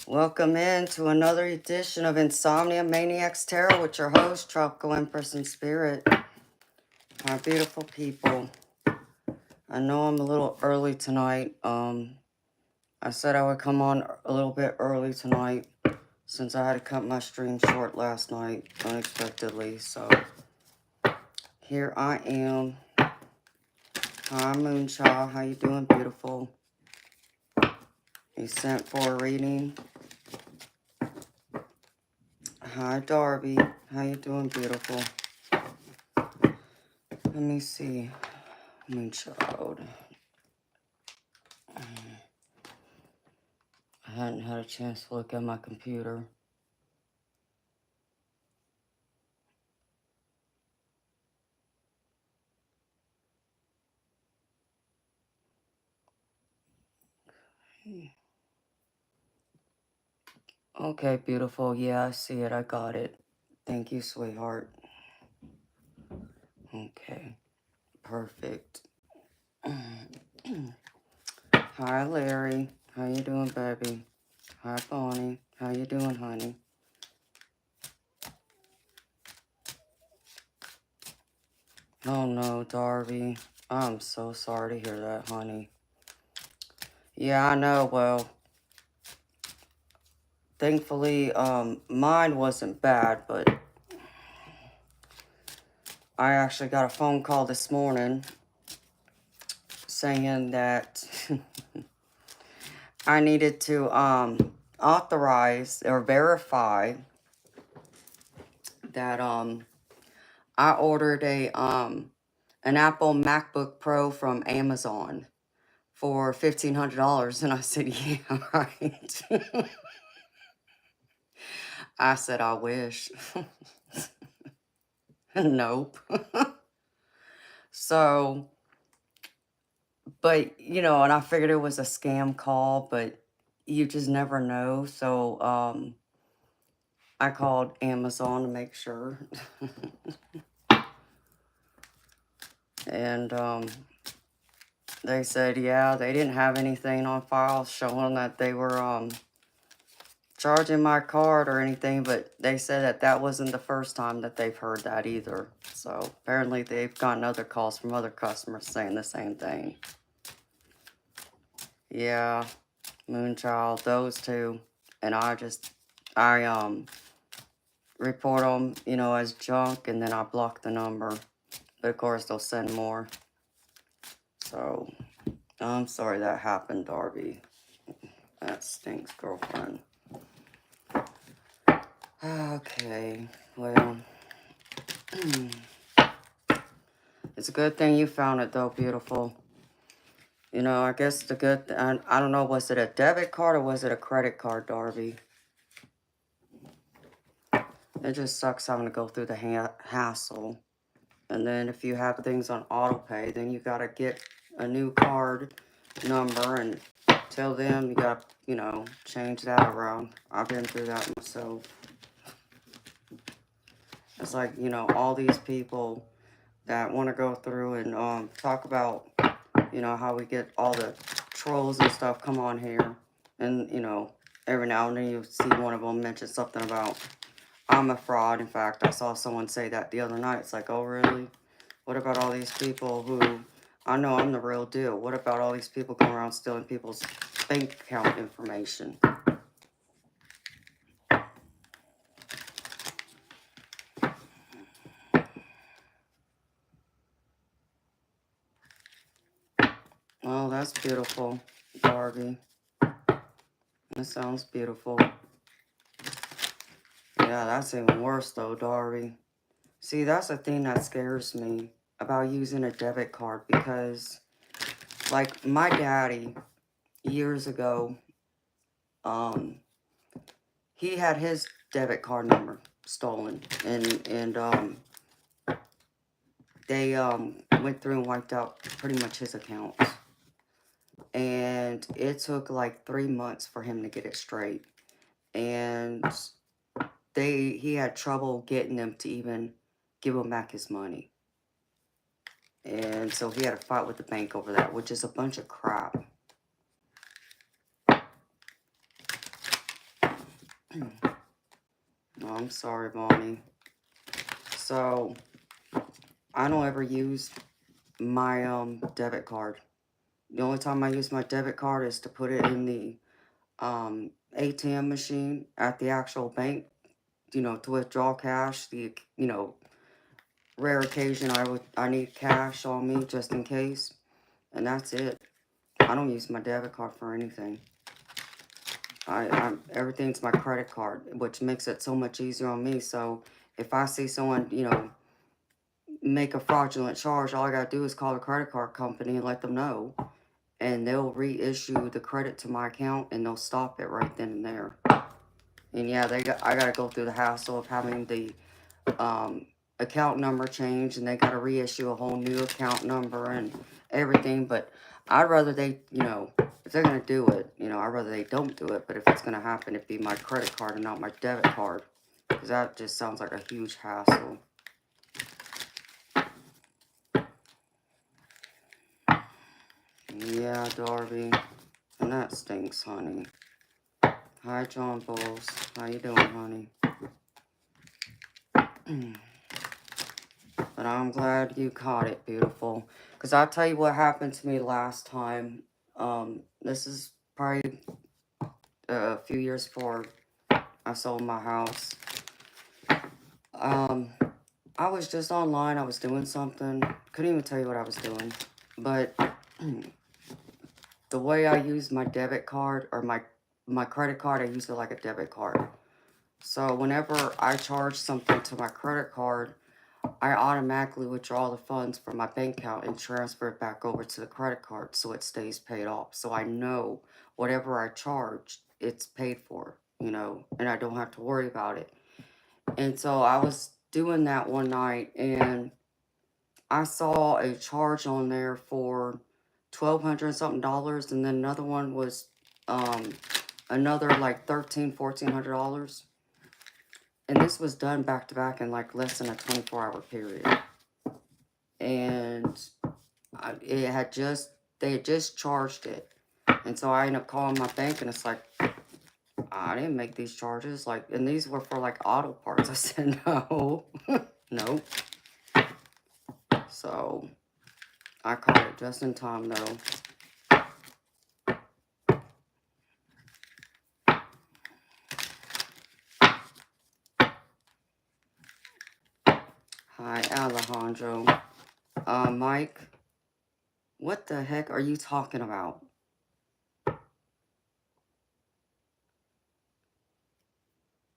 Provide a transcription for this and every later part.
Welcome in to another edition of Insomnia, Maniacs, Tarot with your host, Tropical Empress in Spirit. My beautiful people. I know I'm a little early tonight. I said I would come on a little bit early tonight since I had to cut my stream short last night unexpectedly. So here I am. Hi, Moonchild. How you doing, beautiful? You sent for a reading. Hi, Darby. How you doing, beautiful? Let me see. Moonchild. I hadn't had a chance to look at my computer. Okay, beautiful. Yeah, I see it. I got it. Thank you, sweetheart. Okay, perfect. Hi, Larry. How you doing, baby? Hi, Bonnie. How you doing, honey? Oh, no, Darby. I'm so sorry to hear that, honey. Yeah, I know. Well, thankfully, mine wasn't bad, but I actually got a phone call this morning saying that I needed to authorize or verify that I ordered an Apple MacBook Pro from Amazon for $1,500, and I said, yeah, right. I said, I wish. Nope. So, but you know, and I figured it was a scam call, but you just never know. So I called Amazon to make sure. And they said, yeah, they didn't have anything on file showing that they were charging my card or anything, but they said that that wasn't the first time that they've heard that either. So apparently they've gotten other calls from other customers saying the same thing. Yeah, Moonchild, those two. And I report them, you know, as junk, and then I block the number. But of course they'll send more. So I'm sorry that happened, Darby. That stinks, girlfriend. Okay, well, it's a good thing you found it, though, beautiful. You know, I guess the good, I don't know, was it a debit card or was it a credit card, Darby? It just sucks having to go through the hassle. And then if you have things on auto pay, then you got to get a new card number and tell them you got, you know, change that around. I've been through that myself. It's like, you know, all these people that want to go through and talk about, you know, how we get all the trolls and stuff come on here. And, you know, every now and then you see one of them mention something about, I'm a fraud. In fact, I saw someone say that the other night. It's like, oh, really? What about all these people who, I know I'm the real deal. What about all these people going around stealing people's bank account information? Oh, that's beautiful, Darby. That sounds beautiful. Yeah, that's even worse, though, Darby. See, that's the thing that scares me about using a debit card because, like, my daddy, years ago, he had his debit card number stolen, and they went through and wiped out pretty much his accounts. And it took like 3 months for him to get it straight. And he had trouble getting them to even give him back his money. And so he had to fight with the bank over that, which is a bunch of crap. No, I'm sorry, Bonnie. So, I don't ever use my debit card. The only time I use my debit card is to put it in the ATM machine at the actual bank, you know, to withdraw cash. The, you know, rare occasion I need cash on me just in case, and that's it. I don't use my debit card for anything. Everything's my credit card, which makes it so much easier on me. So if I see someone, you know, make a fraudulent charge, all I gotta do is call the credit card company and let them know, and they'll reissue the credit to my account, and they'll stop it right then and there. And yeah, I gotta go through the hassle of having the account number changed, and they gotta reissue a whole new account number and everything. But I'd rather they, you know, if they're gonna do it, you know, I'd rather they don't do it. But if it's gonna happen, it'd be my credit card and not my debit card, because that just sounds like a huge hassle. Yeah, Darby. And that stinks, honey. Hi, John Bulls. How you doing, honey? But I'm glad you caught it, beautiful. Because I'll tell you what happened to me last time. This is probably a few years before I sold my house. I was just online. I was doing something. Couldn't even tell you what I was doing. But the way I use my debit card, or my credit card, I use it like a debit card. So whenever I charge something to my credit card, I automatically withdraw the funds from my bank account and transfer it back over to the credit card so it stays paid off. So I know whatever I charge, it's paid for, you know, and I don't have to worry about it. And so I was doing that one night, and I saw a charge on there for $1,200 something, and then another one was another like $1,400. And this was done back to back in like less than a 24-hour period. And they had just charged it. And so I ended up calling my bank, and it's like, I didn't make these charges. Like, and these were for like auto parts. I said, no, nope. So I caught it just in time, though. Hi, Alejandro. Mike, what the heck are you talking about?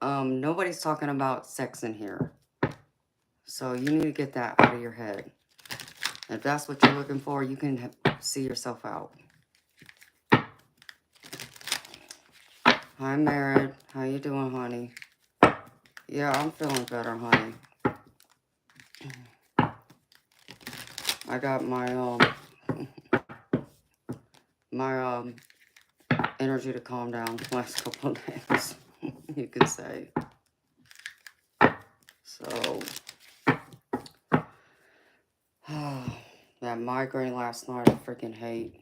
Nobody's talking about sex in here. So you need to get that out of your head. If that's what you're looking for, you can see yourself out. Hi, Merit. How you doing, honey? Yeah, I'm feeling better, honey. I got my energy to calm down the last couple of days, you could say. So, that migraine last night, I freaking hate.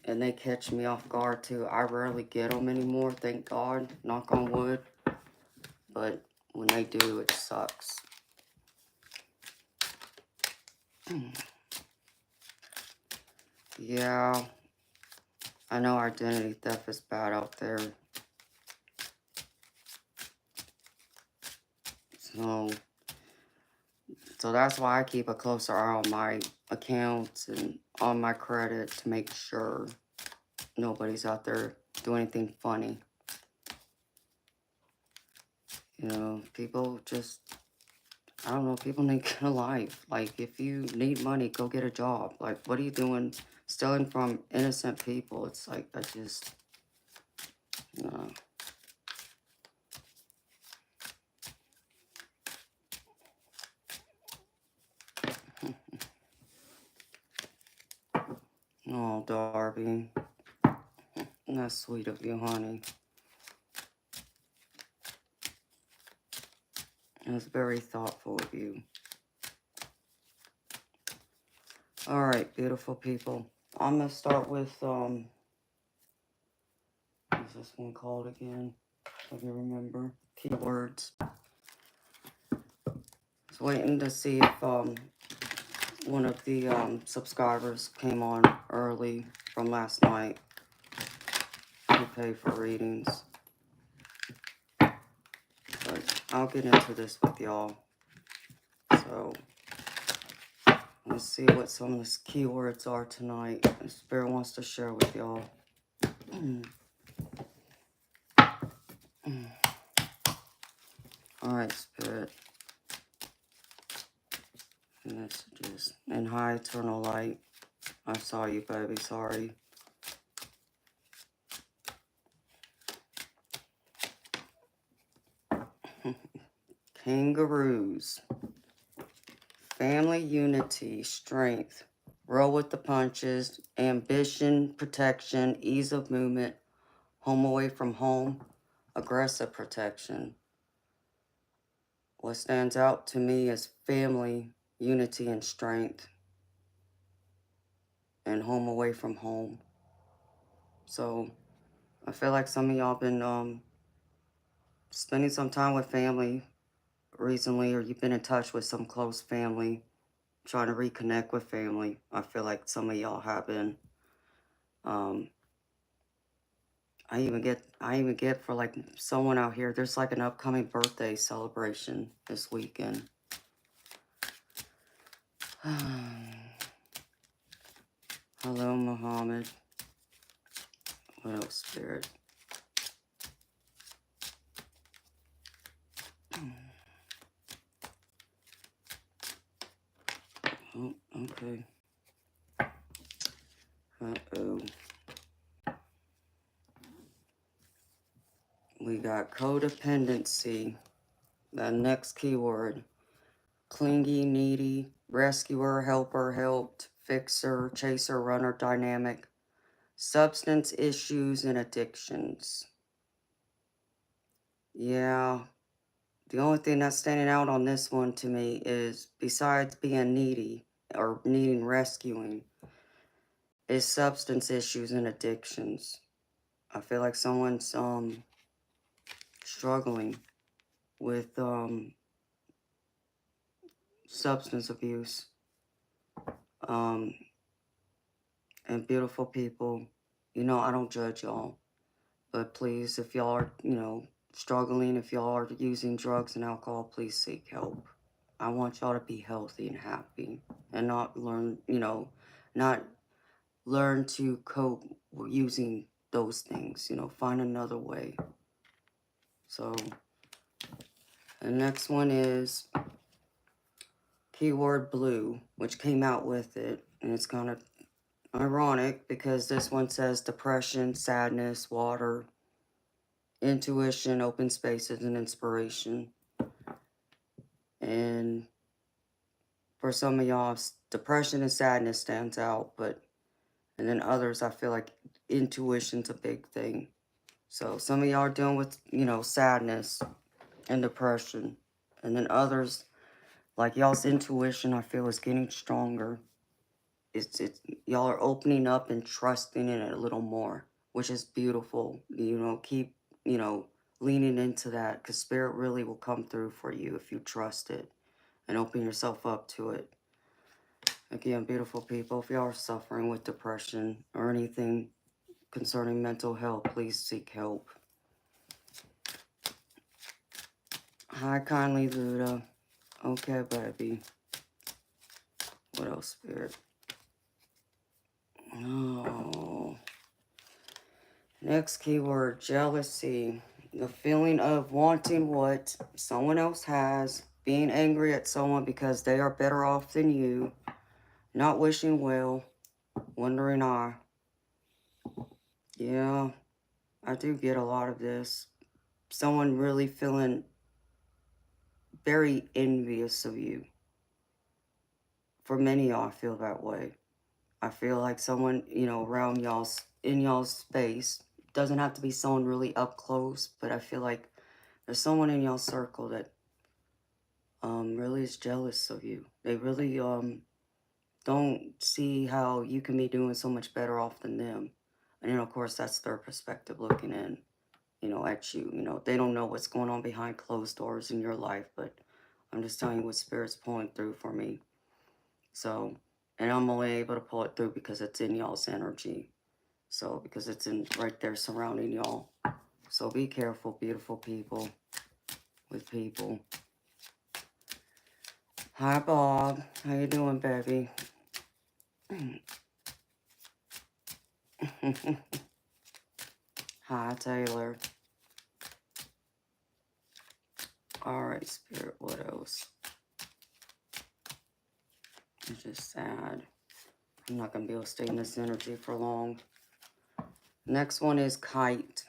And they catch me off guard, too. I rarely get them anymore, thank God. Knock on wood. But when they do, it sucks. Yeah, I know identity theft is bad out there. So that's why I keep a closer eye on my accounts and on my credit to make sure nobody's out there doing anything funny. You know, people just, I don't know, people need to get a life. Like, if you need money, go get a job. Like, what are you doing stealing from innocent people? It's like, I just, no. Oh, Darby. That's sweet of you, honey. That's very thoughtful of you. All right, beautiful people. I'm going to start with, what's this one called again? If you remember, keywords. Just waiting to see if one of the subscribers came on early from last night to pay for readings. But I'll get into this with y'all. So let's see what some of the keywords are tonight. The Spirit wants to share with y'all. All right, Spirit. Messages. And hi, eternal light. I saw you, baby. Sorry. Kangaroos. Family unity, strength. Roll with the punches. Ambition, protection, ease of movement. Home away from home. Aggressive protection. What stands out to me is family, unity, and strength. And home away from home. So I feel like some of y'all been spending some time with family recently, or you've been in touch with some close family, trying to reconnect with family. I feel like some of y'all have been. I even get for like someone out here, there's like an upcoming birthday celebration this weekend. Hello, Muhammad. What else, Spirit? Oh, okay. Uh-oh. We got codependency. The next keyword. Clingy, needy, rescuer, helper, helped, fixer, chaser, runner, dynamic. Substance issues and addictions. Yeah. The only thing that's standing out on this one to me is, besides being needy or needing rescuing, is substance issues and addictions. I feel like someone's struggling with substance abuse. And beautiful people, you know, I don't judge y'all, but please, if y'all are, you know, struggling, if y'all are using drugs and alcohol, please seek help. I want y'all to be healthy and happy and not learn, you know, not learn to cope using those things, you know, find another way. So the next one is keyword blue, which came out with it, and it's kind of ironic because this one says depression, sadness, water, intuition, open spaces, and inspiration. And for some of y'all, depression and sadness stands out, and then others, I feel like intuition's a big thing. So some of y'all are dealing with, you know, sadness and depression. And then others, like y'all's intuition, I feel is getting stronger. It's y'all are opening up and trusting in it a little more, which is beautiful. You know, keep, you know, leaning into that, because spirit really will come through for you if you trust it and open yourself up to it. Again, beautiful people, if y'all are suffering with depression or anything concerning mental health, please seek help. Hi, kindly Luda. Okay, baby. What else, Spirit? Oh. Next keyword, jealousy. The feeling of wanting what someone else has, being angry at someone because they are better off than you, not wishing well, wondering why. Yeah, I do get a lot of this. Someone really feeling very envious of you. For many of y'all, I feel that way. I feel like someone, you know, around y'all's, in y'all's space, doesn't have to be someone really up close, but I feel like there's someone in y'all's circle that really is jealous of you. They really don't see how you can be doing so much better off than them. And then, of course, that's their perspective looking in. at you. They don't know what's going on behind closed doors in your life, but I'm just telling you what Spirit's pulling through for me. So, and I'm only able to pull it through because it's in y'all's energy. So, because it's in right there surrounding y'all. So be careful, beautiful people, with people. Hi, Bob. How you doing, baby? Hi, Taylor. All right, Spirit, what else? It's just sad. I'm not going to be able to stay in this energy for long. Next one is kite.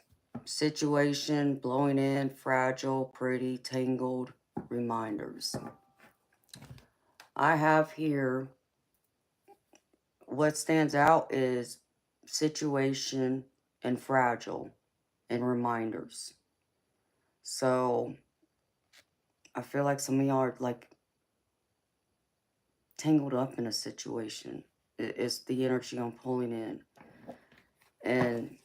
Situation, blowing in, fragile, pretty, tangled, reminders. I have here, what stands out is situation and fragile and reminders. So I feel like some of y'all are like tangled up in a situation. It's the energy I'm pulling in. And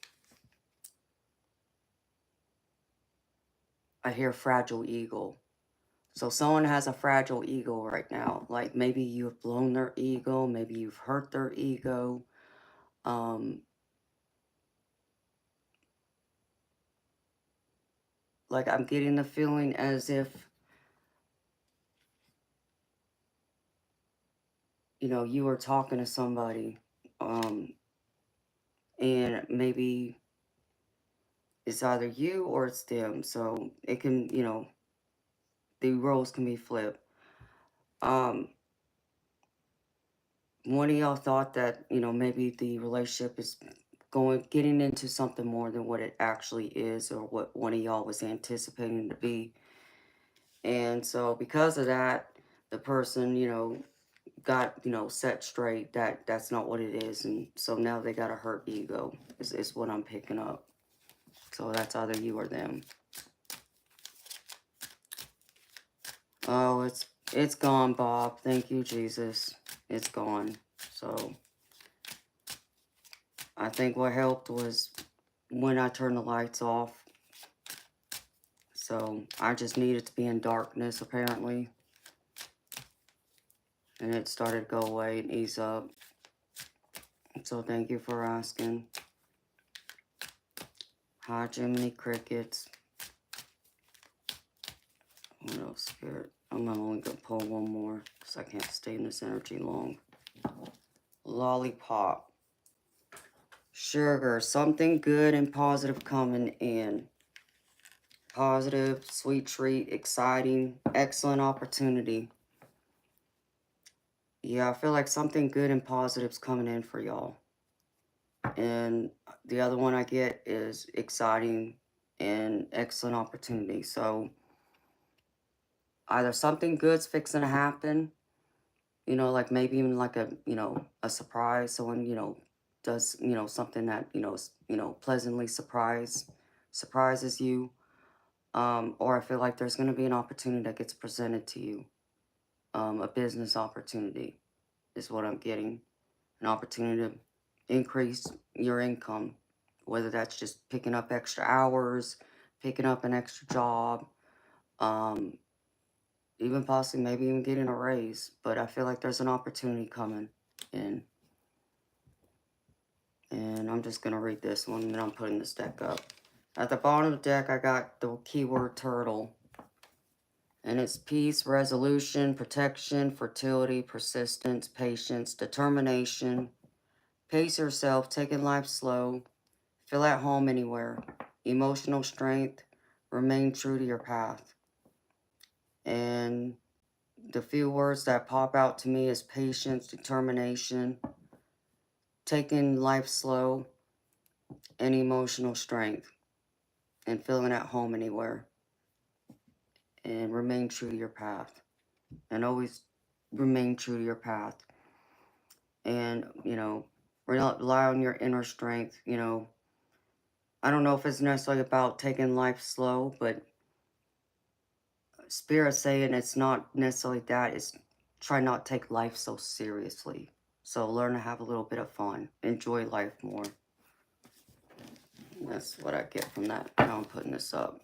I hear fragile ego. So someone has a fragile ego right now. Like maybe you've blown their ego. Maybe you've hurt their ego. Like I'm getting the feeling as if, you were talking to somebody. And maybe it's either you or it's them. So it can, the roles can be flipped. One of y'all thought that, maybe the relationship is getting into something more than what it actually is, or what one of y'all was anticipating to be. And so because of that, the person, got, set straight that that's not what it is. And so now they got a hurt ego is what I'm picking up. So that's either you or them. Oh, it's gone, Bob. Thank you, Jesus. It's gone. So I think what helped was when I turned the lights off. So I just needed to be in darkness, apparently. And it started to go away and ease up. So thank you for asking. Hi, Jiminy Crickets. What else, Spirit? I'm only going to pull one more because I can't stay in this energy long. Lollipop. Sugar. Something good and positive coming in. Positive, sweet treat, exciting, excellent opportunity. Yeah, I feel like something good and positive's coming in for y'all. And the other one I get is exciting and excellent opportunity. So either something good's fixing to happen, like maybe even like a, a surprise. Someone, does, something that, pleasantly surprises you. Or I feel like there's going to be an opportunity that gets presented to you. A business opportunity is what I'm getting. An opportunity to increase your income, whether that's just picking up extra hours, picking up an extra job, even possibly maybe even getting a raise. But I feel like there's an opportunity coming in. And I'm just going to read this one, and then I'm putting this deck up. At the bottom of the deck, I got the keyword turtle. And it's peace, resolution, protection, fertility, persistence, patience, determination. Pace yourself, taking life slow. Feel at home anywhere. Emotional strength. Remain true to your path. And the few words that pop out to me is patience, determination, taking life slow, and emotional strength. And feeling at home anywhere. And remain true to your path. And always remain true to your path. And, rely on your inner strength. I don't know if it's necessarily about taking life slow, but Spirit's saying it's not necessarily that. It's try not to take life so seriously. So learn to have a little bit of fun. Enjoy life more. That's what I get from that. Now I'm putting this up.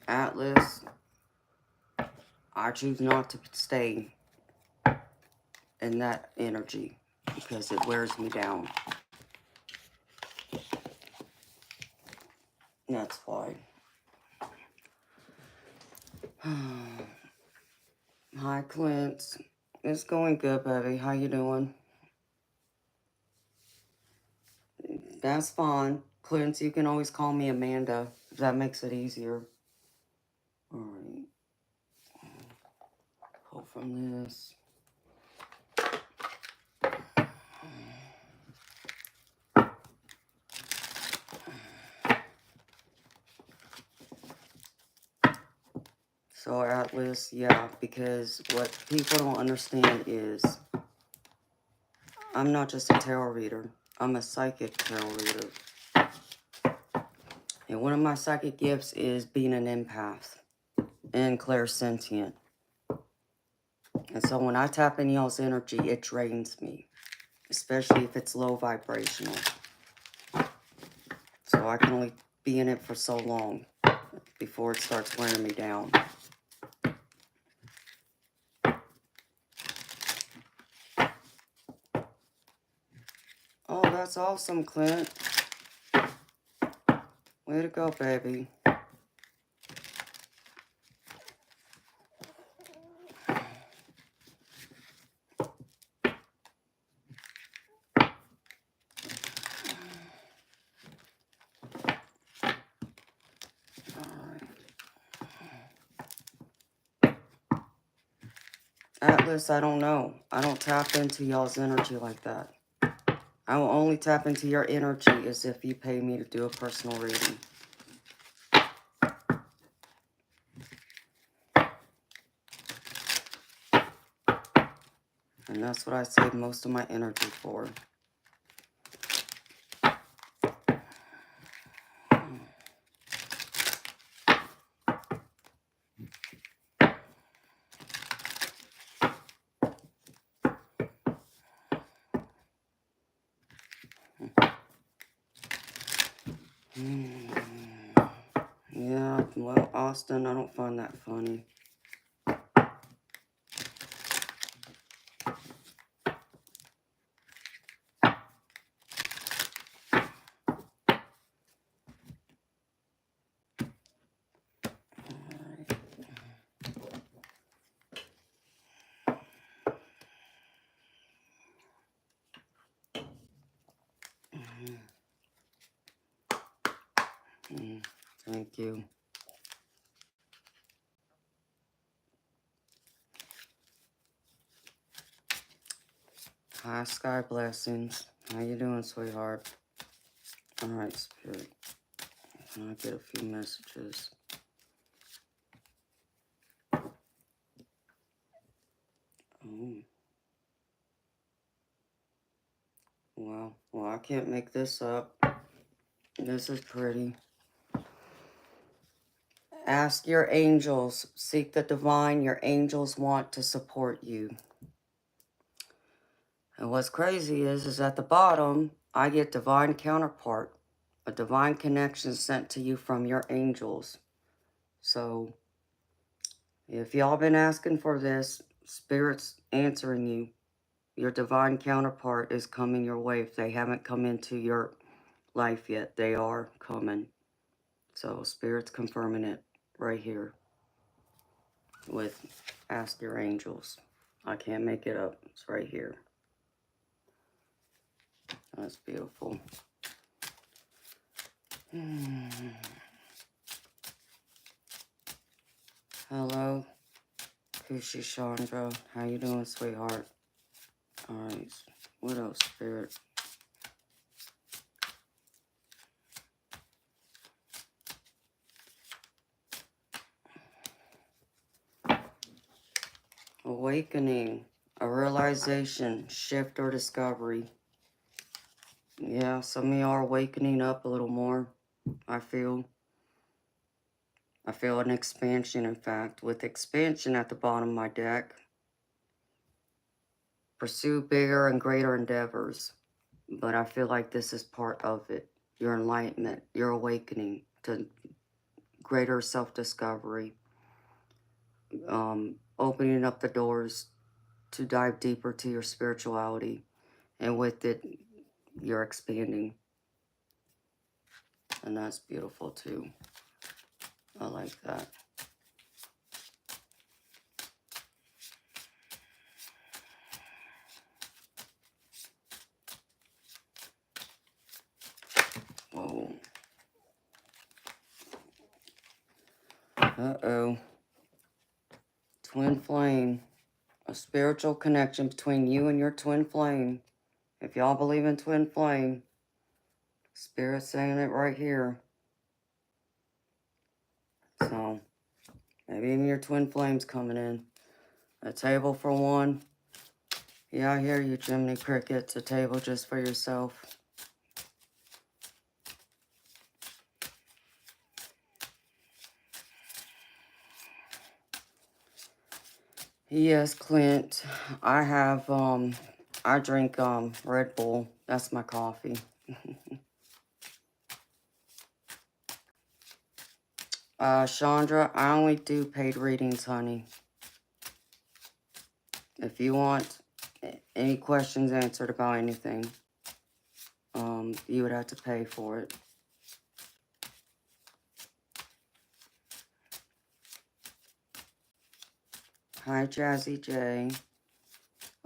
Atlas, I choose not to stay in that energy because it wears me down. That's why. Hi, Clint. It's going good, baby. How you doing? That's fine. Clint, you can always call me Amanda if that makes it easier. All right. Pull from this. So Atlas, yeah, because what people don't understand is I'm not just a tarot reader. I'm a psychic tarot reader. And one of my psychic gifts is being an empath and clairsentient. And so when I tap in y'all's energy, it drains me, especially if it's low vibrational. So I can only be in it for so long before it starts wearing me down. Oh, that's awesome, Clint. Way to go, baby. Atlas, I don't know. I don't tap into y'all's energy like that. I will only tap into your energy as if you pay me to do a personal reading. And that's what I save most of my energy for. Yeah, well, Austin, I don't find that funny. Thank you. Hi, Sky Blessings. How you doing, sweetheart? All right, Spirit. Can I get a few messages? Oh. Wow. Well, I can't make this up. This is pretty. Ask your angels. Seek the divine. Your angels want to support you. And what's crazy is at the bottom, I get divine counterpart. A divine connection sent to you from your angels. So, if y'all been asking for this, Spirit's answering you. Your divine counterpart is coming your way. If they haven't come into your life yet, they are coming. So, Spirit's confirming it right here with Ask Your Angels. I can't make it up. It's right here. That's beautiful. Hello, Kushi Chandra. How you doing, sweetheart? Alright, what else, Spirit? Awakening, a realization, shift, or discovery. Yeah, some of y'all are wakening up a little more, I feel. I feel an expansion, in fact. With expansion at the bottom of my deck, pursue bigger and greater endeavors. But I feel like this is part of it. Your enlightenment, your awakening to greater self-discovery. Opening up the doors to dive deeper to your spirituality. And with it, you're expanding. And that's beautiful too. I like that. Whoa. Uh-oh. Twin flame. A spiritual connection between you and your twin flame. If y'all believe in twin flame, Spirit's saying it right here. So, maybe even your twin flame's coming in. A table for one. Yeah, I hear you, Jiminy Crickets. A table just for yourself. Yes, Clint. I have, I drink, Red Bull. That's my coffee. Chandra, I only do paid readings, honey. If you want any questions answered about anything, you would have to pay for it. Hi, Jazzy J.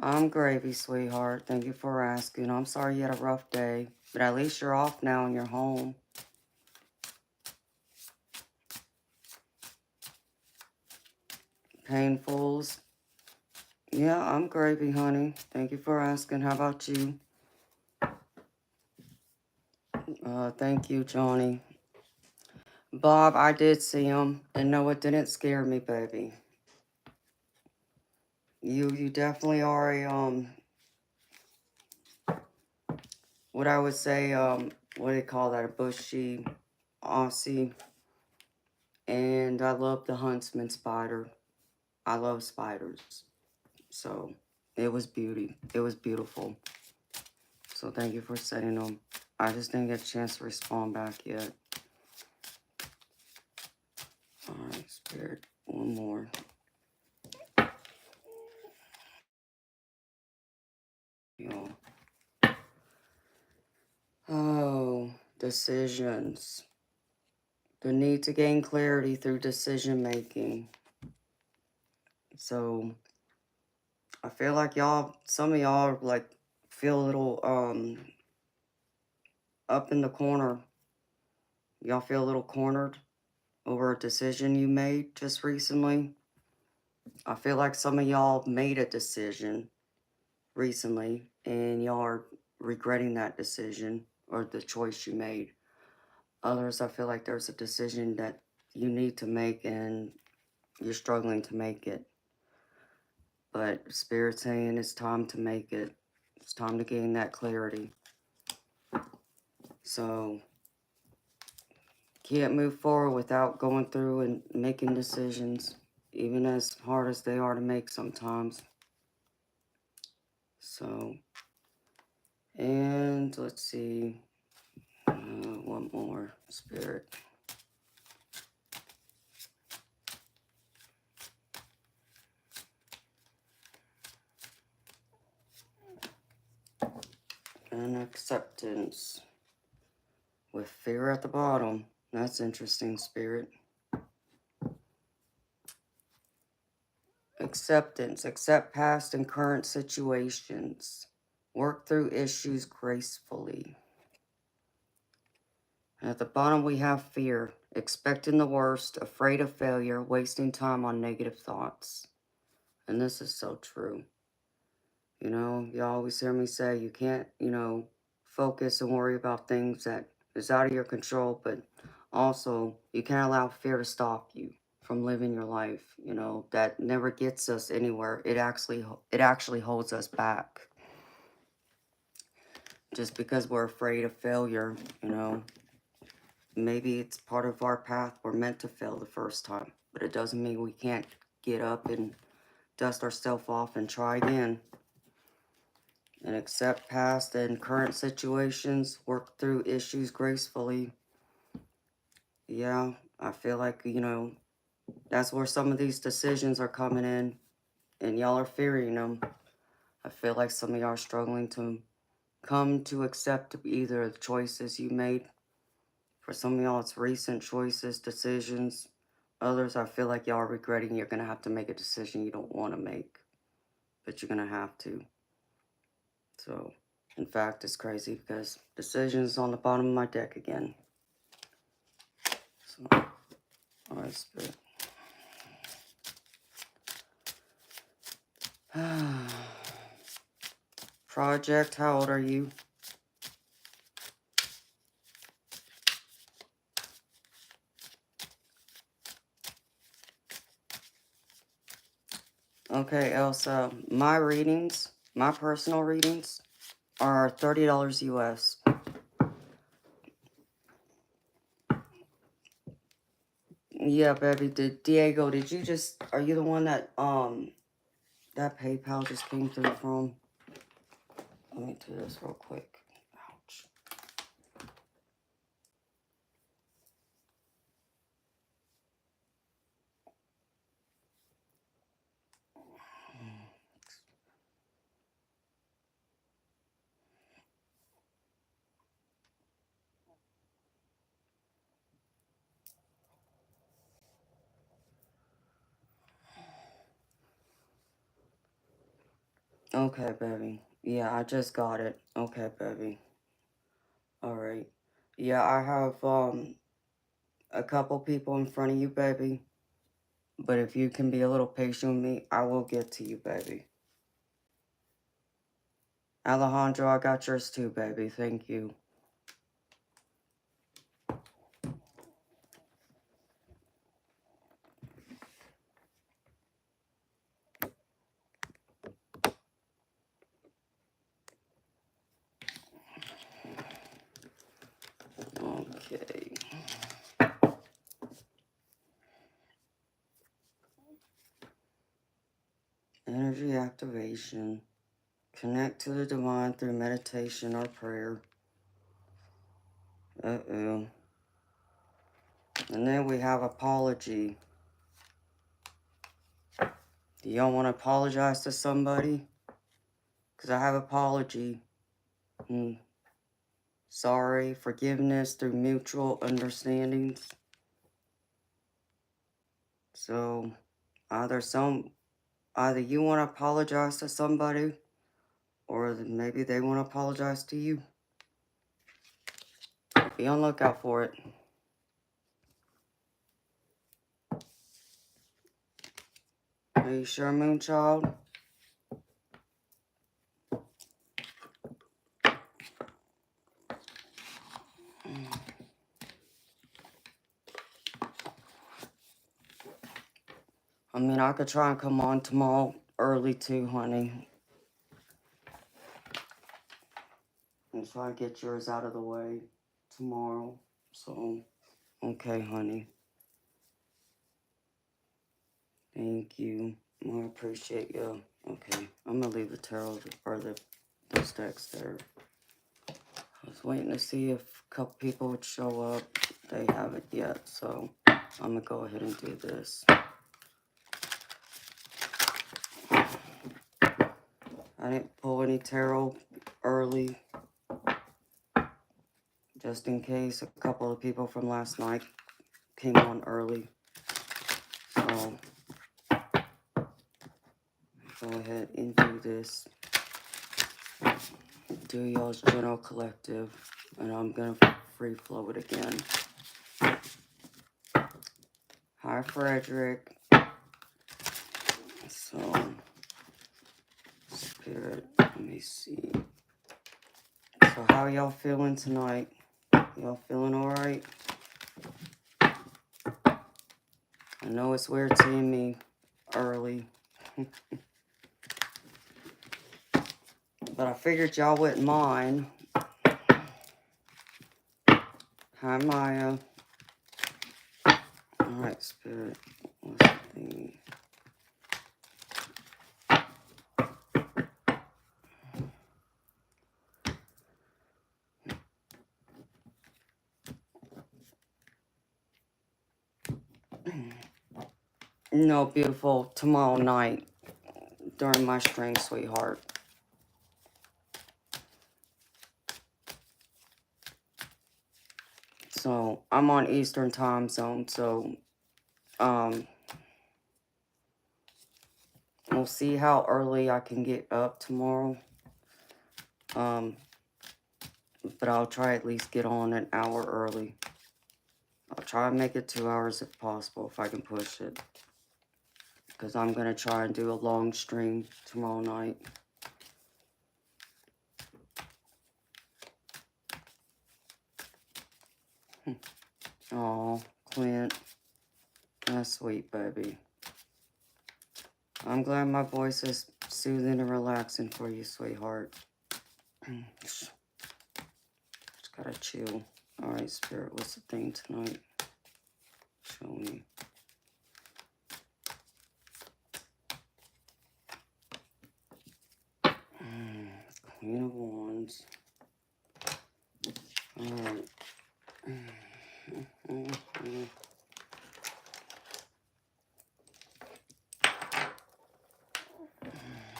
I'm gravy, sweetheart. Thank you for asking. I'm sorry you had a rough day, but at least you're off now and you're home. Painfuls. Yeah, I'm gravy, honey. Thank you for asking. How about you? Thank you, Johnny. Bob, I did see him, and no, it didn't scare me, baby. You definitely are a, what I would say, what do they call that? A bushy Aussie. And I love the huntsman spider. I love spiders. So it was beauty. It was beautiful. So thank you for setting them. I just didn't get a chance to respond back yet. All right, Spirit. One more. Y'all. Oh, decisions. The need to gain clarity through decision making. So I feel like y'all, some of y'all like feel a little up in the corner. Y'all feel a little cornered over a decision you made just recently. I feel like some of y'all made a decision recently and y'all are regretting that decision or the choice you made. Others, I feel like there's a decision that you need to make and you're struggling to make it. But Spirit's saying it's time to make it. It's time to gain that clarity. So, can't move forward without going through and making decisions, even as hard as they are to make sometimes. So, and let's see, one more, Spirit. And acceptance with fear at the bottom. That's interesting, Spirit. Acceptance. Accept past and current situations. Work through issues gracefully. And at the bottom, we have fear. Expecting the worst, afraid of failure, wasting time on negative thoughts. And this is so true. You know, you always hear me say you can't, focus and worry about things that is out of your control, but also you can't allow fear to stop you from living your life, you know, that never gets us anywhere. It actually holds us back. Just because we're afraid of failure, you know. Maybe it's part of our path. We're meant to fail the first time, but it doesn't mean we can't get up and dust ourselves off and try again. And accept past and current situations, work through issues gracefully. Yeah, I feel like, you know, that's where some of these decisions are coming in, and y'all are fearing them. I feel like some of y'all are struggling to come to accept either the choices you made. For some of y'all, it's recent choices, decisions. Others, I feel like y'all are regretting you're going to have to make a decision you don't want to make, but you're going to have to. So, in fact, it's crazy because decisions on the bottom of my deck again. So, all right, Spirit. Project, how old are you? Okay, Elsa, my readings, my personal readings, are $30 US. Yeah, baby. Diego, did you just, are you the one that that PayPal just came through from? Let me do this real quick. Ouch. Okay, baby. Yeah, I just got it. Okay, baby. All right. Yeah, I have a couple people in front of you, baby. But if you can be a little patient with me, I will get to you, baby. Alejandro, I got yours too, baby. Thank you. Okay. Energy activation. Connect to the divine through meditation or prayer. Uh-oh. And then we have apology. Do y'all want to apologize to somebody? Because I have apology. Sorry, forgiveness through mutual understandings. So either you want to apologize to somebody, or maybe they want to apologize to you. Be on lookout for it. Are you sure, Moonchild? I mean, I could try and come on tomorrow early too, honey. And try and get yours out of the way tomorrow. So, okay, honey. Thank you. I appreciate you. Okay, I'm gonna leave the tarot or those decks there. I was waiting to see if a couple people would show up. They haven't yet, so I'm gonna go ahead and do this. I didn't pull any tarot early, just in case a couple of people from last night came on early. So go ahead and do this. Do y'all's general collective, and I'm gonna free flow it again. Hi, Frederick. So, Spirit, let me see. So how y'all feeling tonight? Y'all feeling all right? I know it's weird seeing me early. But I figured y'all wouldn't mind. Hi, Maya. Alright, Spirit. What's the thing? No, beautiful. Tomorrow night during my stream, sweetheart. So, I'm on Eastern time zone, so, we'll see how early I can get up tomorrow. But I'll try at least get on an hour early. I'll try and make it 2 hours if possible, if I can push it. Because I'm going to try and do a long stream tomorrow night. Oh, Clint. That's sweet, baby. I'm glad my voice is soothing and relaxing for you, sweetheart. Just gotta chill. Alright, Spirit, what's the thing tonight? Show me. Queen of Wands. Alright.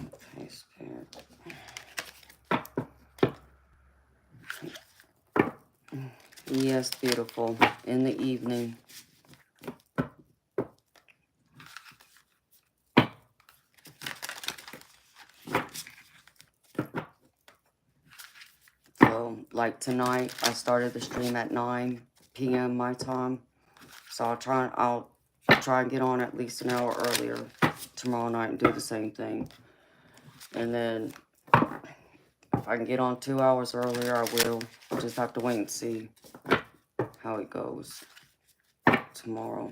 Okay, Spirit. Yes, beautiful. In the evening. So, like tonight, I started the stream at 9 p.m. my time. So I'll try and get on at least an hour earlier tomorrow night and do the same thing. And then if I can get on 2 hours earlier, I will. I'll just have to wait and see how it goes tomorrow.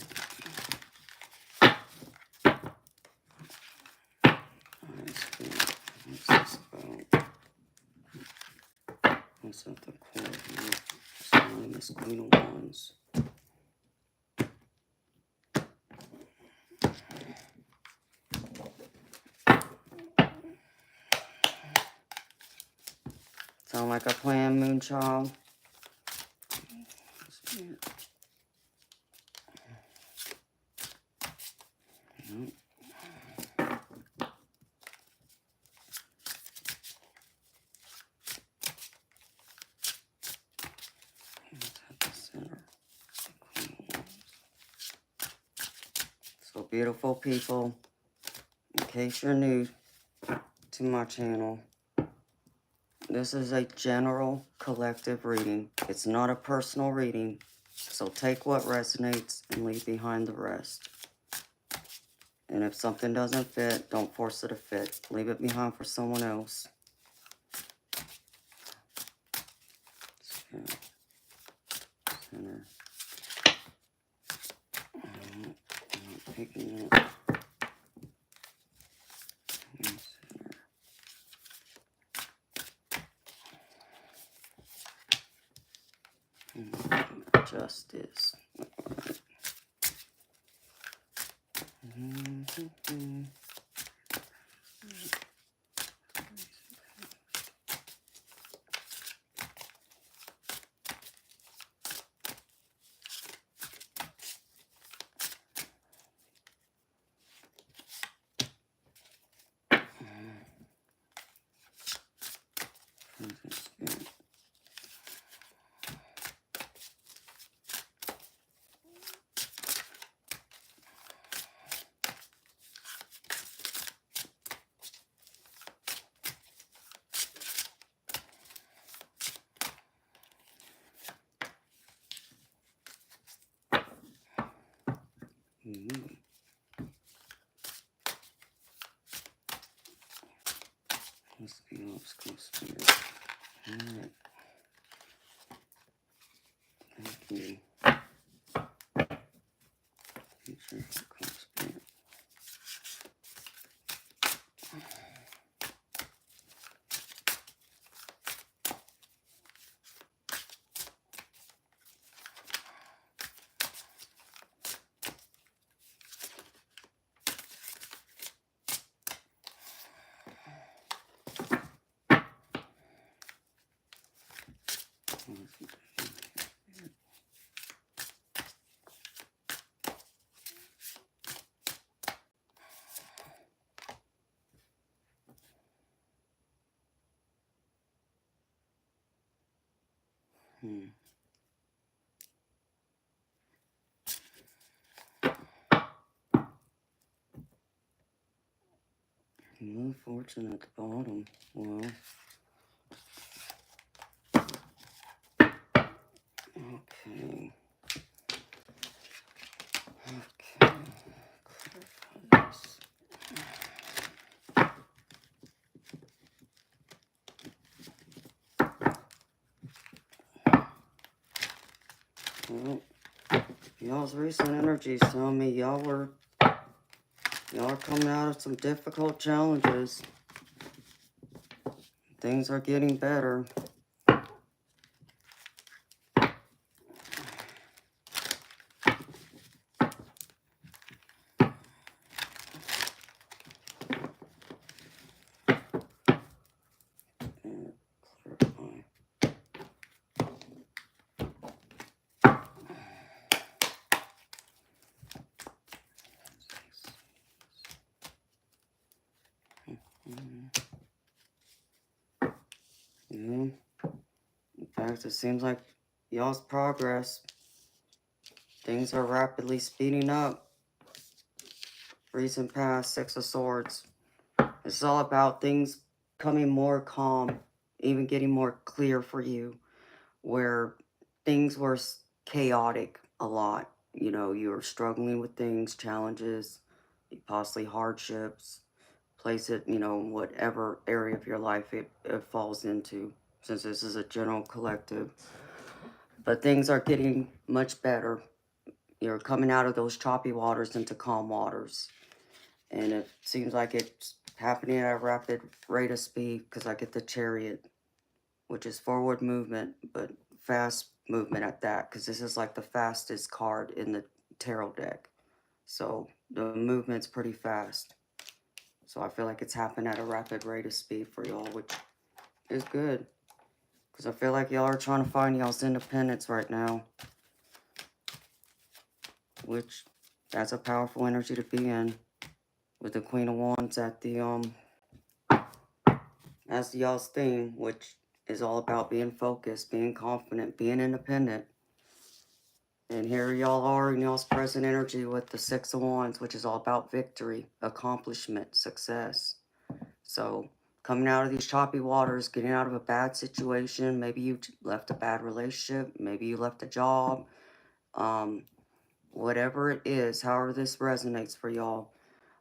What's this about? What's at the core here? Starting this Queen of Wands. Sound like a plan, Moonchild? Nope. So beautiful people, in case you're new to my channel, this is a general collective reading. It's not a personal reading, so take what resonates and leave behind the rest. And if something doesn't fit, don't force it to fit. Leave it behind for someone else. Center. I'm picking it. Justice. Let's be obstacle spirit. Alright. Thank you. Future Fortune at the bottom. Well, okay. Okay. Clarify this. Well, y'all's recent energies tell me y'all are coming out of some difficult challenges. Things are getting better. And clarify. Yeah. In fact, it seems like y'all's progress, things are rapidly speeding up. Recent past, Six of Swords. It's all about things coming more calm, even getting more clear for you, where things were chaotic a lot. You know, you were struggling with things, challenges, possibly hardships. Place it, you know, whatever area of your life it falls into, since this is a general collective. But things are getting much better. You're coming out of those choppy waters into calm waters. And it seems like it's happening at a rapid rate of speed, because I get the Chariot, which is forward movement, but fast movement at that, because this is like the fastest card in the tarot deck. So the movement's pretty fast. So I feel like it's happening at a rapid rate of speed for y'all, which is good. Because I feel like y'all are trying to find y'all's independence right now. Which, that's a powerful energy to be in. With the Queen of Wands at the, as y'all's theme, which is all about being focused, being confident, being independent. And here y'all are in y'all's present energy with the Six of Wands, which is all about victory, accomplishment, success. So coming out of these choppy waters, getting out of a bad situation, maybe you left a bad relationship, maybe you left a job, whatever it is, however this resonates for y'all,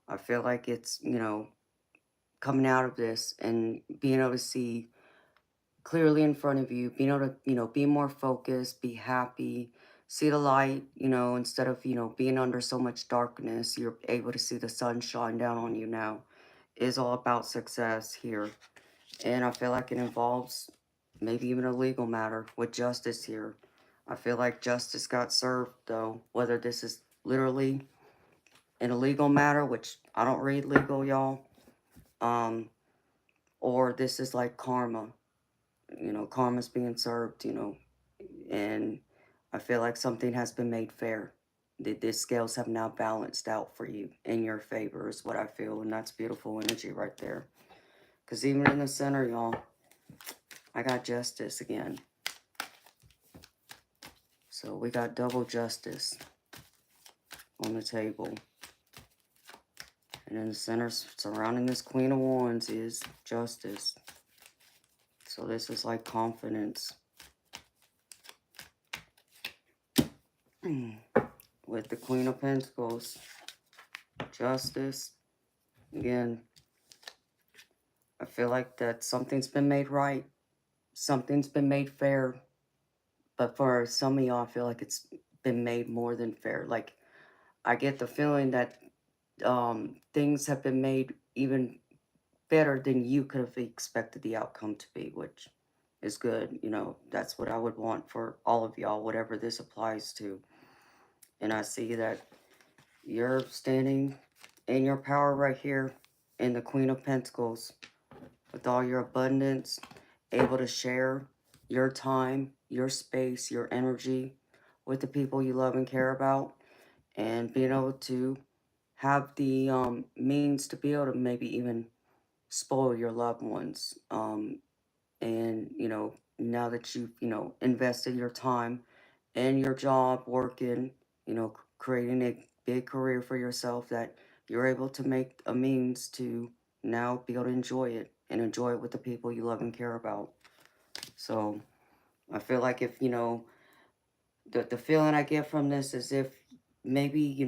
I feel like it's, you know, coming out of this and being able to see clearly in front of you, being able to, you know, be more focused, be happy, see the light, you know, instead of, you know, being under so much darkness, you're able to see the sun shine down on you now, is all about success here. And I feel like it involves maybe even a legal matter with justice here. I feel like justice got served, though, whether this is literally an illegal matter, which I don't read legal, y'all, or this is like karma. You know, karma's being served, you know, and I feel like something has been made fair. The scales have now balanced out for you in your favor is what I feel, and that's beautiful energy right there. Because even in the center, y'all, I got justice again. So we got double justice on the table. And in the center, surrounding this Queen of Wands, is justice. So this is like confidence. With the Queen of Pentacles, justice. Again, I feel like that something's been made right. Something's been made fair. But for some of y'all, I feel like it's been made more than fair. Like, I get the feeling that things have been made even better than you could have expected the outcome to be, which is good. You know, that's what I would want for all of y'all, whatever this applies to. And I see that you're standing in your power right here in the Queen of Pentacles with all your abundance, able to share your time, your space, your energy with the people you love and care about, and being able to have the means to be able to maybe even spoil your loved ones, and, you know, now that you've, invested your time in your job, working, creating a big career for yourself, that you're able to make a means to now be able to enjoy it and enjoy it with the people you love and care about. So I feel like if, the feeling I get from this is if maybe,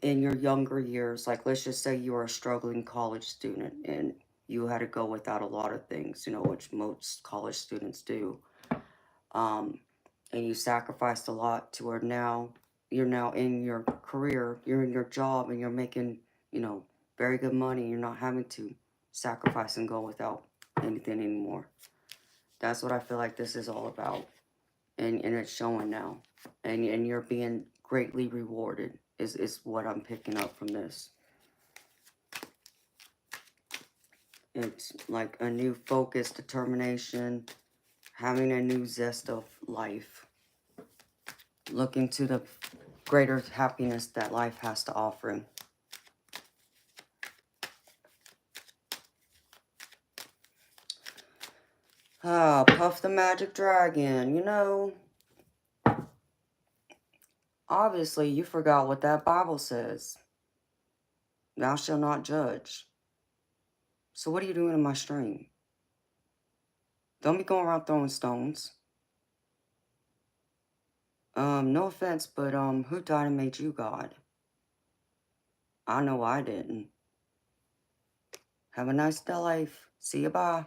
in your younger years, like let's just say you were a struggling college student and you had to go without a lot of things, which most college students do. And you sacrificed a lot to where now you're now in your career, you're in your job, and you're making, very good money. You're not having to sacrifice and go without anything anymore. That's what I feel like this is all about. And it's showing now. And you're being greatly rewarded is what I'm picking up from this. It's like a new focus, determination, having a new zest of life, looking to the greater happiness that life has to offer. Ah, Puff the Magic Dragon, obviously you forgot what that Bible says. Thou shalt not judge. So what are you doing in my stream? Don't be going around throwing stones. No offense, but who died and made you God? I know I didn't. Have a nice day, life. See you, bye.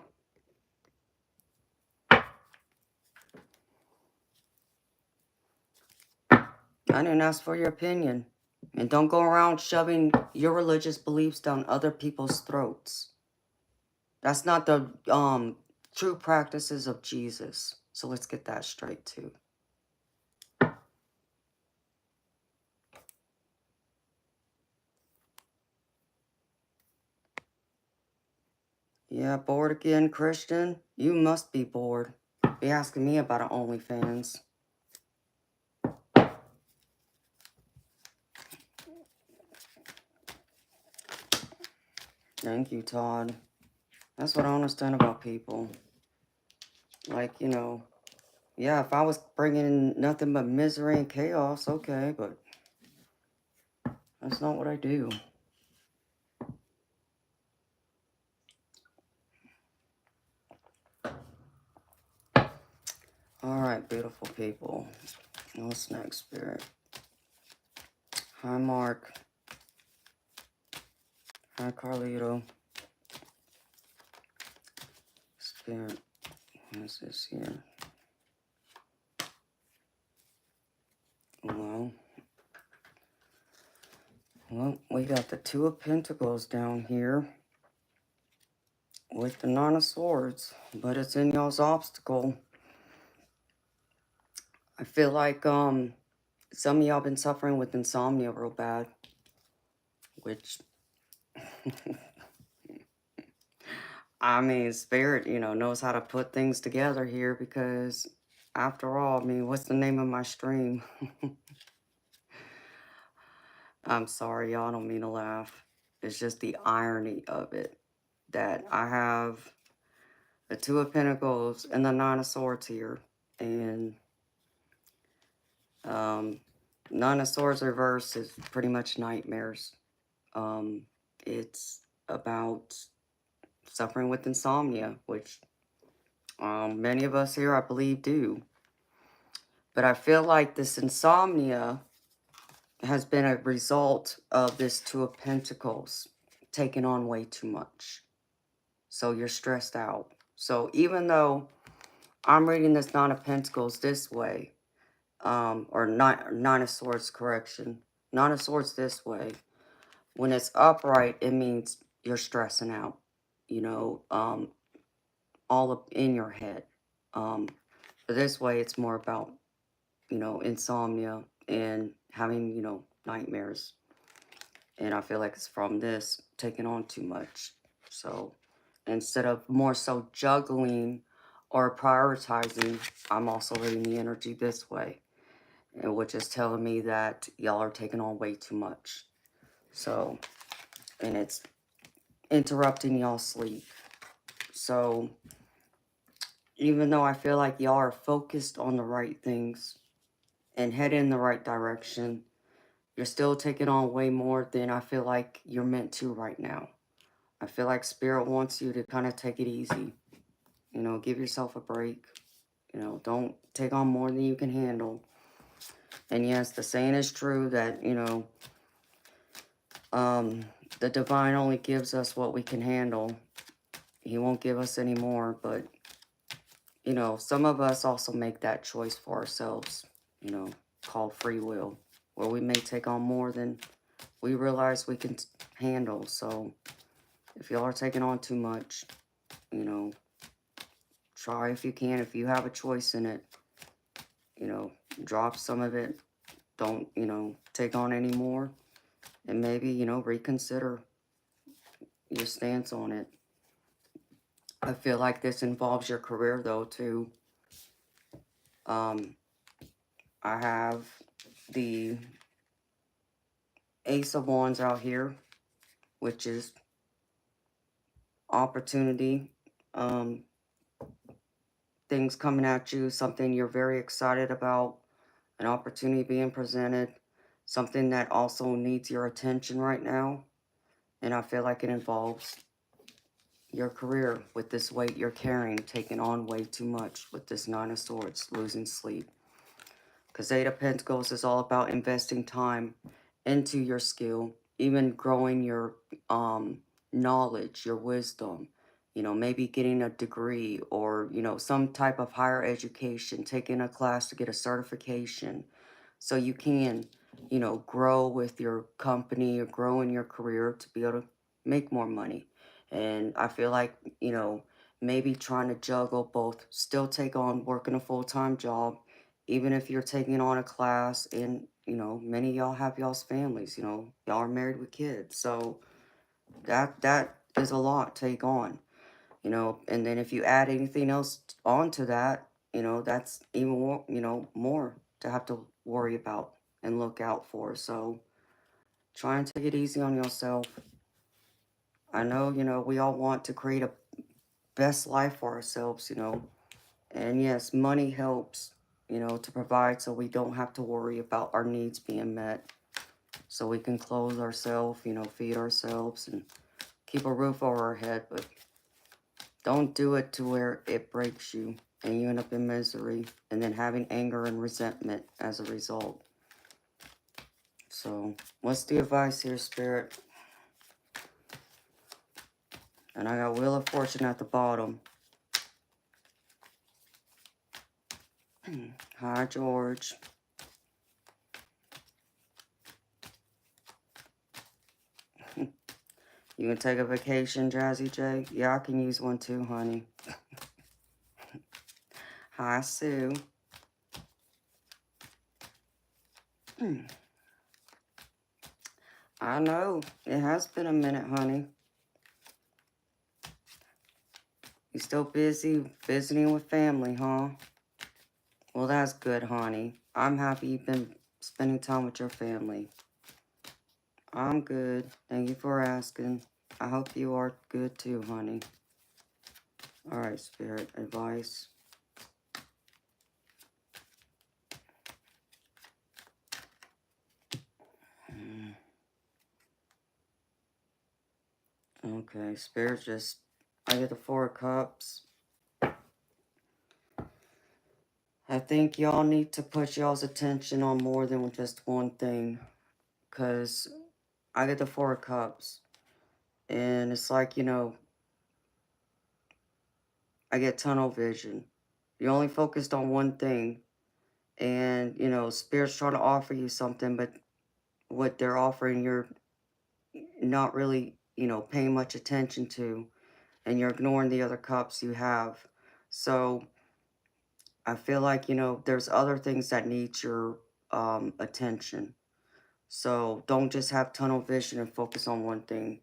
I didn't ask for your opinion. And don't go around shoving your religious beliefs down other people's throats. That's not the true practices of Jesus. So let's get that straight too. Yeah, bored again, Christian? You must be bored. Be asking me about an OnlyFans. Thank you, Todd. That's what I understand about people. Like, yeah, if I was bringing in nothing but misery and chaos, okay, but that's not what I do. All right, beautiful people. What's next, Spirit? Hi, Mark. Hi, Carlito. Spirit, what is this here? Well, we got the Two of Pentacles down here with the Nine of Swords, but it's in y'all's obstacle. I feel like some of y'all been suffering with insomnia real bad, which I mean, Spirit, knows how to put things together here because after all, I mean, what's the name of my stream? I'm sorry, y'all, I don't mean to laugh. It's just the irony of it that I have the Two of Pentacles and the Nine of Swords here, and Nine of Swords reverse is pretty much nightmares. It's about suffering with insomnia, which many of us here, I believe, do. But I feel like this insomnia has been a result of this Two of Pentacles taking on way too much. So you're stressed out. So even though I'm reading this Nine of Pentacles this way, or Nine of Swords, correction. Nine of Swords this way. When it's upright, it means you're stressing out, all up in your head. But this way, it's more about, insomnia and having, nightmares. And I feel like it's from this taking on too much. So instead of more so juggling or prioritizing, I'm also reading the energy this way, and which is telling me that y'all are taking on way too much. So, and it's interrupting y'all's sleep. So even though I feel like y'all are focused on the right things and head in the right direction, you're still taking on way more than I feel like you're meant to right now. I feel like Spirit wants you to kind of take it easy. You know, give yourself a break. You know, don't take on more than you can handle. And yes, the saying is true that, you know, the divine only gives us what we can handle. He won't give us any more, but, you know, some of us also make that choice for ourselves, you know, called free will, where we may take on more than we realize we can handle. So if y'all are taking on too much, you know, try if you can. If you have a choice in it, you know, drop some of it. Don't, you know, take on any more. And maybe, you know, reconsider your stance on it. I feel like this involves your career, though, too. I have the Ace of Wands out here, which is opportunity. Things coming at you, something you're very excited about, an opportunity being presented, something that also needs your attention right now. And I feel like it involves your career with this weight you're carrying, taking on way too much with this Nine of Swords, losing sleep. Because Eight of Pentacles is all about investing time into your skill, even growing your knowledge, your wisdom, you know, maybe getting a degree or, you know, some type of higher education, taking a class to get a certification so you can, you know, grow with your company or grow in your career to be able to make more money. And I feel like, you know, maybe trying to juggle both, still take on working a full-time job, even if you're taking on a class, and, you know, many of y'all have y'all's families, you know, y'all are married with kids. So that is a lot to take on, you know, and then if you add anything else onto that, you know, that's even more, you know, more to have to worry about and look out for. So try and take it easy on yourself. I know, you know, we all want to create a best life for ourselves, you know, and yes, money helps, you know, to provide so we don't have to worry about our needs being met. So we can clothe ourselves, you know, feed ourselves and keep a roof over our head. But don't do it to where it breaks you and you end up in misery and then having anger and resentment as a result. So what's the advice here, Spirit? And I got Wheel of Fortune at the bottom. Hi, George. You can take a vacation, Jazzy J? Yeah, I can use one too, honey. Hi, Sue. I know. It has been a minute, honey. You still busy visiting with family, huh? Well, that's good, honey. I'm happy you've been spending time with your family. I'm good. Thank you for asking. I hope you are good too, honey. All right, Spirit, advice. Okay, Spirit just... I get the Four of Cups. I think y'all need to put y'all's attention on more than just one thing. Because I get the Four of Cups. And it's like, you know, I get tunnel vision. You're only focused on one thing. And, you know, Spirit's trying to offer you something, but what they're offering, you're not really, you know, paying much attention to. And you're ignoring the other cups you have. So I feel like, you know, there's other things that need your attention. So don't just have tunnel vision and focus on one thing.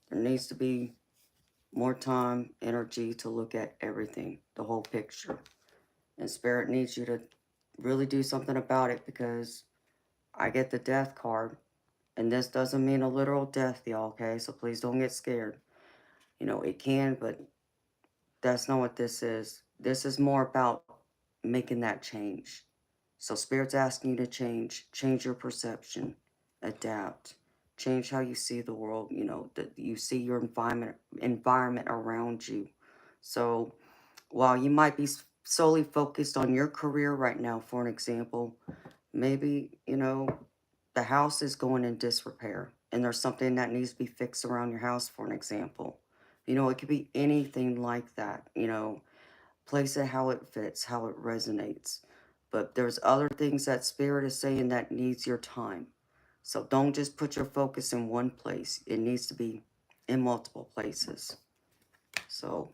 There needs to be more time, energy to look at everything, the whole picture. And Spirit needs you to really do something about it, because I get the Death card. And this doesn't mean a literal death, y'all, okay? So please don't get scared. You know, it can, but that's not what this is. this is more about making that change. So Spirit's asking you to change your perception, adapt, change how you see the world, you know, that you see your environment around you. So while you might be solely focused on your career right now, for an example, maybe, you know, the house is going in disrepair and there's something that needs to be fixed around your house, for an example. You know, it could be anything like that, you know, place it how it fits, how it resonates. But there's other things that Spirit is saying that needs your time. So don't just put your focus in one place. It needs to be in multiple places. So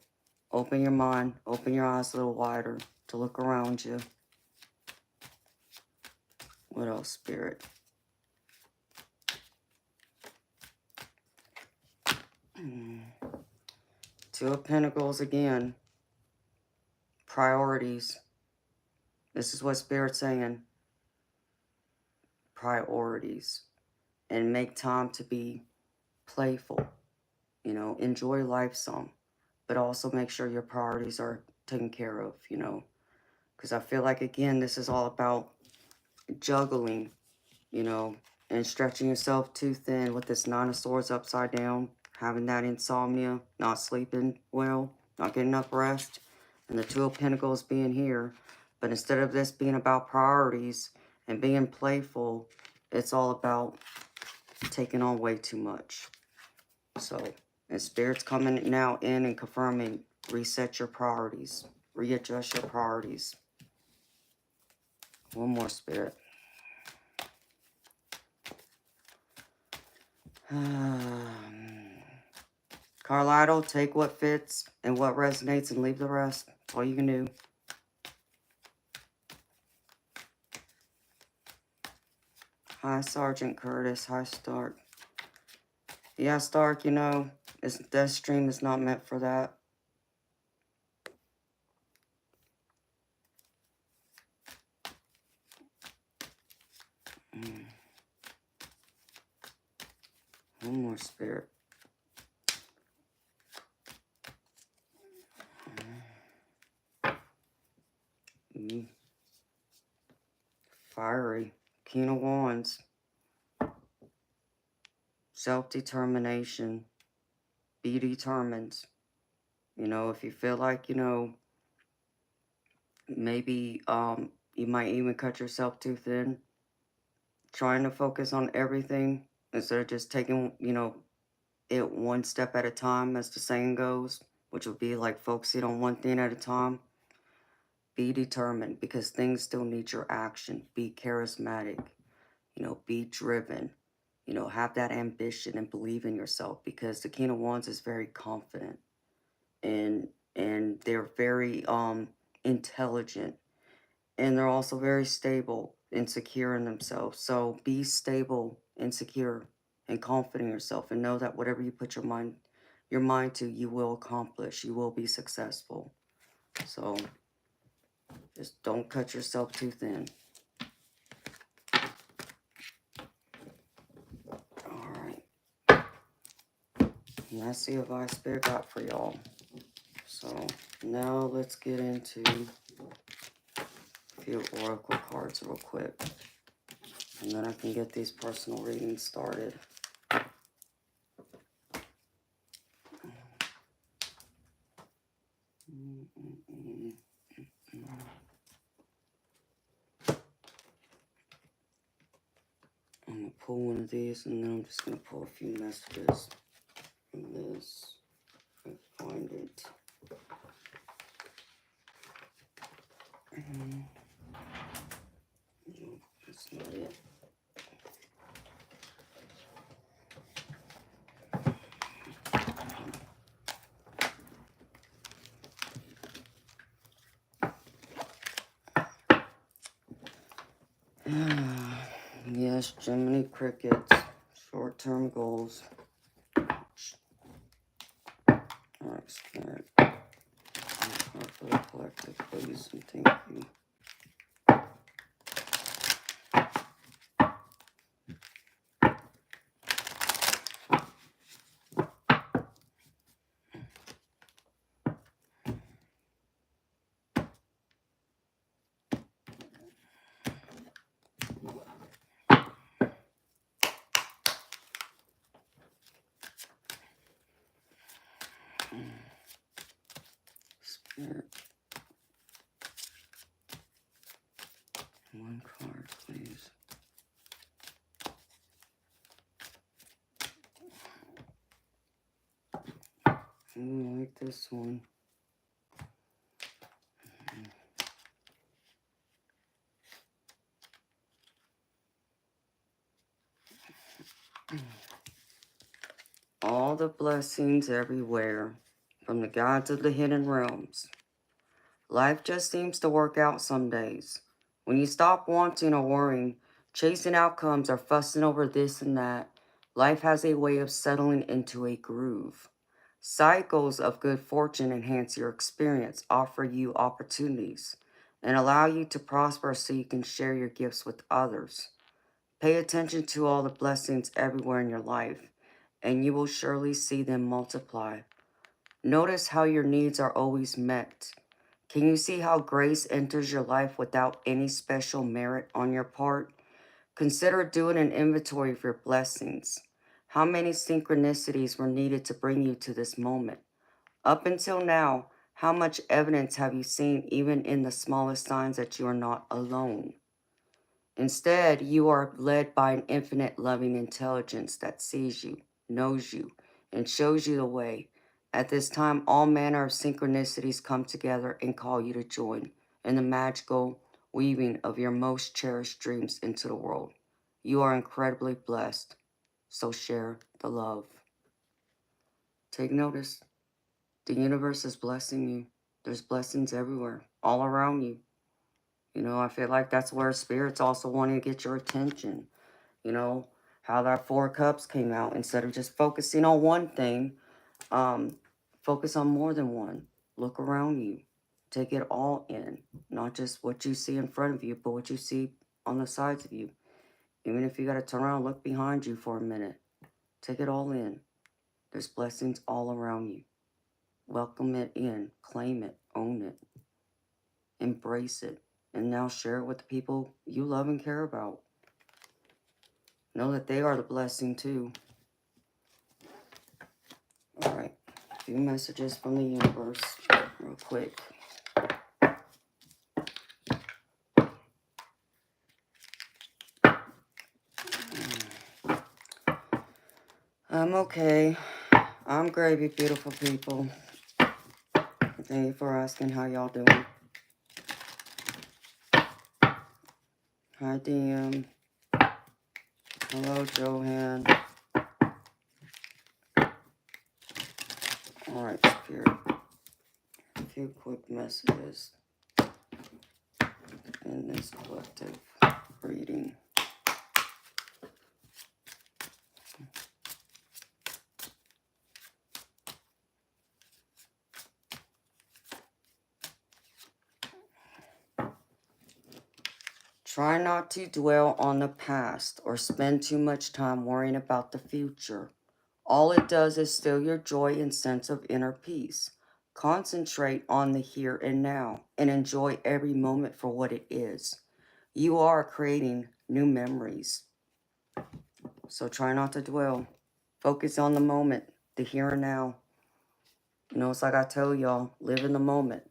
open your mind, open your eyes a little wider to look around you. What else, Spirit? Two of Pentacles again. Priorities. This is what Spirit's saying. Priorities. And make time to be playful. You know, enjoy life some. But also make sure your priorities are taken care of, you know. Because I feel like, again, this is all about juggling, you know, and stretching yourself too thin with this Nine of Swords upside down, having that insomnia, not sleeping well, not getting enough rest, and the Two of Pentacles being here. But instead of this being about priorities and being playful, it's all about taking on way too much. So, and Spirit's coming now in and confirming, reset your priorities, readjust your priorities. One more, Spirit. Carlisle, take what fits and what resonates and leave the rest. That's all you can do. Hi, Sergeant Curtis. Hi, Stark. Yeah, Stark, you know, this stream is not meant for that. One more, Spirit. Fiery. King of Wands. Self-determination. Be determined. You know, if you feel like, you know, maybe you might even cut yourself too thin, trying to focus on everything instead of just taking, you know, it one step at a time, as the saying goes, which would be like focusing on one thing at a time. Be determined, because things still need your action. Be charismatic, you know, be driven, you know, have that ambition and believe in yourself, because the King of Wands is very confident and they're very intelligent, and they're also very stable and secure in themselves. So be stable and secure and confident in yourself, and know that whatever you put your mind to, you will accomplish. You will be successful. So just don't cut yourself too thin. All right. And that's the advice Spirit got for y'all. So now let's get into a few oracle cards real quick, and then I can get these personal readings started. I'm going to pull one of these, and then I'm just going to pull a few messages from this. If I find it. No, that's not it. Yes, Gemini crickets. Short-term goals. Alright, Spirit. For the collective, please, and thank you. Spirit. One card, please. Ooh, I like this one. All the blessings everywhere, from the gods of the hidden realms. Life just seems to work out some days. When you stop wanting or worrying, chasing outcomes or fussing over this and that, life has a way of settling into a groove. Cycles of good fortune enhance your experience, offer you opportunities, and allow you to prosper so you can share your gifts with others. Pay attention to all the blessings everywhere in your life, and you will surely see them multiply. Notice how your needs are always met. Can you see how grace enters your life without any special merit on your part? Consider doing an inventory of your blessings. How many synchronicities were needed to bring you to this moment? Up until now, how much evidence have you seen even in the smallest signs that you are not alone? Instead, you are led by an infinite loving intelligence that sees you, knows you, and shows you the way. At this time, all manner of synchronicities come together and call you to join in the magical weaving of your most cherished dreams into the world. You are incredibly blessed, so share the love. Take notice. The universe is blessing you. There's blessings everywhere, all around you. You know, I feel like that's where spirits also want to get your attention. You know, how that Four of Cups came out. Instead of just focusing on one thing, focus on more than one. Look around you. Take it all in. Not just what you see in front of you, but what you see on the sides of you. Even if you got to turn around and look behind you for a minute. Take it all in. There's blessings all around you. Welcome it in. Claim it. Own it. Embrace it. And now share it with the people you love and care about. Know that they are the blessing too. All right. A few messages from the universe real quick. I'm okay. I'm gravy, beautiful people. Thank you for asking how y'all doing. Hi, DM. Hello, Johan. All right, Spirit. A few quick messages in this collective reading. Try not to dwell on the past or spend too much time worrying about the future. All it does is steal your joy and sense of inner peace. Concentrate on the here and now and enjoy every moment for what it is. You are creating new memories. So try not to dwell. Focus on the moment, the here and now. You know, it's like I tell y'all, live in the moment.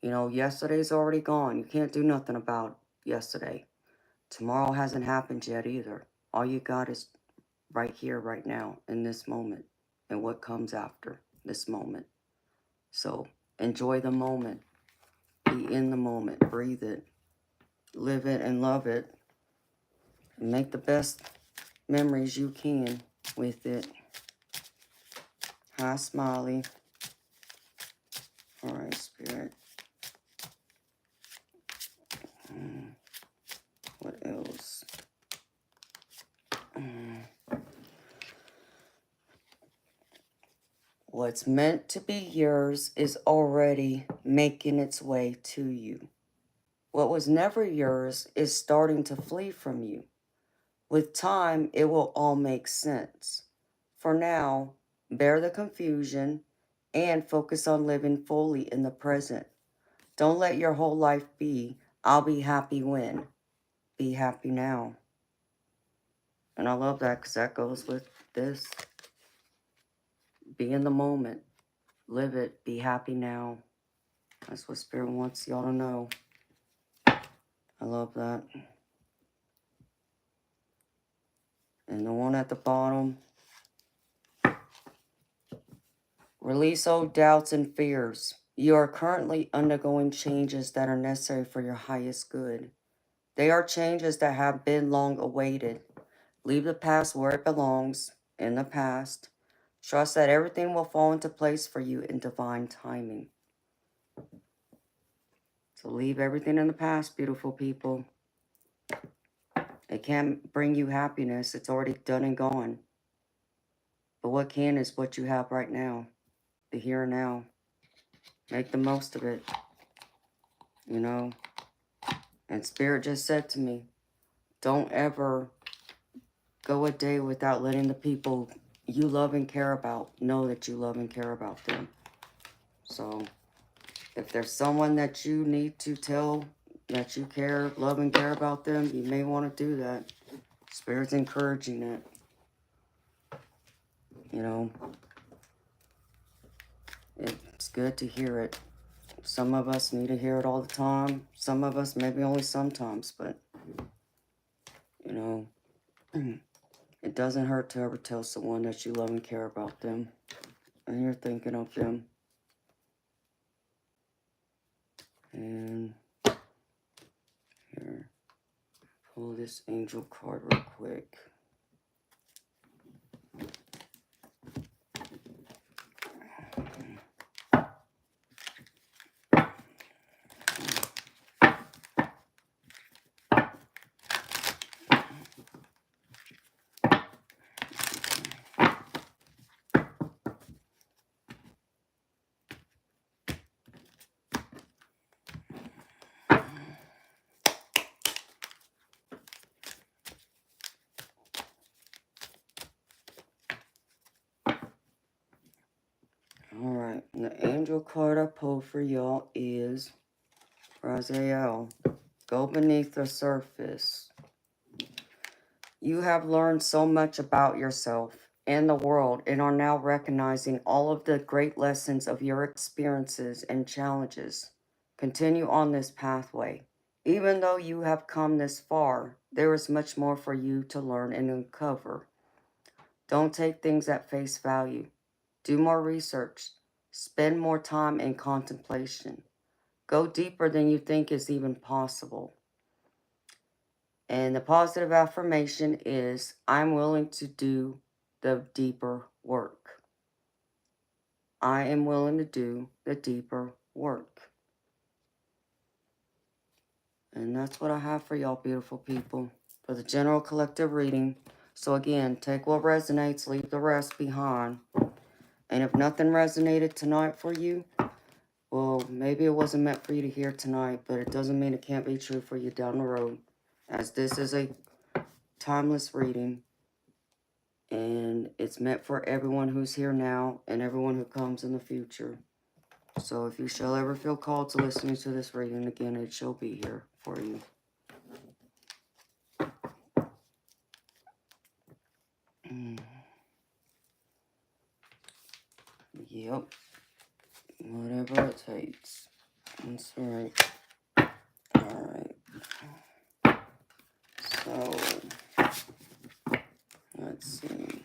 You know, yesterday's already gone. You can't do nothing about yesterday. Tomorrow hasn't happened yet either. All you got is right here, right now, in this moment, and what comes after this moment. So enjoy the moment. Be in the moment. Breathe it. Live it and love it. And make the best memories you can with it. Hi, Smiley. All right, Spirit. What else? What's meant to be yours is already making its way to you. What was never yours is starting to flee from you. With time, it will all make sense. For now, bear the confusion and focus on living fully in the present. Don't let your whole life be, I'll be happy when. Be happy now. And I love that because that goes with this. Be in the moment. Live it. Be happy now. That's what Spirit wants y'all to know. I love that. And the one at the bottom. Release old doubts and fears. You are currently undergoing changes that are necessary for your highest good. They are changes that have been long awaited. Leave the past where it belongs, in the past. Trust that everything will fall into place for you in divine timing. So leave everything in the past, beautiful people. It can't bring you happiness. It's already done and gone. But what can is what you have right now. The here and now. Make the most of it. You know? And Spirit just said to me, don't ever go a day without letting the people you love and care about know that you love and care about them. So if there's someone that you need to tell that you care, love and care about them, you may want to do that. Spirit's encouraging it. You know, it's good to hear it. Some of us need to hear it all the time. Some of us maybe only sometimes, but, you know, it doesn't hurt to ever tell someone that you love and care about them and you're thinking of them. And here, pull this angel card real quick. Alright, the angel card I pulled for y'all is Raziel. Go beneath the surface. You have learned so much about yourself and the world and are now recognizing all of the great lessons of your experiences and challenges. Continue on this pathway. Even though you have come this far, there is much more for you to learn and uncover. Don't take things at face value. Do more research. Spend more time in contemplation. Go deeper than you think is even possible. And the positive affirmation is, I'm willing to do the deeper work. I am willing to do the deeper work. And that's what I have for y'all, beautiful people, for the general collective reading. So again, take what resonates, leave the rest behind. And if nothing resonated tonight for you, well, maybe it wasn't meant for you to hear tonight, but it doesn't mean it can't be true for you down the road, as this is a timeless reading, and it's meant for everyone who's here now and everyone who comes in the future. So if you shall ever feel called to listening to this reading again, it shall be here for you. Yep. Whatever it takes. That's right. Alright. So, let's see.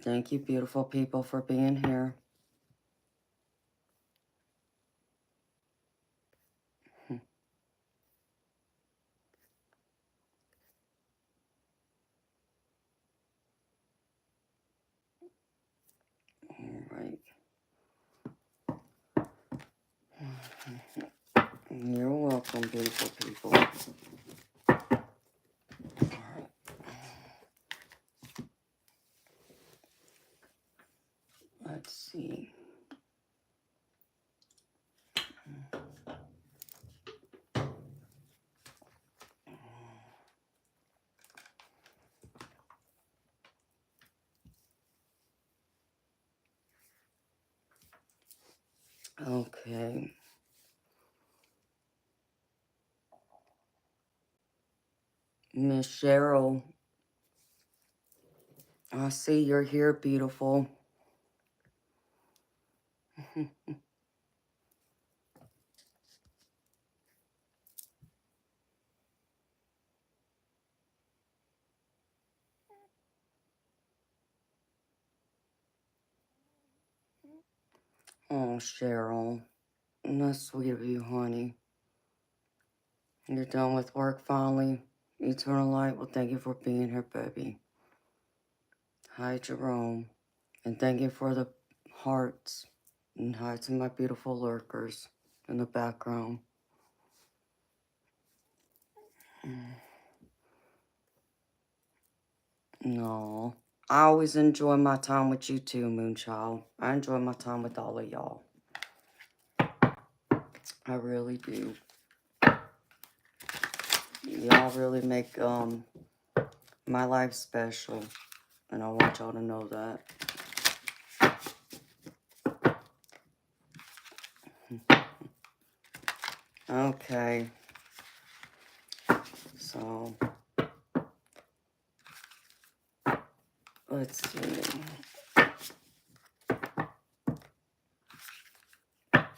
Thank you, beautiful people, for being here. Alright. You're welcome, beautiful people. Alright. Let's see. Okay. Miss Cheryl, I see you're here, beautiful. Oh, Cheryl. That's sweet of you, honey. You're done with work finally. Eternal light, well, thank you for being here, baby. Hi, Jerome. And thank you for the hearts. And hi to my beautiful lurkers in the background. No. I always enjoy my time with you too, Moonchild. I enjoy my time with all of y'all. I really do. Y'all really make my life special. And I want y'all to know that. Okay. So, let's see.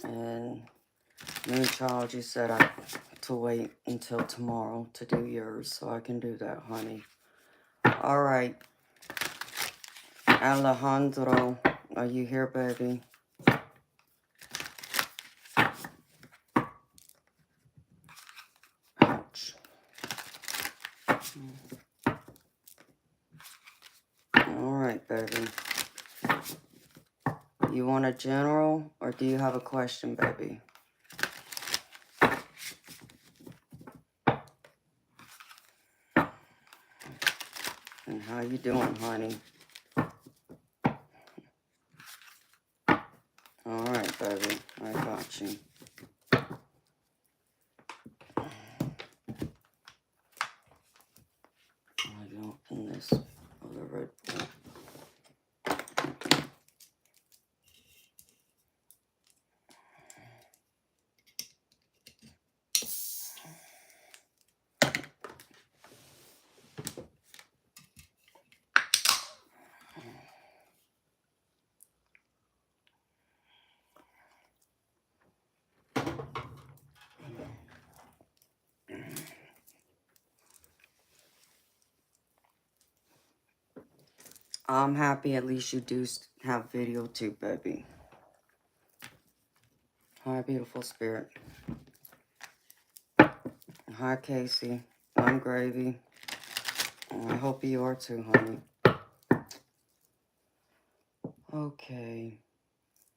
And Moonchild, you said I to wait until tomorrow to do yours, so I can do that, honey. All right. Alejandro, are you here, baby? Ouch. All right, baby. You want a general, or do you have a question, baby? And how you doing, honey? All right, baby. I got you. I can open this other Red Bull. I'm happy at least you do have video too, baby. Hi, beautiful spirit. Hi, Casey. I'm Gravy. I hope you are too, honey. Okay.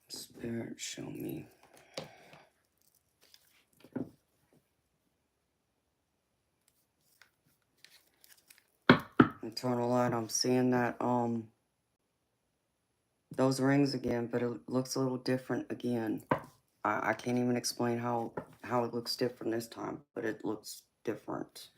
Spirit, show me. Eternal light, I'm seeing that, those rings again, but it looks a little different again. I can't even explain how it looks different this time, but it looks different.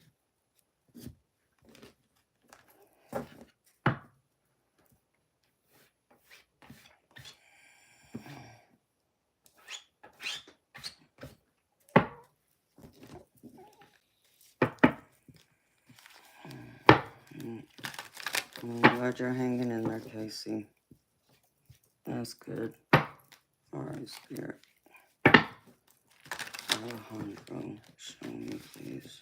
I'm glad you're hanging in there, Casey. That's good. Alright, Spirit. Alejandro, show me, please.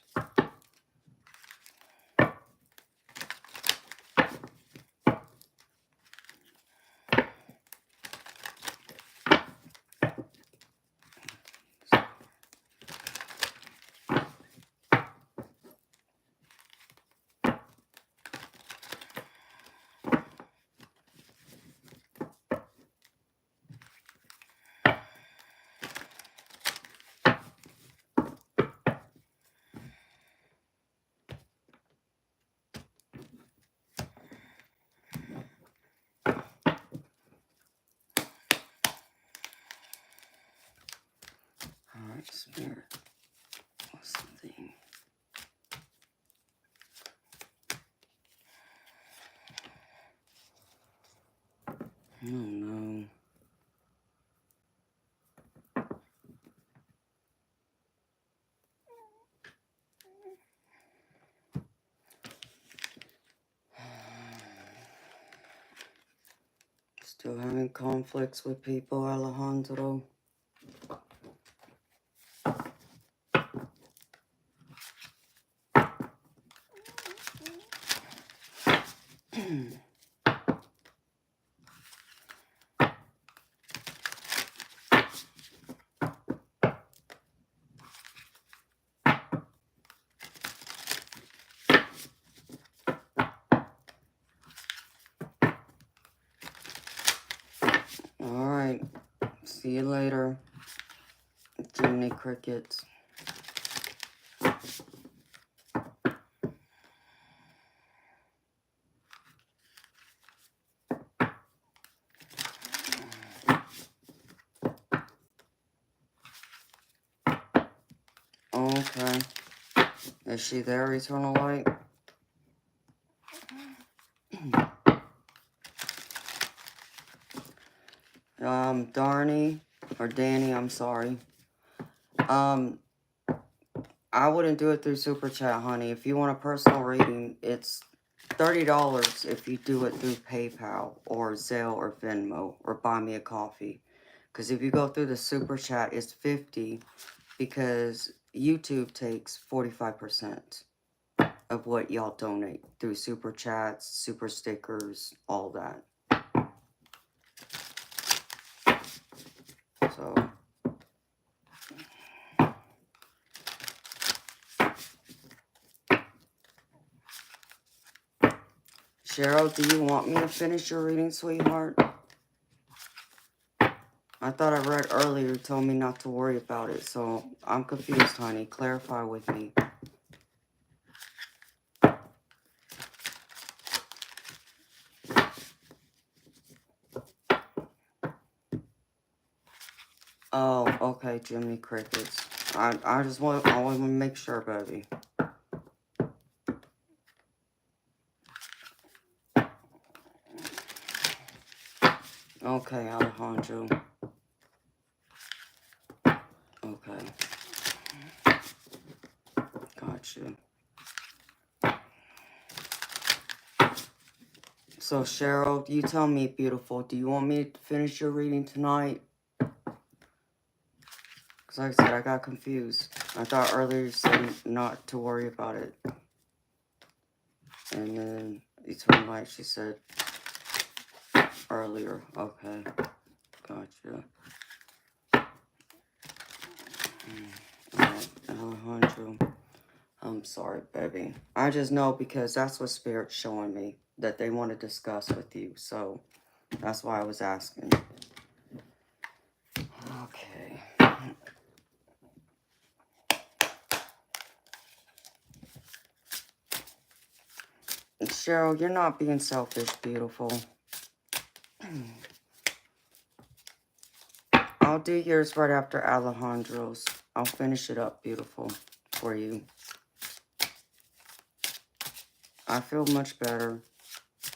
Alright, Spirit. What's the thing? Oh no. It's Still having conflicts with people, Alejandro. Alright. See you later. Jiminy Crickets. Okay. Is she there, Eternal Light? Darnie, or Danny, I'm sorry. I wouldn't do it through Super Chat, honey. If you want a personal reading, it's $30 if you do it through PayPal or Zelle or Venmo or Buy Me a Coffee. Because if you go through the Super Chat, it's $50 because YouTube takes 45% of what y'all donate through Super Chats, Super Stickers, all that. So... Cheryl, do you want me to finish your reading, sweetheart? I thought I read earlier you told me not to worry about it, so I'm confused, honey. Clarify with me. Oh, okay, Jiminy Crickets. I just want to make sure, baby. Okay, Alejandro. Okay. Gotcha. So, Cheryl, you tell me, beautiful, do you want me to finish your reading tonight? Because like I said, I got confused. I thought earlier you said not to worry about it. And then Eternal Light, she said earlier. Okay. Gotcha. Alright, Alejandro. I'm sorry, baby. I just know because that's what Spirit's showing me that they want to discuss with you. So that's why I was asking. Okay. Cheryl, you're not being selfish, beautiful. I'll do yours right after Alejandro's. I'll finish it up, beautiful, for you. I feel much better.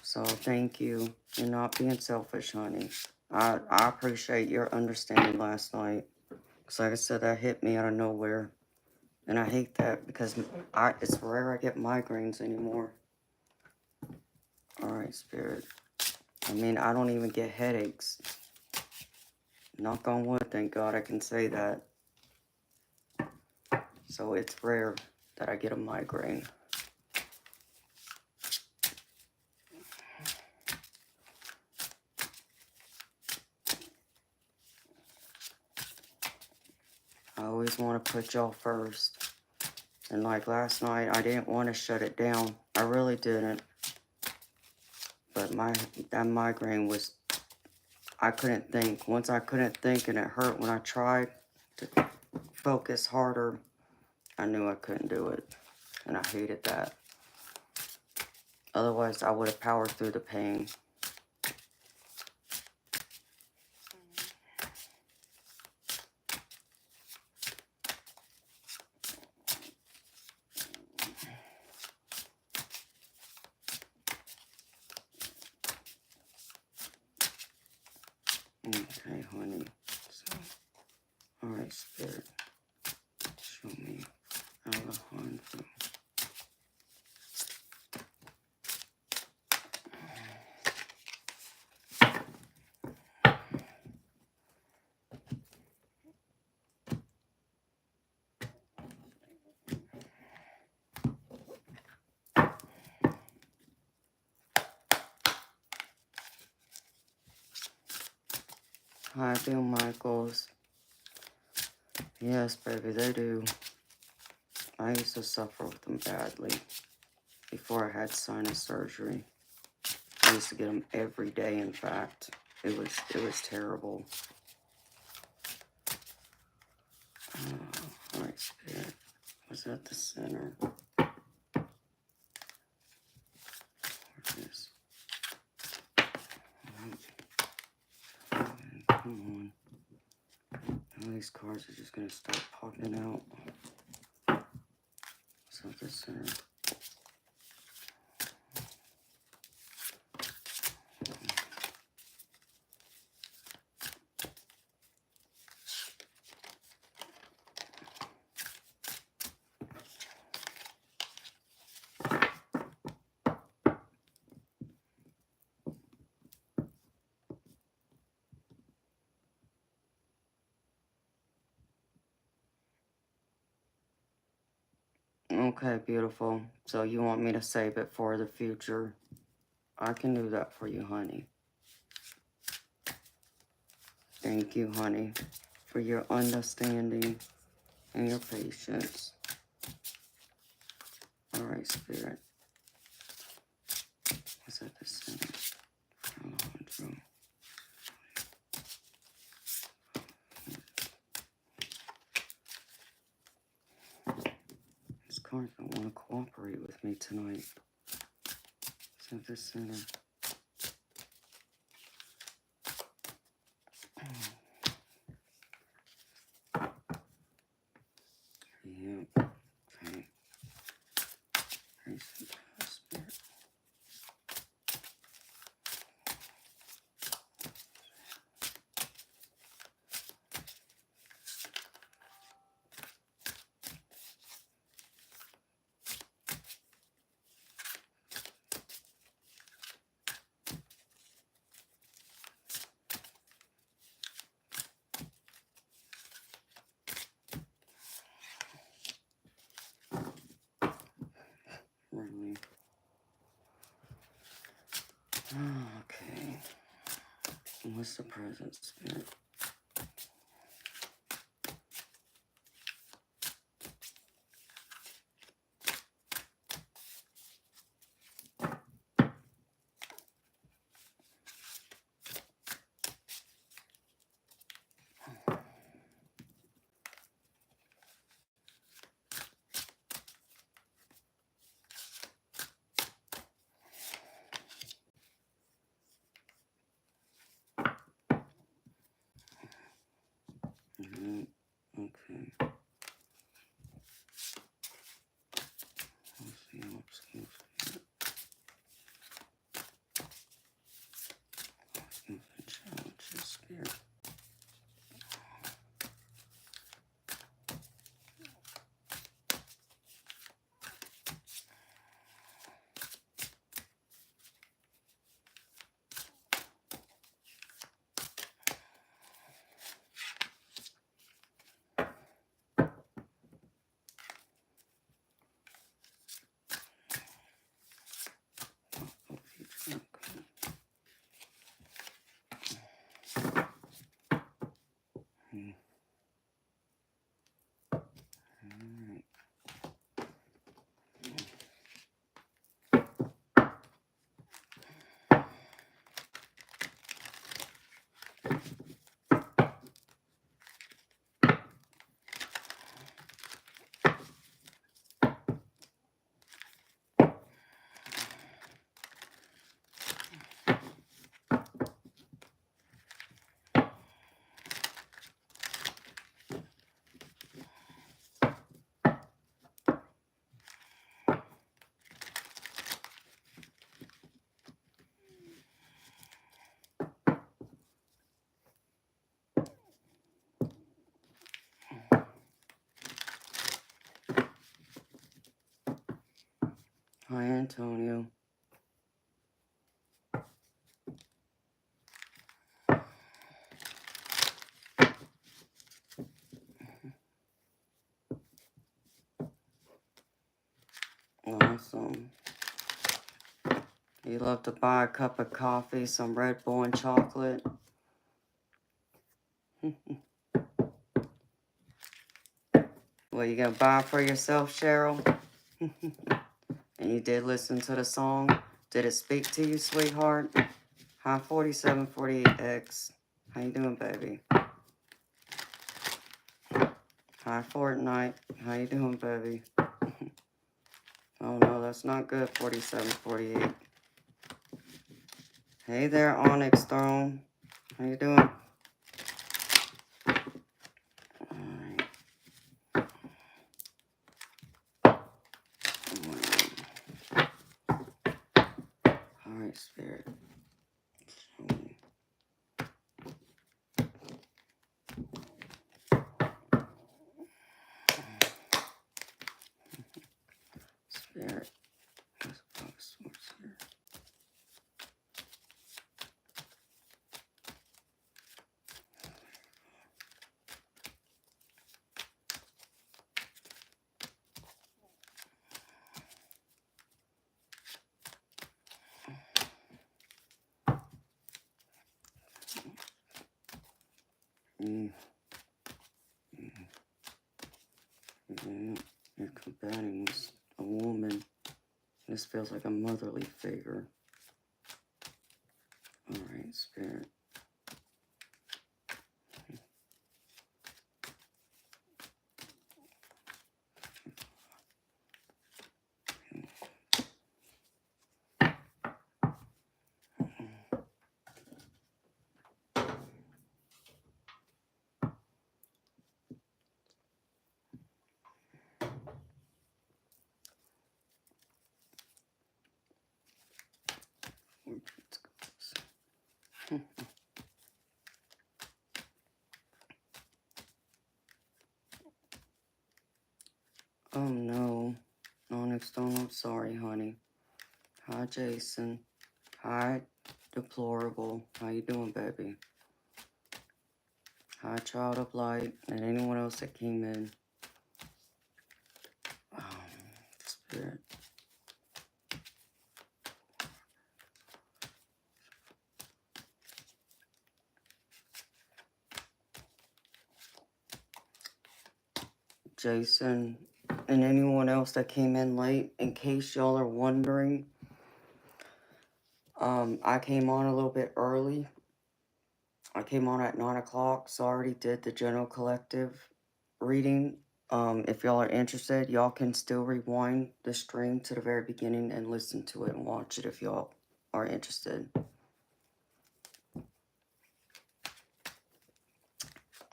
So thank you. You're not being selfish, honey. I appreciate your understanding last night. Because like I said, that hit me out of nowhere. And I hate that because it's rare I get migraines anymore. Alright, Spirit. I mean, I don't even get headaches. Knock on wood, thank God I can say that. So it's rare that I get a migraine. I always want to put y'all first. And like last night, I didn't want to shut it down. I really didn't. But that migraine was, I couldn't think. Once I couldn't think and it hurt when I tried to focus harder, I knew I couldn't do it. And I hated that. Otherwise, I would have powered through the pain. Okay, honey. So, alright, Spirit. Show me Alejandro. Hi, Bill Michaels. Yes, baby, they do. I used to suffer with them badly before I had sinus surgery. I used to get them every day, in fact. It was terrible. All right, Spirit. Was that the center? Yes. Come on. All these cards are just going to start popping out. So the center. Okay, beautiful. So you want me to save it for the future? I can do that for you, honey. Thank you, honey, for your understanding and your patience. All right, Spirit. Is that the center? Alejandro. This card don't want to cooperate with me tonight. Is that the center? Yeah. Okay. Spirit. Really? Okay. What's the present, Spirit? Okay. Let's see what's Spirit. Challenges, Spirit. Oh, future. Okay. Alright. Hi, Antonio. Awesome. You love to buy a cup of coffee, some Red Bull and chocolate. Well, you gonna buy for yourself, Cheryl? And you did listen to the song. Did it speak to you, sweetheart? Hi, 4748X. How you doing, baby? Hi, Fortnite. How you doing, baby? Oh, no, that's not good, 4748. Hey there, Onyx Throne. How you doing? Alright. Alright, Spirit. Spirit. There's a lot of swords here. Yeah, you're combating with a woman. This feels like a motherly figure. Alright, Spirit. Oh no. Onyx Stone, I'm sorry, honey. Hi, Jason. Hi, Deplorable. How you doing, baby? Hi, Child of Light, and anyone else that came in. Spirit. Jason, and anyone else that came in late, in case y'all are wondering, I came on a little bit early. I came on at 9 o'clock, so I already did the general collective reading. If y'all are interested, y'all can still rewind the stream to the very beginning and listen to it and watch it if y'all are interested.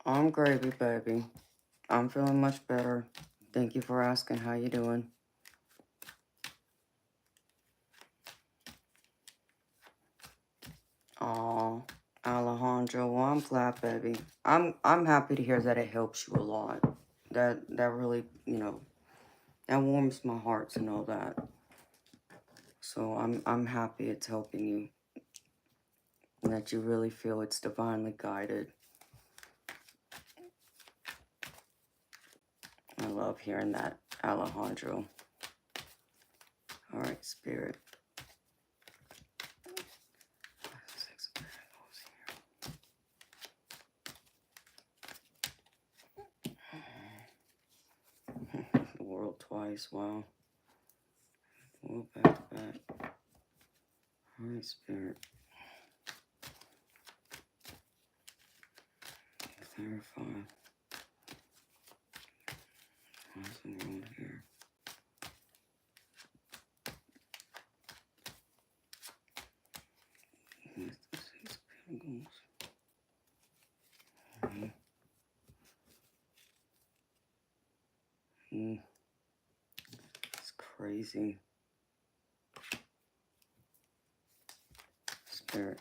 I'm gravy, baby. I'm feeling much better. Thank you for asking. How you doing? Aw, Alejandro. Well, I'm glad, baby. I'm happy to hear that it helps you a lot. That really, that warms my heart to know that. So I'm happy it's helping you. And that you really feel it's divinely guided. I love hearing that, Alejandro. All right, Spirit. The world twice, wow. Well, back to back. All right, Spirit. Clarify. What's the world here? With the Six of Pentacles. It's crazy. Spirit.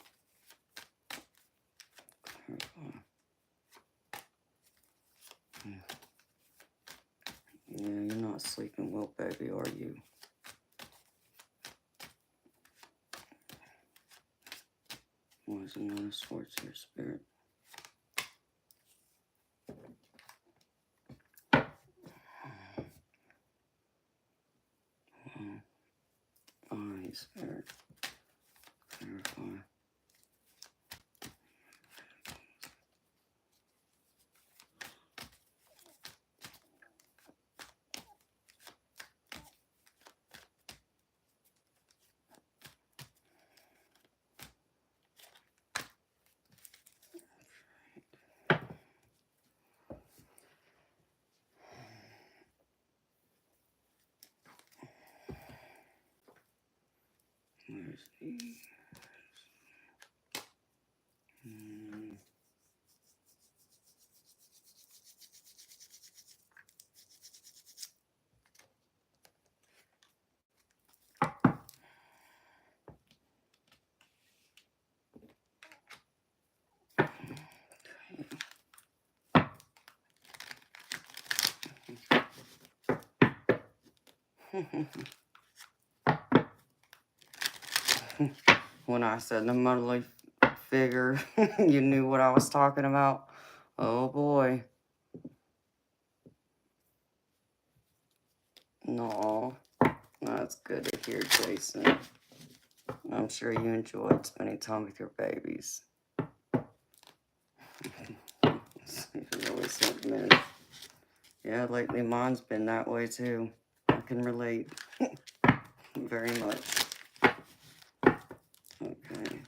Clarify. Yeah, you're not sleeping well, baby, are you? Why is another Swords here, Spirit? Alright, Spirit. Clarify. When I said the monthly figure, you knew what I was talking about. Oh boy. No, that's good to hear, Jason. I'm sure you enjoyed spending time with your babies. It's really something. Yeah, lately mine's been that way too. I can relate very much. Okay.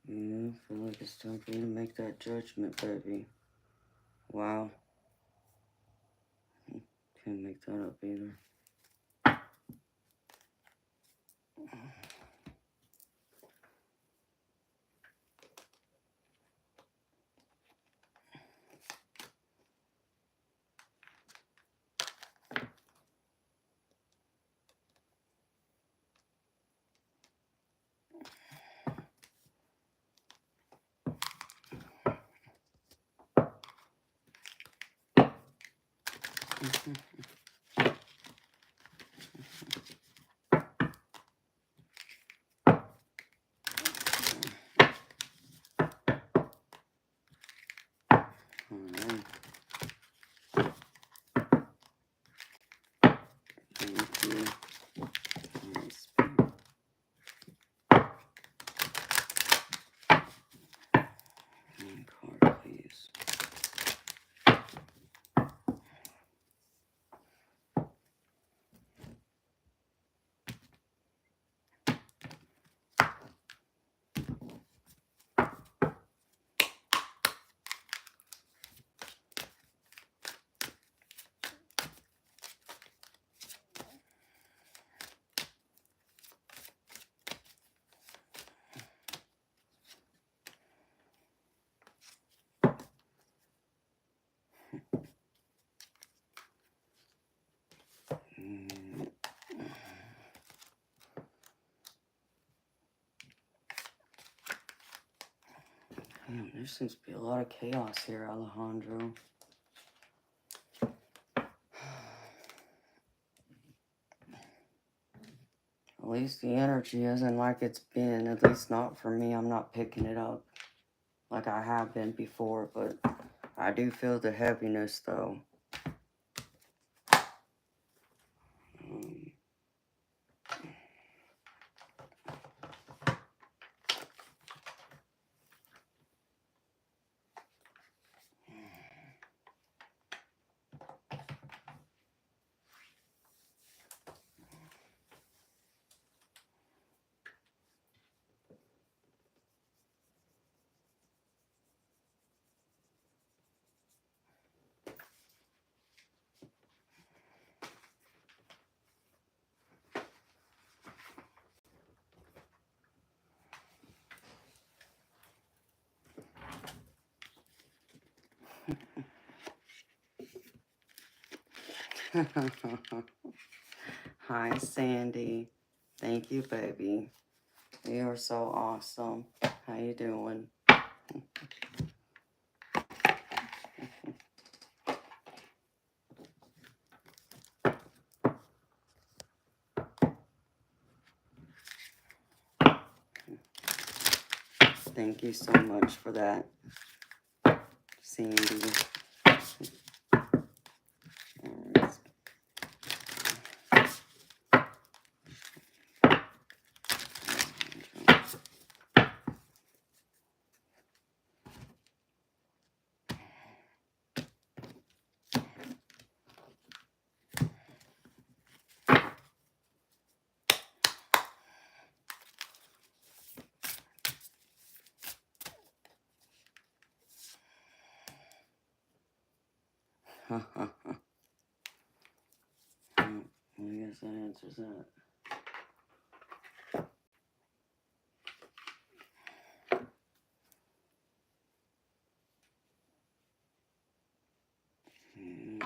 Yeah, I feel like it's time for you to make that judgment, baby. Wow. Can't make that up either. Alright. Thank you. Nice. One card, please. Damn, there seems to be a lot of chaos here, Alejandro. At least the energy isn't like it's been, at least not for me. I'm not picking it up like I have been before, but I do feel the heaviness though. Hi, Sandy. Thank you, baby. You are so awesome. How you doing? Thank you so much for that, Sandy. I guess that answers that. Here.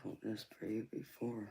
Put this for you before.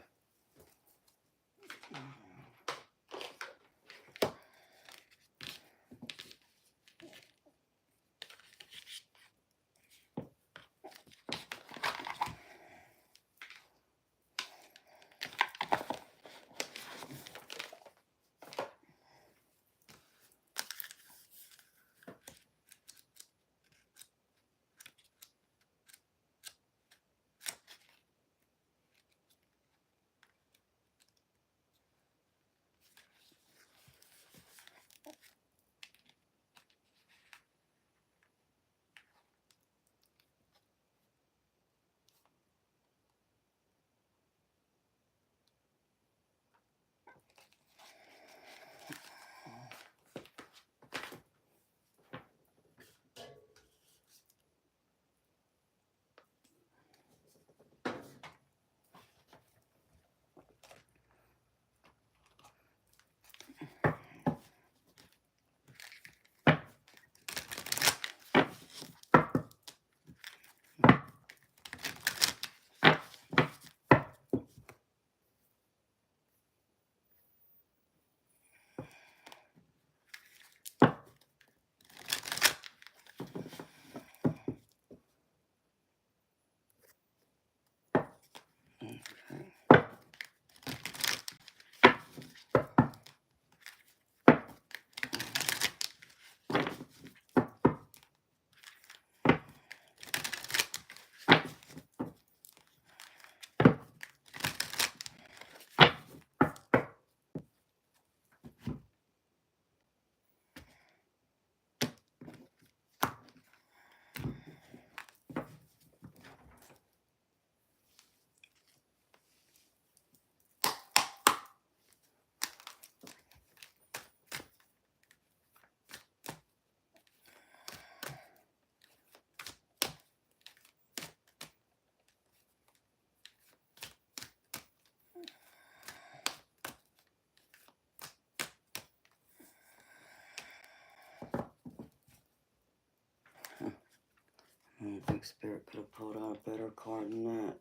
I think Spirit could have pulled out a better card than that.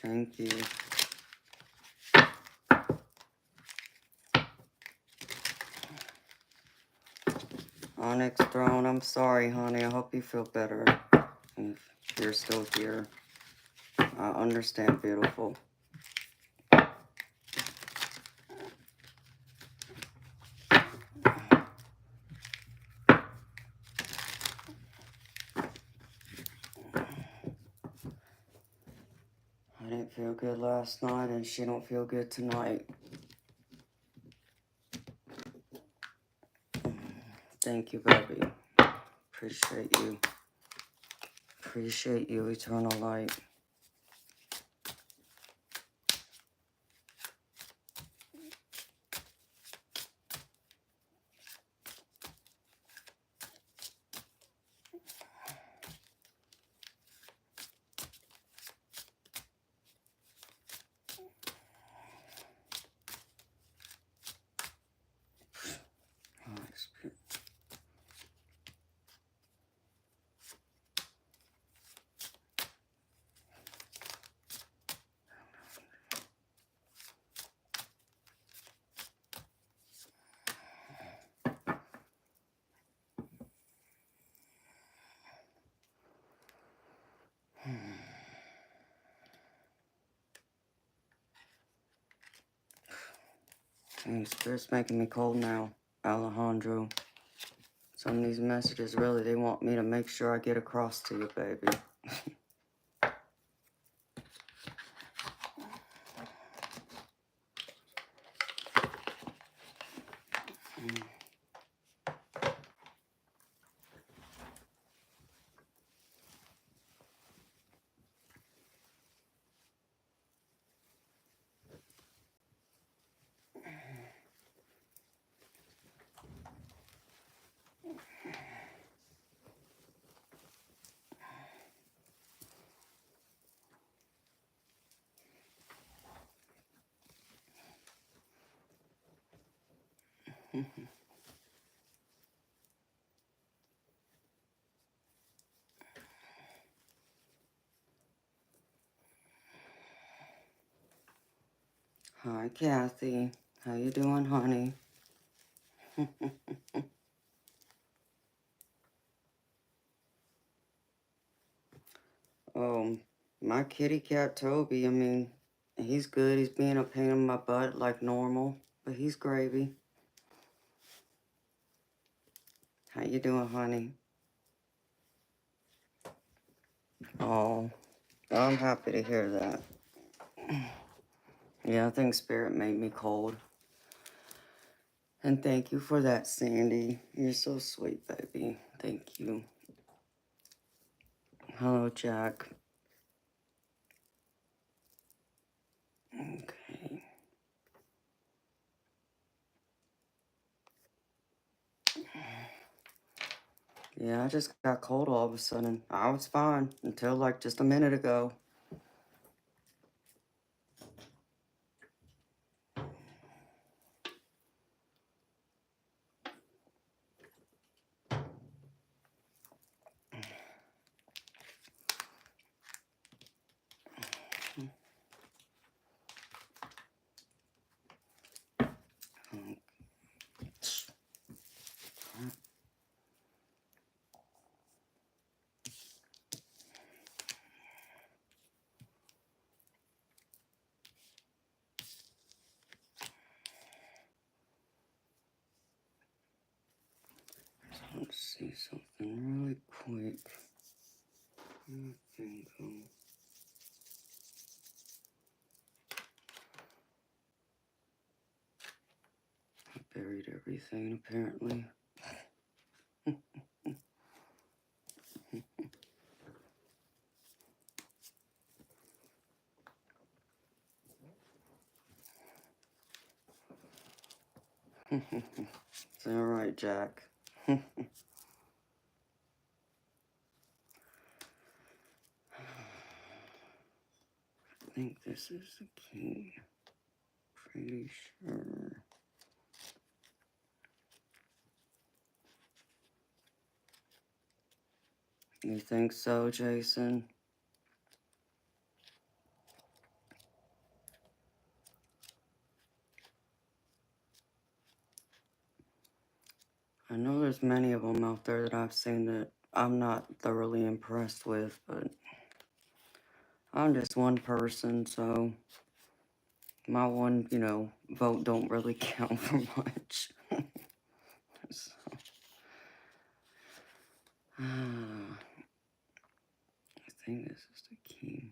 Thank you. Onyx Throne, I'm sorry, honey. I hope you feel better if you're still here. I understand, beautiful. I didn't feel good last night, and she don't feel good tonight. Thank you, baby. Appreciate you. Appreciate you, eternal light. Dang, Spirit's making me cold now, Alejandro. Some of these messages, really, they want me to make sure I get across to you, baby. Hi, Kathy. How you doing, honey? My kitty cat, Toby, I mean, he's good. He's being a pain in my butt like normal, but he's gravy. How you doing, honey? Oh, I'm happy to hear that. Yeah, I think Spirit made me cold. And thank you for that, Sandy. You're so sweet, baby. Thank you. Hello, Jack. Okay. Yeah, I just got cold all of a sudden. I was fine until like just a minute ago. Let's see something really quick. I buried everything, apparently. It's all right, Jack. I think this is the king. Pretty sure. You think so, Jason? I know there's many of them out there that I've seen that I'm not thoroughly impressed with, but I'm just one person, so my one, vote don't really count for much. So, I think this is the king.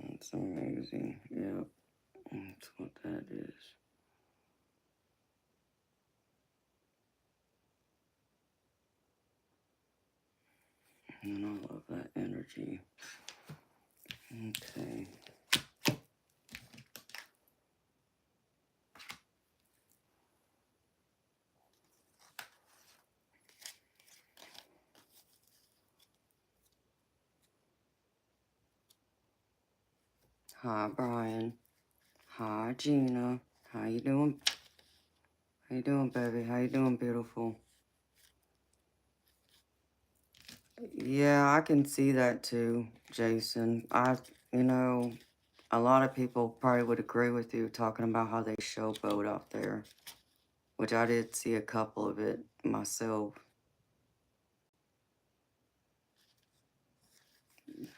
That's amazing. Yep, that's what that is. And I love that energy. Okay. Hi, Brian. Hi, Gina. How you doing? How you doing, baby? How you doing, beautiful? Yeah, I can see that too, Jason. You know, a lot of people probably would agree with you talking about how they showboat out there, which I did see a couple of it myself,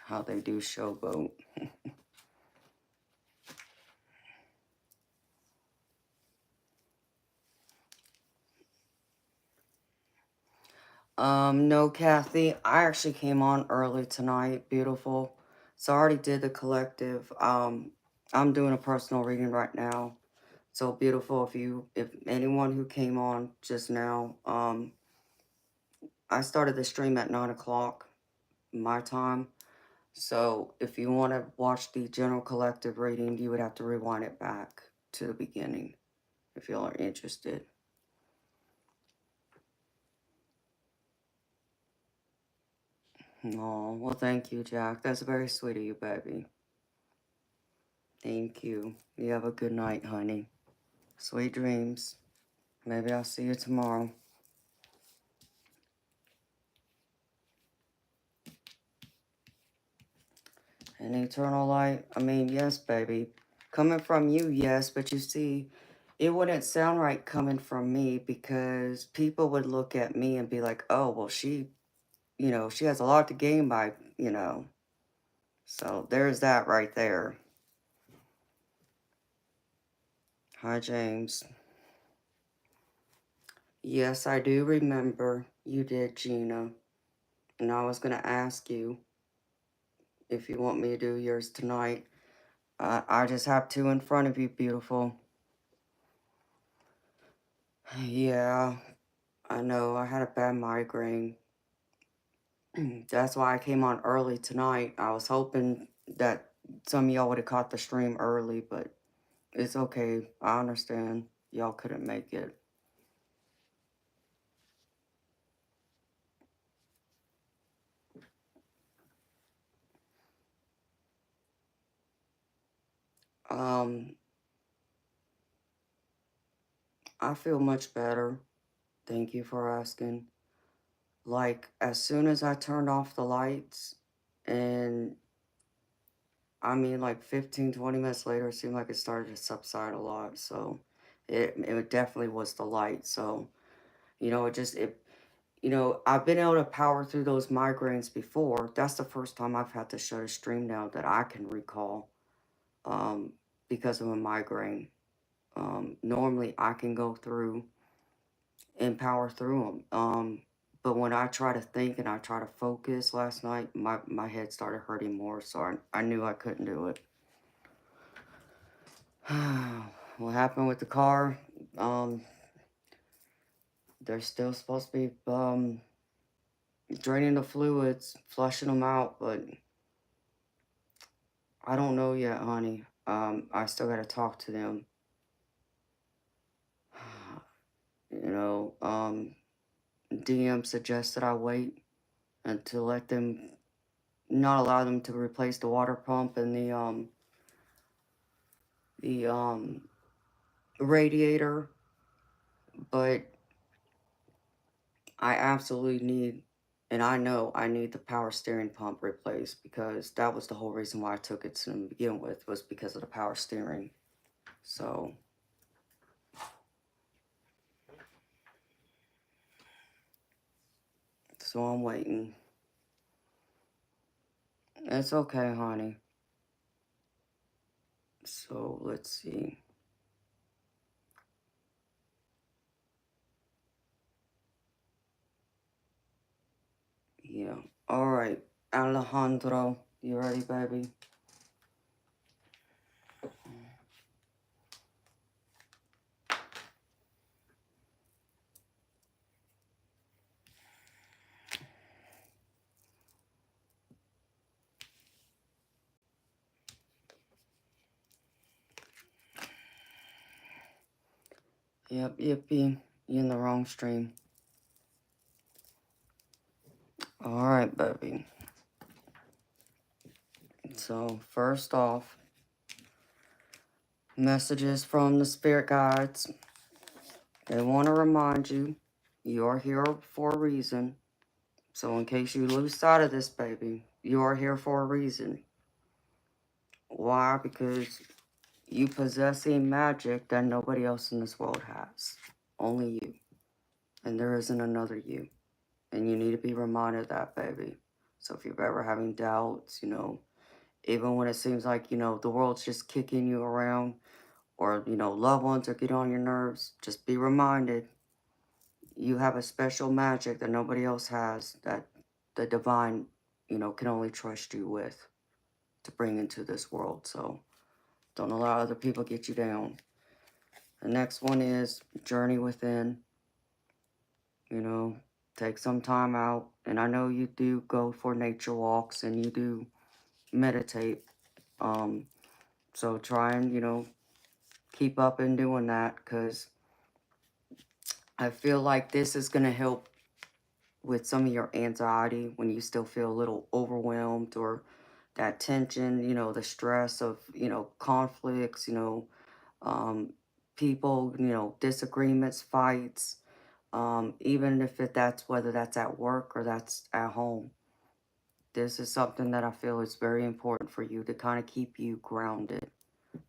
how they do showboat. No, Kathy, I actually came on early tonight, beautiful. So I already did the collective. I'm doing a personal reading right now. So beautiful, if anyone who came on just now, I started the stream at 9 o'clock my time. So if you want to watch the general collective reading, you would have to rewind it back to the beginning if y'all are interested. Oh, well, thank you, Jack. That's very sweet of you, baby. Thank you. You have a good night, honey. Sweet dreams. Maybe I'll see you tomorrow. An eternal light? I mean, yes, baby. Coming from you, yes, but you see, it wouldn't sound right coming from me because people would look at me and be like, oh, well, she has a lot to gain by. So there's that right there. Hi, James. Yes, I do remember you did, Gina. And I was going to ask you if you want me to do yours tonight. I just have two in front of you, beautiful. Yeah, I know. I had a bad migraine. That's why I came on early tonight. I was hoping that some of y'all would have caught the stream early, but it's okay. I understand y'all couldn't make it. Um, I feel much better. Thank you for asking. Like, as soon as I turned off the lights, and I mean, like 15, 20 minutes later, it seemed like it started to subside a lot. So it definitely was the light. So, I've been able to power through those migraines before. That's the first time I've had to shut a stream down that I can recall, um, because of a migraine. Normally I can go through and power through them. But when I try to think and I try to focus last night, my head started hurting more, so I knew I couldn't do it. What happened with the car? They're still supposed to be draining the fluids, flushing them out, but I don't know yet, honey. I still gotta talk to them. You know, DM suggested I wait and to let them, not allow them to replace the water pump and the radiator, but I absolutely need, and I know I need the power steering pump replaced, because that was the whole reason why I took it to begin with, was because of the power steering. So I'm waiting. It's okay, honey. So let's see. Yeah. All right, Alejandro, you ready, baby? Yep, yippee. You in the wrong stream. All right, baby. So first off, messages from the spirit guides. They want to remind you, you are here for a reason. So in case you lose sight of this, baby, you are here for a reason. Why? Because you possess a magic that nobody else in this world has. Only you. And there isn't another you. And you need to be reminded of that, baby. So if you're ever having doubts, even when it seems like, the world's just kicking you around, or, loved ones are getting on your nerves, just be reminded you have a special magic that nobody else has, that the divine, can only trust you with to bring into this world. So don't allow other people get you down. The next one is journey within. Take some time out. And I know you do go for nature walks and you do meditate. So try and, keep up in doing that, because I feel like this is going to help with some of your anxiety when you still feel a little overwhelmed, or that tension, the stress of, conflicts, people, disagreements, fights, even if that's whether that's at work or that's at home. This is something that I feel is very important for you to kind of keep you grounded,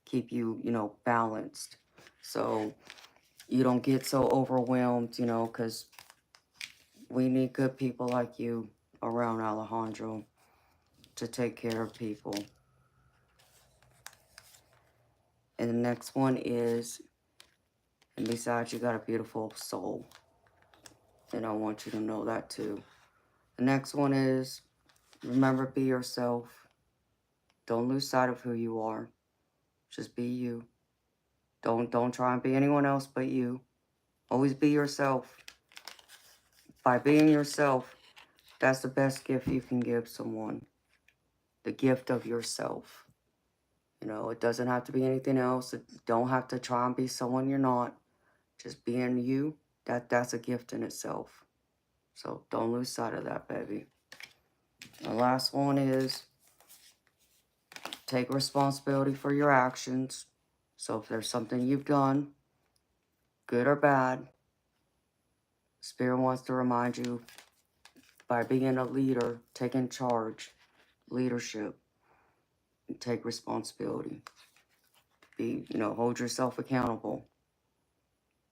keep you, balanced. So you don't get so overwhelmed, because we need good people like you around, Alejandro, to take care of people. And the next one is, and besides, you got a beautiful soul. And I want you to know that too. The next one is, remember, be yourself. Don't lose sight of who you are. Just be you. Don't try and be anyone else but you. Always be yourself. By being yourself, that's the best gift you can give someone. The gift of yourself. It doesn't have to be anything else. It don't have to try and be someone you're not. Just being you, that's a gift in itself. So don't lose sight of that, baby. The last one is, take responsibility for your actions. So if there's something you've done, good or bad, Spirit wants to remind you, by being a leader, taking charge, leadership, and take responsibility. Hold yourself accountable.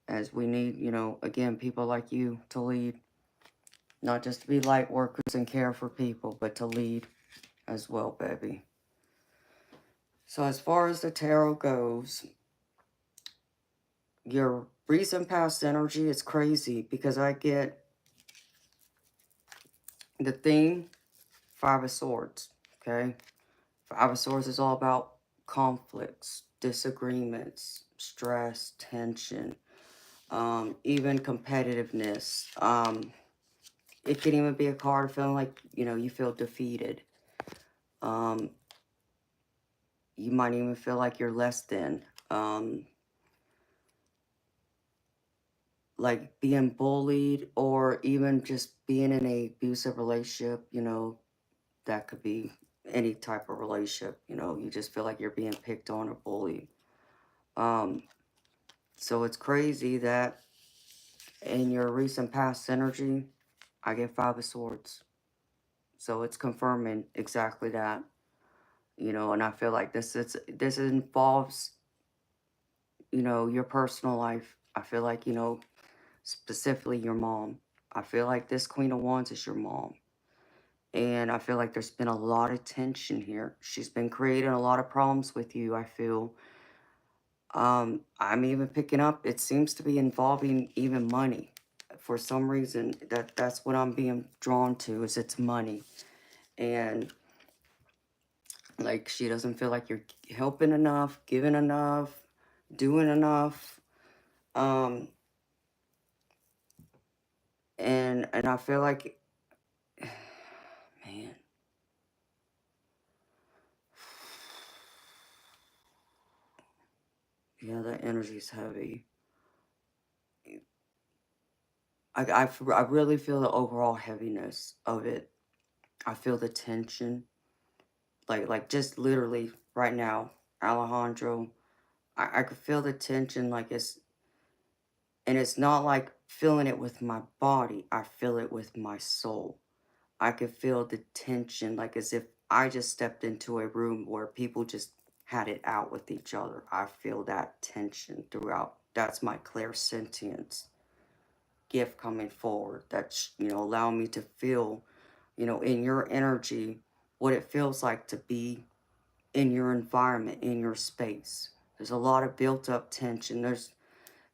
As we need, again, people like you to lead. Not just to be light workers and care for people, but to lead as well, baby. So as far as the tarot goes, your recent past energy is crazy because I get the theme, Five of Swords, okay? Five of Swords is all about conflicts, disagreements, stress, tension, even competitiveness. It can even be a card feeling like, you know, you feel defeated. You might even feel like you're less than. Like being bullied or even just being in a abusive relationship, you know, that could be any type of relationship, you know, you just feel like you're being picked on or bullied. So it's crazy that in your recent past energy, I get Five of Swords. So it's confirming exactly that, you know, and I feel like this involves, you know, your personal life. I feel like, you know, specifically your mom. I feel like this Queen of Wands is your mom. And I feel like there's been a lot of tension here. She's been creating a lot of problems with you, I feel. I'm even picking up, it seems to be involving even money. For some reason, that's what I'm being drawn to, is it's money. And like she doesn't feel like you're helping enough, giving enough, doing enough. And I feel like, man, yeah, that energy's heavy. I really feel the overall heaviness of it. I feel the tension. Like just literally right now, Alejandro, I could feel the tension like and it's not like feeling it with my body. I feel it with my soul. I could feel the tension like as if I just stepped into a room where people just had it out with each other. I feel that tension throughout. That's my clairsentience gift coming forward. That's, you know, allowing me to feel, you know, in your energy, what it feels like to be in your environment, in your space. There's a lot of built up tension. There's,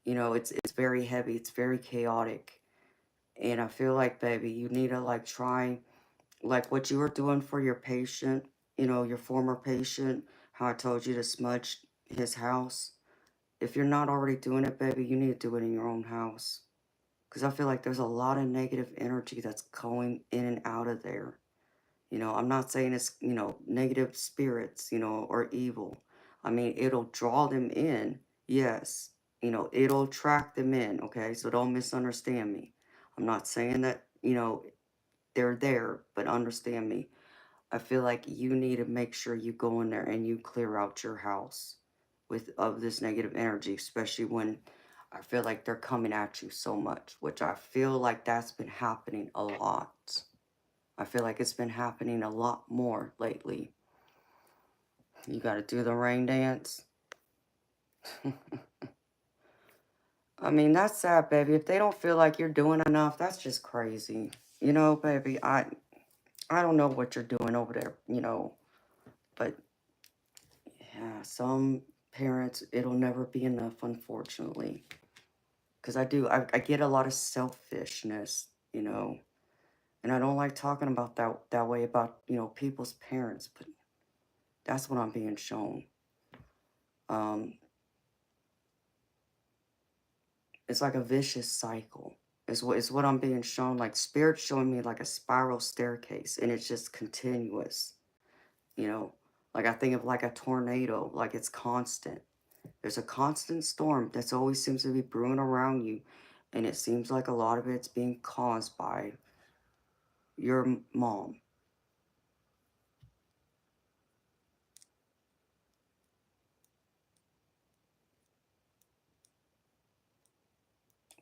you know, it's very heavy. It's very chaotic. And I feel like, baby, you need to like try, like what you were doing for your patient, you know, your former patient, how I told you to smudge his house. If you're not already doing it, baby, you need to do it in your own house. Because I feel like there's a lot of negative energy that's going in and out of there. You know, I'm not saying it's, you know, negative spirits, you know, or evil. I mean, it'll draw them in, yes. You know, it'll attract them in, okay? So don't misunderstand me. I'm not saying that, you know, they're there, but understand me. I feel like you need to make sure you go in there and you clear out your house of this negative energy, especially when I feel like they're coming at you so much, which I feel like that's been happening a lot. I feel like it's been happening a lot more lately. You got to do the rain dance. I mean, that's sad, baby. If they don't feel like you're doing enough, that's just crazy. You know, baby, I don't know what you're doing over there, you know, but yeah, some parents, it'll never be enough, unfortunately. Because I get a lot of selfishness, you know, and I don't like talking about that way about, you know, people's parents, but that's what I'm being shown. Um, it's like a vicious cycle. It's what I'm being shown. Like spirit showing me like a spiral staircase, and it's just continuous. You know, like I think of like a tornado, like it's constant. There's a constant storm that's always seems to be brewing around you, and it seems like a lot of it's being caused by your mom.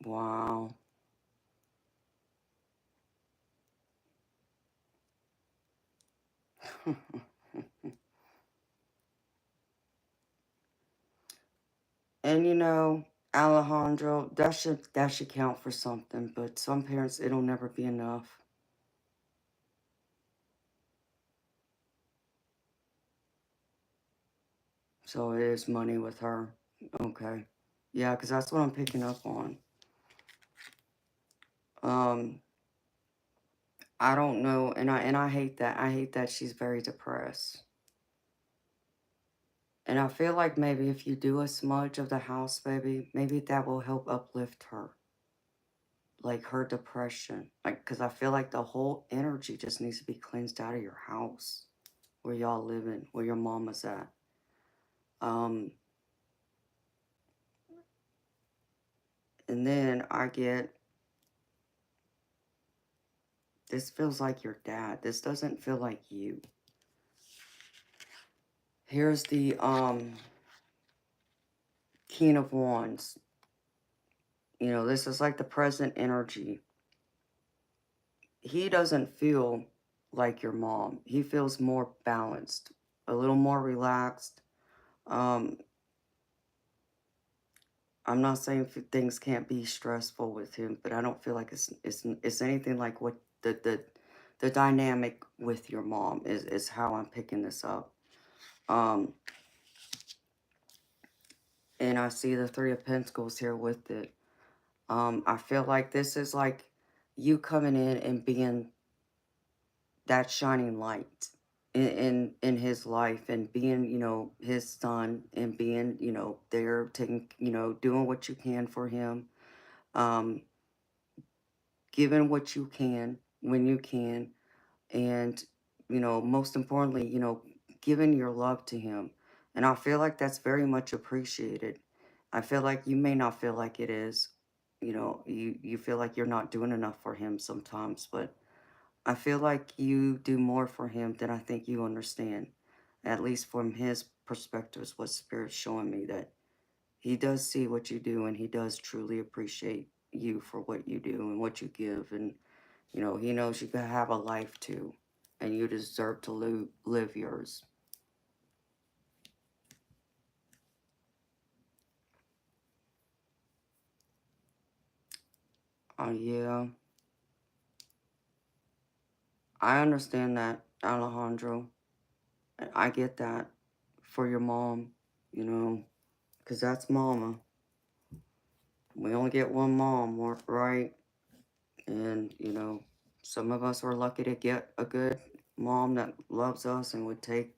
Wow. And you know, Alejandro, that should count for something, but some parents it'll never be enough. So it is money with her. Okay. Yeah, because that's what I'm picking up on. Um, I don't know, and I hate that. I hate that she's very depressed. And I feel like maybe if you do a smudge of the house, baby, maybe that will help uplift her. Like her depression. Like, because I feel like the whole energy just needs to be cleansed out of your house where y'all living, where your mama's at. Um, and then I get, this feels like your dad. This doesn't feel like you. Here's the King of Wands. You know, this is like the present energy. He doesn't feel like your mom. He feels more balanced, a little more relaxed. Um, I'm not saying things can't be stressful with him, but I don't feel like it's anything like what the dynamic with your mom is how I'm picking this up. Um, and I see the Three of Pentacles here with it. I feel like this is like you coming in and being that shining light in his life and being, you know, his son and being, you know, there taking, you know, doing what you can for him. Um, giving what you can when you can, and, you know, most importantly, you know, giving your love to him. And I feel like that's very much appreciated. I feel like you may not feel like it is, you know, you feel like you're not doing enough for him sometimes, but I feel like you do more for him than I think you understand. At least from his perspective is what Spirit's showing me, that he does see what you do and he does truly appreciate you for what you do and what you give. And, you know, he knows you can have a life too, and you deserve to live yours. Yeah, I understand that, Alejandro. I get that for your mom, you know, because that's mama. We only get one mom, right? And, you know, some of us are lucky to get a good mom that loves us and would take,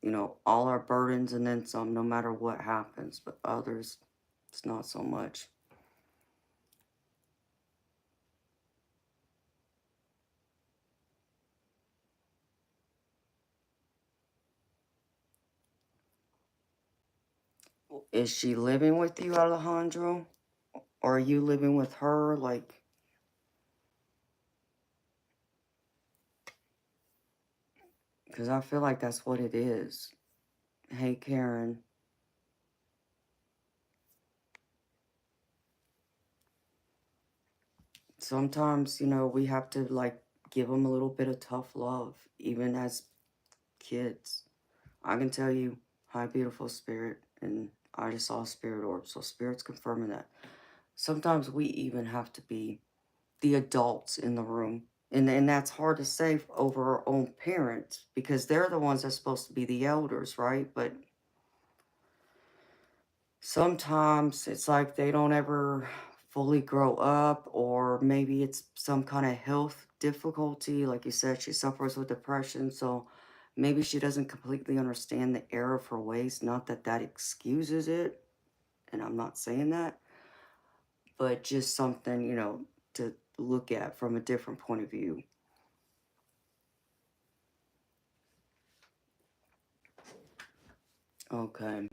you know, all our burdens and then some, no matter what happens. But others, it's not so much. Is she living with you, Alejandro? Or are you living with her? Like, because I feel like that's what it is. Hey, Karen. Sometimes, you know, we have to, like, give them a little bit of tough love, even as kids. I can tell you, hi, beautiful spirit, and I just saw a spirit orb, so spirit's confirming that. Sometimes we even have to be the adults in the room. And that's hard to say over our own parents because they're the ones that's supposed to be the elders, right? But sometimes it's like they don't ever fully grow up, or maybe it's some kind of health difficulty. Like you said, she suffers with depression, so maybe she doesn't completely understand the error of her ways. Not that that excuses it, and I'm not saying that, but just something, you know, to look at from a different point of view. Okay.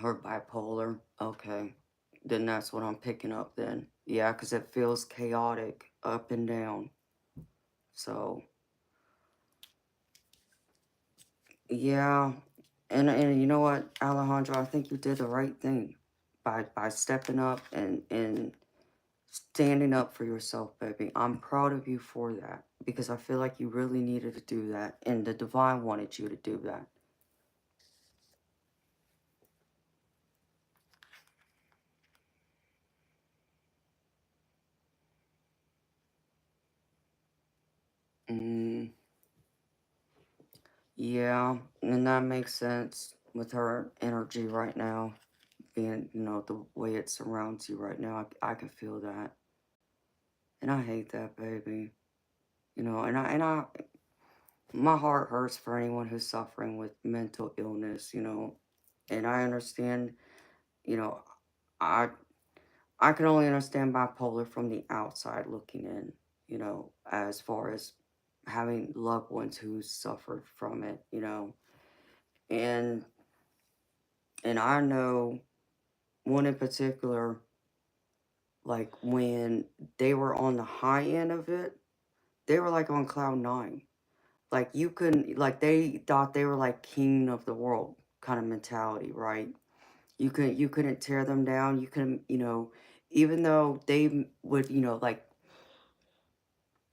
Her bipolar. Okay. Then that's what I'm picking up then. Yeah, because it feels chaotic up and down. So, yeah. And you know what, Alejandro, I think you did the right thing by stepping up and standing up for yourself, baby. I'm proud of you for that because I feel like you really needed to do that, and the divine wanted you to do that. Mm, Yeah, and that makes sense with her energy right now. Being, the way it surrounds you right now. I can feel that. And I hate that, baby. My heart hurts for anyone who's suffering with mental illness. And I understand, you know, I I can only understand bipolar from the outside looking in, as far as having loved ones who suffered from it. And and I know one in particular, like when they were on the high end of it, they were like on cloud nine. Like you couldn't, like they thought they were like king of the world kind of mentality, right? You couldn't tear them down. You couldn't, even though they would, like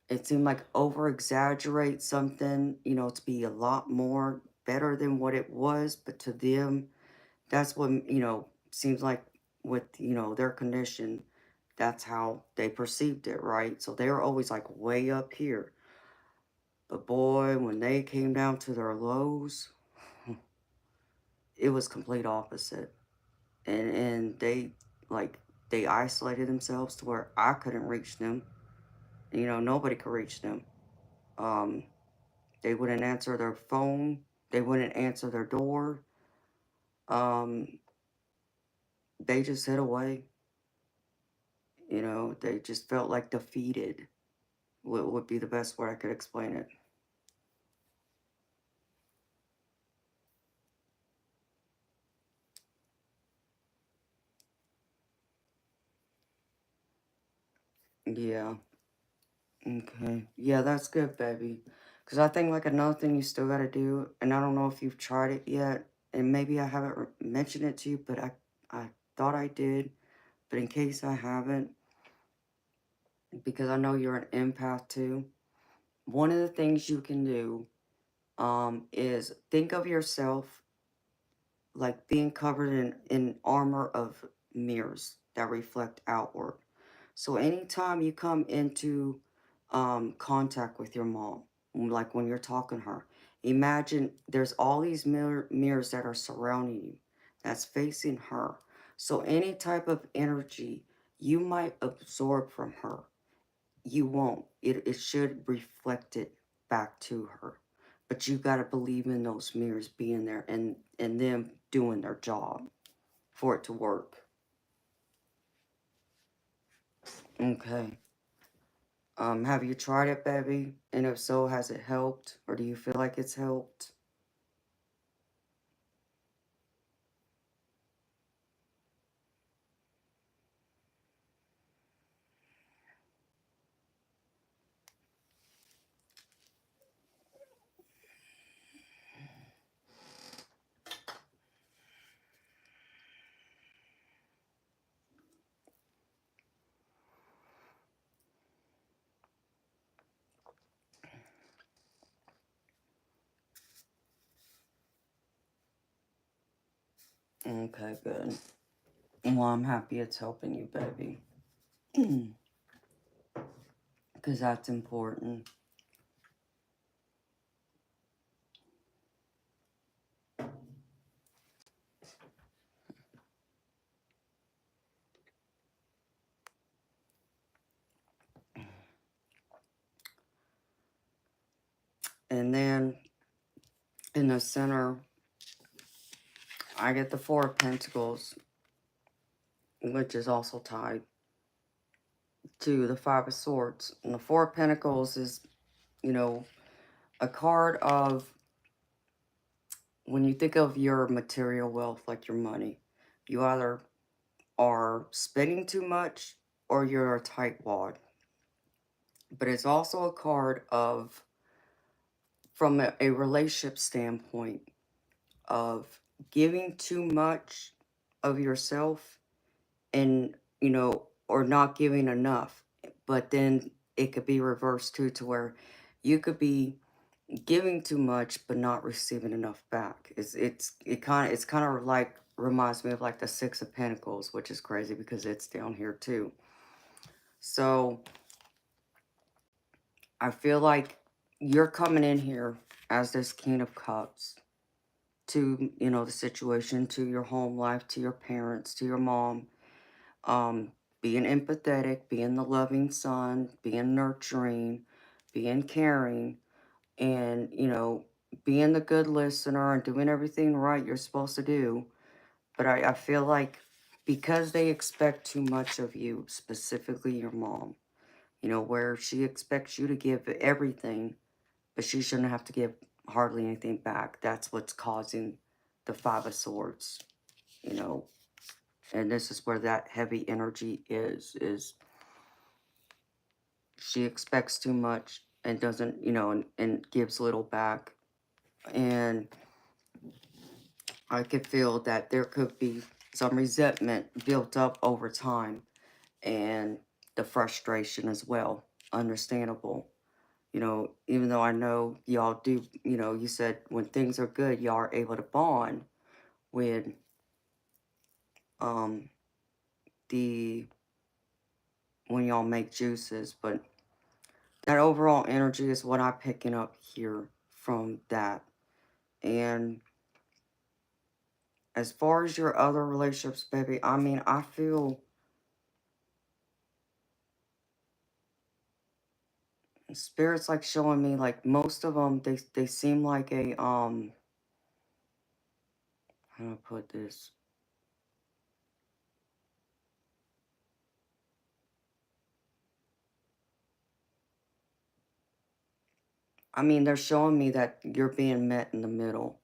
it seemed like over exaggerate something, to be a lot more better than what it was. But to them, that's what, seems like with, their condition, that's how they perceived it, right? So they were always like way up here. But boy, when they came down to their lows, it was complete opposite. And like they isolated themselves to where I couldn't reach them. Nobody could reach them. Um, they wouldn't answer their phone. They wouldn't answer their door. Um, they just hid away. They just felt like defeated. Would be the best way I could explain it. Yeah. Okay. Yeah, that's good, baby. Because I think like another thing you still got to do, and I don't know if you've tried it yet, and maybe I haven't mentioned it to you, but I thought I did. But in case I haven't, because I know you're an empath too, one of the things you can do is think of yourself like being covered in armor of mirrors that reflect outward. So anytime you come into contact with your mom, like when you're talking to her, imagine there's all these mirrors that are surrounding you, that's facing her. So any type of energy you might absorb from her, you won't. It should reflect it back to her. But you got to believe in those mirrors being there and them doing their job for it to work. Okay. Have you tried it, baby? And if so, has it helped? Or do you feel like it's helped? Okay, good. Well, I'm happy it's helping you, baby. Because that's important. And then in the center, I get the Four of Pentacles, which is also tied to the Five of Swords. And the Four of Pentacles is, you know, a card of when you think of your material wealth, like your money, you either are spending too much or you're a tightwad. But it's also a card of, from a relationship standpoint, of giving too much of yourself and, or not giving enough. But then it could be reversed too, to where you could be giving too much but not receiving enough back. It's kind of like, reminds me of like the Six of Pentacles, which is crazy because it's down here too. So I feel like you're coming in here as this King of Cups to, you know, the situation, to your home life, to your parents, to your mom. Being empathetic, being the loving son, being nurturing, being caring, and, you know, being the good listener and doing everything right you're supposed to do. But I feel like because they expect too much of you, specifically your mom, you know, where she expects you to give everything, but she shouldn't have to give hardly anything back. That's what's causing the Five of Swords, you know. And this is where that heavy energy is she expects too much and doesn't, you know, and gives little back. And I could feel that there could be some resentment built up over time and the frustration as well. Understandable. You know, even though I know y'all do, you know, you said when things are good, y'all are able to bond with um the when y'all make juices, but that overall energy is what I'm picking up here from that. And as far as your other relationships, baby, I mean, I feel spirits like showing me like most of them, they seem like a how do I put this? I mean, they're showing me that you're being met in the middle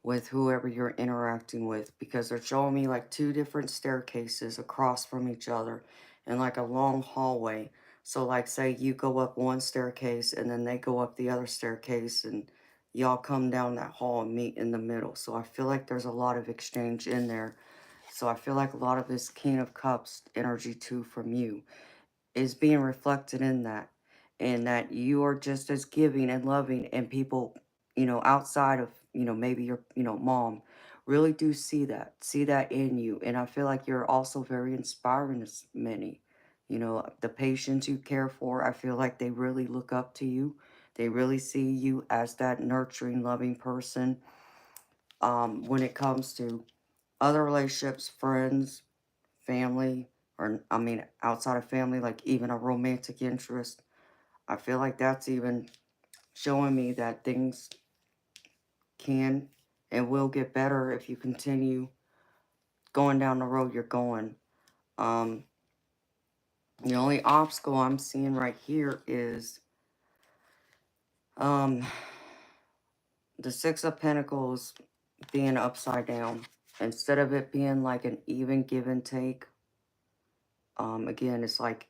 with whoever you're interacting with, because they're showing me like two different staircases across from each other and like a long hallway. So like say you go up one staircase and then they go up the other staircase and y'all come down that hall and meet in the middle. So I feel like there's a lot of exchange in there. So I feel like a lot of this King of Cups energy too from you is being reflected in that, and that you are just as giving and loving, and people, you know, outside of, you know, maybe your, you know, mom really do see that in you. And I feel like you're also very inspiring to many, you know, the patients you care for. I feel like they really look up to you. They really see you as that nurturing, loving person. When it comes to other relationships, friends, family, or I mean, outside of family, like even a romantic interest, I feel like that's even showing me that things can and will get better if you continue going down the road you're going. Um, the only obstacle I'm seeing right here is um, the Six of Pentacles being upside down. Instead of it being like an even give and take, again, it's like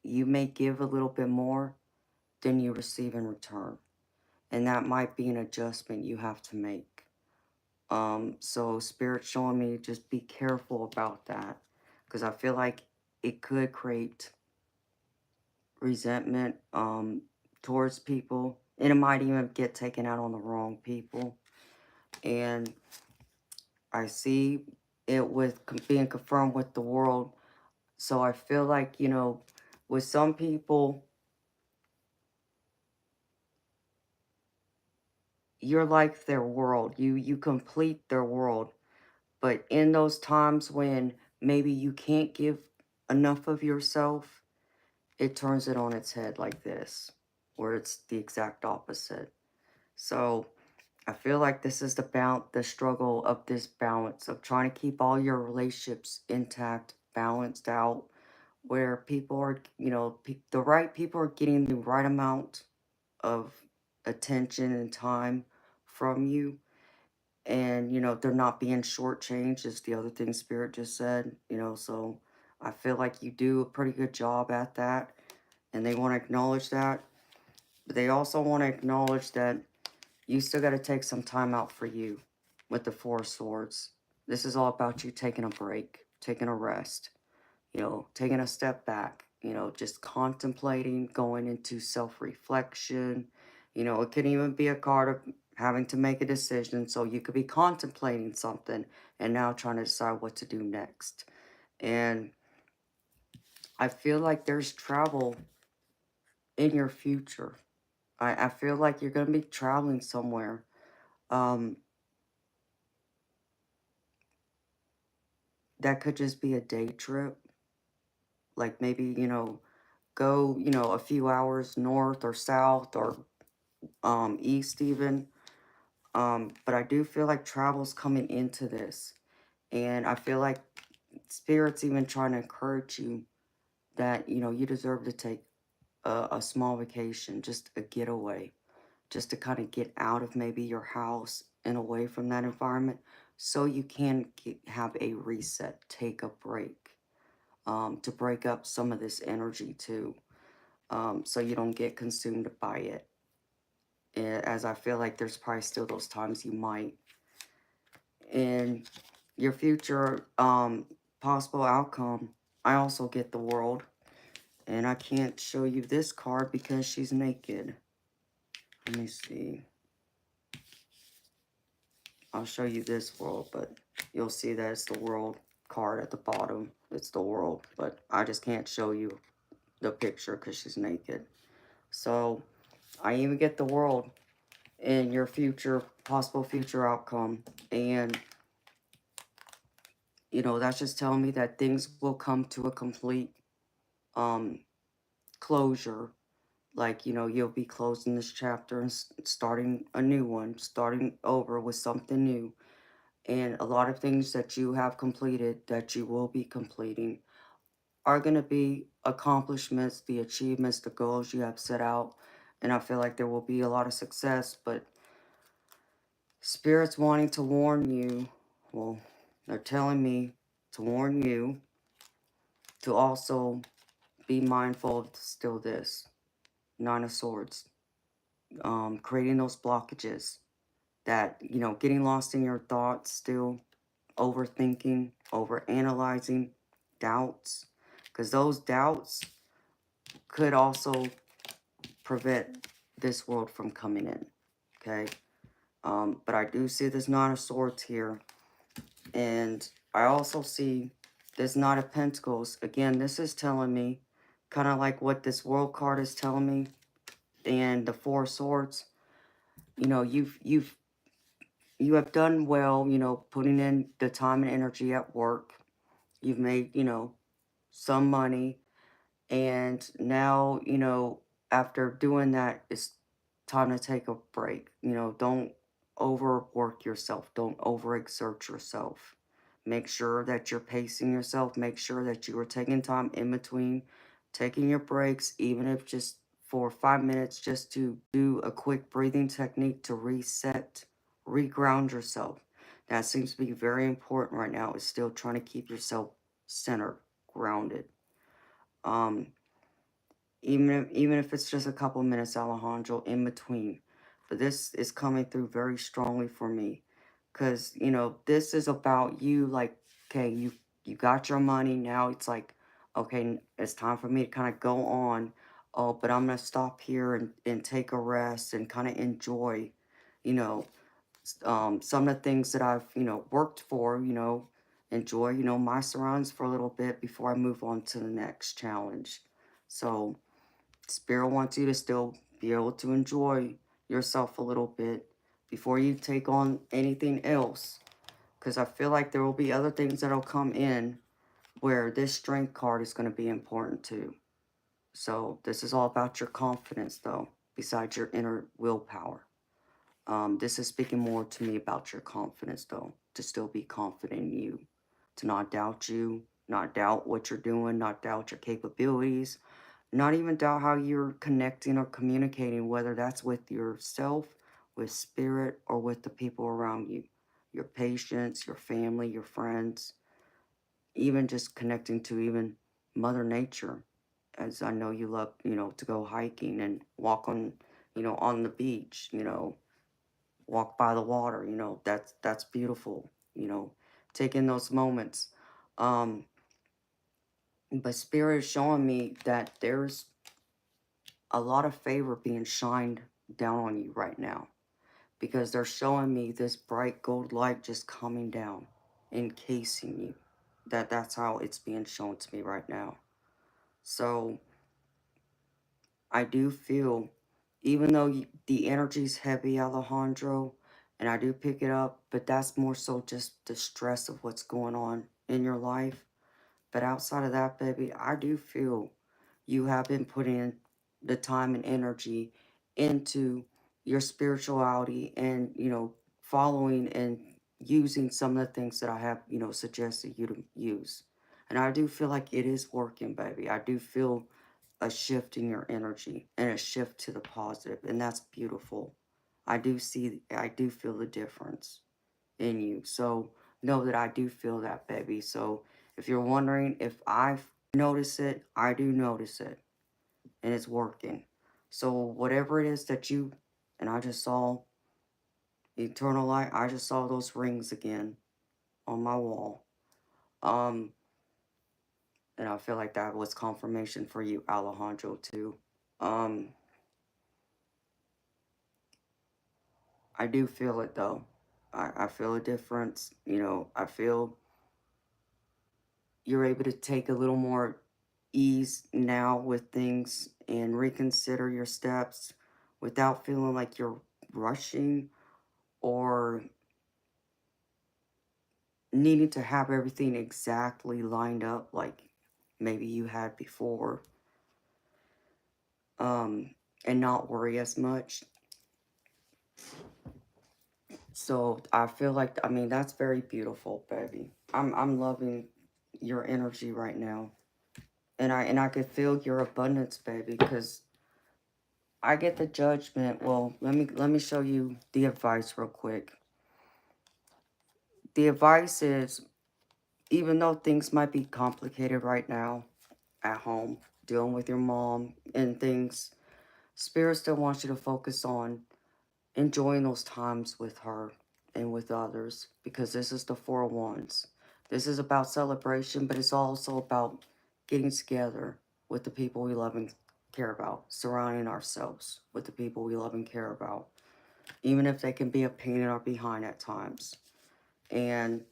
you may give a little bit more than you receive in return. And that might be an adjustment you have to make. So Spirit showing me just be careful about that, because I feel like it could create resentment towards people, and it might even get taken out on the wrong people. And I see it with being confirmed with the world. So I feel like, you know, with some people, you're like their world. You complete their world. But in those times when maybe you can't give enough of yourself, it turns it on its head like this, where it's the exact opposite. So I feel like this is the struggle of this balance of trying to keep all your relationships intact, balanced out, where people are, you know, the right people are getting the right amount of attention and time from you, and you know they're not being shortchanged is the other thing Spirit just said, you know. So I feel like you do a pretty good job at that, and they want to acknowledge that, but they also want to acknowledge that you still got to take some time out for you. With the Four of Swords, this is all about you taking a break, taking a rest, you know, taking a step back, you know, just contemplating, going into self-reflection. You know, it can even be a card of having to make a decision. So you could be contemplating something and now trying to decide what to do next. And I feel like there's travel in your future. I feel like you're going to be traveling somewhere. Um, that could just be a day trip. Like maybe, go, a few hours north or south or east even. But I do feel like travel's coming into this. And I feel like Spirit's even trying to encourage you that, you deserve to take a small vacation, just a getaway, just to kind of get out of maybe your house and away from that environment so you can have a reset, take a break, to break up some of this energy too, so you don't get consumed by it. As I feel like there's probably still those times you might. In your future possible outcome, I also get the world. And I can't show you this card because she's naked. Let me see. I'll show you this world, but you'll see that it's the world card at the bottom. It's the world, but I just can't show you the picture because she's naked. So I even get the world in your future, possible future outcome. And, that's just telling me that things will come to a complete um, closure. Like, you'll be closing this chapter and starting a new one, starting over with something new. And a lot of things that you have completed, that you will be completing, are going to be accomplishments, the achievements, the goals you have set out. And I feel like there will be a lot of success, but Spirit's wanting to warn you. Well, they're telling me to warn you to also be mindful of still this. Nine of Swords. Creating those blockages. That, getting lost in your thoughts still. Overthinking, overanalyzing, doubts. Because those doubts could also prevent this world from coming in. Okay? But I do see this Nine of Swords here. And I also see this Knight of Pentacles. Again, this is telling me kind of like what this World card is telling me. And the Four of Swords. You have done well, putting in the time and energy at work. You've made, some money. And now, after doing that, it's time to take a break. Don't overwork yourself. Don't overexert yourself. Make sure that you're pacing yourself. Make sure that you are taking time in between, taking your breaks, even if just for 5 minutes, just to do a quick breathing technique to reset, reground yourself. That seems to be very important right now, is still trying to keep yourself centered, grounded. Um, even if it's just a couple minutes, Alejandro, in between. But this is coming through very strongly for me. Because, this is about you, like, okay, you got your money, now it's like, okay, it's time for me to kind of go on. Oh, but I'm going to stop here and take a rest and kind of enjoy, you know, some of the things that I've, worked for, enjoy, my surroundings for a little bit before I move on to the next challenge. So, Spirit wants you to still be able to enjoy yourself a little bit before you take on anything else. Because I feel like there will be other things that will come in where this strength card is going to be important too. So this is all about your confidence though, besides your inner willpower. This is speaking more to me about your confidence though, to still be confident in you, to not doubt you, not doubt what you're doing, not doubt your capabilities, not even doubt how you're connecting or communicating, whether that's with yourself, with spirit, or with the people around you. Your patients, your family, your friends, even just connecting to even Mother Nature. As I know you love, to go hiking and walk on, on the beach, walk by the water, that's beautiful, taking those moments. But Spirit is showing me that there's a lot of favor being shined down on you right now, because they're showing me this bright gold light just coming down, encasing you. That's how it's being shown to me right now. So I do feel even though the energy's heavy, Alejandro, and I do pick it up, but that's more so just the stress of what's going on in your life. But outside of that, baby, I do feel you have been putting the time and energy into your spirituality and, following and using some of the things that I have, suggested you to use. And I do feel like it is working, baby. I do feel a shift in your energy and a shift to the positive, and that's beautiful. I do feel the difference in you. So know that I do feel that, baby. So if you're wondering if I notice it, I do notice it, and it's working. So whatever it is that you, and I just saw eternal light, I just saw those rings again on my wall. Um, and I feel like that was confirmation for you, Alejandro, too. Um, I do feel it though. I feel a difference. I feel you're able to take a little more ease now with things and reconsider your steps without feeling like you're rushing or needing to have everything exactly lined up like maybe you had before. And not worry as much. So I feel like, I mean, that's very beautiful, baby. I'm loving your energy right now. And I could feel your abundance, baby, because I get the judgment. Well, let me show you the advice real quick. The advice is, even though things might be complicated right now at home, dealing with your mom and things, Spirit still wants you to focus on enjoying those times with her and with others, because this is the Four of Wands. This is about celebration, but it's also about getting together with the people we love and care about, surrounding ourselves with the people we love and care about, even if they can be a pain in our behind at times. And,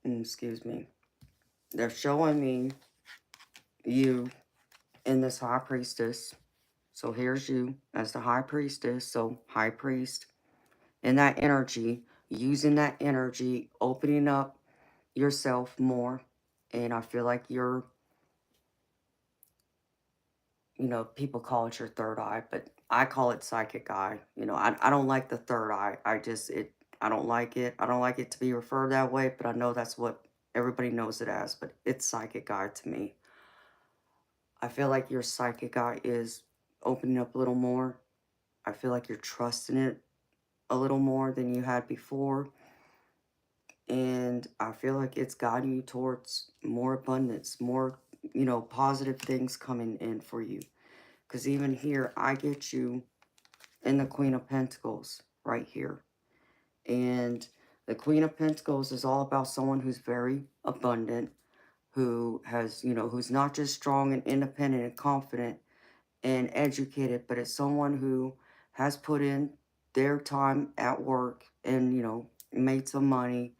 excuse me, they're showing me you in this High Priestess. So here's you as the High Priestess. So High Priest, in that energy, using that energy, opening up yourself more. And I feel like you're, people call it your third eye, but I call it psychic eye. I don't like the third eye. I don't like it. I don't like it to be referred that way, but I know that's what everybody knows it as, but it's psychic eye to me. I feel like your psychic eye is opening up a little more. I feel like you're trusting it a little more than you had before. And I feel like it's guiding you towards more abundance, more, positive things coming in for you. Because even here, I get you in the Queen of Pentacles right here. And the Queen of Pentacles is all about someone who's very abundant, who has, who's not just strong and independent and confident and educated, but it's someone who has put in their time at work and, made some money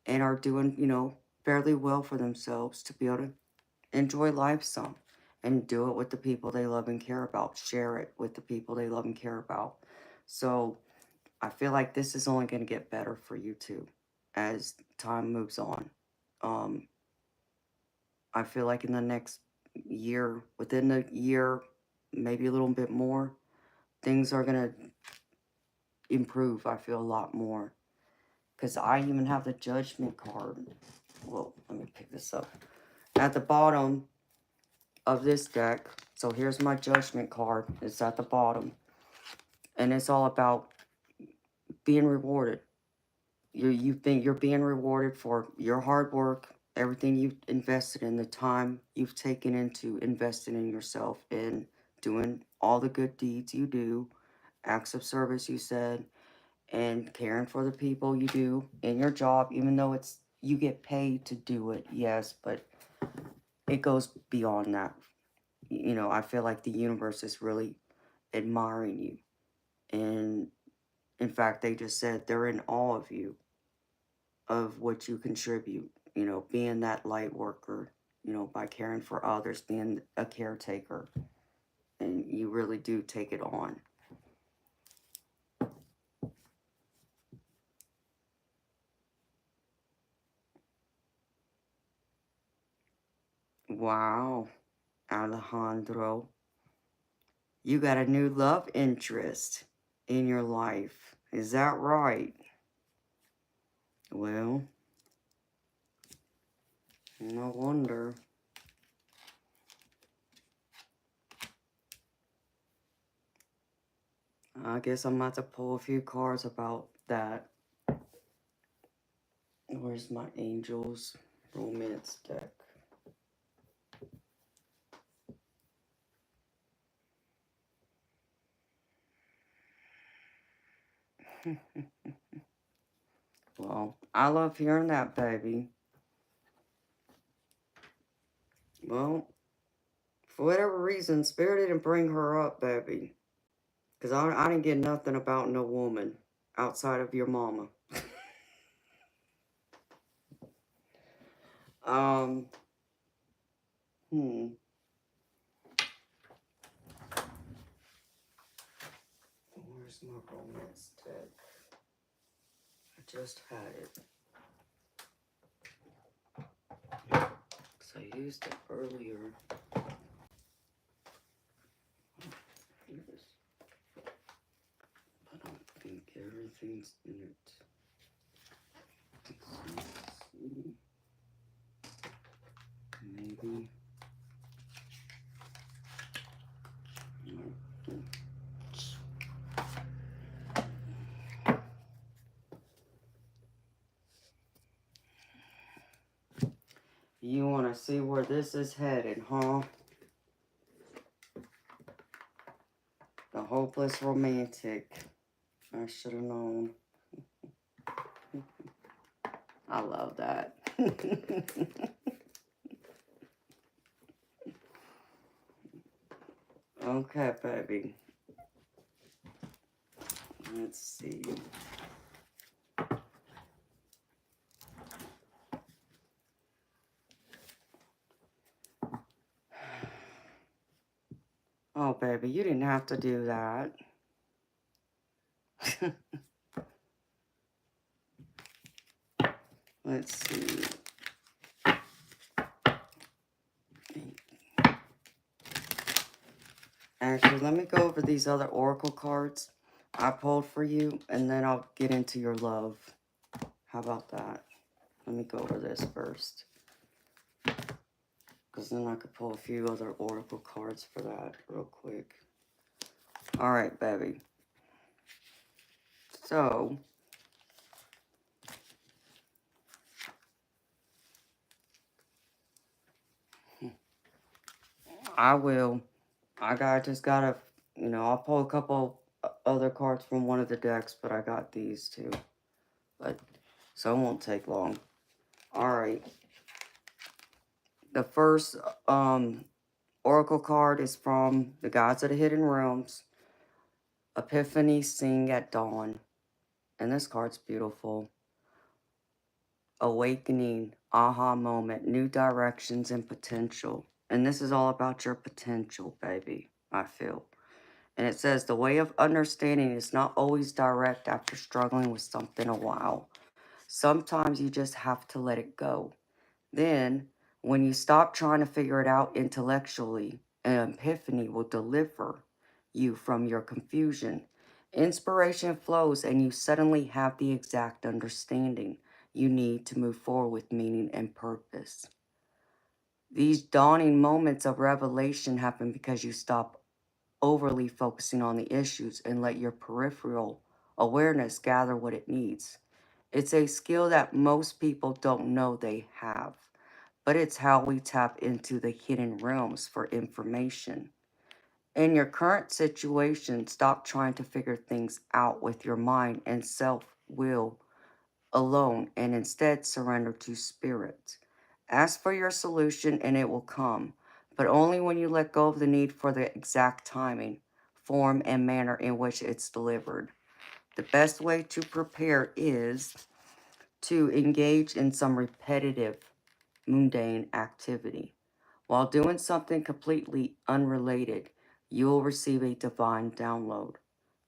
and are doing, fairly well for themselves to be able to enjoy life some and do it with the people they love and care about. Share it with the people they love and care about. So I feel like this is only going to get better for you too as time moves on. I feel like in the next year, within the year, maybe a little bit more, things are going to improve. I feel a lot more. Because I even have the Judgment card. Well, let me pick this up. At the bottom of this deck, so here's my Judgment card. It's at the bottom. And it's all about being rewarded. You think you're being rewarded for your hard work, everything you've invested in, the time you've taken into investing in yourself and doing all the good deeds you do, acts of service you said, and caring for the people you do in your job, even though you get paid to do it, yes, but it goes beyond that. I feel like the universe is really admiring you. And in fact, they just said they're in awe of you, of what you contribute, being that light worker, by caring for others, being a caretaker, and, you really do take it on. Wow, Alejandro. You got a new love interest in your life. Is that right? Well, no wonder. I guess I'm about to pull a few cards about that. Where's my Angels Romance deck? Well, I love hearing that, baby. Well, for whatever reason, Spirit didn't bring her up, baby. Because I didn't get nothing about no woman outside of your mama. um, hmm. Where's my romance deck? I just had it. Because I used it earlier. Yes. I don't think everything's in it. Maybe. You want to see where this is headed, huh? The hopeless romantic. I should have known. I love that. Okay, baby. Let's see. Oh, baby, you didn't have to do that. Let's see. Actually, let me go over these other oracle cards I pulled for you, and then I'll get into your love. How about that? Let me go over this first. Because then I could pull a few other oracle cards for that real quick. All right, baby. So, just gotta, I'll pull a couple other cards from one of the decks, but I got these too. So it won't take long. All right. The first oracle card is from the Gods of the Hidden Realms. Epiphany, sing at dawn. And this card's beautiful. Awakening, aha moment, new directions and potential. And this is all about your potential, baby, I feel. And it says, the way of understanding is not always direct after struggling with something a while. Sometimes you just have to let it go. Then, when you stop trying to figure it out intellectually, an epiphany will deliver you from your confusion. Inspiration flows and you suddenly have the exact understanding you need to move forward with meaning and purpose. These dawning moments of revelation happen because you stop overly focusing on the issues and let your peripheral awareness gather what it needs. It's a skill that most people don't know they have, but it's how we tap into the hidden realms for information. In your current situation, stop trying to figure things out with your mind and self-will alone and instead surrender to spirit. Ask for your solution and it will come, but only when you let go of the need for the exact timing, form, and manner in which it's delivered. The best way to prepare is to engage in some repetitive, mundane activity. While doing something completely unrelated, You will receive a divine download.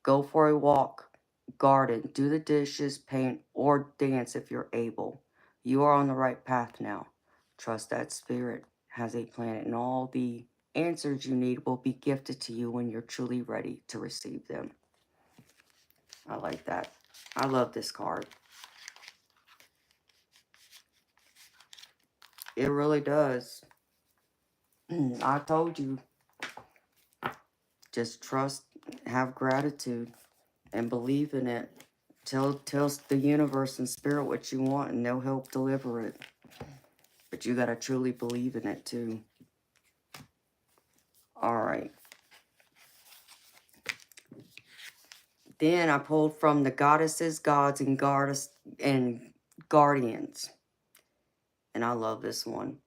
Go for a walk, garden, do the dishes, paint, or dance if you're able. You are on the right path now. Trust that spirit has a plan, and all the answers you need will be gifted to you when you're truly ready to receive them. I like that. I love this card. It really does. I told you, just trust, have gratitude, and believe in it. Tell the universe and spirit what you want, and they'll help deliver it. But you gotta truly believe in it too. All right. Then I pulled from the goddesses, gods, and guardians, and I love this one.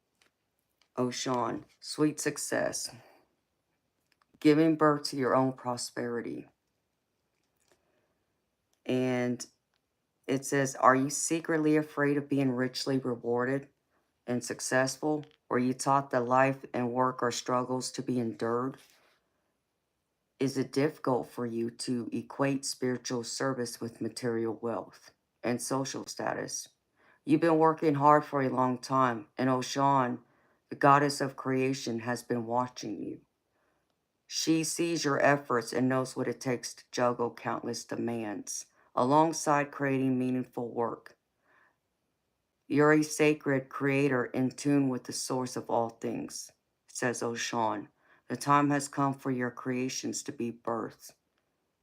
Oshan, sweet success, giving birth to your own prosperity. And it says, are you secretly afraid of being richly rewarded and successful? Were you taught that life and work are struggles to be endured? Is it difficult for you to equate spiritual service with material wealth and social status? You've been working hard for a long time, and Oshan, the goddess of creation, has been watching you. She sees your efforts and knows what it takes to juggle countless demands, alongside creating meaningful work. You're a sacred creator in tune with the source of all things, says Oshan. The time has come for your creations to be birthed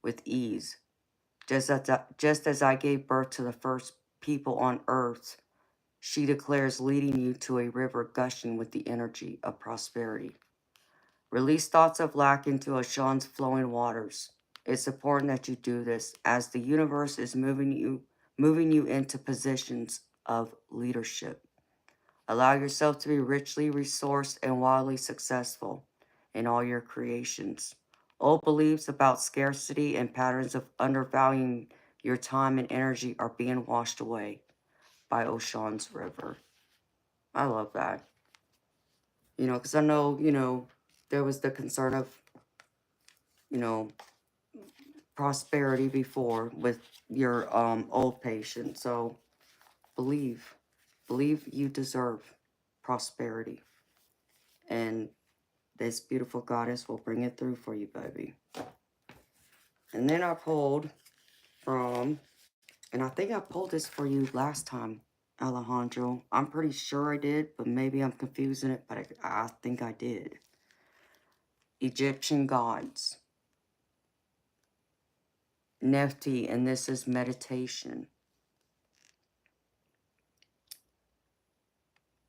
with ease. Just as I gave birth to the first people on earth, she declares, leading you to a river gushing with the energy of prosperity. Release thoughts of lack into Oshan's flowing waters. It's important that you do this, as the universe is moving you into positions of leadership. Allow yourself to be richly resourced and wildly successful in all your creations. Old beliefs about scarcity and patterns of undervaluing your time and energy are being washed away by Oshan's river. I love that. Because I know, there was the concern of, you know, prosperity before with your old patient. So believe you deserve prosperity, and this beautiful goddess will bring it through for you, baby. And then I pulled from, and I think I pulled this for you last time, Alejandro. I'm pretty sure I did, but maybe I'm confusing it, but I think I did. Egyptian gods. Nefti, and this is meditation.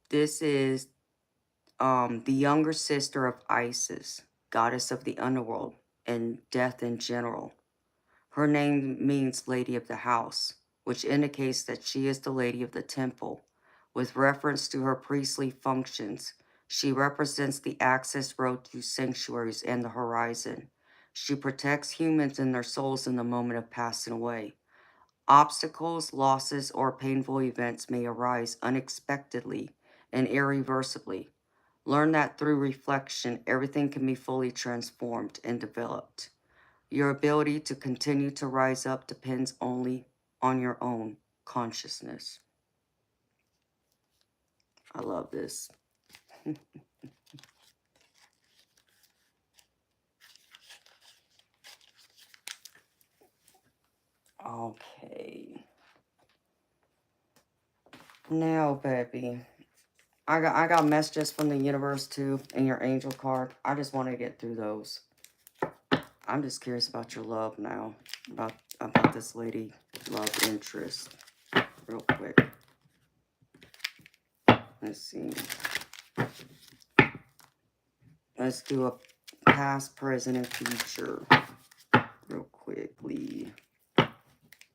This is the younger sister of Isis, goddess of the underworld and death in general. Her name means Lady of the House, which indicates that she is the Lady of the Temple. With reference to her priestly functions, she represents the access road to sanctuaries and the horizon. She protects humans and their souls in the moment of passing away. Obstacles, losses, or painful events may arise unexpectedly and irreversibly. Learn that through reflection, everything can be fully transformed and developed. Your ability to continue to rise up depends only on your own consciousness. I love this. Okay. Now, baby, I got messages from the universe too in your angel card. I just want to get through those. I'm just curious about your love now, about this lady love interest, real quick. Let's see. Let's do a past, present, and future real quickly.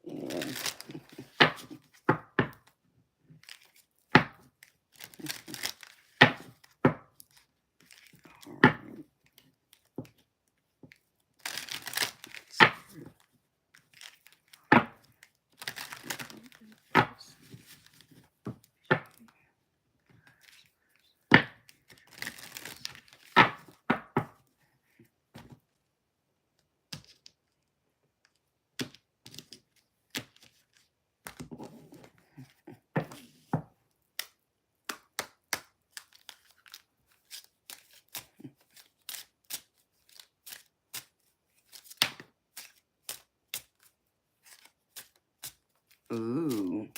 And all right. Ooh,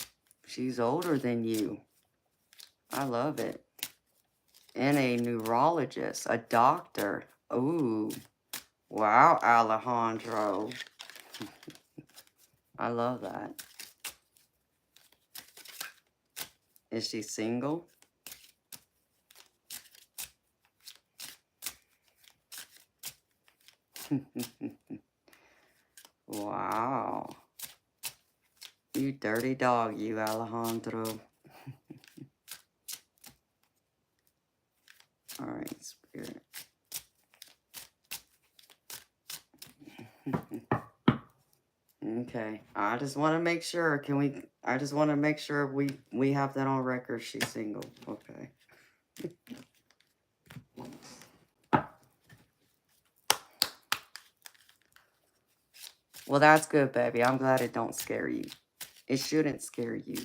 she's older than you. I love it. And a neurologist, a doctor. Ooh, wow, Alejandro. I love that. Is she single? Wow. You dirty dog, you, Alejandro. All right, spirit. Okay. I just want to make sure. I just want to make sure we have that on record. She's single. Okay. Well, that's good, baby. I'm glad it don't scare you. It shouldn't scare you.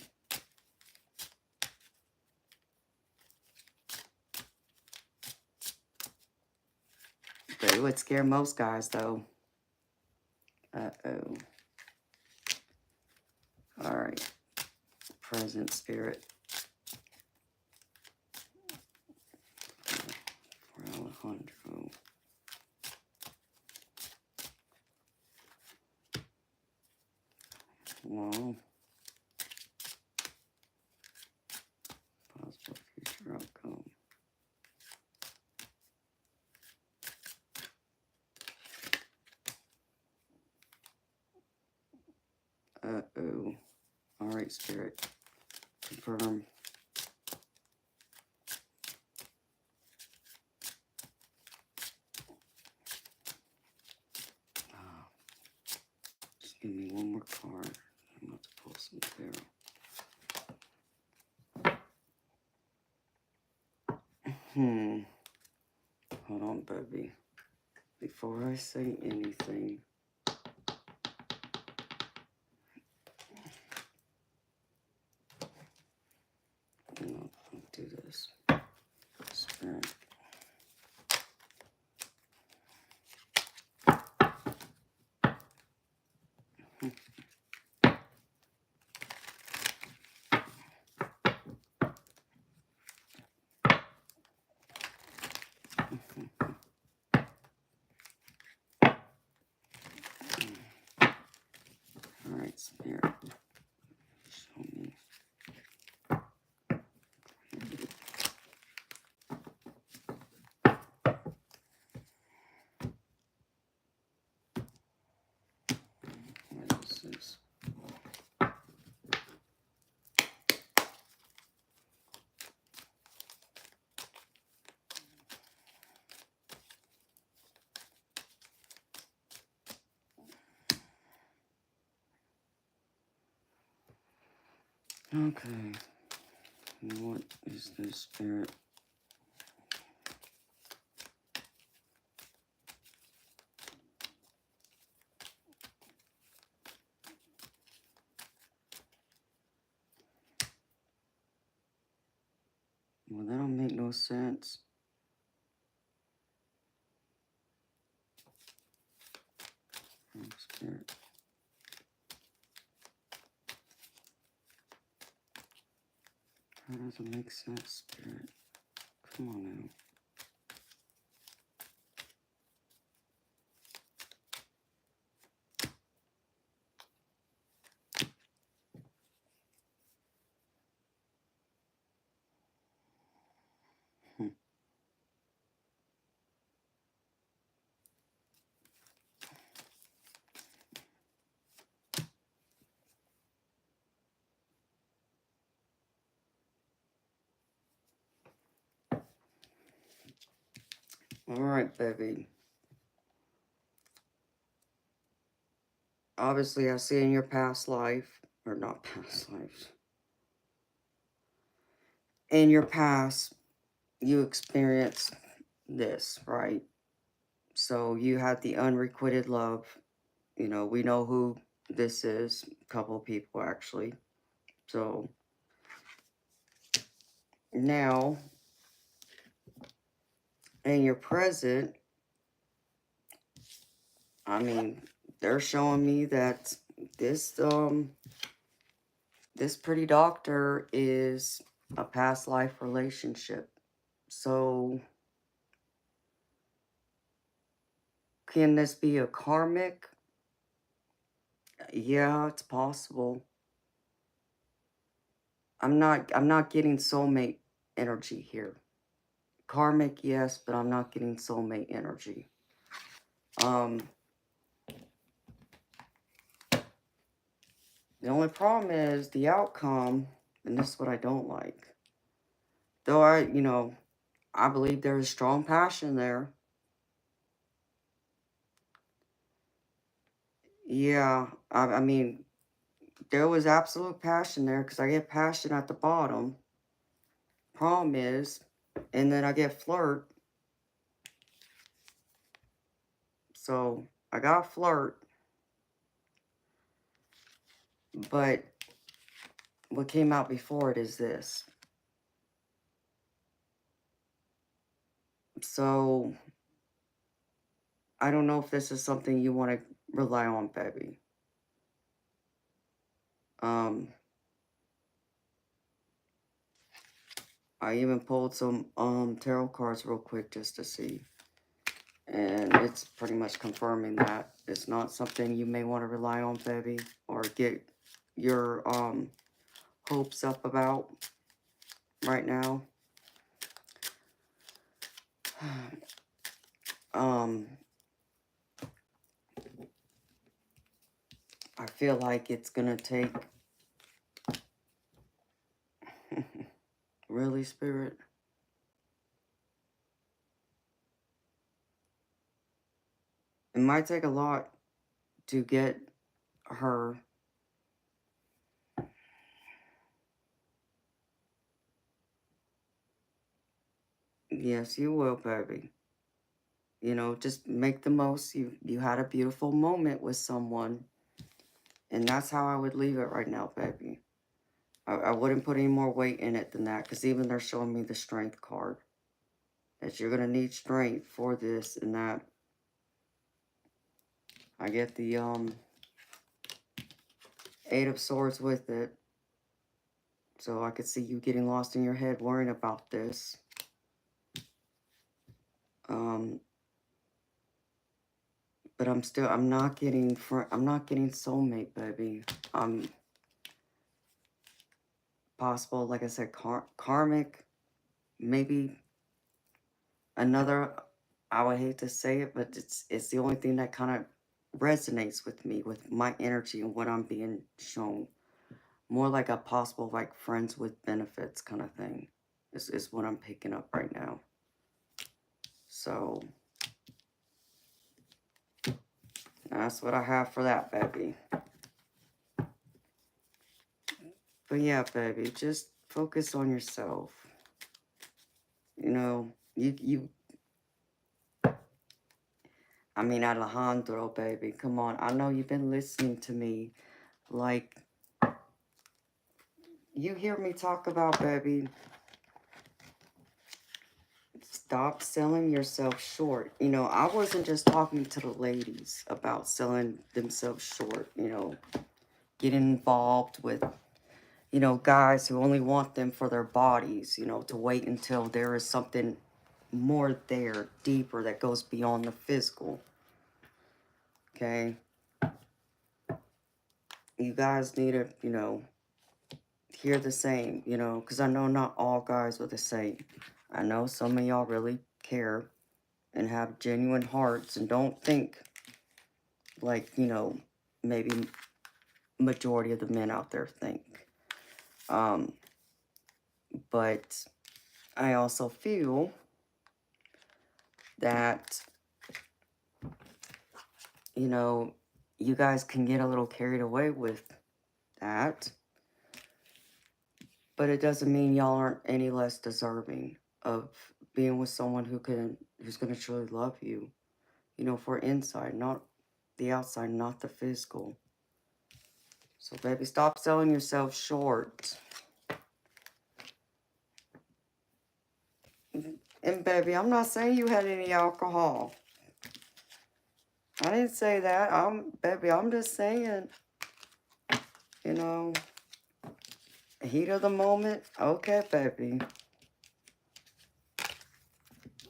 But it would scare most guys, though. Uh-oh. All right. Present spirit. For Alejandro. Well, possible future outcome. Uh-oh. All right, spirit. Confirm. Just give me one more card. I'm about to pull some tarot. Hold on, baby. Before I say anything, I'll do this. Spirit. All right, spirit. Show me. What is this? Okay. What is this, spirit? Well, that don't make no sense. Oh, spirit. How does it make sense, spirit? Come on now. All right, baby. Obviously, I see in your past life, or not past lives, in your past, you experienced this, right? So you had the unrequited love. You know, we know who this is, a couple of people actually. So now, in your present, I mean, they're showing me that this This pretty doctor is a past life relationship. So, can this be a karmic? Yeah, it's possible. I'm not getting soulmate energy here. Karmic, yes, but I'm not getting soulmate energy. The only problem is the outcome, and this is what I don't like. Though I believe there's strong passion there. Yeah, I mean, there was absolute passion there because I get passion at the bottom. Problem is, and then I get flirt. So I got flirt, but what came out before it is this. So I don't know if this is something you want to rely on, baby. I even pulled some tarot cards real quick just to see. And it's pretty much confirming that it's not something you may want to rely on, baby, or get your hopes up about right now. I feel like it's gonna take really, Spirit. It might take a lot to get her. Yes, you will, baby. You know, just make the most. You had a beautiful moment with someone, and that's how I would leave it right now, baby. I wouldn't put any more weight in it than that, because even they're showing me the strength card. That you're going to need strength for this and that. I get the Eight of Swords with it. So I could see you getting lost in your head worrying about this. But I'm not getting soulmate, baby. Possible, like I said, karmic, maybe another, I would hate to say it, but it's the only thing that kind of resonates with me, with my energy and what I'm being shown. More like a possible, like, friends with benefits kind of thing is what I'm picking up right now. So that's what I have for that, baby. But yeah, baby, just focus on yourself. You know, I mean, Alejandro, baby, come on. I know you've been listening to me. Like, you hear me talk about, baby, stop selling yourself short. You know, I wasn't just talking to the ladies about selling themselves short, you know, getting involved with, you know, guys who only want them for their bodies, you know, to wait until there is something more there, deeper, that goes beyond the physical. Okay? You guys need to, you know, hear the same, you know, because I know not all guys are the same. I know some of y'all really care and have genuine hearts and don't think like, you know, maybe majority of the men out there think. But I also feel that, you know, you guys can get a little carried away with that. But it doesn't mean y'all aren't any less deserving of being with someone who's going to truly love you. You know, for inside, not the outside, not the physical. So, baby, stop selling yourself short. And, baby, I'm not saying you had any alcohol. I didn't say that. Baby, I'm just saying, you know, Heat of the moment? Okay, baby.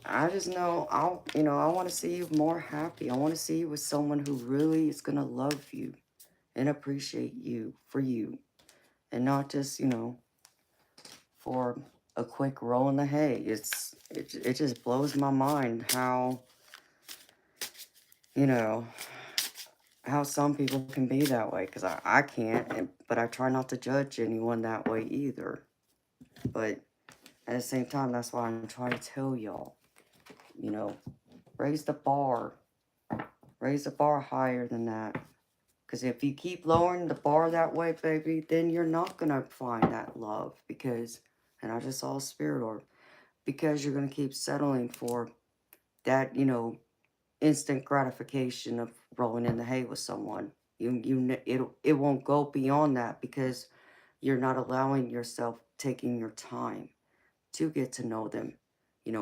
I just know, I want to see you more happy. I want to see you with someone who really is going to love you and appreciate you for you. And not just, for a quick roll in the hay. It just blows my mind how, you know, how some people can be that way. Because I can't, but I try not to judge anyone that way either. But at the same time, that's why I'm trying to tell y'all, you know, raise the bar. Raise the bar higher than that. Because if you keep lowering the bar that way, baby, then you're not going to find that love. Because, and I just saw a spirit orb, because you're going to keep settling for that, instant gratification of rolling in the hay with someone. It won't go beyond that because you're not allowing yourself taking your time to get to know them,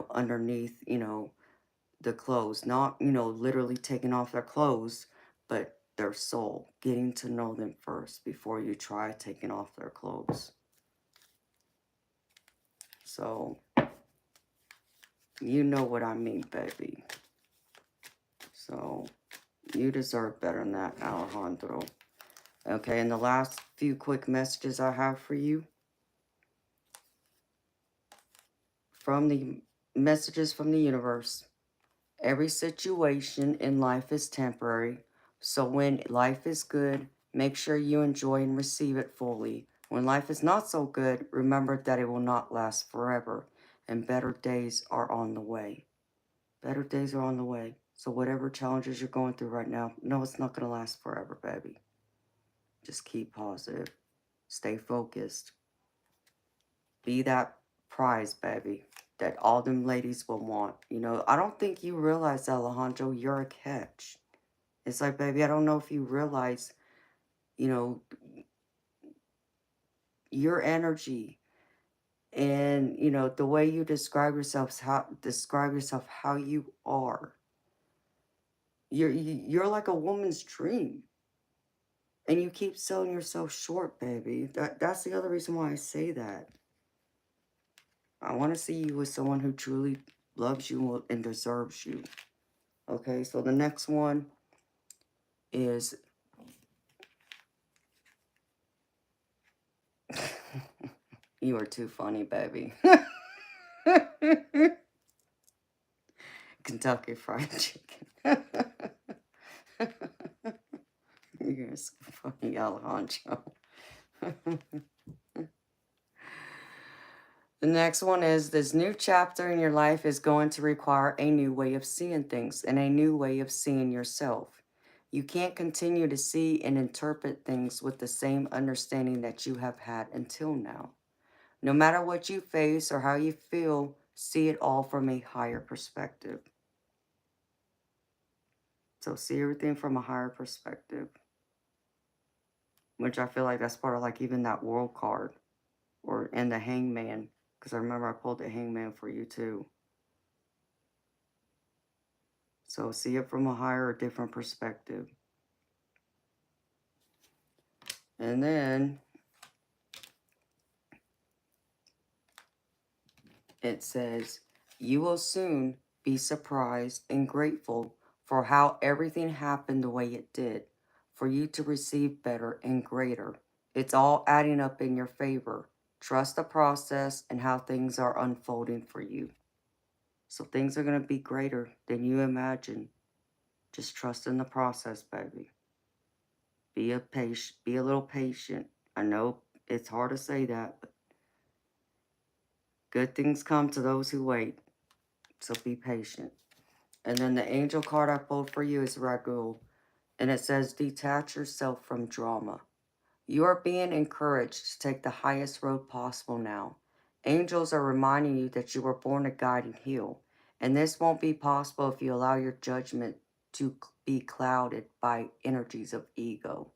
underneath, the clothes, not, literally taking off their clothes, but their soul, getting to know them first before you try taking off their clothes. So, you know what I mean, baby. So, you deserve better than that, Alejandro. Okay, and the last few quick messages I have for you from the messages from the universe. Every situation in life is temporary, so when life is good, make sure you enjoy and receive it fully. When life is not so good, remember that it will not last forever, and better days are on the way. Better days are on the way. So whatever challenges you're going through right now, no, it's not going to last forever, baby. Just keep positive. Stay focused. Be that prize, baby, that all them ladies will want. I don't think you realize, Alejandro, you're a catch. It's like, baby, I don't know if you realize, you know, your energy and, the way you describe yourself how you are. You're like a woman's dream. And you keep selling yourself short, baby. That's the other reason why I say that. I want to see you with someone who truly loves you and deserves you. Okay, so the next one is you are too funny, baby. Kentucky Fried Chicken. You're so funny, Alejandro. The next one is this new chapter in your life is going to require a new way of seeing things and a new way of seeing yourself. You can't continue to see and interpret things with the same understanding that you have had until now. No matter what you face or how you feel, see it all from a higher perspective. So see everything from a higher perspective. Which I feel like that's part of like even that world card. Or in the hangman. Because I remember I pulled the hangman for you too. So see it from a higher or different perspective. And then it says, you will soon be surprised and grateful for how everything happened the way it did, for you to receive better and greater. It's all adding up in your favor. Trust the process and how things are unfolding for you. So things are going to be greater than you imagine. Just trust in the process, baby. Be a little patient. I know it's hard to say that, but good things come to those who wait. So be patient. And then the angel card I pulled for you is Ragu. And it says, detach yourself from drama. You are being encouraged to take the highest road possible now. Angels are reminding you that you were born to guide and heal. And this won't be possible if you allow your judgment to be clouded by energies of ego.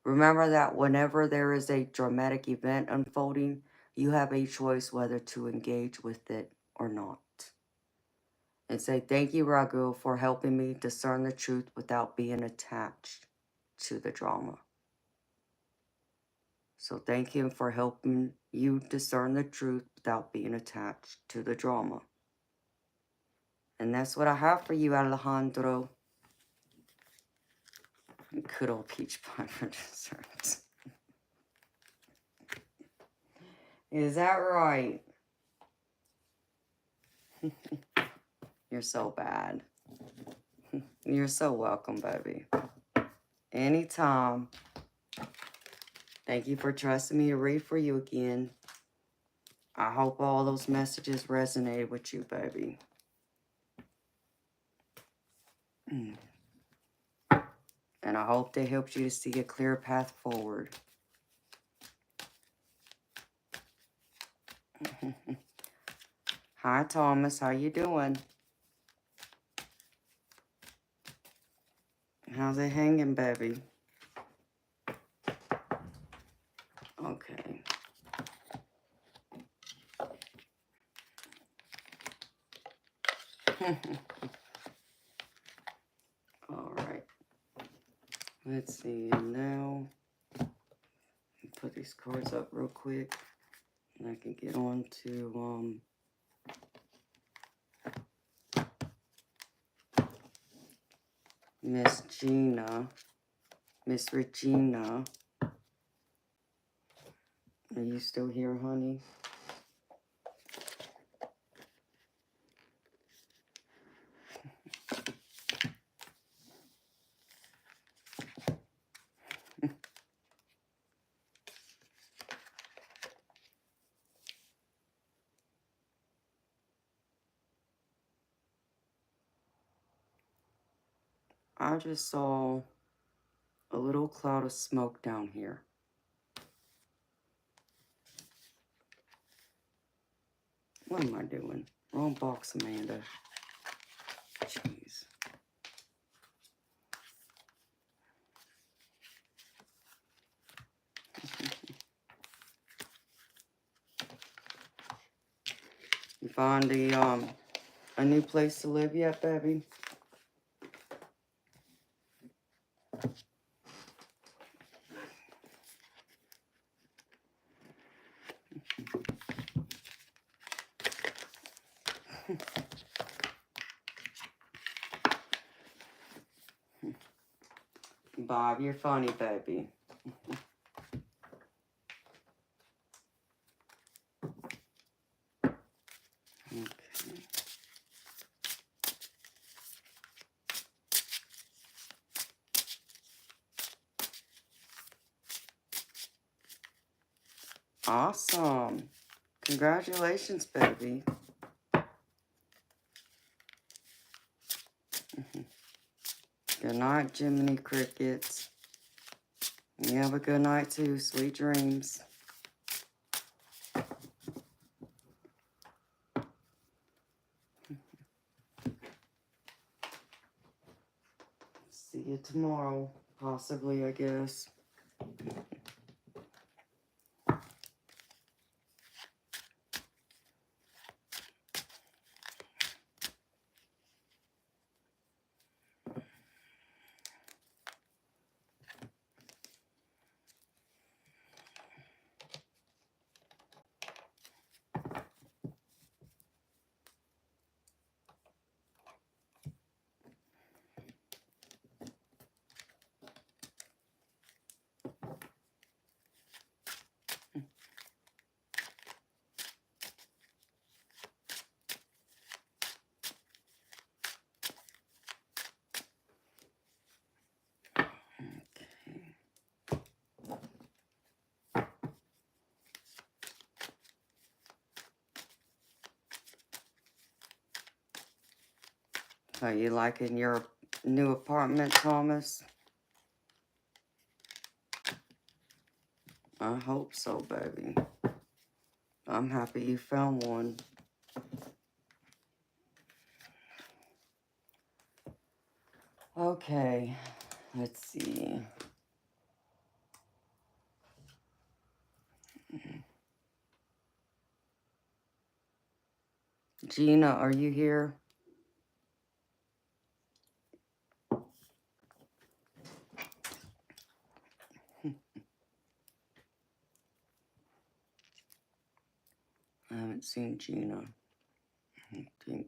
Remember that whenever there is a dramatic event unfolding, you have a choice whether to engage with it or not. And say, thank you, Ragu, for helping me discern the truth without being attached to the drama. So thank him for helping you discern the truth without being attached to the drama. And that's what I have for you, Alejandro. Good old peach pie for dessert. Is that right? You're so bad. You're so welcome, baby. Anytime. Thank you for trusting me to read for you again. I hope all those messages resonated with you, baby. And I hope they helped you to see a clear path forward. Hi, Thomas. How you doing? How's it hanging, baby? Okay. All right. Let's see. And now, put these cards up real quick. And I can get on to, Miss Gina. Miss Regina. Are you still here, honey? I just saw a little cloud of smoke down here. What am I doing? Wrong box, Amanda. Jeez. You find a new place to live yet, baby? Bob, you're funny, baby. Okay. Awesome. Congratulations, baby. Good night, Jiminy Crickets. You have a good night, too. Sweet dreams. See you tomorrow. Possibly, I guess. Are you liking your new apartment, Thomas? I hope so, baby. I'm happy you found one. Okay, let's see. Gina, are you here? I haven't seen Gina, I think.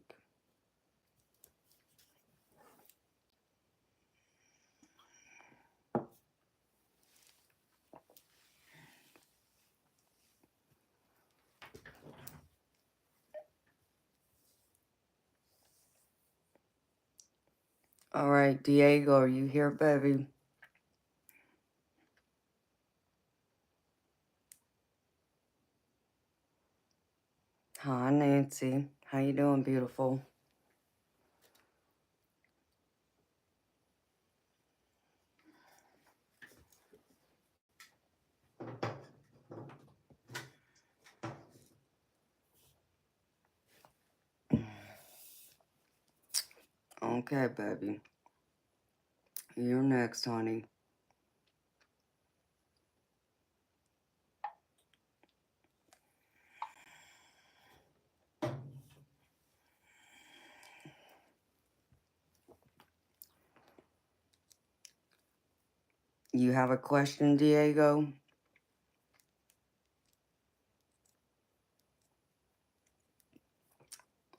All right, Diego, are you here, baby? Hi, Nancy. How you doing, beautiful? Okay, baby. You're next, honey. You have a question, Diego?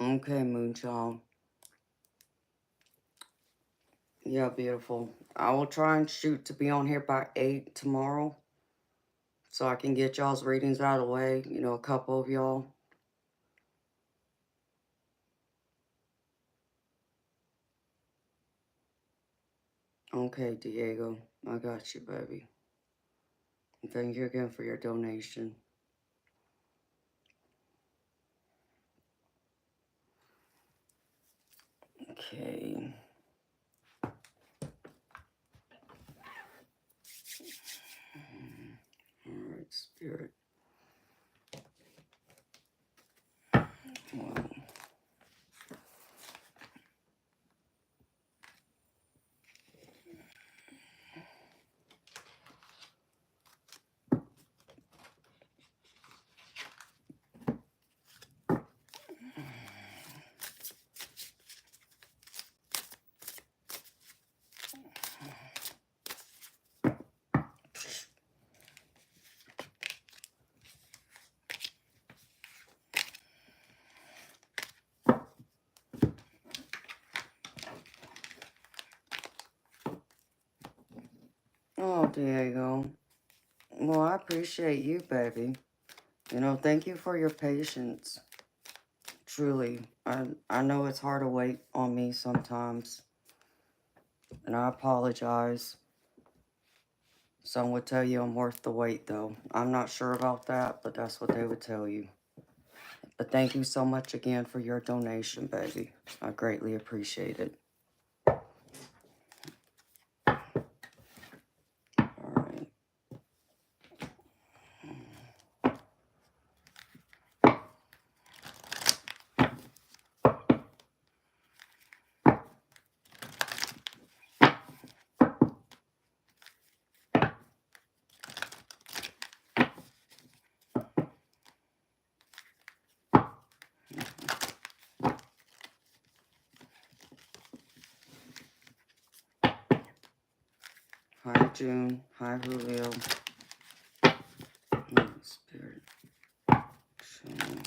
Okay, Moonchild. Yeah, beautiful. I will try and shoot to be on here by 8 tomorrow, so I can get y'all's readings out of the way. You know, a couple of y'all. Okay, Diego. I got you, baby. And thank you again for your donation. Okay. Alright, Spirit. Wow. Oh, Diego. Well, I appreciate you, baby. You know, thank you for your patience. Truly. I know it's hard to wait on me sometimes. And I apologize. Some would tell you I'm worth the wait, though. I'm not sure about that, but that's what they would tell you. But thank you so much again for your donation, baby. I greatly appreciate it. All right. Hi, June. Hi, Julio. Holy Spirit. Show me.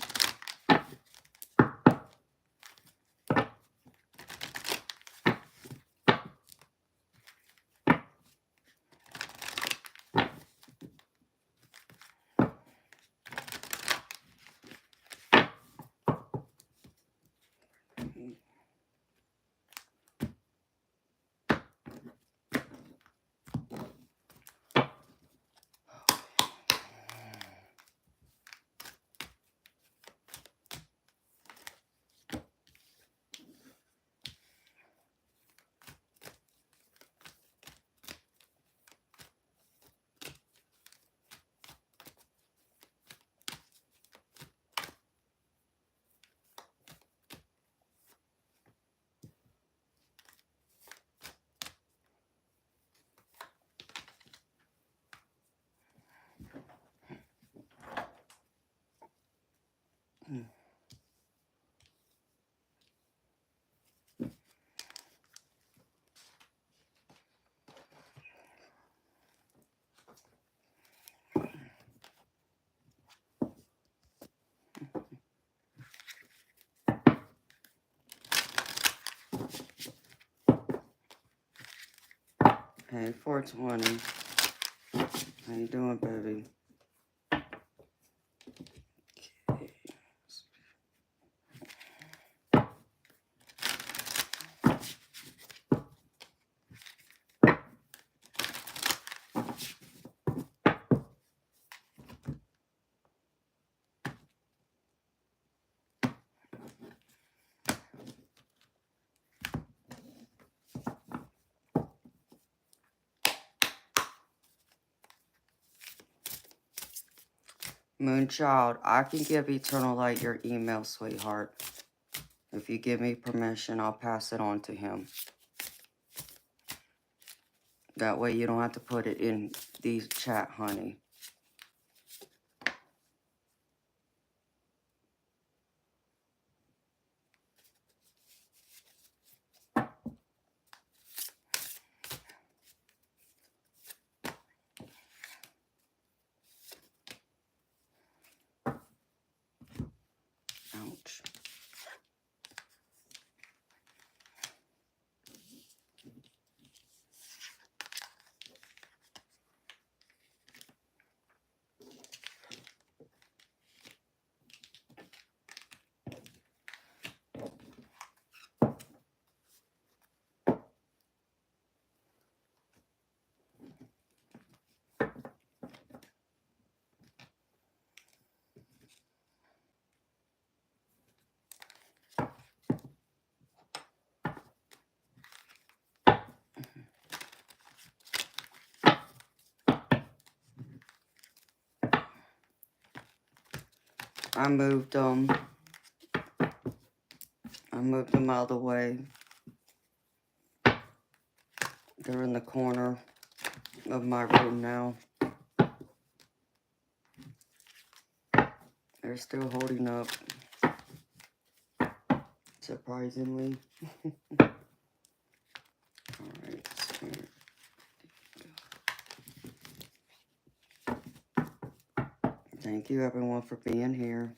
Hey, 420. How you doing, baby? Okay. Moonchild, I can give Eternal Light your email, sweetheart. If you give me permission, I'll pass it on to him. That way you don't have to put it in the chat, honey. Ouch. I moved them out of the way. They're in the corner of my room now. They're still holding up, surprisingly. Alright, Spirit. Thank you, everyone, for being here.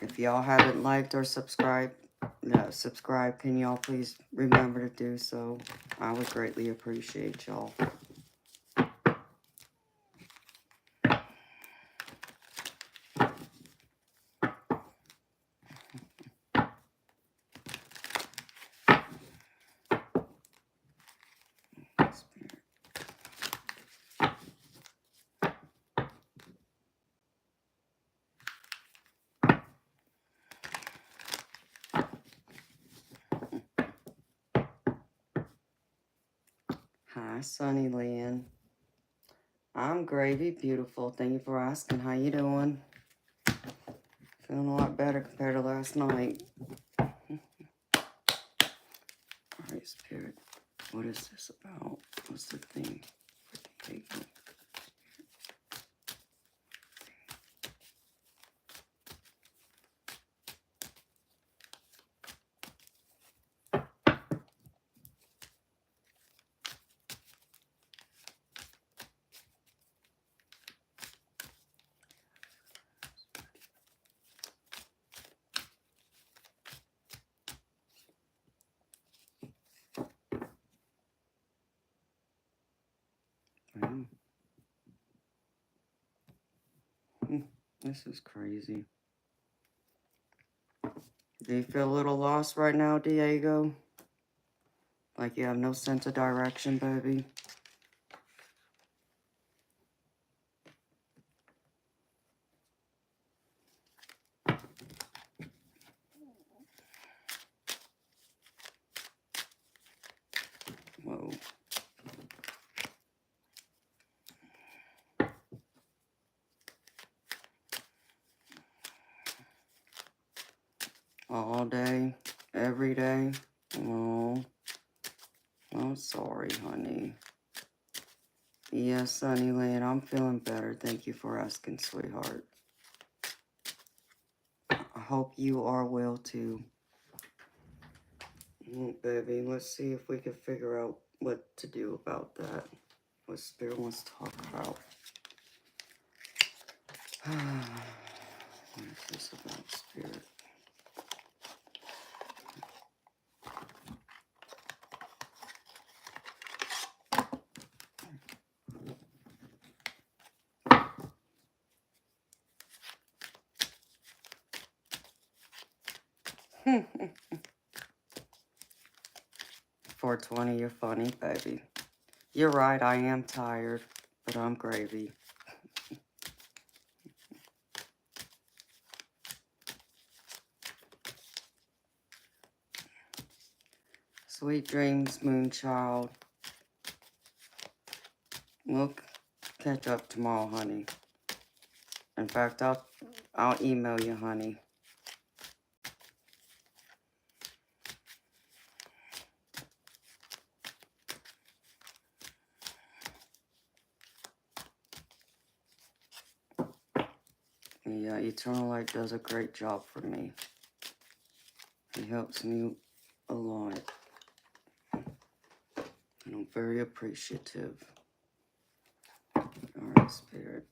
If y'all haven't liked or subscribed, can y'all please remember to do so? I would greatly appreciate y'all. Hi, Sunny Lynn. I'm gravy, beautiful. Thank you for asking. How you doing? Feeling a lot better compared to last night. Alright, Spirit. What is this about? What's the thing for the eking? This is crazy. Do you feel a little lost right now, Diego? Like you have no sense of direction, baby? Whoa. All day, every day. Oh, I'm sorry, honey. Yes, Sunny Lynn, I'm feeling better. Thank you for asking, sweetheart. I hope you are well, too. Baby, let's see if we can figure out what to do about that. What Spirit wants to talk about. What is this about, Spirit? 420, you're funny, baby. You're right, I am tired, but I'm gravy. Sweet dreams, Moonchild. We'll catch up tomorrow, honey. In fact, I'll email you, honey. Yeah, Eternal Light does a great job for me. He helps me a lot. And I'm very appreciative. Alright, Spirit.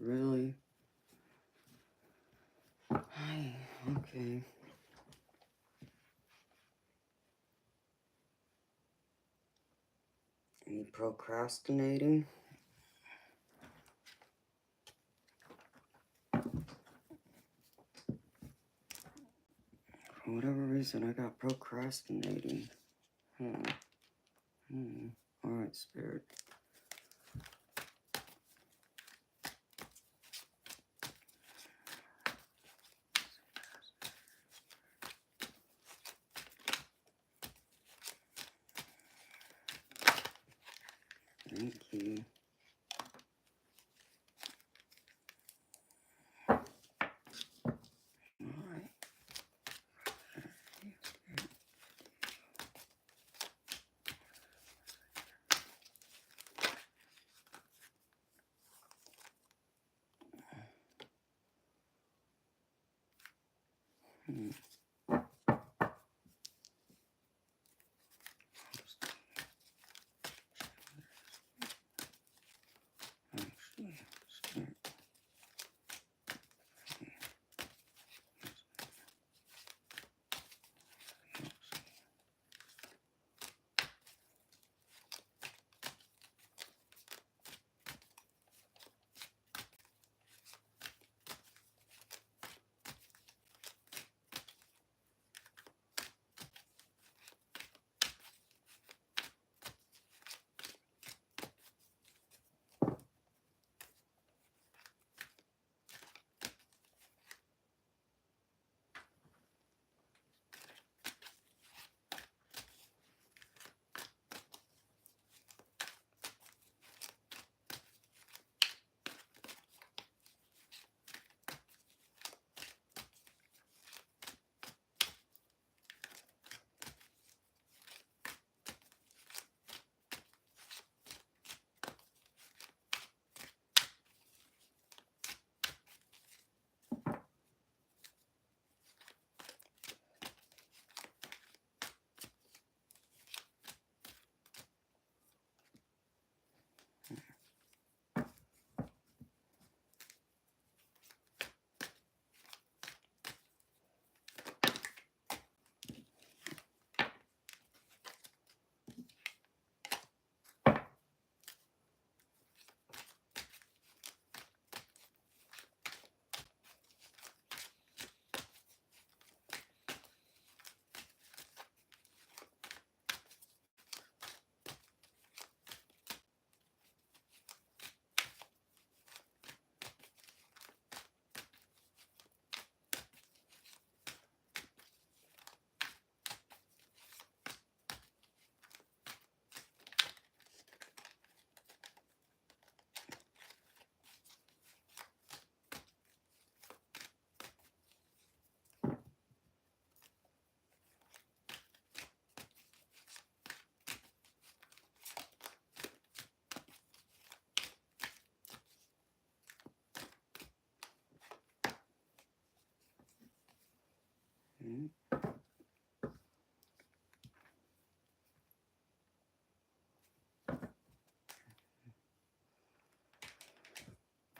Really? Hi, okay. Are you procrastinating? For whatever reason, I got procrastinating. Alright, Spirit. Thank you. Alright.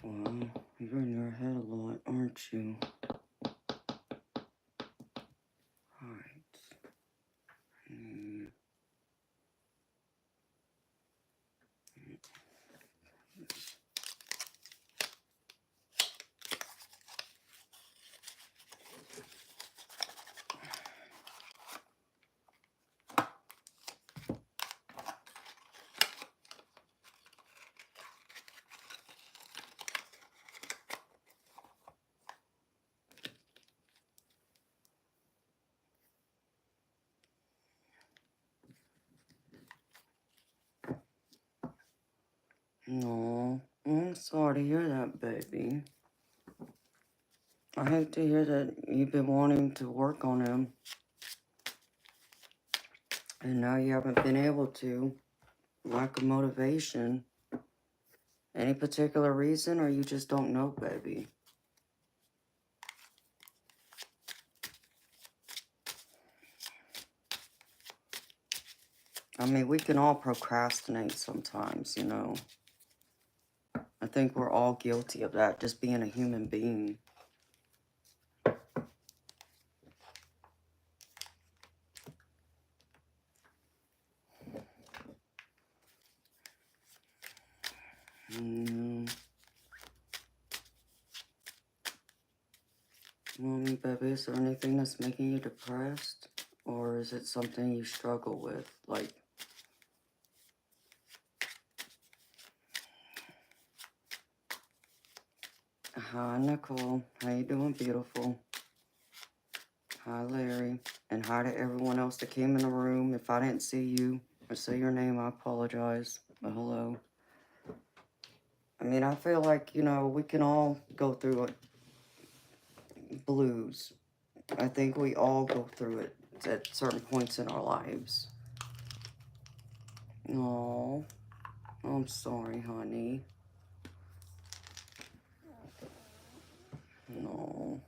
Well, you're in your head a lot, aren't you? Right. No, I'm sorry to hear that, baby. I hate to hear that you've been wanting to work on him, and now you haven't been able to. Lack of motivation. Any particular reason, or you just don't know, baby? I mean, we can all procrastinate sometimes, you know. I think we're all guilty of that, just being a human being. Well, baby, is there anything that's making you depressed? Or is it something you struggle with? Like, hi, Nicole. How you doing, beautiful? Hi, Larry. And hi to everyone else that came in the room. If I didn't see you or say your name, I apologize. But hello. I mean, I feel like, you know, we can all go through it. Blues. I think we all go through it at certain points in our lives. Oh, I'm sorry, honey. No.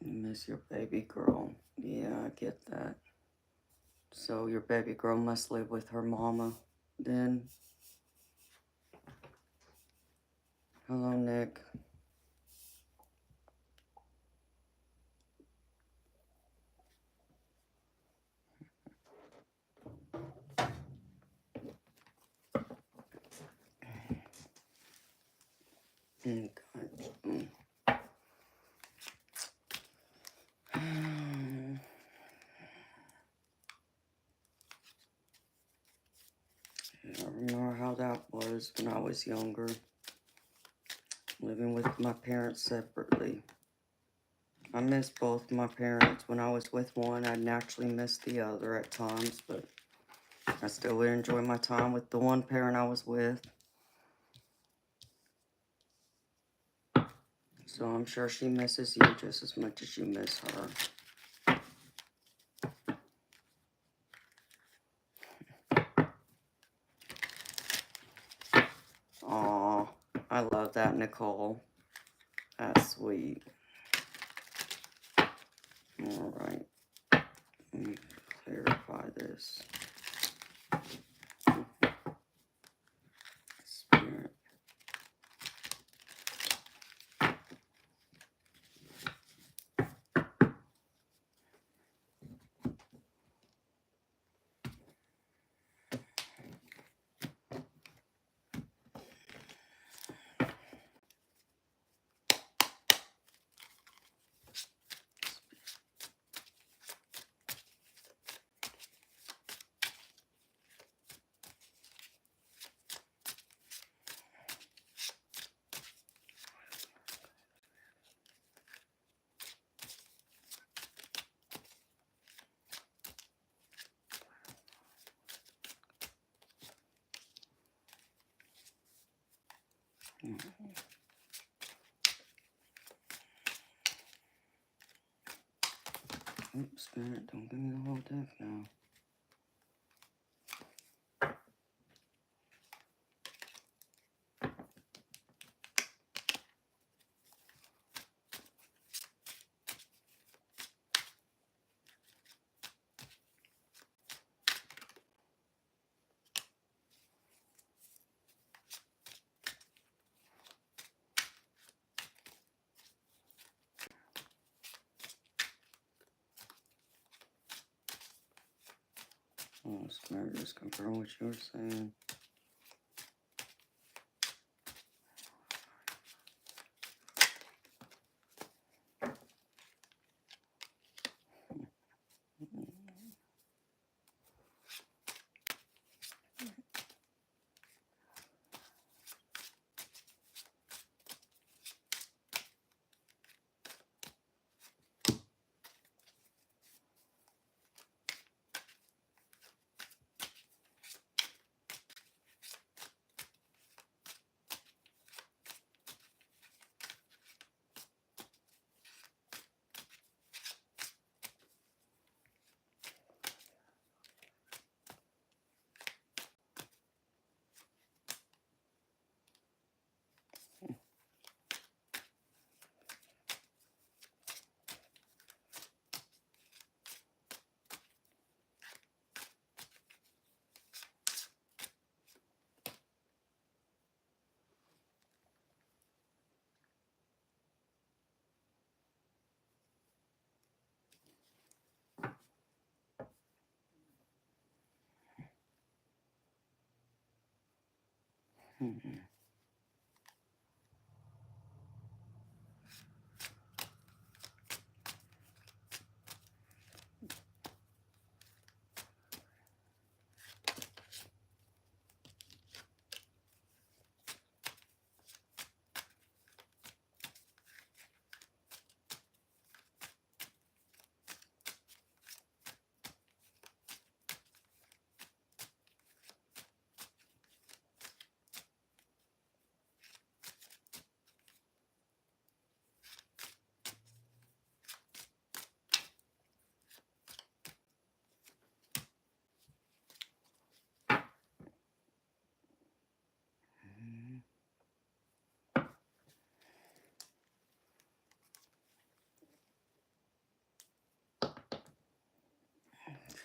You miss your baby girl. Yeah, I get that. So your baby girl must live with her mama then. Hello, Nick. God. I remember how that was when I was younger, living with my parents separately. I miss both my parents. When I was with one, I naturally missed the other at times, but I still would enjoy my time with the one parent I was with. So I'm sure she misses you just as much as you miss her. Aw, I love that, Nicole. That's sweet. All right. Let me clarify this. Spirit. Oops, Spirit, don't give me the whole deck now. Oh, Spirit, just confirm what you were saying.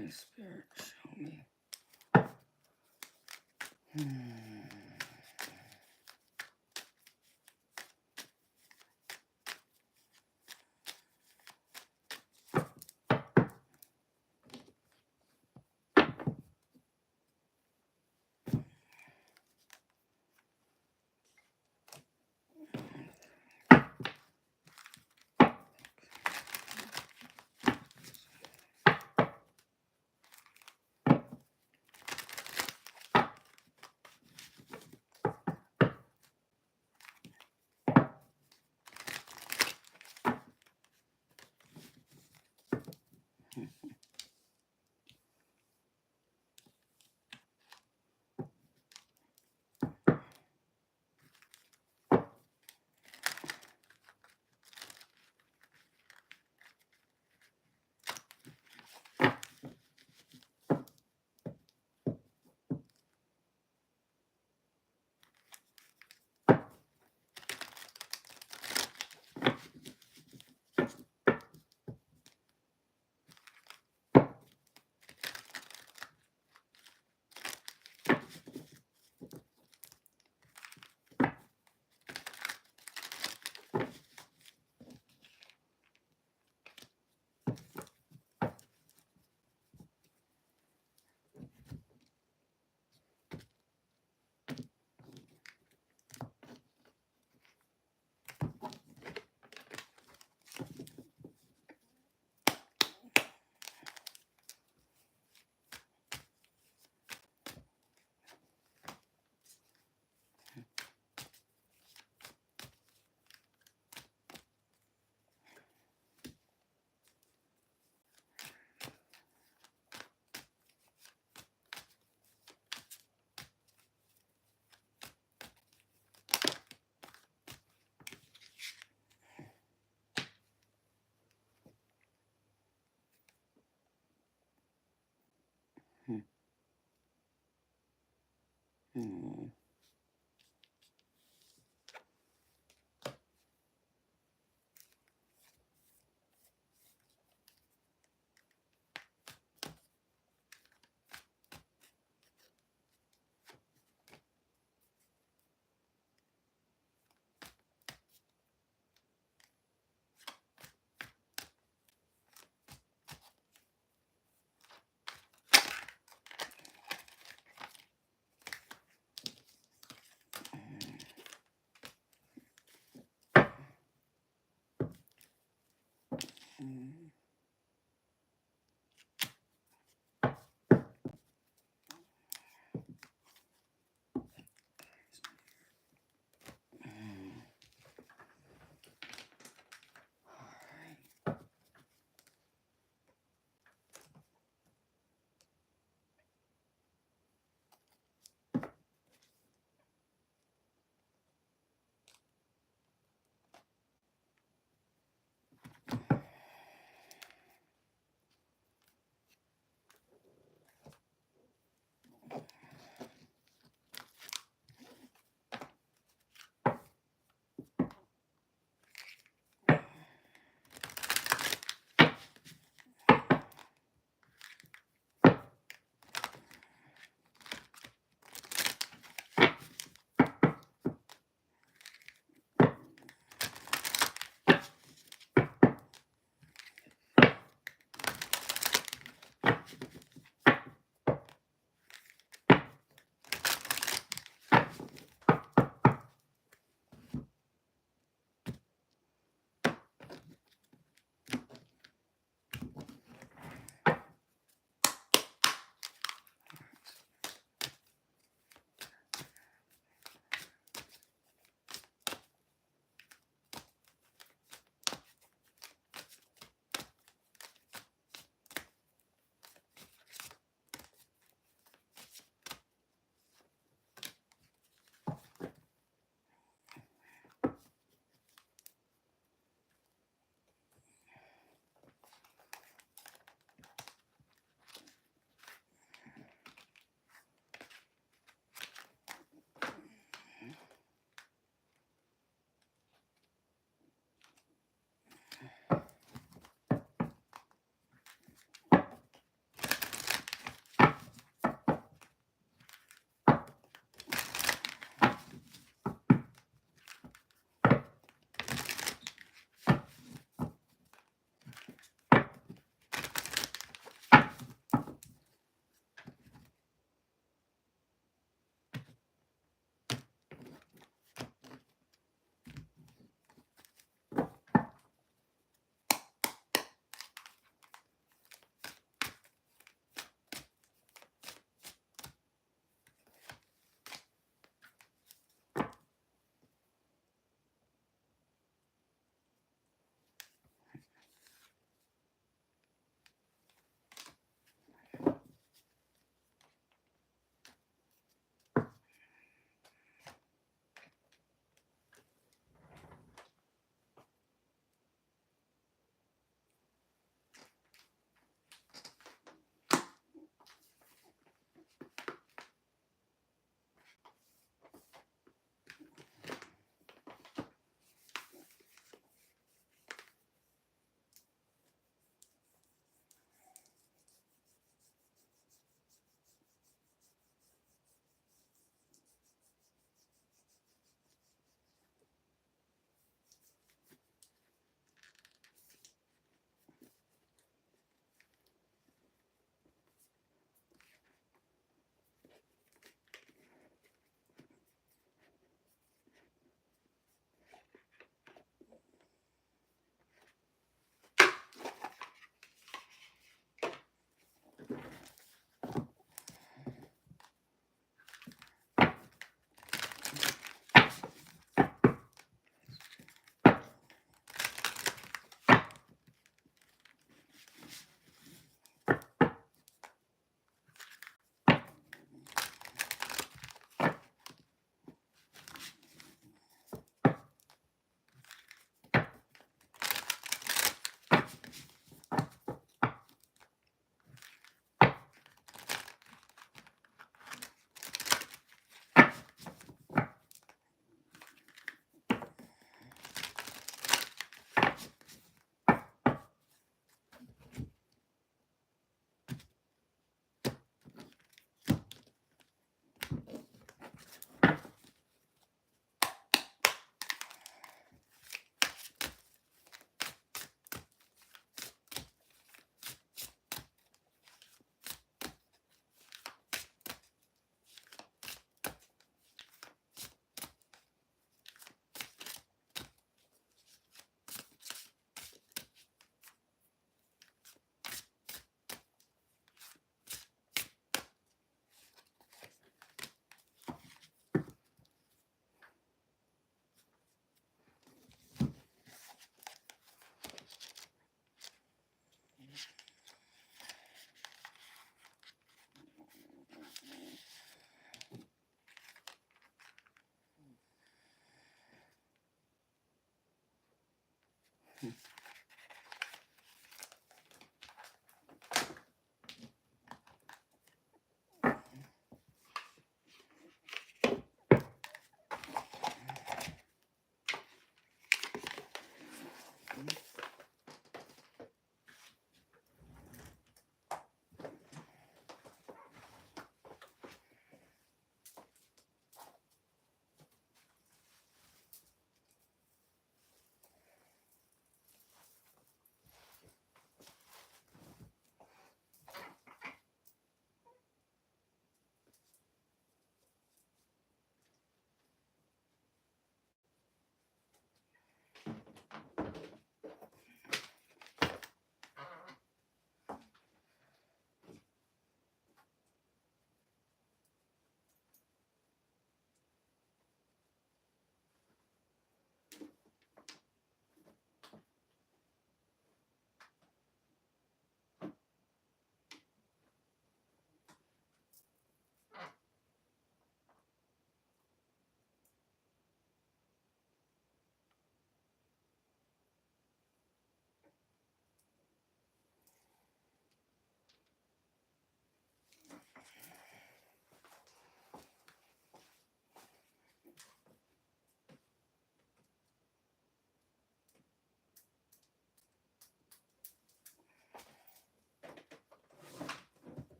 Okay, Spirit, show me.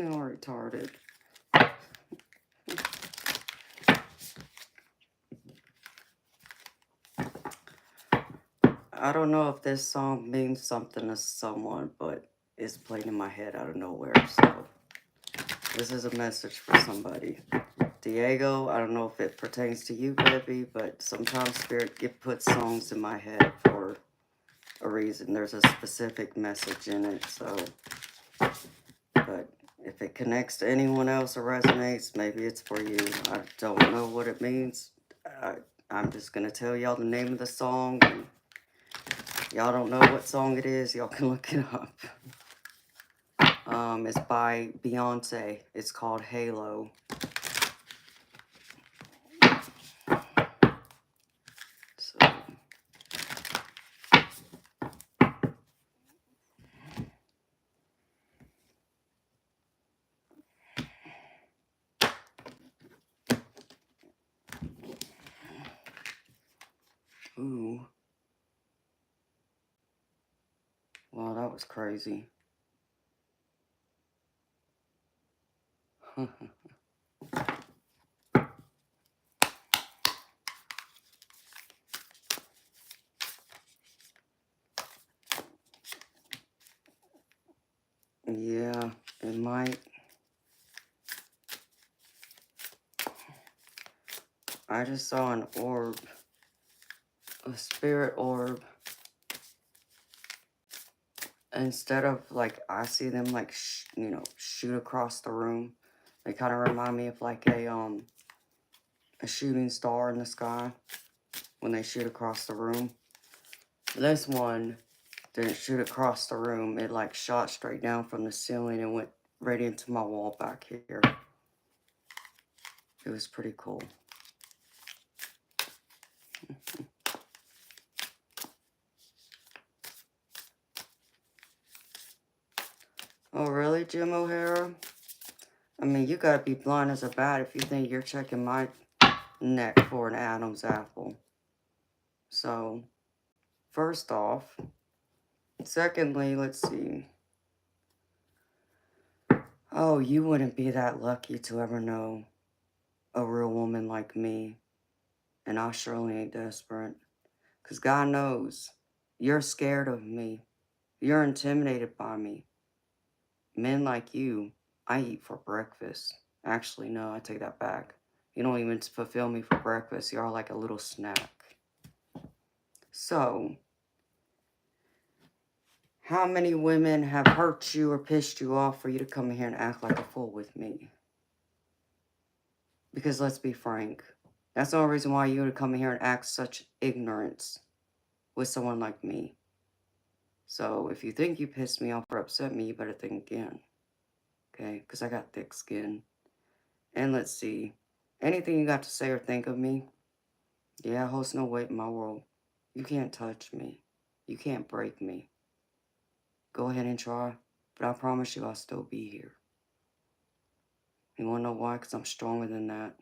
You're retarded. I don't know if this song means something to someone, but it's playing in my head out of nowhere. So this is a message for somebody. Diego, I don't know if it pertains to you, baby, but sometimes Spirit puts songs in my head for a reason. There's a specific message in it, so. But if it connects to anyone else or resonates, maybe it's for you. I don't know what it means. I'm just going to tell y'all the name of the song. And y'all don't know what song it is, y'all can look it up. It's by Beyonce. It's called Halo. So. Ooh. Wow, that was crazy. Yeah, it might. I just saw an orb. A spirit orb. Instead of, like, I see them, like, shoot across the room. They kind of remind me of, like, a shooting star in the sky when they shoot across the room. This one didn't shoot across the room. It, like, shot straight down from the ceiling and went right into my wall back here. It was pretty cool. Oh, really, Jim O'Hara? I mean, you gotta be blind as a bat if you think you're checking my neck for an Adam's apple. So, first off. Secondly, let's see. Oh, you wouldn't be that lucky to ever know a real woman like me. And I surely ain't desperate. Because God knows, you're scared of me. You're intimidated by me. Men like you, I eat for breakfast. Actually, no, I take that back. You don't even fulfill me for breakfast. You're like a little snack. So, how many women have hurt you or pissed you off for you to come in here and act like a fool with me? Because let's be frank, that's the only reason why you would come in here and act such ignorance with someone like me. So if you think you pissed me off or upset me, you better think again. Okay? Because I got thick skin. And let's see. Anything you got to say or think of me, yeah, holds no weight in my world. You can't touch me. You can't break me. Go ahead and try, but I promise you I'll still be here. You want to know why? Because I'm stronger than that.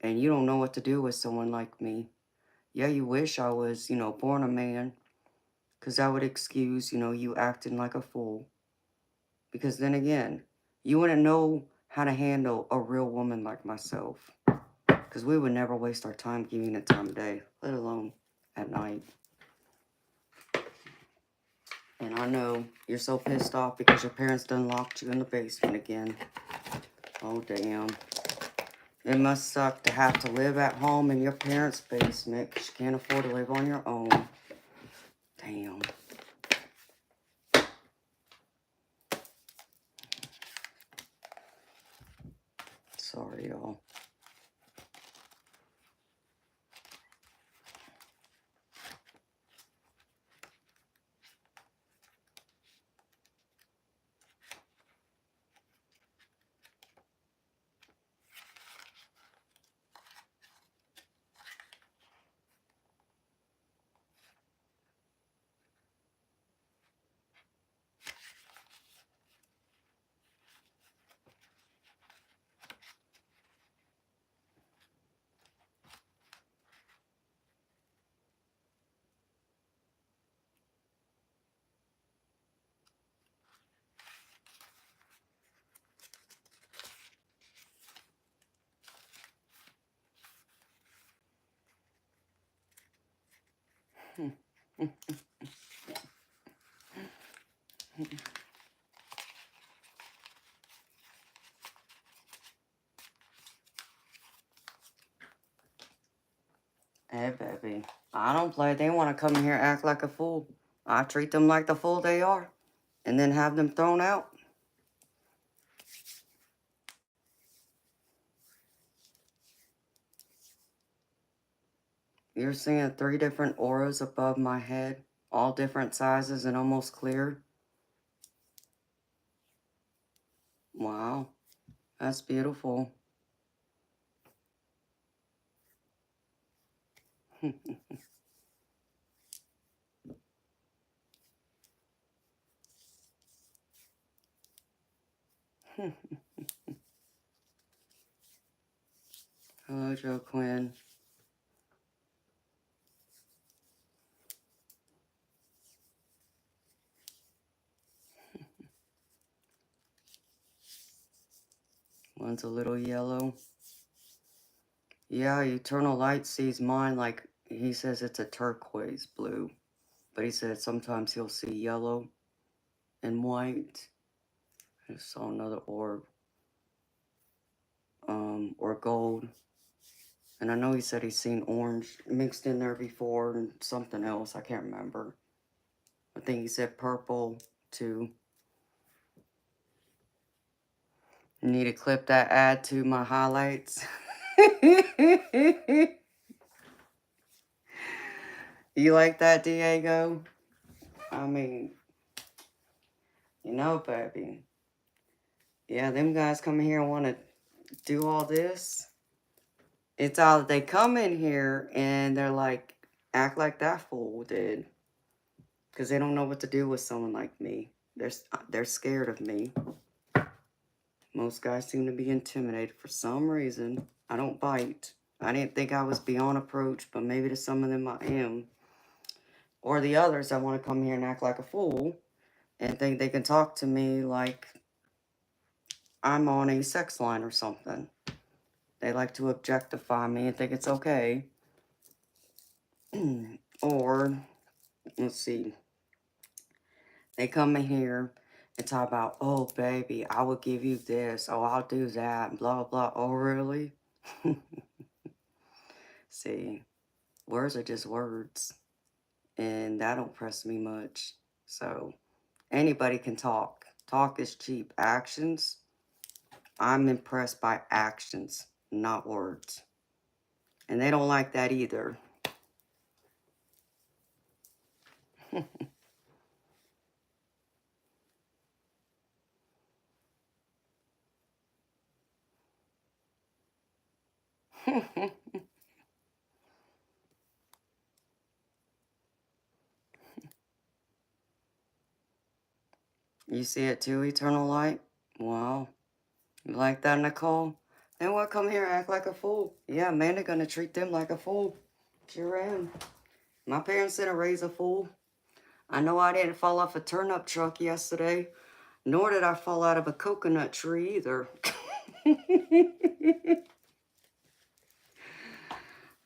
And you don't know what to do with someone like me. Yeah, you wish I was, born a man. Because that would excuse, you acting like a fool. Because then again, you wouldn't know how to handle a real woman like myself. Because we would never waste our time giving it time of day, let alone at night. And I know you're so pissed off because your parents done locked you in the basement again. Oh, damn. It must suck to have to live at home in your parents' basement because you can't afford to live on your own. Damn. Sorry, y'all. Hey, baby. I don't play. They want to come in here and act like a fool. I treat them like the fool they are. And then have them thrown out. You're seeing 3 different auras above my head. All different sizes and almost clear. Wow. That's beautiful. Hello, Joe Quinn. One's a little yellow. Yeah, Eternal Light sees mine like, he says it's a turquoise blue. But he said sometimes he'll see yellow and white. I just saw another orb. Or gold. And I know he said he's seen orange mixed in there before and something else. I can't remember. I think he said purple too. Need to clip that ad to my highlights. You like that, Diego? I mean, you know, baby. Yeah, them guys come in here and want to do all this. It's all they come in here and they're like, act like that fool did. Because they don't know what to do with someone like me. They're scared of me. Most guys seem to be intimidated for some reason. I don't bite. I didn't think I was beyond approach, but maybe to some of them I am. Or the others that want to come here and act like a fool and think they can talk to me like I'm on a sex line or something. They like to objectify me and think it's okay. Or, let's see, they come in here and talk about, oh, baby, I will give you this. Oh, I'll do that. Blah, blah, blah. Oh, really? See, words are just words. And that don't press me much. So, anybody can talk. Talk is cheap. Actions, I'm impressed by actions, not words. And they don't like that either. You see it too, Eternal Light? Wow. You like that, Nicole? Then what, come here and act like a fool? Yeah, man, they're gonna treat them like a fool. Sure am. My parents didn't raise a fool. I know I didn't fall off a turnip truck yesterday, nor did I fall out of a coconut tree either.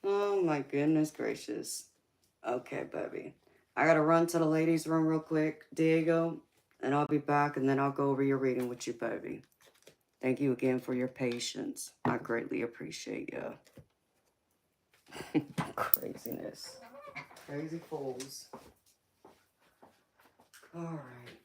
Oh my goodness gracious. Okay, baby. I gotta run to the ladies' room real quick, Diego, and I'll be back, and then I'll go over your reading with you, baby. Thank you again for your patience. I greatly appreciate you. Craziness. Crazy fools. All right.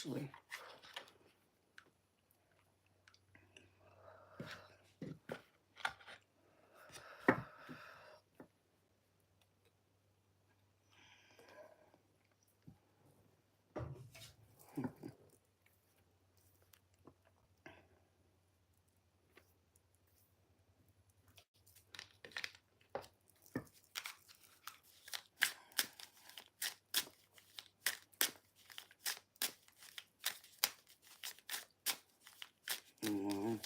actually. Mm.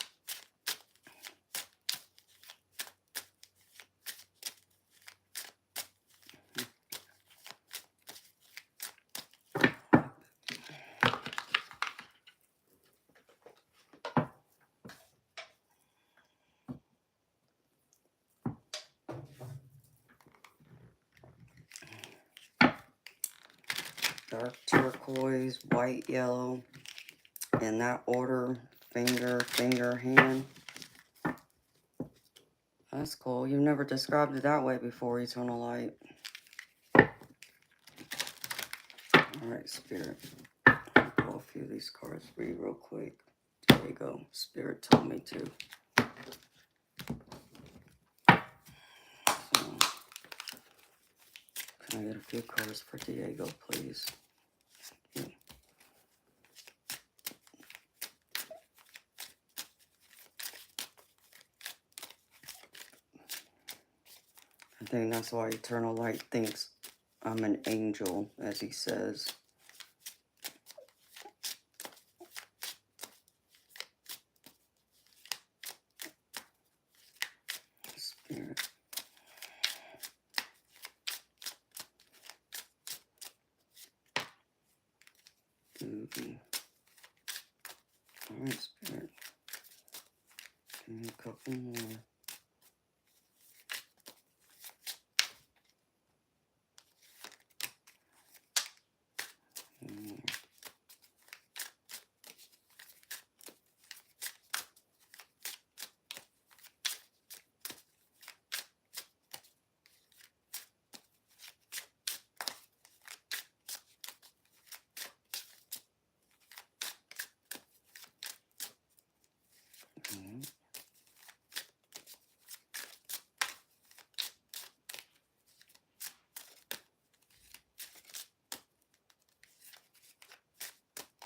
Dark turquoise, white, yellow, in that order, finger, hand. That's cool. You've never described it that way before, Eternal Light. Alright, Spirit. I'll pull a few of these cards for you real quick. There you go. Spirit told me to. So, can I get a few cards for Diego, please? Yeah. I think that's why Eternal Light thinks I'm an angel, as he says. Spirit. Alright, Spirit. Give me a couple more.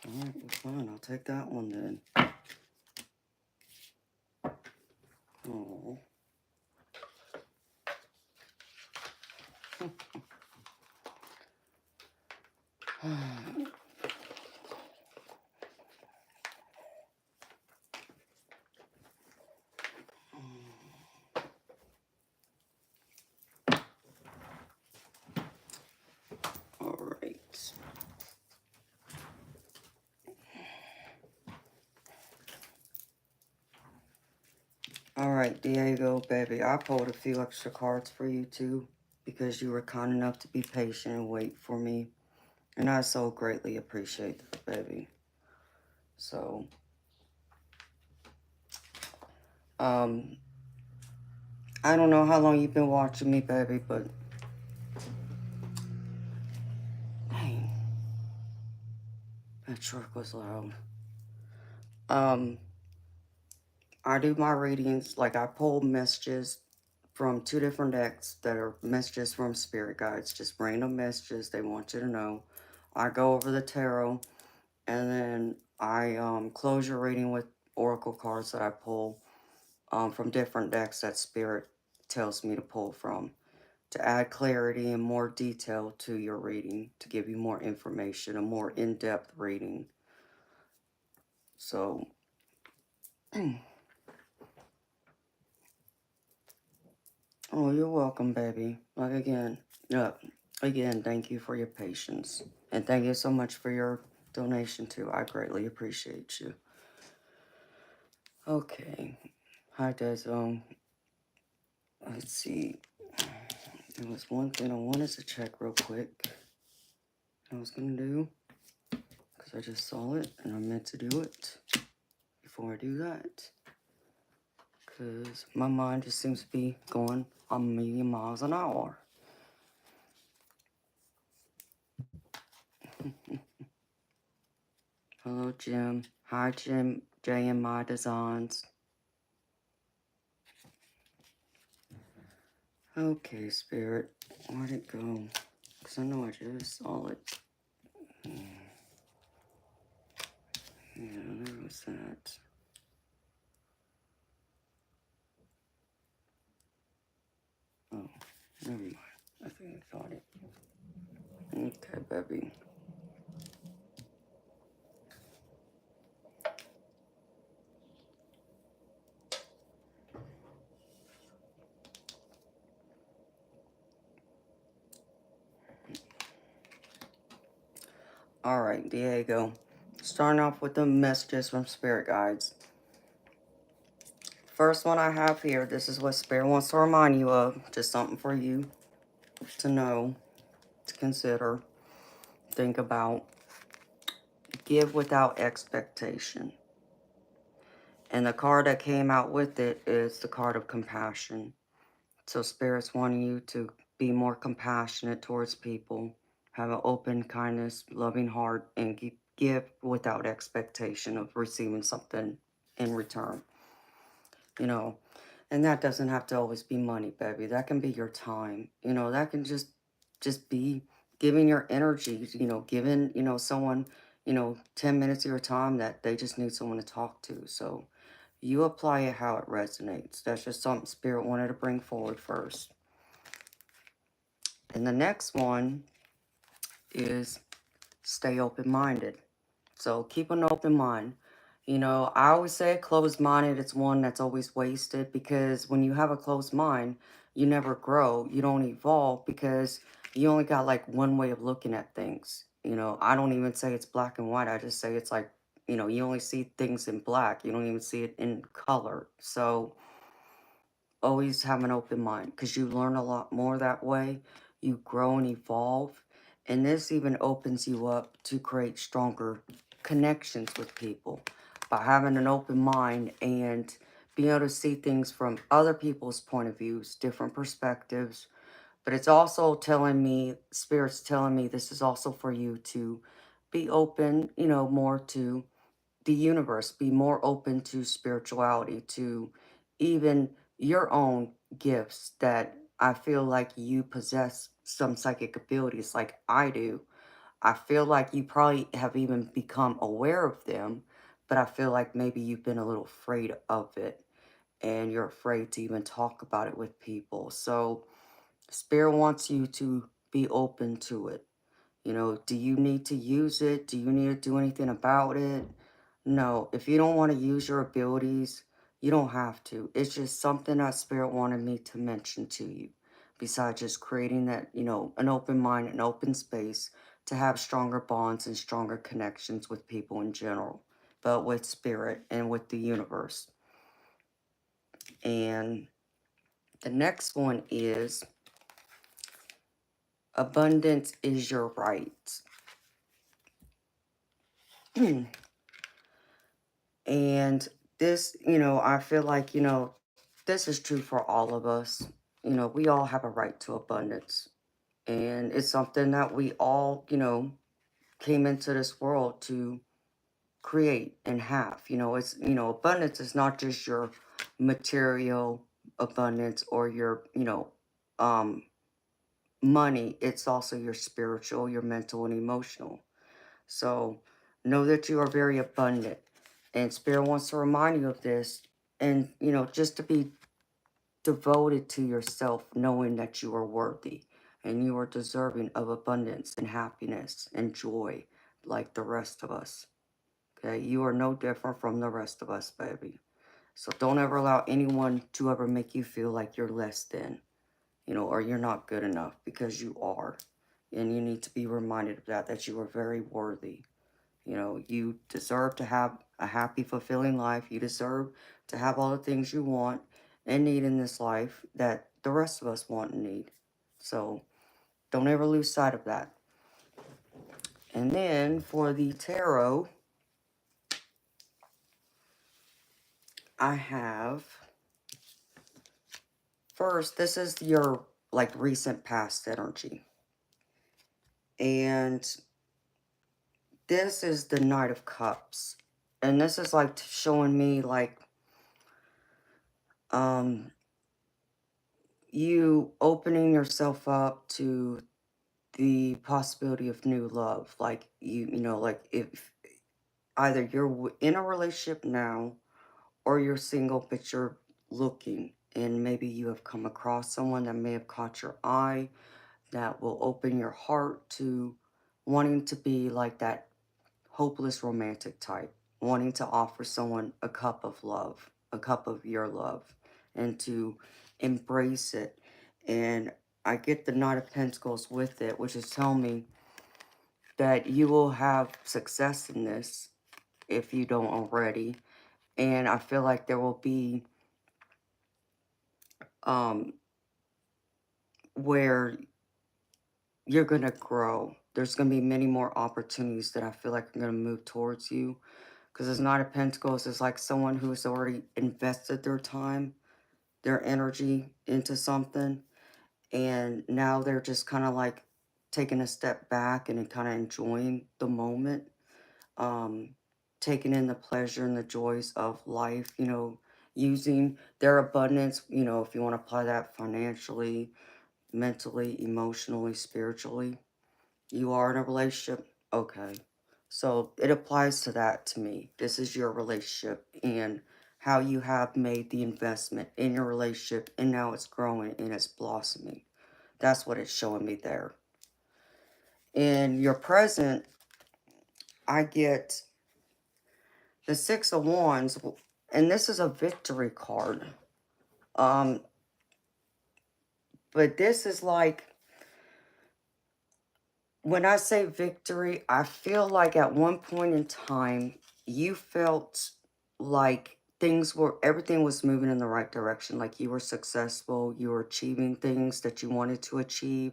Alright, well, fine. I'll take that one then. Oh. Alright. Alright, Diego, baby. I pulled a few extra cards for you too, because you were kind enough to be patient and wait for me. And I so greatly appreciate that, baby. So, I don't know how long you've been watching me, baby, but dang, that truck was loud. I do my readings, like I pull messages from 2 different decks that are messages from spirit guides, just random messages they want you to know. I go over the tarot, and then I close your reading with oracle cards that I pull from different decks that spirit tells me to pull from, to add clarity and more detail to your reading, to give you more information, a more in-depth reading. So, oh, you're welcome, baby. Like, again, thank you for your patience. And thank you so much for your donation, too. I greatly appreciate you. Okay. Hi, Dezo. Let's see. There was one thing I wanted to check real quick. I was going to do, because I just saw it, and I meant to do it before I do that. Because my mind just seems to be going a million miles an hour. Hello, Jim. Hi, Jim. JMI Designs. Okay, Spirit. Where'd it go? Because I know I just saw it. Yeah, there was that. Oh, never mind. I think I got it. Okay, baby. Alright, Diego. Starting off with the messages from Spirit Guides. First one I have here, this is what Spirit wants to remind you of. Just something for you to know, to consider, think about. Give without expectation. And the card that came out with it is the card of compassion. So Spirit's wanting you to be more compassionate towards people, have an open, kindness, loving heart, and give without expectation of receiving something in return. You know, and that doesn't have to always be money, baby. That can be your time. You know, that can just be giving your energy, you know, giving, you know, someone, you know, 10 minutes of your time that they just need someone to talk to. So you apply it how it resonates. That's just something Spirit wanted to bring forward first. And the next one is stay open-minded. So keep an open mind. You know, I always say closed-minded, it's one that's always wasted, because when you have a closed mind, you never grow, you don't evolve, because you only got like one way of looking at things. You know, I don't even say it's black and white. I just say it's like, you know, you only see things in black. You don't even see it in color. So always have an open mind, because you learn a lot more that way. You grow and evolve. And this even opens you up to create stronger connections with people by having an open mind and being able to see things from other people's point of views, different perspectives. But it's also telling me, Spirit's telling me, this is also for you to be open, you know, more to the universe, be more open to spirituality, to even your own gifts that I feel like you possess some psychic abilities like I do. I feel like you probably have even become aware of them, but I feel like maybe you've been a little afraid of it and you're afraid to even talk about it with people. So Spirit wants you to be open to it. You know, do you need to use it? Do you need to do anything about it? No, if you don't want to use your abilities, you don't have to. It's just something that Spirit wanted me to mention to you. Besides just creating that, you know, an open mind, an open space to have stronger bonds and stronger connections with people in general, but with Spirit and with the universe. And the next one is abundance is your right. And this, you know, I feel like, you know, this is true for all of us. You know, we all have a right to abundance. And it's something that we all, you know, came into this world to create and have. You know, it's, you know, abundance is not just your material abundance or your, you know, money. It's also your spiritual, your mental, and emotional. So know that you are very abundant. And Spirit wants to remind you of this. And, you know, just to be devoted to yourself, knowing that you are worthy and you are deserving of abundance and happiness and joy like the rest of us. Okay? You are no different from the rest of us, baby. So don't ever allow anyone to ever make you feel like you're less than, you know, or you're not good enough, because you are. And you need to be reminded of that, that you are very worthy. You know, you deserve to have a happy, fulfilling life. You deserve to have all the things you want and need in this life that the rest of us want and need. So don't ever lose sight of that. And then for the tarot, I have, first, this is your like recent past energy. And this is the Knight of Cups. And this is like showing me like you opening yourself up to the possibility of new love. Like you know, like if either you're in a relationship now or you're single, but you're looking and maybe you have come across someone that may have caught your eye that will open your heart to wanting to be like that hopeless romantic type, wanting to offer someone a cup of love, a cup of your love, and to embrace it. And I get the Knight of Pentacles with it, which is telling me that you will have success in this if you don't already. And I feel like there will be where you're going to grow. There's going to be many more opportunities that I feel like are going to move towards you. Because it's Knight of Pentacles is like someone who's already invested their time, their energy into something. And now they're just kind of like taking a step back and kind of enjoying the moment. Taking in the pleasure and the joys of life, you know, using their abundance, you know, if you want to apply that financially, mentally, emotionally, spiritually. You are in a relationship? Okay. So it applies to that to me. This is your relationship and how you have made the investment in your relationship and now it's growing and it's blossoming. That's what it's showing me there. In your present, I get the Six of Wands, and this is a victory card. But this is like, when I say victory, I feel like at one point in time, you felt like everything was moving in the right direction. Like you were successful, you were achieving things that you wanted to achieve,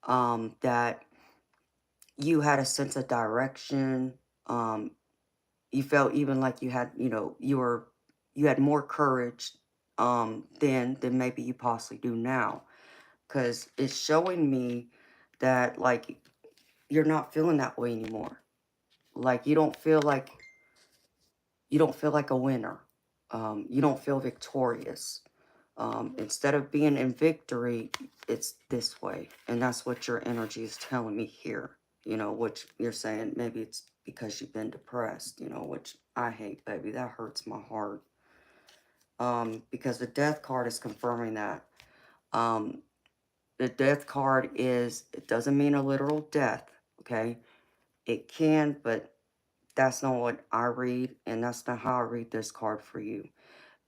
that you had a sense of direction. You felt even like you had, you know, you had more courage, than maybe you possibly do now. Because it's showing me that, like, you're not feeling that way anymore. Like you don't feel like a winner. You don't feel victorious. Instead of being in victory, it's this way. And that's what your energy is telling me here. You know, which you're saying maybe it's because you've been depressed, you know, which I hate, baby. That hurts my heart. Because the death card is confirming that. The death card it doesn't mean a literal death, okay? It can, but that's not what I read, and that's not how I read this card for you.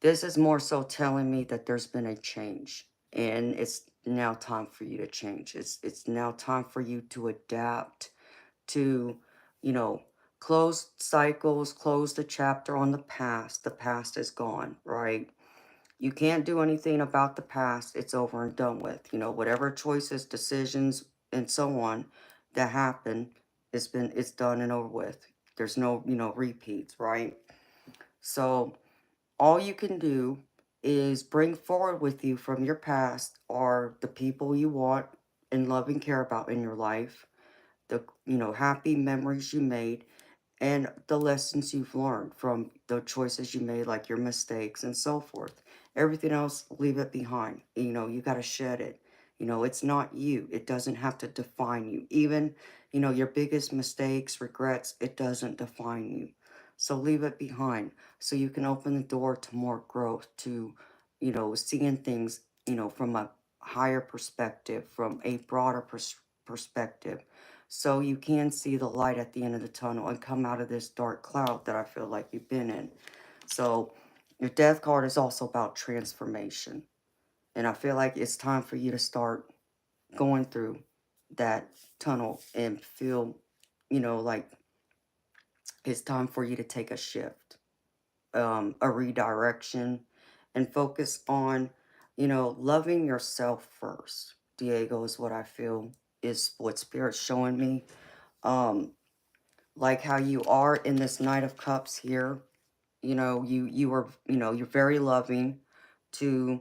This is more so telling me that there's been a change, and it's now time for you to change. It's now time for you to adapt to, you know, close cycles, close the chapter on the past. The past is gone, right? You can't do anything about the past. It's over and done with. You know, whatever choices, decisions, and so on that happen, it's done and over with. There's no, you know, repeats, right? So all you can do is bring forward with you from your past are the people you want and love and care about in your life, the, you know, happy memories you made, and the lessons you've learned from the choices you made, like your mistakes and so forth. Everything else, leave it behind. You know, you got to shed it. You know, it's not you. It doesn't have to define you. Even, you know, your biggest mistakes, regrets, it doesn't define you. So leave it behind so you can open the door to more growth, to, you know, seeing things, you know, from a higher perspective, from a broader perspective, so you can see the light at the end of the tunnel and come out of this dark cloud that I feel like you've been in. So your death card is also about transformation. And I feel like it's time for you to start going through that tunnel and feel, you know, like it's time for you to take a shift, a redirection, and focus on, you know, loving yourself first. Diego is what I feel is what Spirit's showing me. Like how you are in this Knight of Cups here. You know, you are, you know, you're very loving to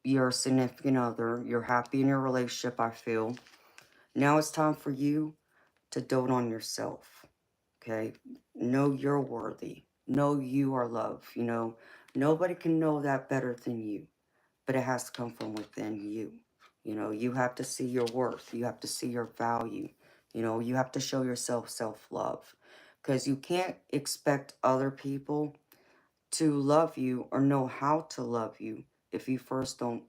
your significant other. You're happy in your relationship, I feel. Now it's time for you to dote on yourself. Okay? Know you're worthy. Know you are loved. You know, nobody can know that better than you, but it has to come from within you. You know, you have to see your worth. You have to see your value. You know, you have to show yourself self-love, because you can't expect other people to love you or know how to love you if you first don't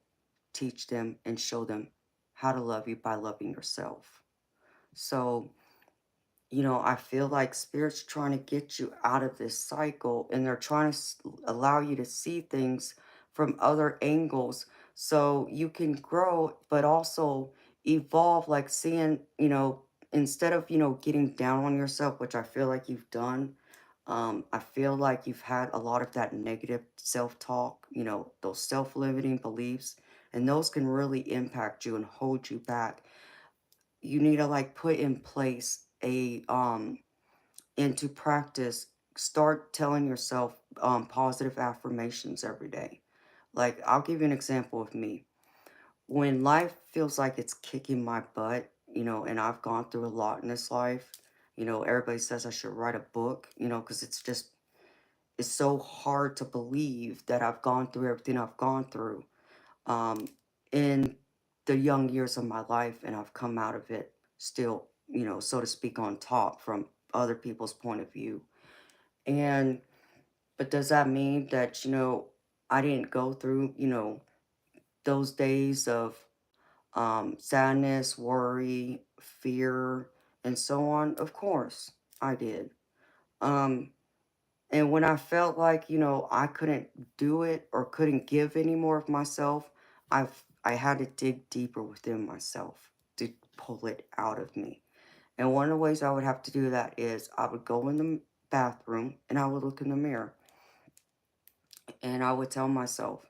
teach them and show them how to love you by loving yourself. So, you know, I feel like Spirit's trying to get you out of this cycle, and they're trying to allow you to see things from other angles so you can grow, but also evolve, like seeing, you know, instead of, you know, getting down on yourself, which I feel like you've done. I feel like you've had a lot of that negative self-talk, you know, those self-limiting beliefs, and those can really impact you and hold you back. You need to like put in place a into practice, start telling yourself positive affirmations every day. Like, I'll give you an example of me. When life feels like it's kicking my butt, you know, and I've gone through a lot in this life, you know, everybody says I should write a book, you know, because it's just, it's so hard to believe that I've gone through everything I've gone through um, in the young years of my life, and I've come out of it still, you know, so to speak, on top from other people's point of view. And but does that mean that, you know, I didn't go through, you know, those days of sadness, worry, fear, and so on? Of course, I did. Um, and when I felt like, you know, I couldn't do it or couldn't give any more of myself, I had to dig deeper within myself to pull it out of me. And one of the ways I would have to do that is I would go in the bathroom and I would look in the mirror and I would tell myself,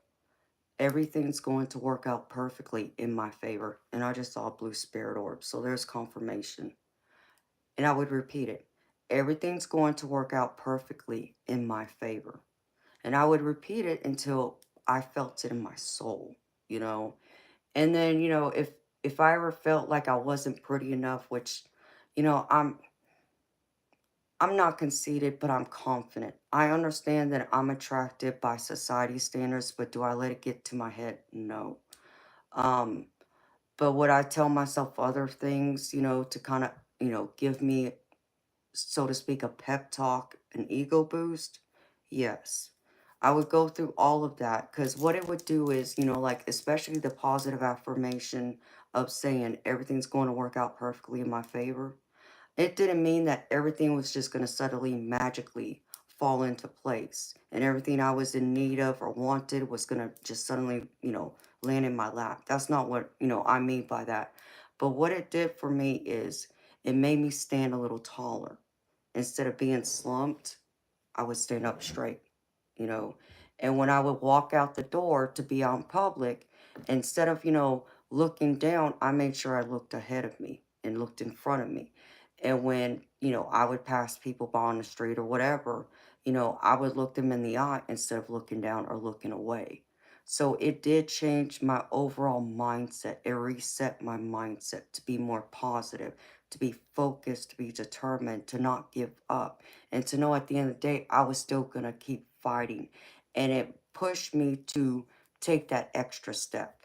everything's going to work out perfectly in my favor. And I just saw a blue spirit orb. So there's confirmation. And I would repeat it. Everything's going to work out perfectly in my favor. And I would repeat it until I felt it in my soul, you know. And then, you know, if I ever felt like I wasn't pretty enough, which, you know, I'm not conceited, but I'm confident. I understand that I'm attractive by society standards, but do I let it get to my head? No. Um, but would I tell myself other things, you know, to kind of, you know, give me, so to speak, a pep talk, an ego boost? Yes. I would go through all of that, because what it would do is, you know, like, especially the positive affirmation of saying everything's going to work out perfectly in my favor. It didn't mean that everything was just going to suddenly magically fall into place and everything I was in need of or wanted was going to just suddenly, you know, land in my lap. That's not what, you know, I mean by that. But what it did for me is it made me stand a little taller. Instead of being slumped, I would stand up straight, you know. And when I would walk out the door to be out in public, instead of, you know, looking down, I made sure I looked ahead of me and looked in front of me. And when, you know, I would pass people by on the street or whatever, you know, I would look them in the eye instead of looking down or looking away. So it did change my overall mindset. It reset my mindset to be more positive, to be focused, to be determined, to not give up, and to know at the end of the day, I was still going to keep fighting. And it pushed me to take that extra step,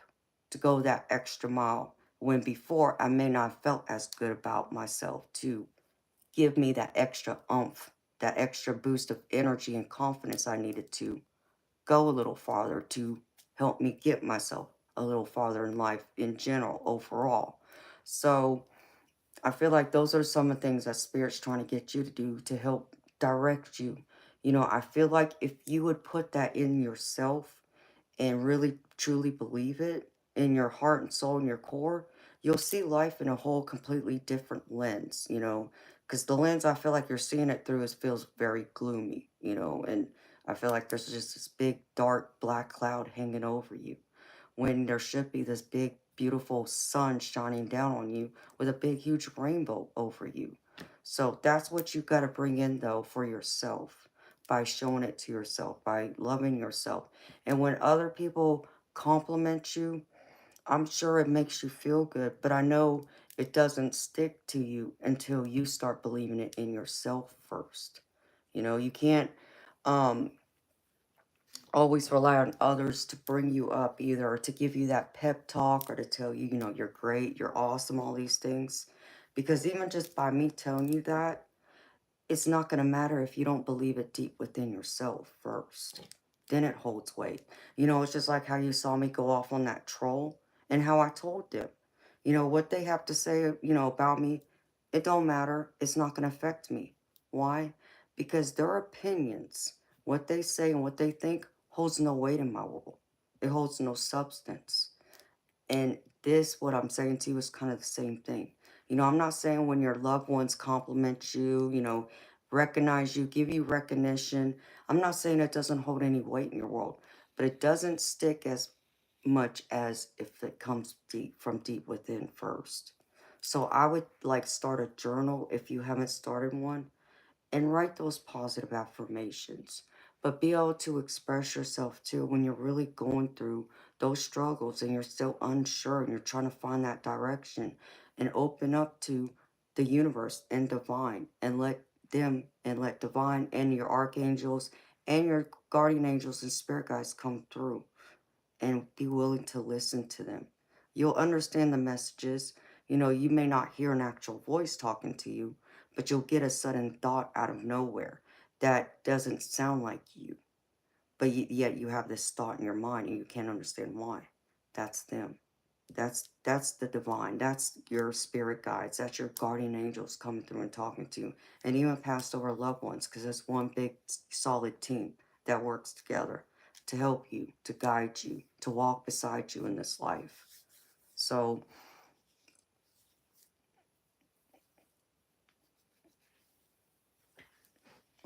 to go that extra mile, when before I may not have felt as good about myself, to give me that extra oomph, that extra boost of energy and confidence I needed to go a little farther, to help me get myself a little farther in life in general, overall. So I feel like those are some of the things that Spirit's trying to get you to do to help direct you. You know, I feel like if you would put that in yourself and really truly believe it in your heart and soul and your core, you'll see life in a whole completely different lens, you know, because the lens I feel like you're seeing it through is feels very gloomy, you know, and I feel like there's just this big dark black cloud hanging over you when there should be this big beautiful sun shining down on you with a big huge rainbow over you. So that's what you got to bring in though for yourself, by showing it to yourself, by loving yourself. And when other people compliment you, I'm sure it makes you feel good, but I know it doesn't stick to you until you start believing it in yourself first. You know, you can't um, always rely on others to bring you up either, or to give you that pep talk, or to tell you, you know, you're great, you're awesome, all these things. Because even just by me telling you that, it's not going to matter if you don't believe it deep within yourself first. Then it holds weight. You know, it's just like how you saw me go off on that troll, and how I told them, you know, what they have to say, you know, about me, it don't matter. It's not going to affect me. Why? Because their opinions, what they say and what they think, holds no weight in my world. It holds no substance. And this, what I'm saying to you, is kind of the same thing. You know, I'm not saying when your loved ones compliment you, you know, recognize you, give you recognition. I'm not saying it doesn't hold any weight in your world, but it doesn't stick as much as if it comes deep from deep within first. So I would like start a journal if you haven't started one, and write those positive affirmations. But be able to express yourself too when you're really going through those struggles and you're still unsure and you're trying to find that direction, and open up to the universe and divine, and let them and let divine and your archangels and your guardian angels and spirit guides come through, and be willing to listen to them. You'll understand the messages. You know, you may not hear an actual voice talking to you, but you'll get a sudden thought out of nowhere that doesn't sound like you. But yet you have this thought in your mind and you can't understand why. That's them. That's the divine. That's your spirit guides. That's your guardian angels coming through and talking to you. And even passed over loved ones, because it's one big solid team that works together to help you, to guide you, to walk beside you in this life. So,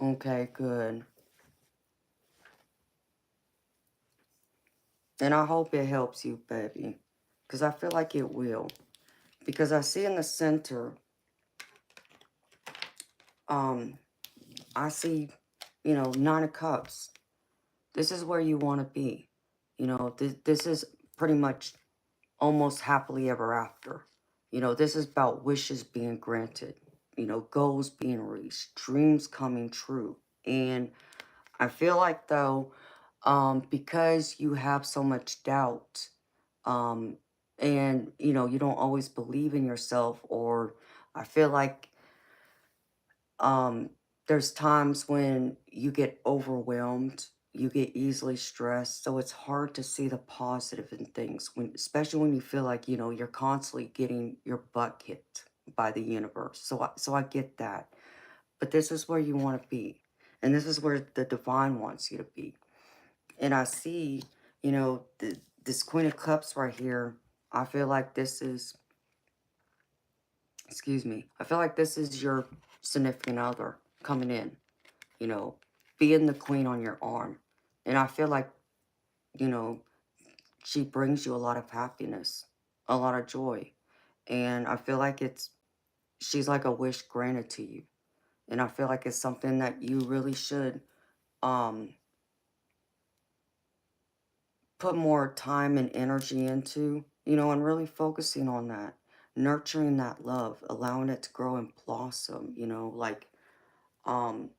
okay, good. And I hope it helps you, baby, because I feel like it will. Because I see in the center, um, I see, you know, 9 of Cups. This is where you want to be. You know, this is pretty much almost happily ever after. You know, this is about wishes being granted, you know, goals being reached, dreams coming true. And I feel like, though, because you have so much doubt, um, and, you know, you don't always believe in yourself, or I feel like um, there's times when you get overwhelmed, you get easily stressed, so it's hard to see the positive in things, when, especially when you feel like, you know, you're constantly getting your butt kicked by the universe. So I get that, but this is where you want to be, and this is where the divine wants you to be. And I see, you know, this Queen of Cups right here. I feel like this is, excuse me, I feel like this is your significant other coming in, you know, being the queen on your arm. And I feel like, you know, she brings you a lot of happiness, a lot of joy. And I feel like she's like a wish granted to you. And I feel like it's something that you really should um, put more time and energy into, you know, and really focusing on that, nurturing that love, allowing it to grow and blossom, you know, like, um,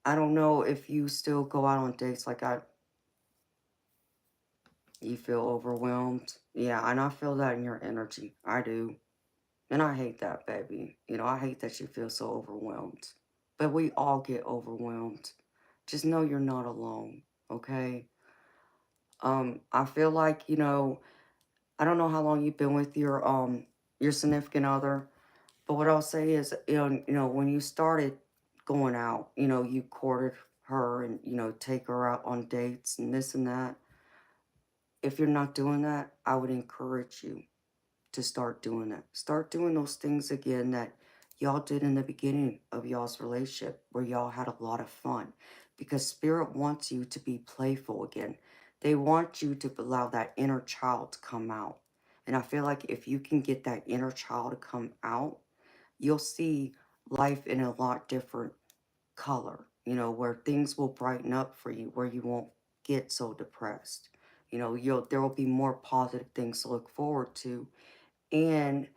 I don't know if you still go out on dates like you feel overwhelmed. Yeah, and I feel that in your energy. I do. And I hate that, baby. You know, I hate that you feel so overwhelmed. But we all get overwhelmed. Just know you're not alone, okay? I feel like, you know, I don't know how long you've been with your significant other, but what I'll say is, when you started going out, you know, you courted her and, you know, take her out on dates and this and that. If you're not doing that, I would encourage you to start doing that. Start doing those things again that y'all did in the beginning of y'all's relationship, where y'all had a lot of fun. Because Spirit wants you to be playful again. They want you to allow that inner child to come out. And I feel like if you can get that inner child to come out, you'll see life in a lot different color, you know, where things will brighten up for you, where you won't get so depressed. You know, there will be more positive things to look forward to, And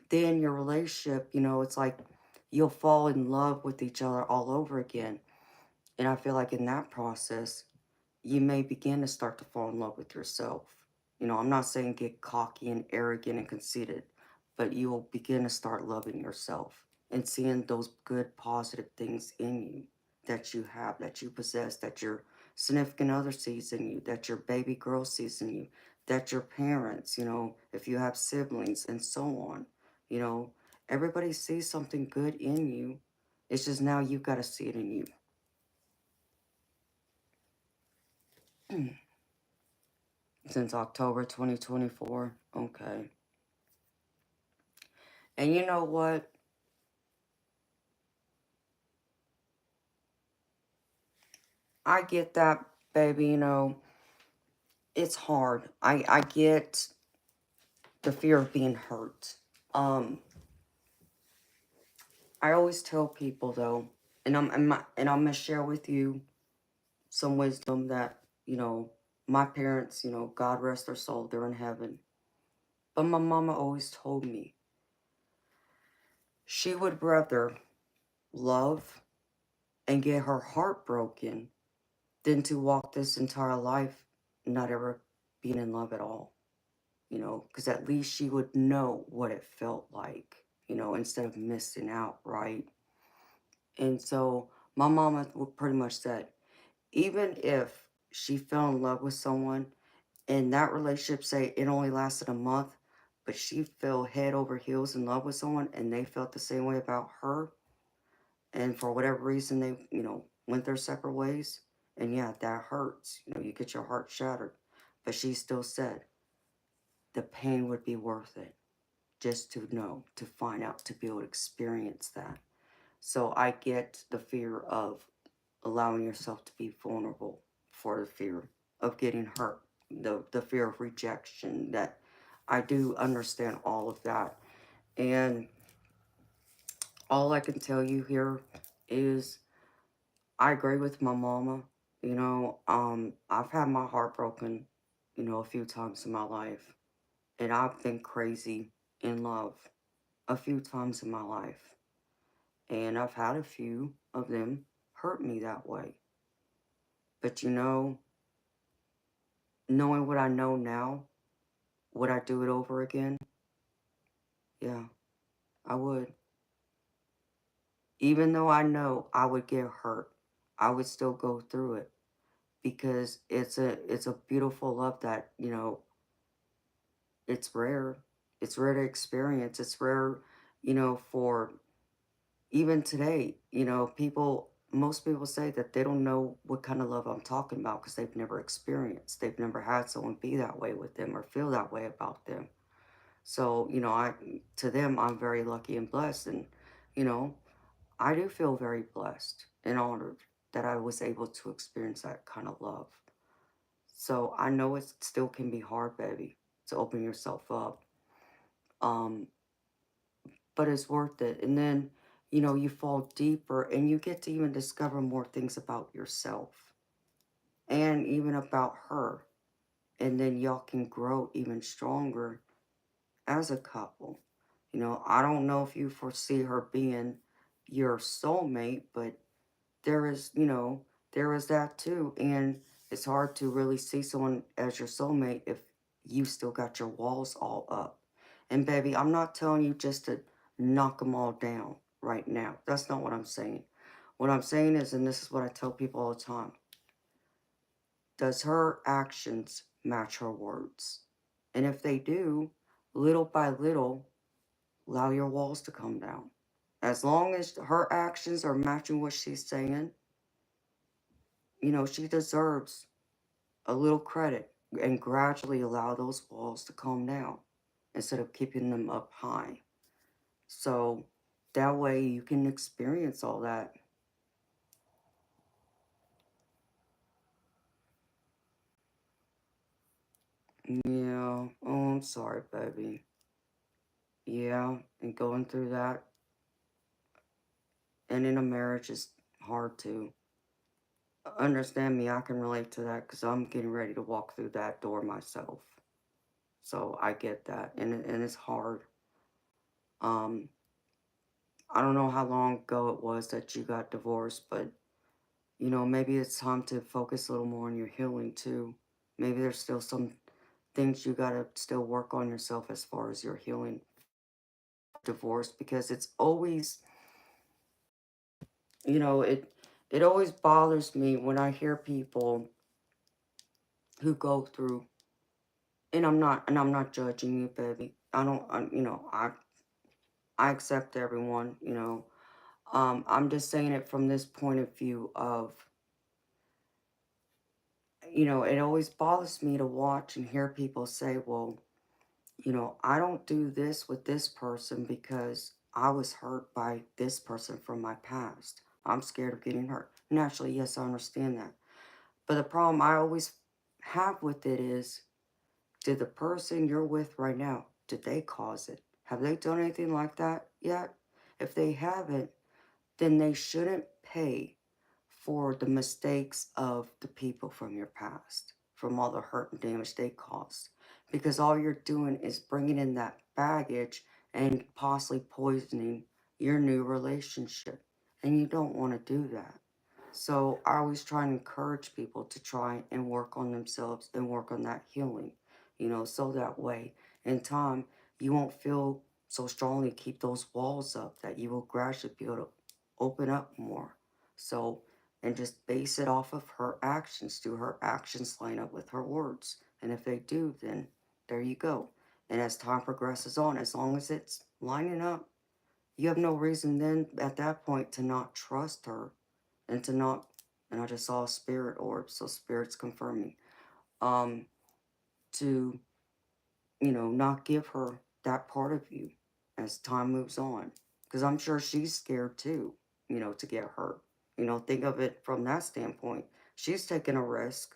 then your relationship, it's like you'll fall in love with each other all over again. And I feel like in that process, you may begin to start to fall in love with yourself. I'm not saying get cocky and arrogant and conceited, but you will begin to start loving yourself and seeing those good, positive things in you that you have, that you possess, that your significant other sees in you, that your baby girl sees in you, that your parents, if you have siblings and so on, you know, everybody sees something good in you. It's just now you've got to see it in you. Since October 2024. Okay. And you know what? I get that, baby. It's hard. I get the fear of being hurt. Um, I always tell people though, and I'm gonna share with you some wisdom that, my parents, God rest their soul, they're in heaven. But my mama always told me she would rather love and get her heart broken than to walk this entire life not ever being in love at all, because at least she would know what it felt like, instead of missing out, right? And so my mama would pretty much said, even if she fell in love with someone and that relationship, say it only lasted a month, but she fell head over heels in love with someone and they felt the same way about her, and for whatever reason they went their separate ways, and yeah, that hurts, you get your heart shattered, but she still said the pain would be worth it just to know, to find out, to be able to experience that. So I get the fear of allowing yourself to be vulnerable, for the fear of getting hurt, the fear of rejection. That I do understand all of that. And all I can tell you here is I agree with my mama. I've had my heart broken, a few times in my life. And I've been crazy in love a few times in my life. And I've had a few of them hurt me that way. But knowing what I know now, would I do it over again? Yeah, I would. Even though I know I would get hurt, I would still go through it, because it's a beautiful love that, it's rare. It's rare to experience. It's rare, for even today, most people say that they don't know what kind of love I'm talking about because they've never experienced. They've never had someone be that way with them or feel that way about them. So, to them, I'm very lucky and blessed. And, you know, I do feel very blessed and honored that I was able to experience that kind of love. So I know it still can be hard, baby, to open yourself up. Um, but it's worth it. And then, you fall deeper and you get to even discover more things about yourself and even about her. And then y'all can grow even stronger as a couple. I don't know if you foresee her being your soulmate, but there is, there is that too. And it's hard to really see someone as your soulmate if you still got your walls all up. And baby, I'm not telling you just to knock them all down right now. That's not what I'm saying. What I'm saying is, and this is what I tell people all the time, does her actions match her words? And if they do, little by little, allow your walls to come down. As long as her actions are matching what she's saying, she deserves a little credit, and gradually allow those walls to calm down instead of keeping them up high. So that way you can experience all that. Yeah. Oh, I'm sorry, baby. Yeah. And going through that and in a marriage is hard too. Understand me, I can relate to that because I'm getting ready to walk through that door myself. So I get that. And it's hard. Um, I don't know how long ago it was that you got divorced, but, you know, maybe it's time to focus a little more on your healing too. Maybe there's still some things you gotta still work on yourself as far as your healing divorce, because it's always, you know, it always bothers me when I hear people who go through, and I'm not judging you, baby. I don't, you know, I accept everyone, you know. I'm just saying it from this point of view of, you know, it always bothers me to watch and hear people say, well, you know, I don't do this with this person because I was hurt by this person from my past. I'm scared of getting hurt. Naturally, yes, I understand that. But the problem I always have with it is, did the person you're with right now, did they cause it? Have they done anything like that yet? If they haven't, then they shouldn't pay for the mistakes of the people from your past, from all the hurt and damage they caused. Because all you're doing is bringing in that baggage and possibly poisoning your new relationship. And you don't want to do that. So I always try and encourage people to try and work on themselves and work on that healing, you know, so that way in time you won't feel so strongly keep those walls up, that you will gradually be able to open up more. So, and just base it off of her actions. Do her actions line up with her words? And if they do, then there you go. And as time progresses on, as long as it's lining up, you have no reason then at that point to not trust her and to not, and I just saw a spirit orb, so spirit's confirming, um, to, you know, not give her that part of you as time moves on. Because I'm sure she's scared too, you know, to get hurt. You know, think of it from that standpoint. She's taking a risk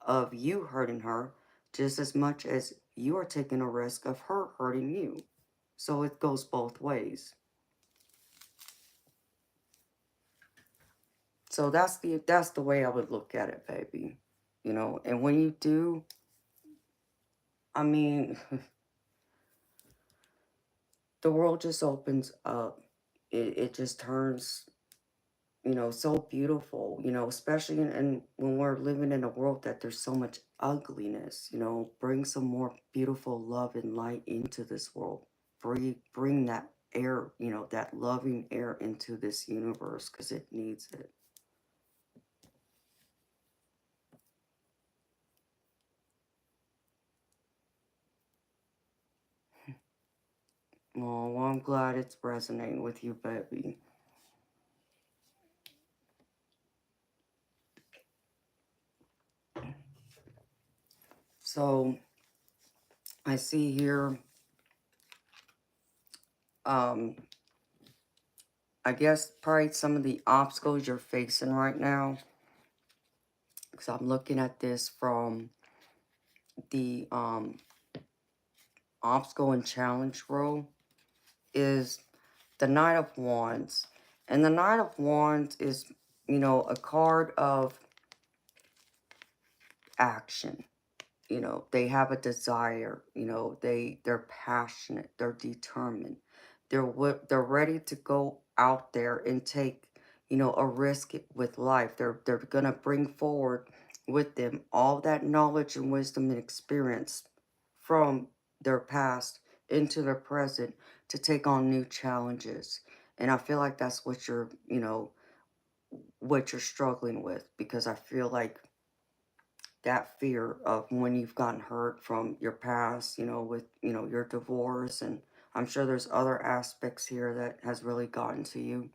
of you hurting her just as much as you are taking a risk of her hurting you. So it goes both ways. So that's the way I would look at it, baby. You know, and when you do, I mean, the world just opens up. It just turns, you know, so beautiful, you know, especially in when we're living in a world that there's so much ugliness, you know, bring some more beautiful love and light into this world. Bring that air, you know, that loving air into this universe because it needs it. Oh, well, I'm glad it's resonating with you, baby. So I see here, um, I guess probably some of the obstacles you're facing right now, because I'm looking at this from the obstacle and challenge row, is the Knight of Wands. And the Knight of Wands is, you know, a card of action. You know, they have a desire, you know, they're passionate, they're determined, they're ready to go out there and take, you know, a risk with life. They're gonna bring forward with them all that knowledge and wisdom and experience from their past into their present to take on new challenges. And I feel like that's what you're, you know, what you're struggling with, because I feel like that fear of when you've gotten hurt from your past, you know, with, you know, your divorce. And I'm sure there's other aspects here that has really gotten to you.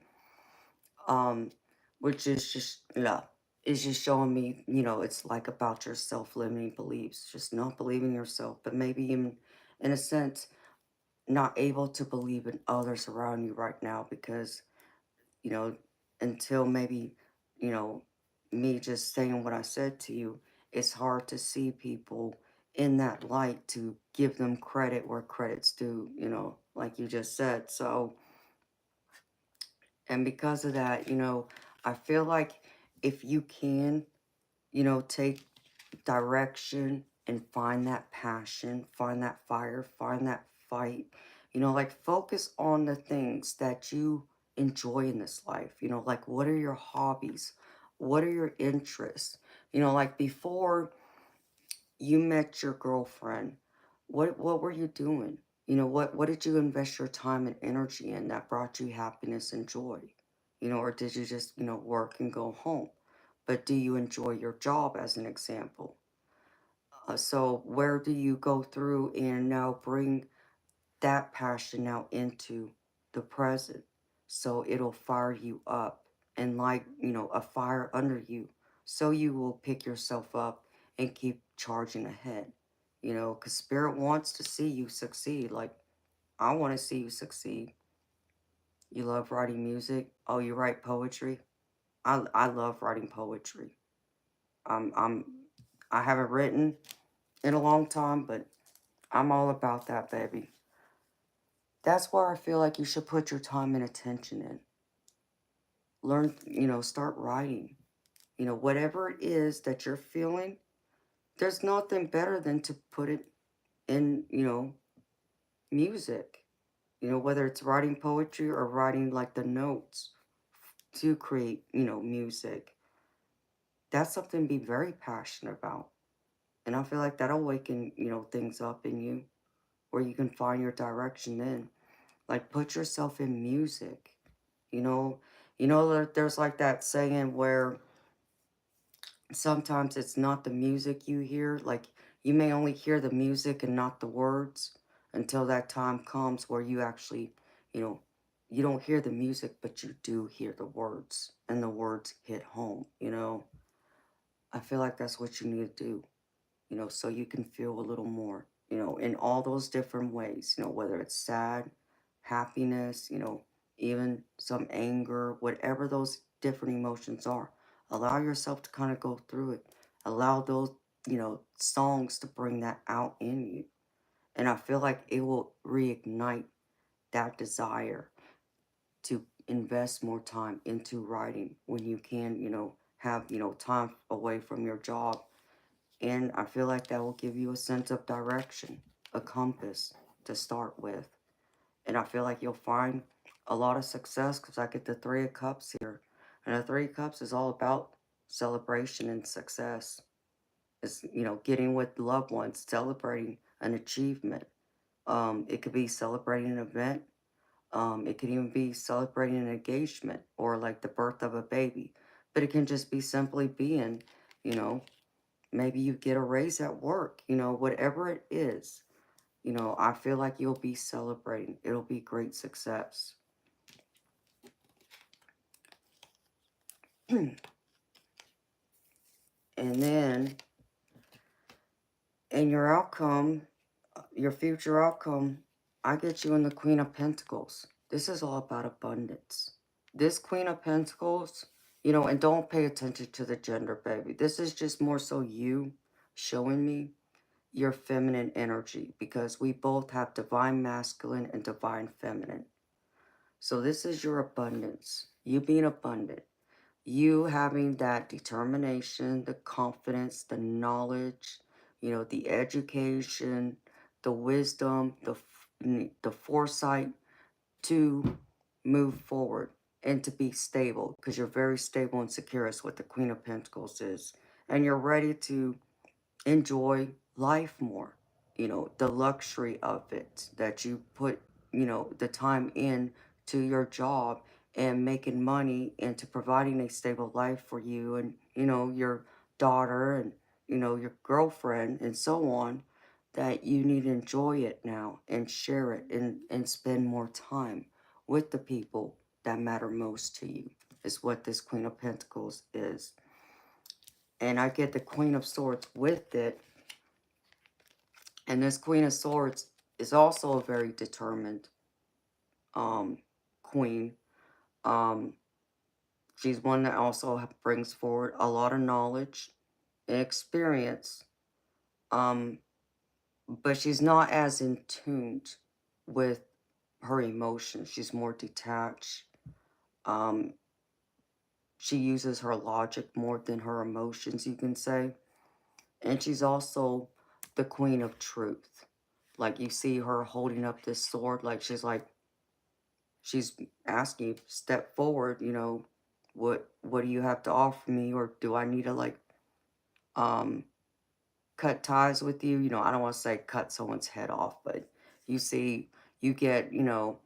Um, which is just, yeah, is just showing me, you know, it's like about your self-limiting beliefs, just not believing yourself, but maybe even in a sense, not able to believe in others around you right now because, you know, until maybe, you know, me just saying what I said to you, it's hard to see people in that light to give them credit where credit's due, you know, like you just said. So, and because of that, you know, I feel like if you can, you know, take direction and find that passion, find that fire, find that fight, You know, like focus on the things that you enjoy in this life. You know, like what are your hobbies? What are your interests? You know, like before you met your girlfriend, what were you doing? You know, what did you invest your time and energy in that brought you happiness and joy? You know, or did you just, you know, work and go home? But do you enjoy your job as an example? So where do you go through and now bring that passion now into the present? So it'll fire you up and like, you know, a fire under you. So you will pick yourself up and keep charging ahead. You know, because spirit wants to see you succeed. Like, I want to see you succeed. You love writing music. Oh, you write poetry. I love writing poetry. I'm I'm I haven't written in a long time, but I'm all about that, baby. That's where I feel like you should put your time and attention in. Learn, you know, start writing. You know, whatever it is that you're feeling, there's nothing better than to put it in, you know, music. You know, whether it's writing poetry or writing like the notes to create, you know, music. That's something to be very passionate about. And I feel like that'll awaken, you know, things up in you where you can find your direction in. Like put yourself in music. You know, there's like that saying where sometimes it's not the music you hear. Like you may only hear the music and not the words until that time comes where you actually, you know, you don't hear the music, but you do hear the words and the words hit home, you know. I feel like that's what you need to do, you know, so you can feel a little more, you know, in all those different ways, you know, whether it's sad, happiness, you know, even some anger, whatever those different emotions are. Allow yourself to kind of go through it. Allow those, you know, songs to bring that out in you. And I feel like it will reignite that desire to invest more time into writing when you can, you know, have, you know, time away from your job, and I feel like that will give you a sense of direction, a compass to start with. And I feel like you'll find a lot of success because I get the Three of Cups here. And the Three of Cups is all about celebration and success. It's, you know, getting with loved ones, celebrating an achievement. It could be celebrating an event. It could even be celebrating an engagement or like the birth of a baby. But it can just be simply being, you know, maybe you get a raise at work, you know, whatever it is, you know, I feel like you'll be celebrating. It'll be great success. And then in your outcome, your future outcome, I get you in the Queen of Pentacles. This is all about abundance. This Queen of Pentacles, you know, and don't pay attention to the gender, baby. This is just more so you showing me your feminine energy because we both have divine masculine and divine feminine. So this is your abundance. You being abundant. You having that determination, the confidence, the knowledge, you know, the education, the wisdom, the foresight to move forward and to be stable because you're very stable and secure is what the Queen of Pentacles is. And you're ready to enjoy life more, you know, the luxury of it, that you put, you know, the time in to your job and making money into providing a stable life for you and, you know, your daughter and, you know, your girlfriend and so on, that you need to enjoy it now and share it and spend more time with the people that matter most to you, is what this Queen of Pentacles is. And I get the Queen of Swords with it. And this Queen of Swords is also a very determined queen. Um, she's one that also brings forward a lot of knowledge and experience. Um, but she's not as in tuned with her emotions. She's more detached. Um, she uses her logic more than her emotions, you can say. And she's also the Queen of Truth. Like you see her holding up this sword, like she's asking you, step forward, you know, what do you have to offer me, or do I need to like um cut ties with you? You know, I don't want to say cut someone's head off, but you see, you get, you know,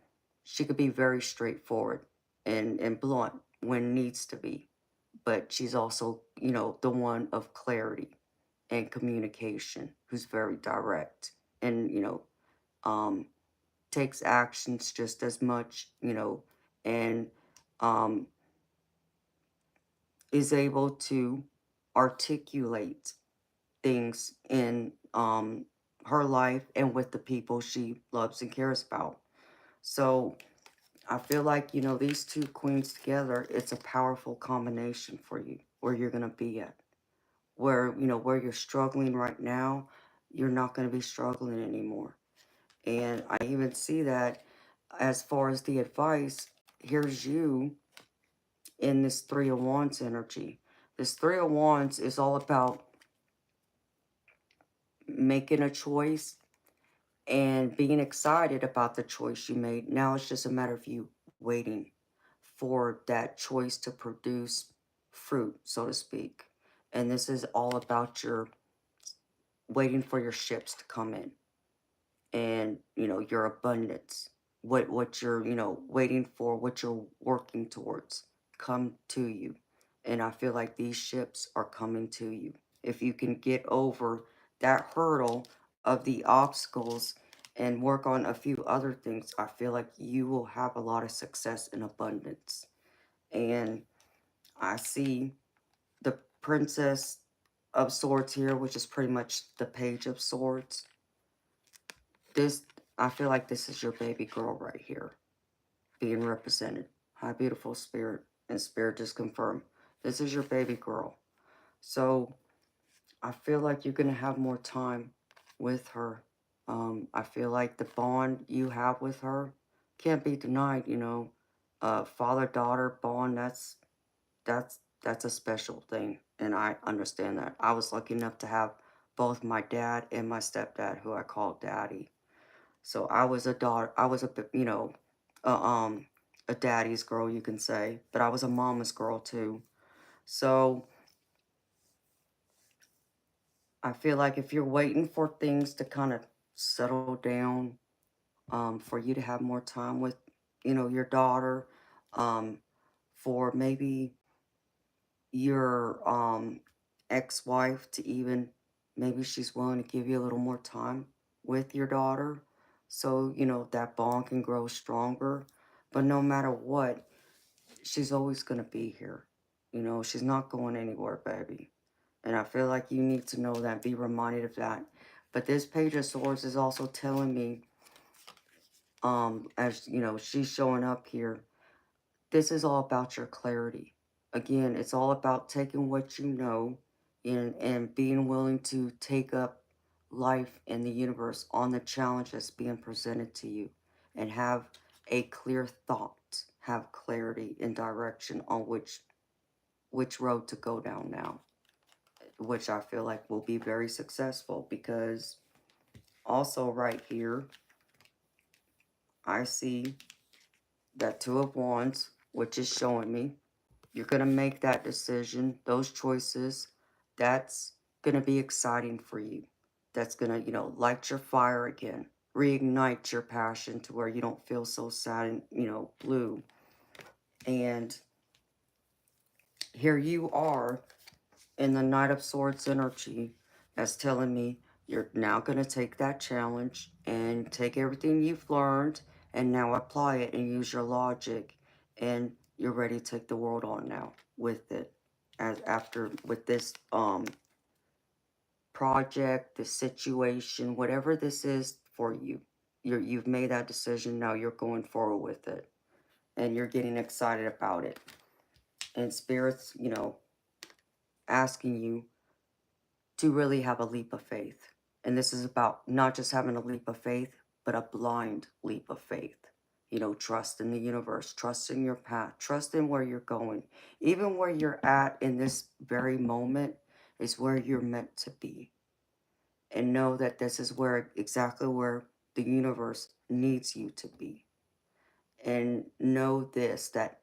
she could be very straightforward and blunt when needs to be, but she's also, you know, the one of clarity and communication, who's very direct and, you know, um, takes actions just as much, you know, and um, is able to articulate things in her life and with the people she loves and cares about. So I feel like, you know, these two queens together, it's a powerful combination for you where you're going to be at. Where, you know, where you're struggling right now, you're not going to be struggling anymore. And I even see that as far as the advice, here's you in this Three of Wands energy. This Three of Wands is all about making a choice and being excited about the choice you made. Now it's just a matter of you waiting for that choice to produce fruit, so to speak. And this is all about your waiting for your ships to come in, and you know, your abundance, what you're, you know, waiting for, what you're working towards come to you. And I feel like these ships are coming to you if you can get over that hurdle of the obstacles and work on a few other things. I feel like you will have a lot of success and abundance. And I see the Princess of Swords here, which is pretty much the Page of Swords. This, I feel like this is your baby girl right here being represented. Hi, beautiful spirit. And spirit just confirmed. This is your baby girl. So I feel like you're going to have more time with her. I feel like the bond you have with her can't be denied, you know. Father-daughter bond, that's a special thing. And I understand that. I was lucky enough to have both my dad and my stepdad, who I call daddy. So I was a daughter, I was a, you know, a, a daddy's girl, you can say, but I was a mama's girl too. So I feel like if you're waiting for things to kind of settle down, for you to have more time with, you know, your daughter, um, for maybe your ex-wife to even, maybe she's willing to give you a little more time with your daughter, so you know that bond can grow stronger. But no matter what, she's always going to be here. You know, she's not going anywhere, baby. And I feel like you need to know that, be reminded of that. But this Page of Swords is also telling me, as you know, she's showing up here, this is all about your clarity. Again, it's all about taking what you know and being willing to take up life in the universe on the challenge that's being presented to you, and have a clear thought, have clarity and direction on which road to go down now, which I feel like will be very successful. Because also right here, I see that Two of Wands, which is showing me you're going to make that decision, those choices. That's going to be exciting for you. That's going to, you know, light your fire again, reignite your passion to where you don't feel so sad and, you know, blue. And here you are in the Knight of Swords energy that's telling me you're now going to take that challenge and take everything you've learned and now apply it and use your logic, and you're ready to take the world on now with it. As after with this project, the situation, whatever this is for you, you've made that decision. Now you're going forward with it and you're getting excited about it. And spirits, you know, asking you to really have a leap of faith. And this is about not just having a leap of faith, but a blind leap of faith. You know, trust in the universe, trust in your path, trust in where you're going. Even where you're at in this very moment is where you're meant to be. and know that this is where exactly where the universe needs you to be. And know this, that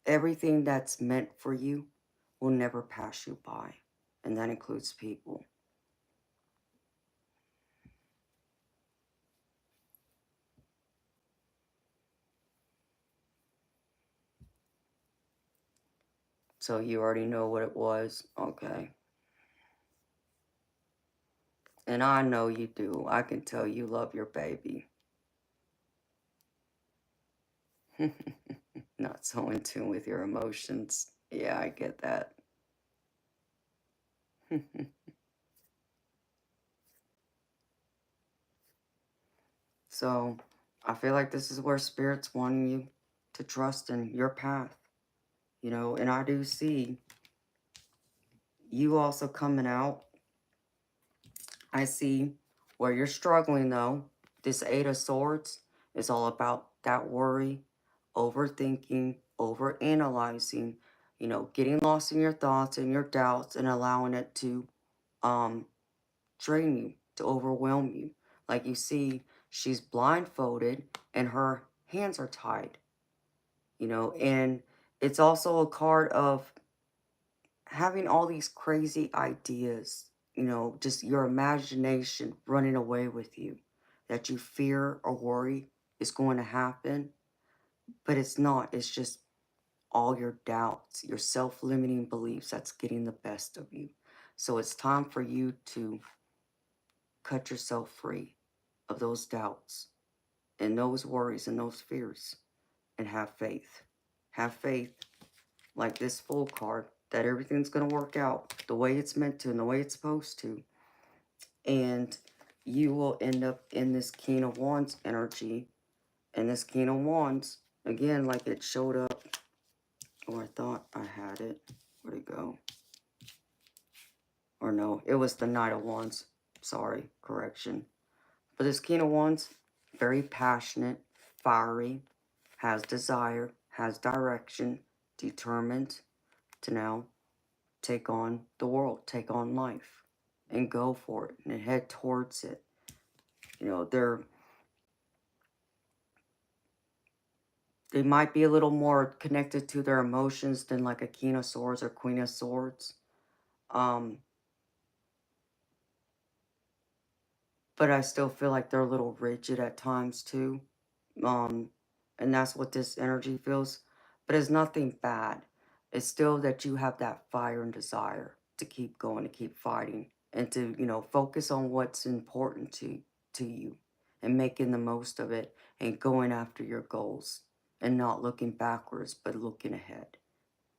everything that's meant for you will never pass you by, and that includes people. So you already know what it was. Okay. And I know you do. I can tell you love your baby. Not so in tune with your emotions. Yeah, I get that. So I feel like this is where Spirit's wanting you to trust in your path. You know, and I do see you also coming out. I see where you're struggling though. This Eight of Swords is all about that worry, overthinking, overanalyzing, you know, getting lost in your thoughts and your doubts and allowing it to drain you, to overwhelm you. Like you see, she's blindfolded and her hands are tied, you know, and it's also a card of having all these crazy ideas, you know, just your imagination running away with you, that you fear or worry is going to happen, but it's not. It's just all your doubts, your self-limiting beliefs that's getting the best of you. So it's time for you to cut yourself free of those doubts and those worries and those fears and have faith. Have faith, like this Fool card, that everything's going to work out the way it's meant to and the way it's supposed to. And you will end up in this King of Wands energy. And this King of Wands, again, like it showed up. Oh, I thought I had it. Where'd it go? Or no, it was the Knight of Wands. Sorry, correction. But this King of Wands, very passionate, fiery, has desire, has direction, determined to now take on the world, take on life, and go for it, and head towards it. You know, they might be a little more connected to their emotions than like a King of Swords or Queen of Swords. But I still feel like they're a little rigid at times too. Um, and that's what this energy feels. But it's nothing bad. It's still that you have that fire and desire to keep going, to keep fighting, and to, you know, focus on what's important to you and making the most of it and going after your goals and not looking backwards but looking ahead.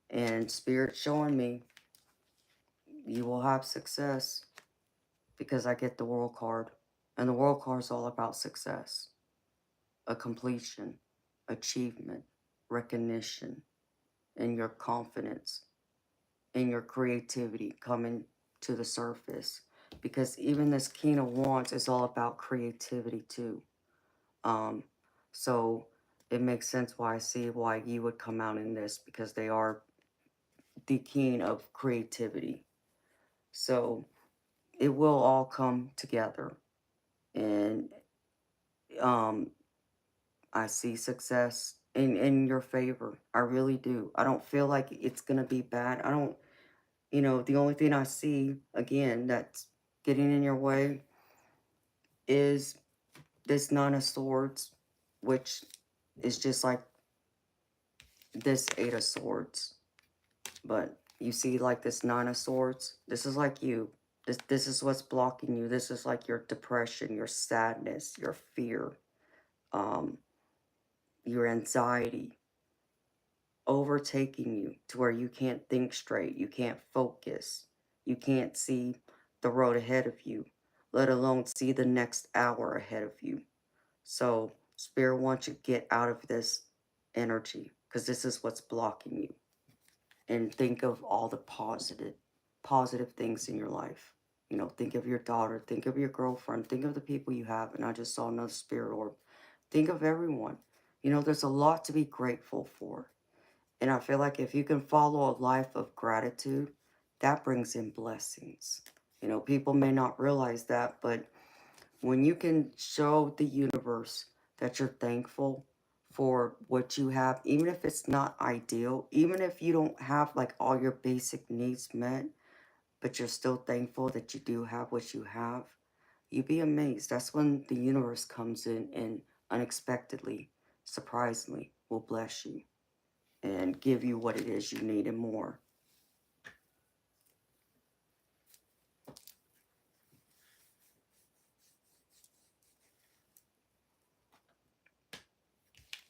And Spirit showing me you will have success because I get the World card. And the World card is all about success, a completion, achievement, recognition, and your confidence and your creativity coming to the surface. Because even this King of Wands is all about creativity too. So it makes sense why I see why you would come out in this, because they are the king of creativity. So it will all come together. And I see success in your favor. I really do. I don't feel like it's going to be bad. I don't, you know, the only thing I see, again, that's getting in your way is this Nine of Swords, which is just like this Eight of Swords. But you see like this Nine of Swords, this is like you. This is what's blocking you. This is like your depression, your sadness, your fear, um, your anxiety, overtaking you to where you can't think straight, you can't focus, you can't see the road ahead of you, let alone see the next hour ahead of you. So Spirit wants you to get out of this energy because this is what's blocking you. And think of all the positive things in your life. You know, think of your daughter, think of your girlfriend, think of the people you have. And I just saw another spirit orb. Think of everyone. You know, there's a lot to be grateful for. And I feel like if you can follow a life of gratitude, that brings in blessings. You know, people may not realize that, but when you can show the universe that you're thankful for what you have, even if it's not ideal, even if you don't have like all your basic needs met, but you're still thankful that you do have what you have, you'd be amazed. That's when the universe comes in and unexpectedly, surprisingly, will bless you and give you what it is you need and more.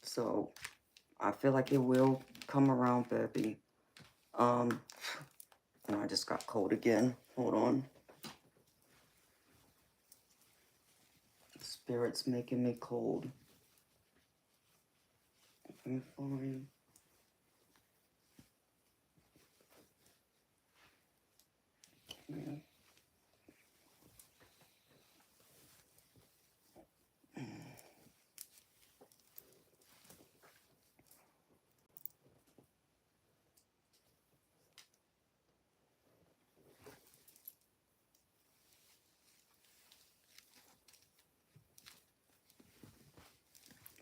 So I feel like it will come around, baby. And I just got cold again. Hold on. Spirit's making me cold. I'm fine. Yeah.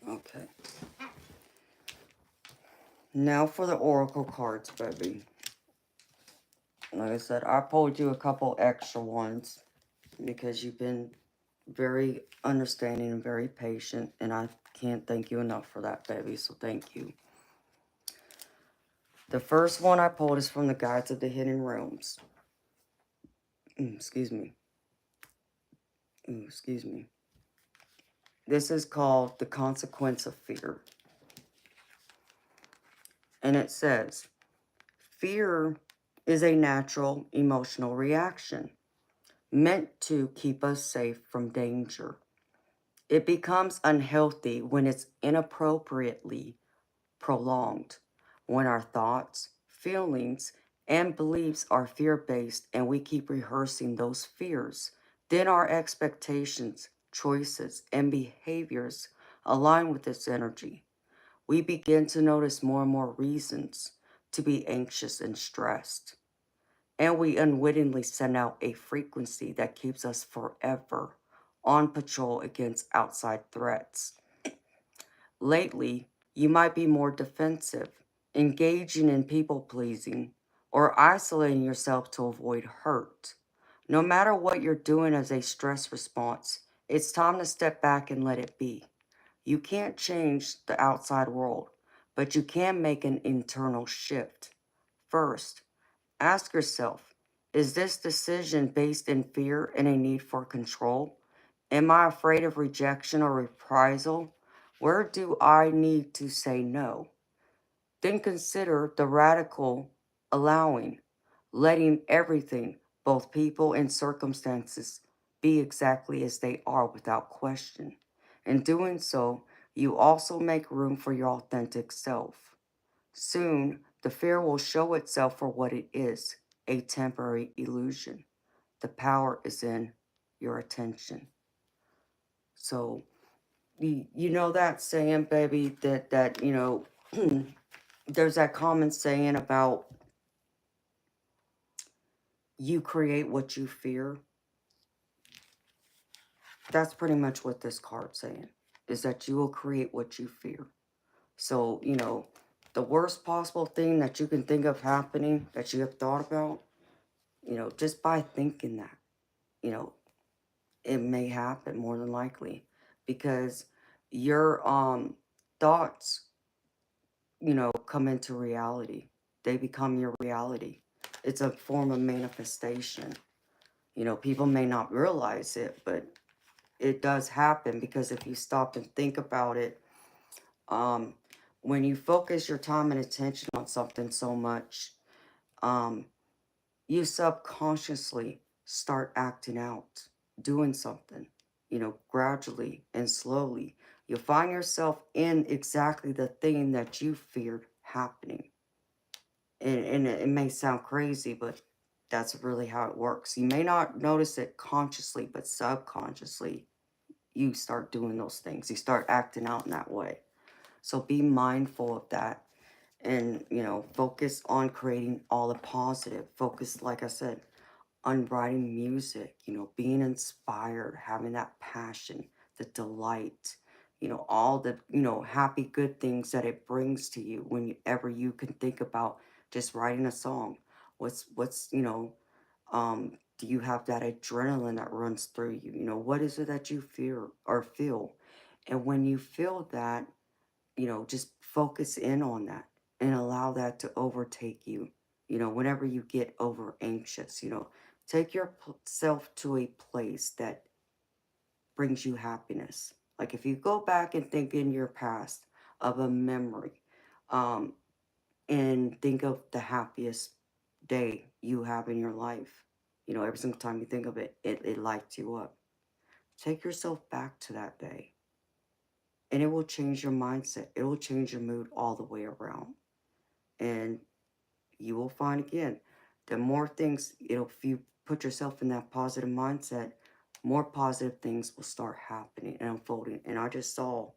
Okay. Now for the oracle cards, baby. Like I said, I pulled you a couple extra ones because you've been very understanding and very patient, and I can't thank you enough for that, baby, so thank you. The first one I pulled is from the Guides of the Hidden Realms. Excuse me. Excuse me. This is called The Consequence of Fear. And it says, fear is a natural emotional reaction meant to keep us safe from danger. It becomes unhealthy when it's inappropriately prolonged, when our thoughts, feelings, and beliefs are fear-based and we keep rehearsing those fears. Then our expectations, choices, and behaviors align with this energy. We begin to notice more and more reasons to be anxious and stressed. And we unwittingly send out a frequency that keeps us forever on patrol against outside threats. Lately, you might be more defensive, engaging in people pleasing, or isolating yourself to avoid hurt. No matter what you're doing as a stress response, it's time to step back and let it be. You can't change the outside world, but you can make an internal shift. First, ask yourself, is this decision based in fear and a need for control? Am I afraid of rejection or reprisal? Where do I need to say no? Then consider the radical allowing, letting everything, both people and circumstances, be exactly as they are without question. In doing so, you also make room for your authentic self. Soon, the fear will show itself for what it is, a temporary illusion. The power is in your attention. So, you know that saying, baby, that you know, there's that common saying about you create what you fear. That's pretty much what this card's saying, is that you will create what you fear. So, you know, the worst possible thing that you can think of happening that you have thought about, you know, just by thinking that, you know, it may happen more than likely because your thoughts, you know, come into reality. They become your reality. It's a form of manifestation. You know, people may not realize it, but it does happen because if you stop and think about it, when you focus your time and attention on something so much, you subconsciously start acting out, doing something, you know, gradually and slowly. You'll find yourself in exactly the thing that you feared happening. And it may sound crazy, but that's really how it works. You may not notice it consciously, but subconsciously, you start doing those things. You start acting out in that way. So be mindful of that and, you know, focus on creating all the positive. Focus, like I said, on writing music, you know, being inspired, having that passion, the delight, you know, all the, you know, happy, good things that it brings to you whenever you can think about just writing a song. You know, do you have that adrenaline that runs through you? You know, what is it that you fear or feel? And when you feel that, you know, just focus in on that and allow that to overtake you. You know, whenever you get over anxious, you know, take yourself to a place that brings you happiness. Like if you go back and think in your past of a memory, um, and think of the happiest day you have in your life. You know, every single time you think of it, it lights you up. Take yourself back to that day and it will change your mindset. It will change your mood all the way around. And you will find again, the more things, you know, if you put yourself in that positive mindset, more positive things will start happening and unfolding. And I just saw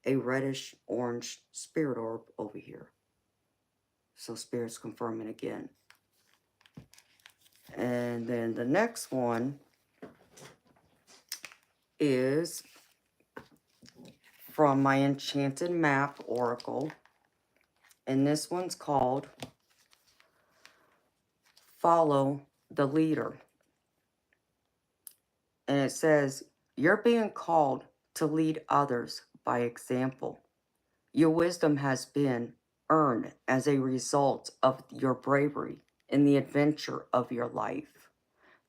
a reddish orange spirit orb over here. So spirit's confirming again. And then the next one is from my Enchanted Map Oracle. And this one's called Follow the Leader. And it says, you're being called to lead others by example. Your wisdom has been earned as a result of your bravery in the adventure of your life.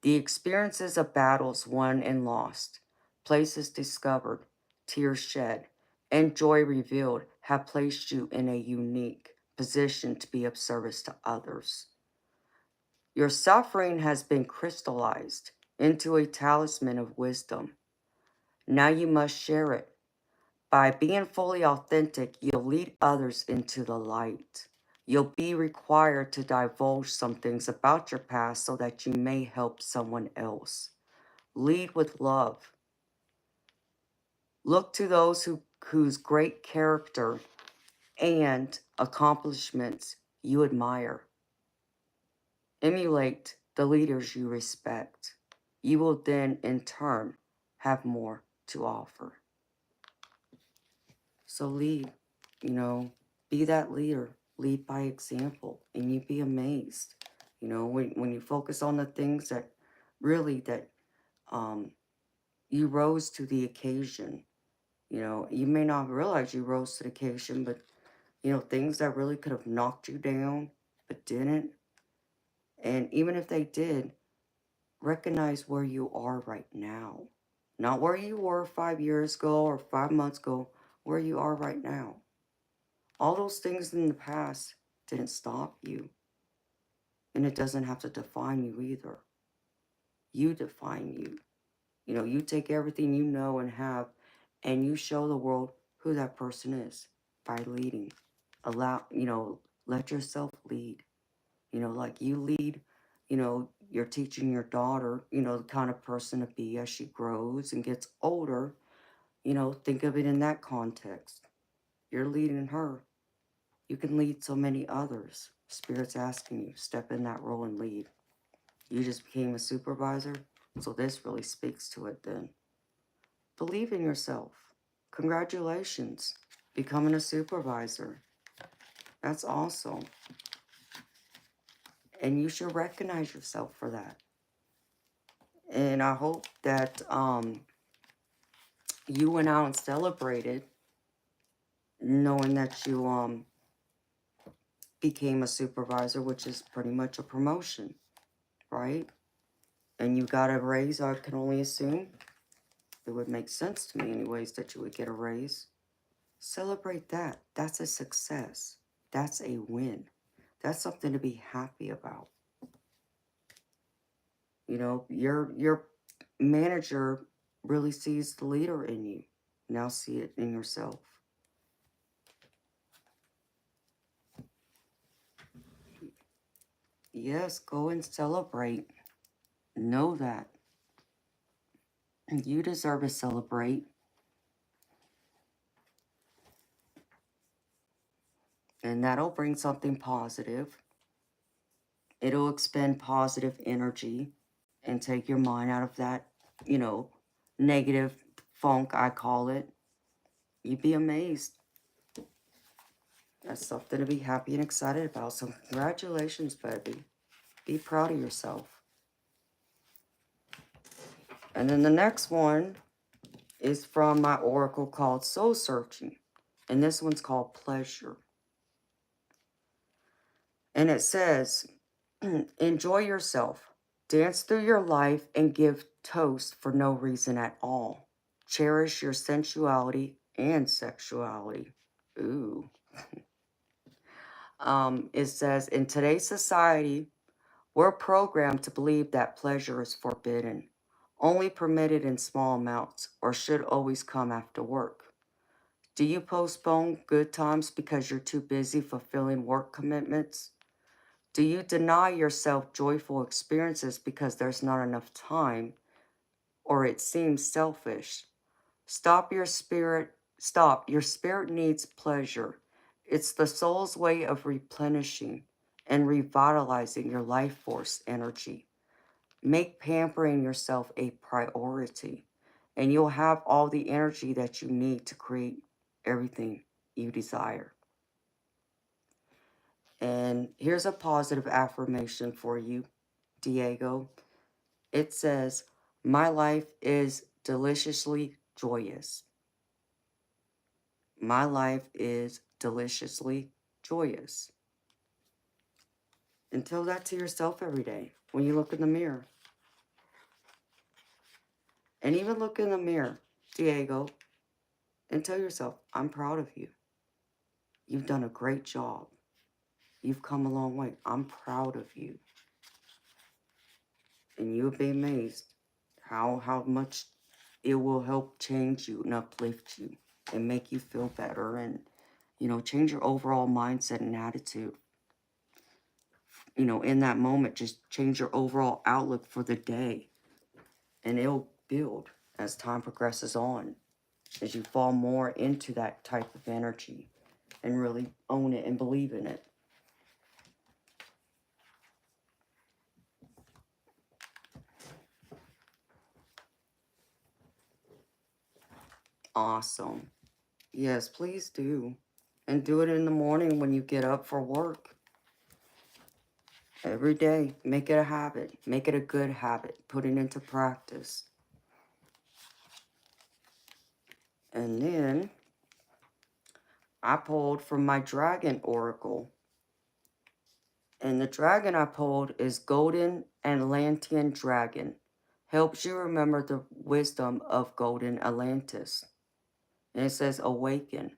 The experiences of battles won and lost, places discovered, tears shed, and joy revealed have placed you in a unique position to be of service to others. Your suffering has been crystallized into a talisman of wisdom. Now you must share it. By being fully authentic, you'll lead others into the light. You'll be required to divulge some things about your past so that you may help someone else. Lead with love. Look to those whose great character and accomplishments you admire. Emulate the leaders you respect. You will then, in turn, have more to offer. So lead, you know, be that leader. Lead by example, and you'd be amazed. You know, when you focus on the things that really that you rose to the occasion. You know, you may not realize you rose to the occasion, but you know, things that really could have knocked you down but didn't. And even if they did, recognize where you are right now. Not where you were 5 years ago or 5 months ago, where you are right now. All those things in the past didn't stop you. And it doesn't have to define you either. You define you. You know, you take everything you know and have, and you show the world who that person is by leading. You know, let yourself lead. You know, like you lead, you know, you're teaching your daughter, you know, the kind of person to be as she grows and gets older. You know, think of it in that context. You're leading her. You can lead so many others. Spirit's asking you, step in that role and lead. You just became a supervisor, so this really speaks to it then. Believe in yourself. Congratulations, becoming a supervisor. That's awesome. And you should recognize yourself for that. And I hope that you went out and celebrated knowing that you became a supervisor, which is pretty much a promotion, right? And you got a raise, I can only assume. It would make sense to me anyways that you would get a raise. Celebrate that. That's a success. That's a win. That's something to be happy about. You know, your manager really sees the leader in you. Now see it in yourself. Yes, go and celebrate. Know that. You deserve to celebrate. And that'll bring something positive. It'll expend positive energy. and take your mind out of that, you know, negative funk, I call it, you'd be amazed. That's something to be happy and excited about. So congratulations, baby. Be proud of yourself. And then the next one is from my oracle called Soul Searching. And this one's called Pleasure. And it says, enjoy yourself. Dance through your life and give toast for no reason at all. Cherish your sensuality and sexuality. Ooh. It says, in today's society, we're programmed to believe that pleasure is forbidden, only permitted in small amounts, or should always come after work. Do you postpone good times because you're too busy fulfilling work commitments? Do you deny yourself joyful experiences because there's not enough time, or it seems selfish? Stop. Your spirit needs pleasure. It's the soul's way of replenishing and revitalizing your life force energy. Make pampering yourself a priority, and you'll have all the energy that you need to create everything you desire. And here's a positive affirmation for you, Diego. It says, my life is deliciously joyous. My life is deliciously joyous. And tell that to yourself every day when you look in the mirror. And even look in the mirror, Diego, and tell yourself, I'm proud of you. You've done a great job. You've come a long way. I'm proud of you. And you'll be amazed how much it will help change you and uplift you and make you feel better and, you know, change your overall mindset and attitude. You know, in that moment, just change your overall outlook for the day. And it'll build as time progresses on, as you fall more into that type of energy and really own it and believe in it. Awesome. Yes, please do. And do it in the morning when you get up for work. Every day. Make it a habit. Make it a good habit. Put it into practice. And then I pulled from my dragon oracle. And the dragon I pulled is Golden Atlantean Dragon. Helps you remember the wisdom of Golden Atlantis. And it says, awaken.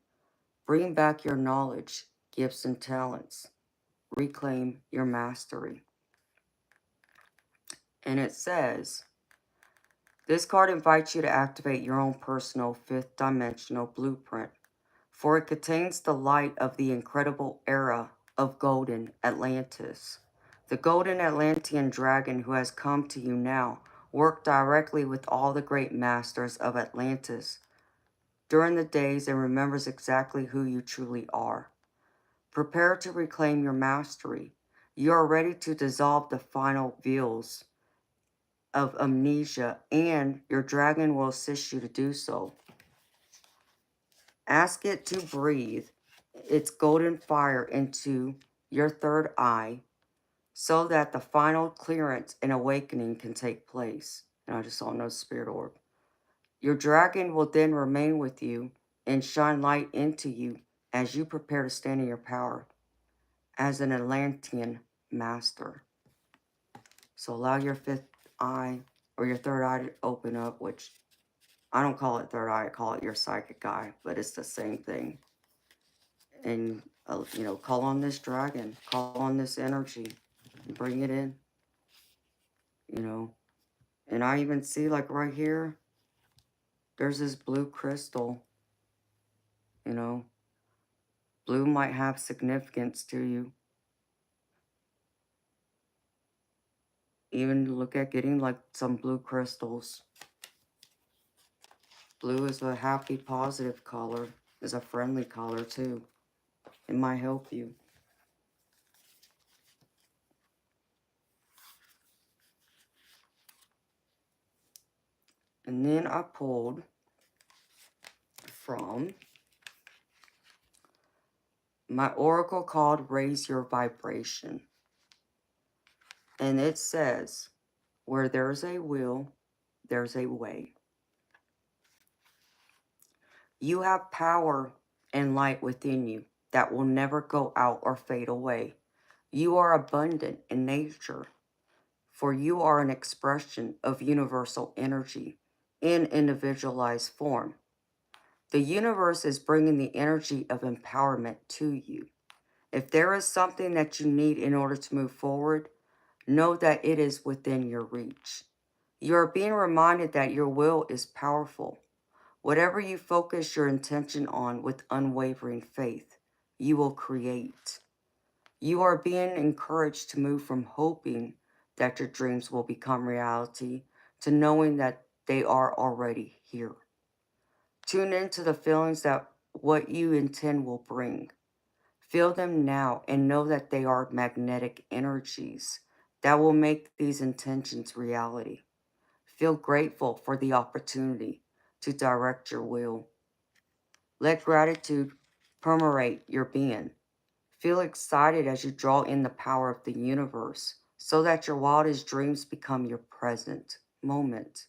Bring back your knowledge, gifts, and talents. Reclaim your mastery. And it says, this card invites you to activate your own personal fifth dimensional blueprint, for it contains the light of the incredible era of Golden Atlantis. The Golden Atlantean Dragon who has come to you now worked directly with all the great masters of Atlantis during the days and remembers exactly who you truly are. Prepare to reclaim your mastery. You are ready to dissolve the final veils of amnesia, and your dragon will assist you to do so. Ask it to breathe its golden fire into your third eye so that the final clearance and awakening can take place. And I just saw another spirit orb. Your dragon will then remain with you and shine light into you as you prepare to stand in your power as an Atlantean master. So allow your fifth eye or your third eye to open up, which I don't call it third eye, I call it your psychic eye, but it's the same thing. And, you know, call on this dragon, call on this energy, and bring it in, you know. And I even see, like, right here, there's this blue crystal, you know. Blue might have significance to you. Even look at getting, like, some blue crystals. Blue is a happy, positive color, is a friendly color, too. It might help you. And then I pulled from my oracle called Raise Your Vibration. And it says, where there's a will, there's a way. You have power and light within you that will never go out or fade away. You are abundant in nature, for you are an expression of universal energy in individualized form. The universe is bringing the energy of empowerment to you. If there is something that you need in order to move forward, know that it is within your reach. You are being reminded that your will is powerful. Whatever you focus your intention on with unwavering faith, you will create. You are being encouraged to move from hoping that your dreams will become reality to knowing that they are already here. Tune into the feelings that what you intend will bring. Feel them now and know that they are magnetic energies that will make these intentions reality. Feel grateful for the opportunity to direct your will. Let gratitude permeate your being. Feel excited as you draw in the power of the universe so that your wildest dreams become your present moment.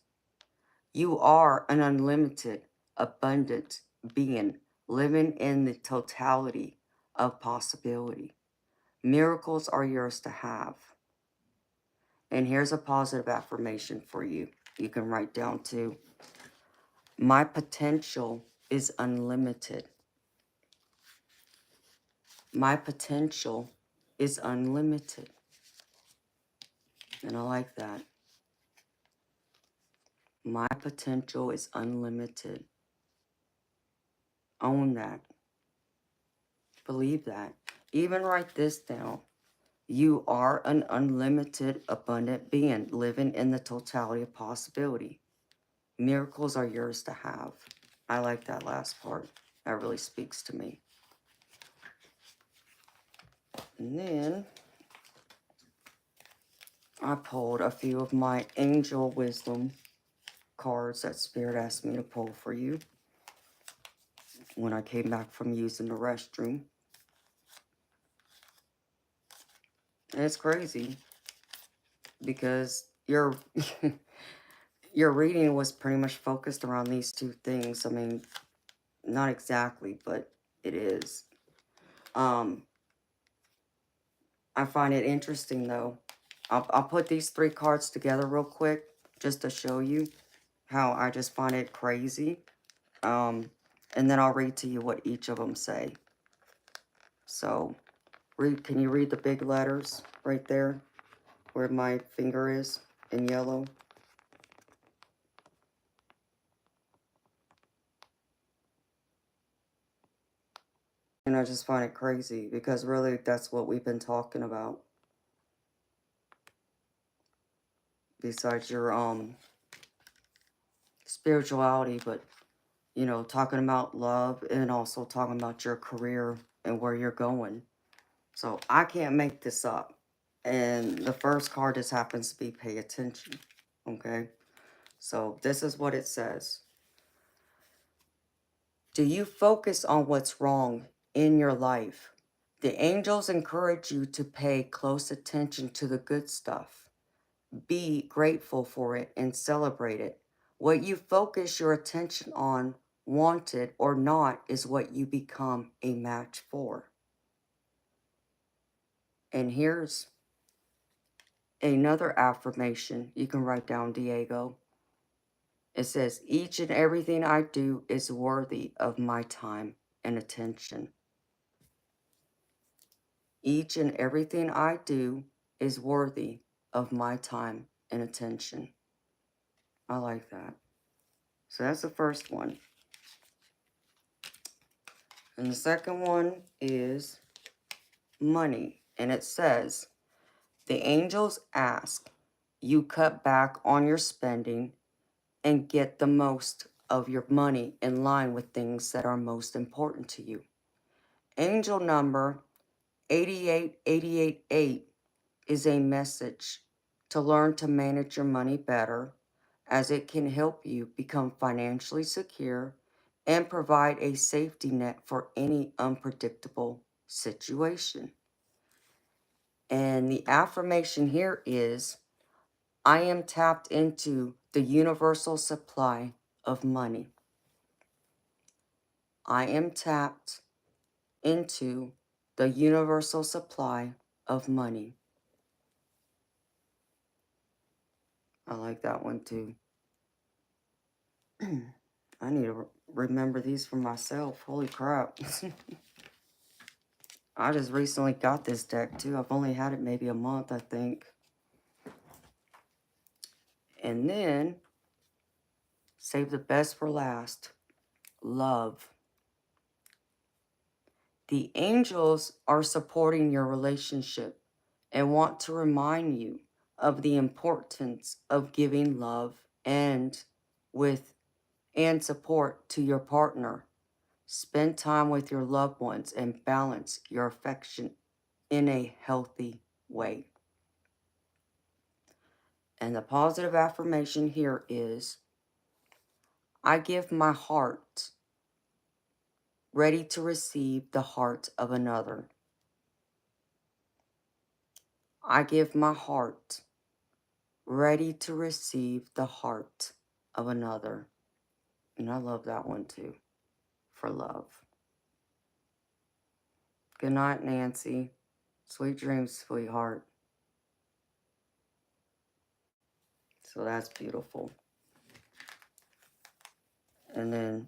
You are an unlimited, abundant being living in the totality of possibility. Miracles are yours to have. And here's a positive affirmation for you. You can write down too. My potential is unlimited. My potential is unlimited. And I like that. My potential is unlimited. Own that. Believe that. Even write this down. You are an unlimited, abundant being living in the totality of possibility. Miracles are yours to have. I like that last part. That really speaks to me. And then I pulled a few of my angel wisdom cards that Spirit asked me to pull for you when I came back from using the restroom. And it's crazy because your your reading was pretty much focused around these two things. I mean, not exactly, but it is. I find it interesting though. I'll put these three cards together real quick just to show you how I just find it crazy. And then I'll read to you what each of them say. So, can you read the big letters right there where my finger is in yellow? And I just find it crazy because really that's what we've been talking about. Besides your spirituality, but you know, talking about love and also talking about your career and where you're going. So I can't make this up. And the first card just happens to be pay attention. Okay. So this is what it says. Do you focus on what's wrong in your life? The angels encourage you to pay close attention to the good stuff. Be grateful for it and celebrate it. What you focus your attention on, wanted or not, is what you become a match for. And here's another affirmation you can write down, Diego. It says, each and everything I do is worthy of my time and attention. Each and everything I do is worthy of my time and attention. I like that. So that's the first one. And the second one is money. And it says, the angels ask you cut back on your spending and get the most of your money in line with things that are most important to you. Angel number 88888 is a message to learn to manage your money better. as it can help you become financially secure and provide a safety net for any unpredictable situation. And the affirmation here is, I am tapped into the universal supply of money. I am tapped into the universal supply of money. I like that one too. I need to remember these for myself. Holy crap. I just recently got this deck too. I've only had it maybe a month, I think. And then, save the best for last. Love. The angels are supporting your relationship and want to remind you of the importance of giving love and support to your partner. Spend time with your loved ones and balance your affection in a healthy way. And the positive affirmation here is, I give my heart ready to receive the heart of another. I give my heart ready to receive the heart of another. And I love that one too, for love. Good night, Nancy. Sweet dreams, sweetheart. So that's beautiful. And then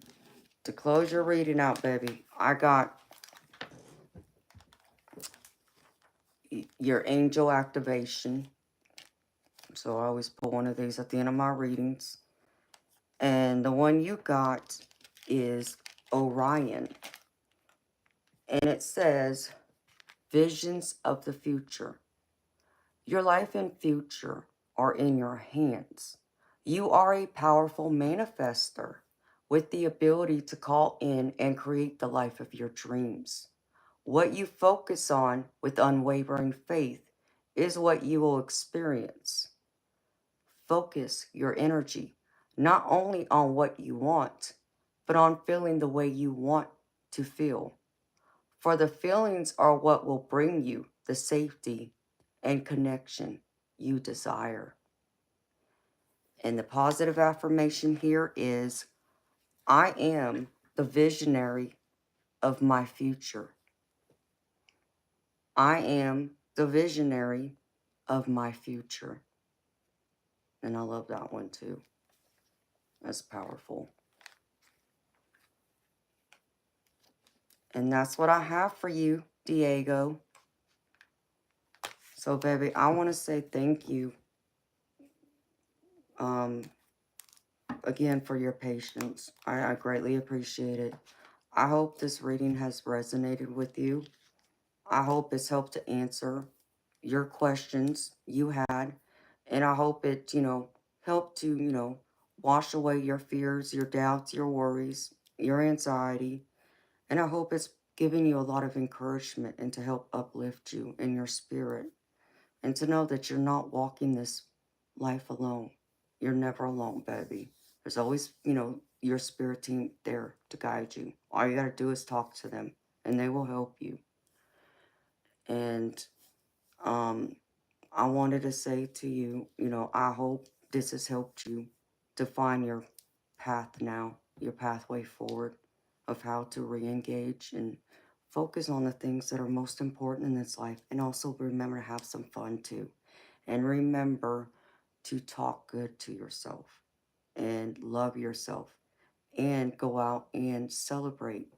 to close your reading out, baby, I got your angel activation. So I always pull one of these at the end of my readings. And the one you got is Orion. And it says, visions of the future. Your life and future are in your hands. You are a powerful manifester with the ability to call in and create the life of your dreams. What you focus on with unwavering faith is what you will experience. Focus your energy not only on what you want, but on feeling the way you want to feel. For the feelings are what will bring you the safety and connection you desire. And the positive affirmation here is, I am the visionary of my future. I am the visionary of my future. And I love that one too. That's powerful. And that's what I have for you, Diego. So, baby, I want to say thank you again for your patience. I greatly appreciate it. I hope this reading has resonated with you. I hope it's helped to answer your questions you had. And I hope it, helped to, wash away your fears, your doubts, your worries, your anxiety. And I hope it's giving you a lot of encouragement and to help uplift you in your spirit. And to know that you're not walking this life alone. You're never alone, baby. There's always, your spirit team there to guide you. All you got to do is talk to them, and they will help you. And I wanted to say to you, I hope this has helped you to find your path now, your pathway forward of how to re-engage and focus on the things that are most important in this life. And also remember to have some fun too. And remember to talk good to yourself and love yourself and go out and celebrate,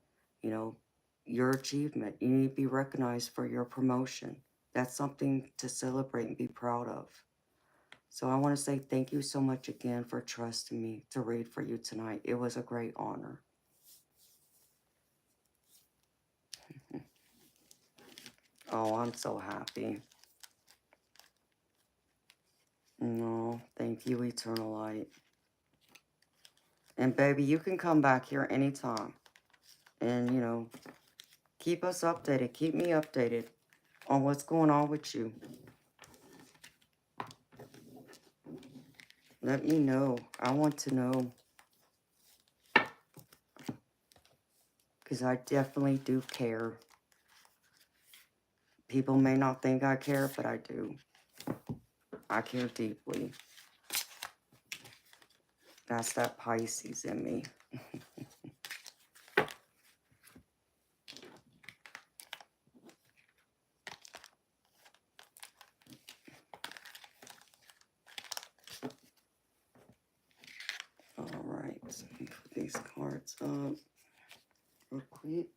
your achievement. You need to be recognized for your promotion. That's something to celebrate and be proud of. So I want to say thank you so much again for trusting me to read for you tonight. It was a great honor. Oh, I'm so happy. No, thank you, Eternal Light. And baby, you can come back here anytime. And, keep us updated. Keep me updated on what's going on with you. Let me know. I want to know. Because I definitely do care. People may not think I care, but I do. I care deeply. That's that Pisces in me. All right. Let me put these cards up real quick.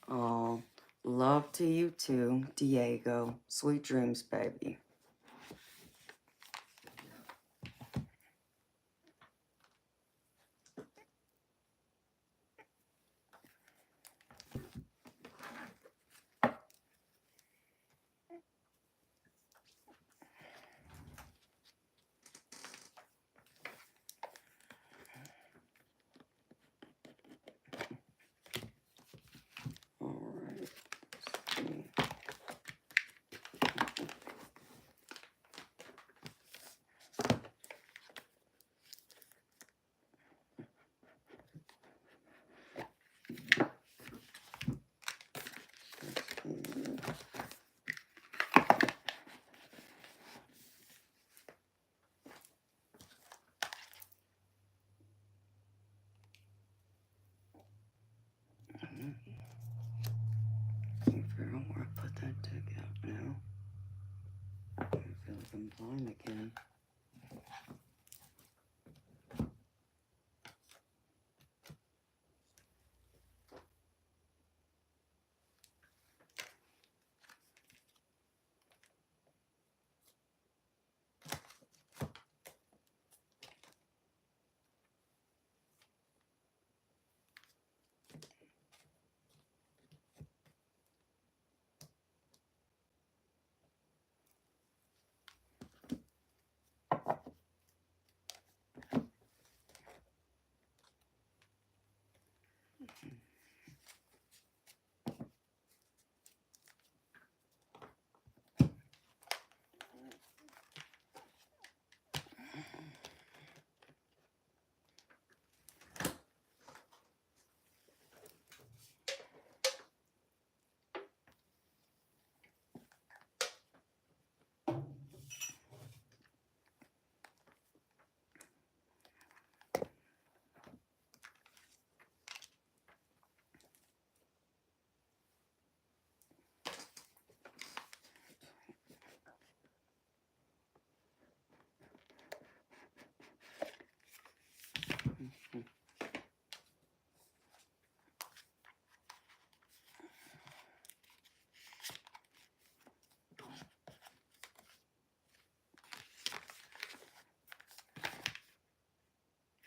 Oh, love to you too, Diego. Sweet dreams, baby. All right. Let's see. Can't figure out where I put that deck out now. I feel like I'm blind again.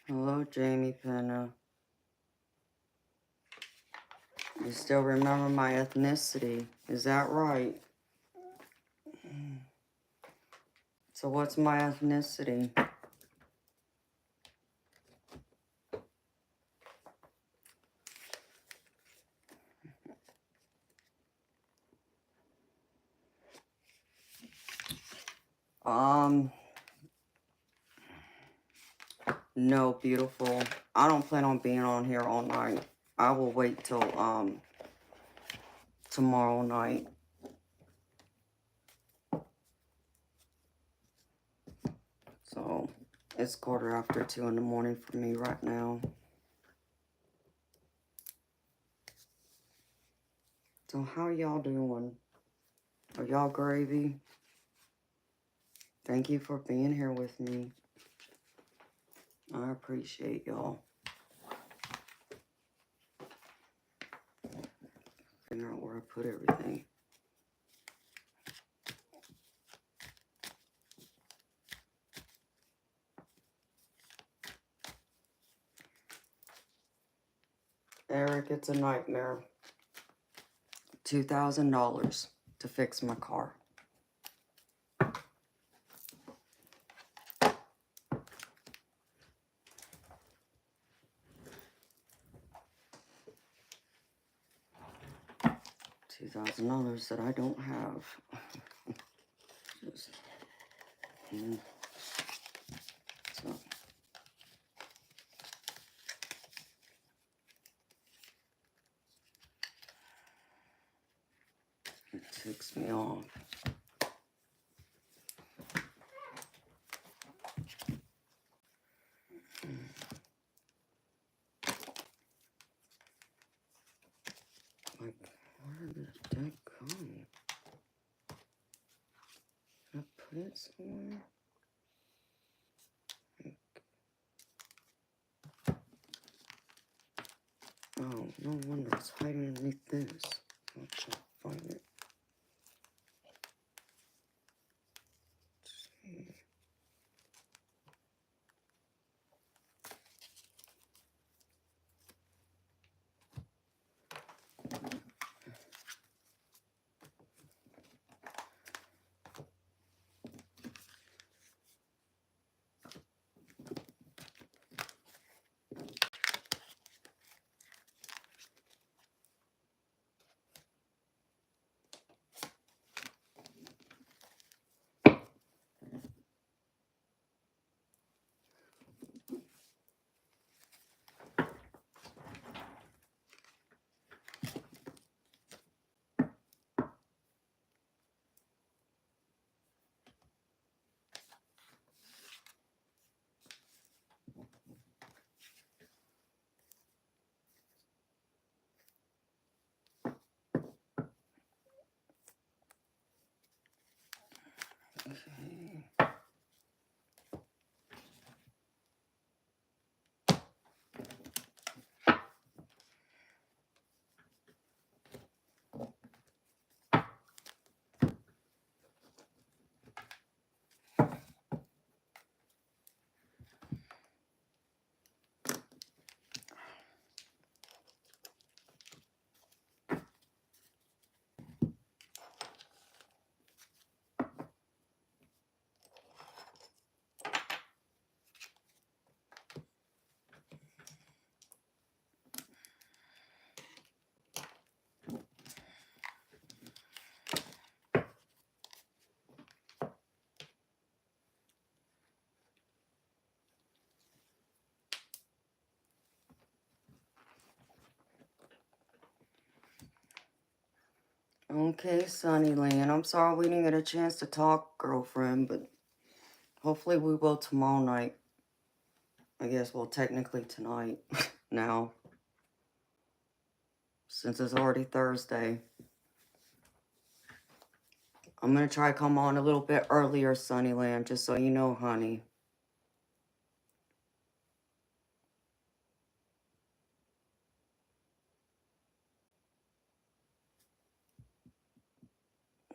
Hello, Jamie Penna. You still remember my ethnicity. Is that right? So what's my ethnicity? No, beautiful. I don't plan on being on here all night. I will wait till, tomorrow night. So, it's 2:15 in the morning for me right now. So, how y'all doing? Are y'all gravy? Thank you for being here with me. I appreciate y'all. Figure out where I put everything. Eric, it's a nightmare. $2,000 to fix my car. $2,000 that I don't have. Just, so. It ticks me off. Like, where did the deck go? Did I put it somewhere? Oh, no wonder it's hiding underneath this. I can't find it. Let's see. Okay. Okay, Sunnyland. I'm sorry we didn't get a chance to talk, girlfriend, but hopefully we will tomorrow night. I guess, well, technically tonight now, since it's already Thursday. I'm going to try to come on a little bit earlier, Sunnyland, just so you know, honey.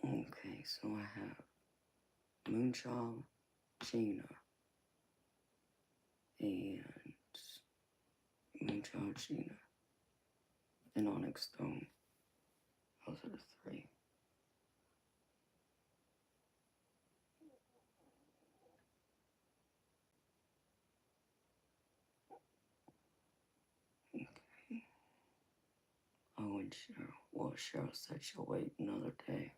Okay, so I have Moonchild, Gina, and Moonchild, Gina, and Onyx Stone. Those are the three. Okay. Oh, and Cheryl. Well, Cheryl said she'll wait another day.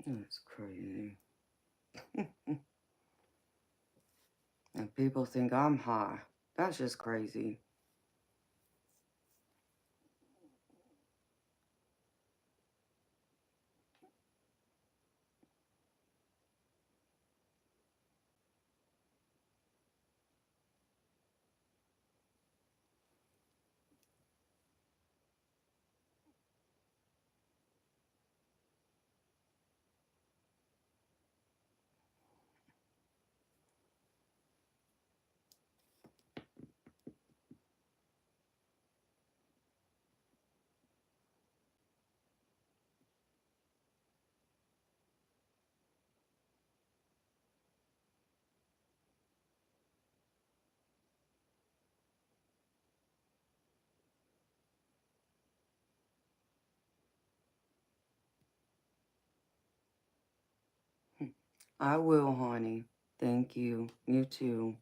That's crazy. And people think I'm high. That's just crazy. I will, honey. Thank you. You too.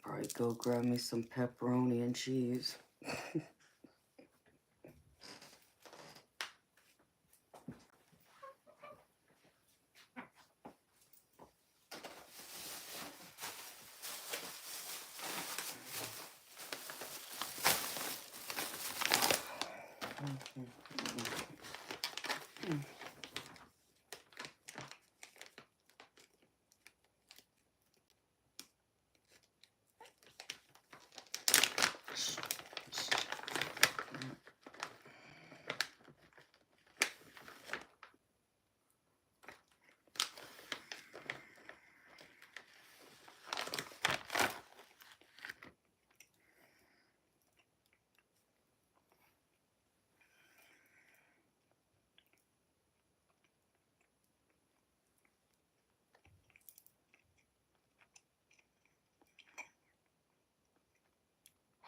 All right, go grab me some pepperoni and cheese.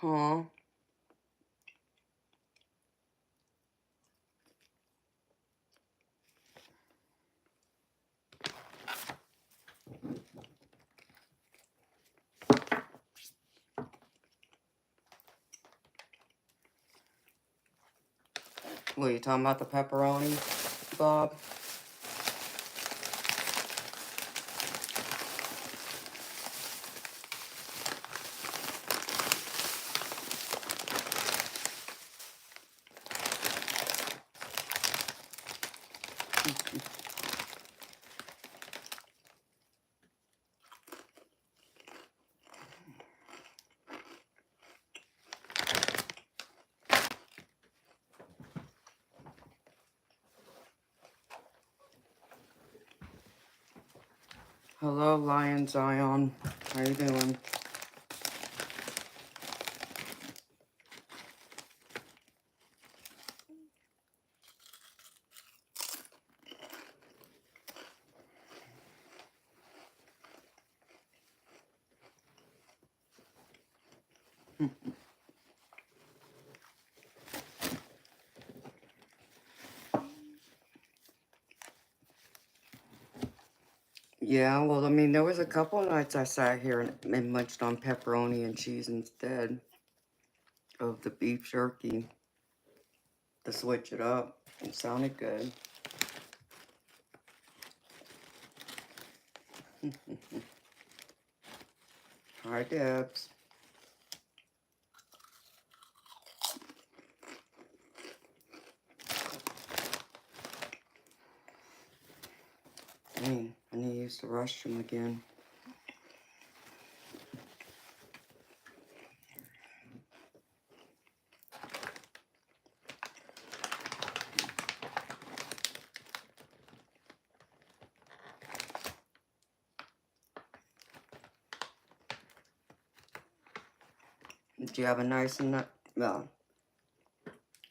Huh? What, you talking about the pepperoni, Bob? Hello, Lion Zion. How you doing? Yeah, well, I mean, there was a couple nights I sat here and munched on pepperoni and cheese instead of the beef jerky to switch it up. It sounded good. Hi, Debs. Dang, I need to use the restroom again. Did you have a nice a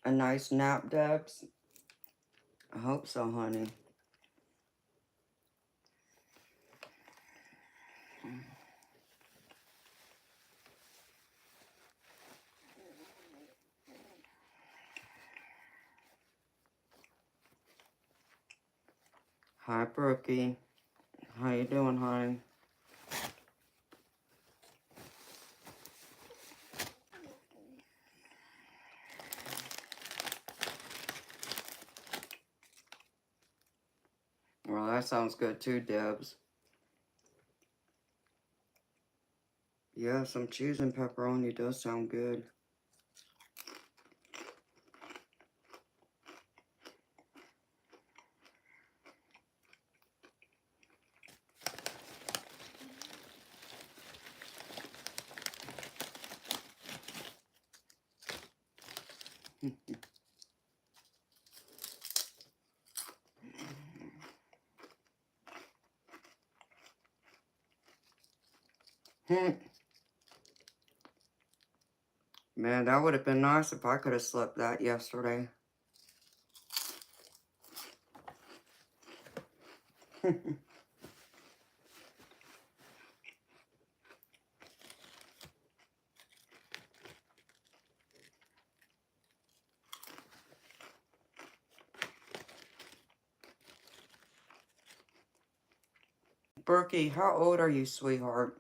nice nap, Debs? I hope so, honey. Hi, Brookie. How you doing, honey? Well, that sounds good too, Debs. Yeah, some cheese and pepperoni does sound good. Man, that would have been nice if I could have slept that yesterday. Berkey, how old are you, sweetheart?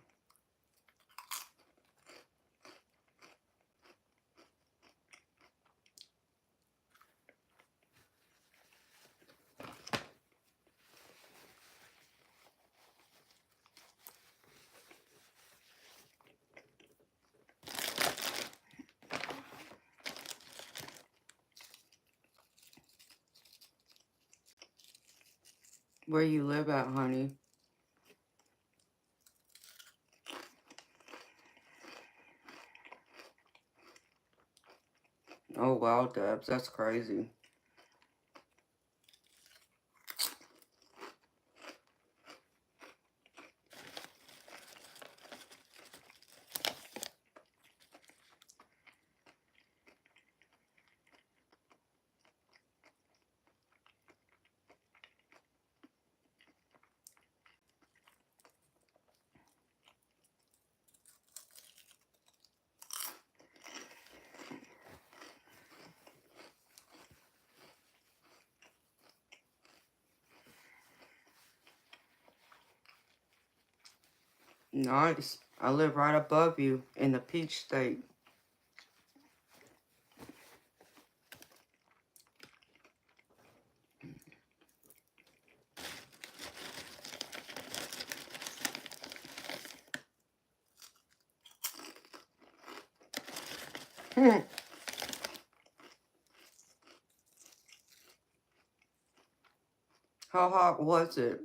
Where you live at, honey? Oh, wow, Debs, that's crazy. Nice. I live right above you in the Peach State. How hot was it?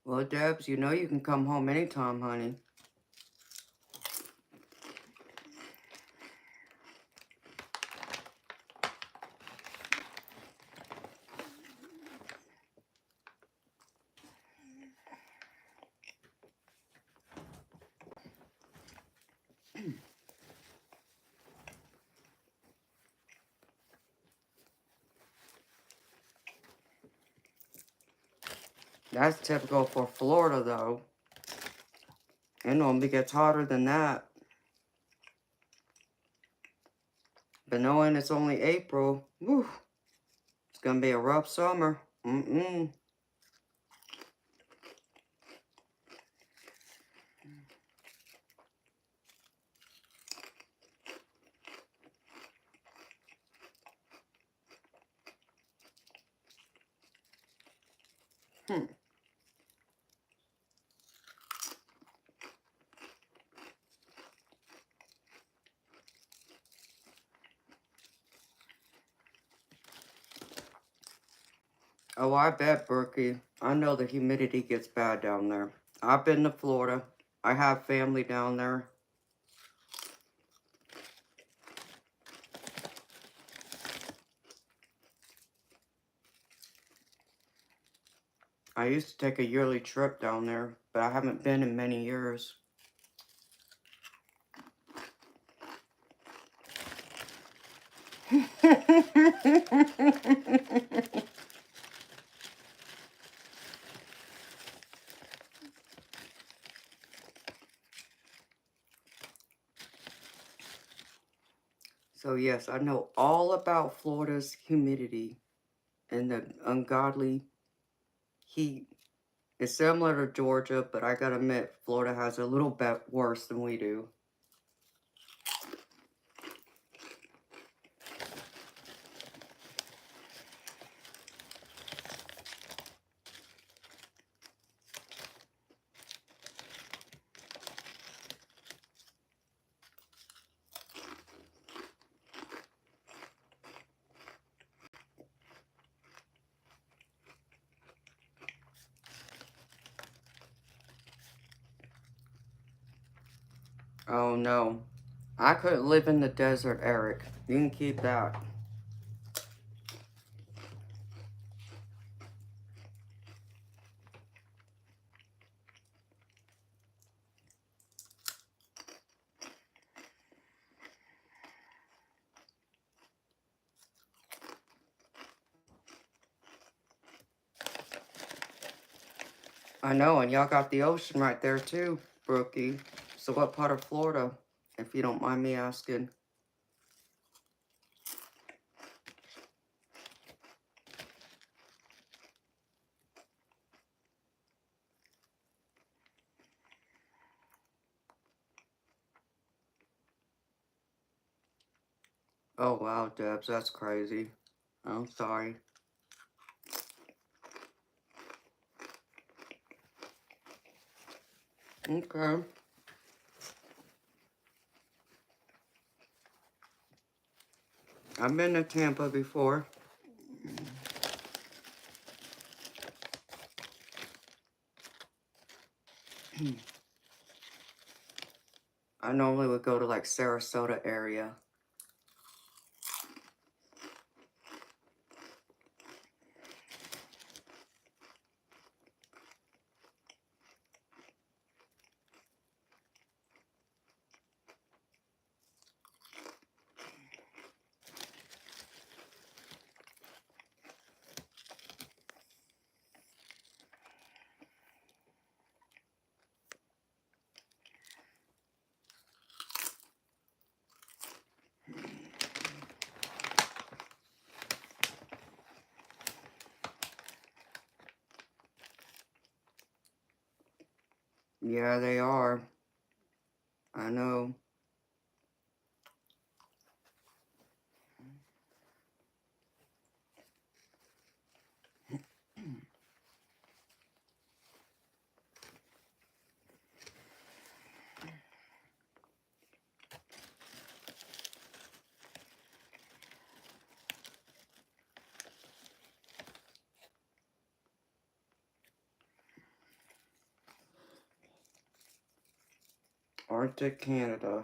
Well, Debs, you know you can come home anytime, honey. That's typical for Florida, though. It normally gets hotter than that. But knowing it's only April, whew, it's gonna be a rough summer. Mm-mm. Hmm. Oh, I bet, Berkey. I know the humidity gets bad down there. I've been to Florida. I have family down there. I used to take a yearly trip down there, but I haven't been in many years. So yes, I know all about Florida's humidity and the ungodly heat. It's similar to Georgia, but I gotta admit, Florida has a little bit worse than we do. Oh no, I couldn't live in the desert, Eric. You can keep that. I know, and y'all got the ocean right there too, Brookie. So what part of Florida, if you don't mind me asking? Oh, wow, Debs, that's crazy. I'm sorry. Okay. I've been to Tampa before. I normally would go to like Sarasota area. Yeah, they are. I know. Arctic Canada.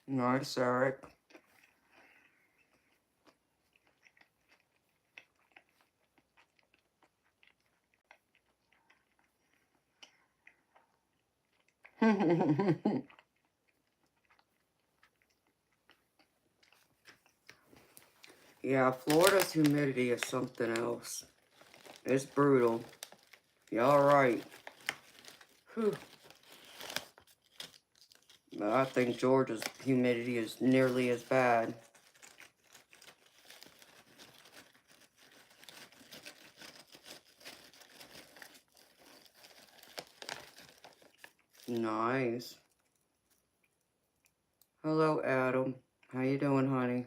Nice, Eric. Yeah, Florida's humidity is something else. It's brutal. Y'all right. Whew. But I think Georgia's humidity is nearly as bad. Nice. Hello, Adam. How you doing, honey?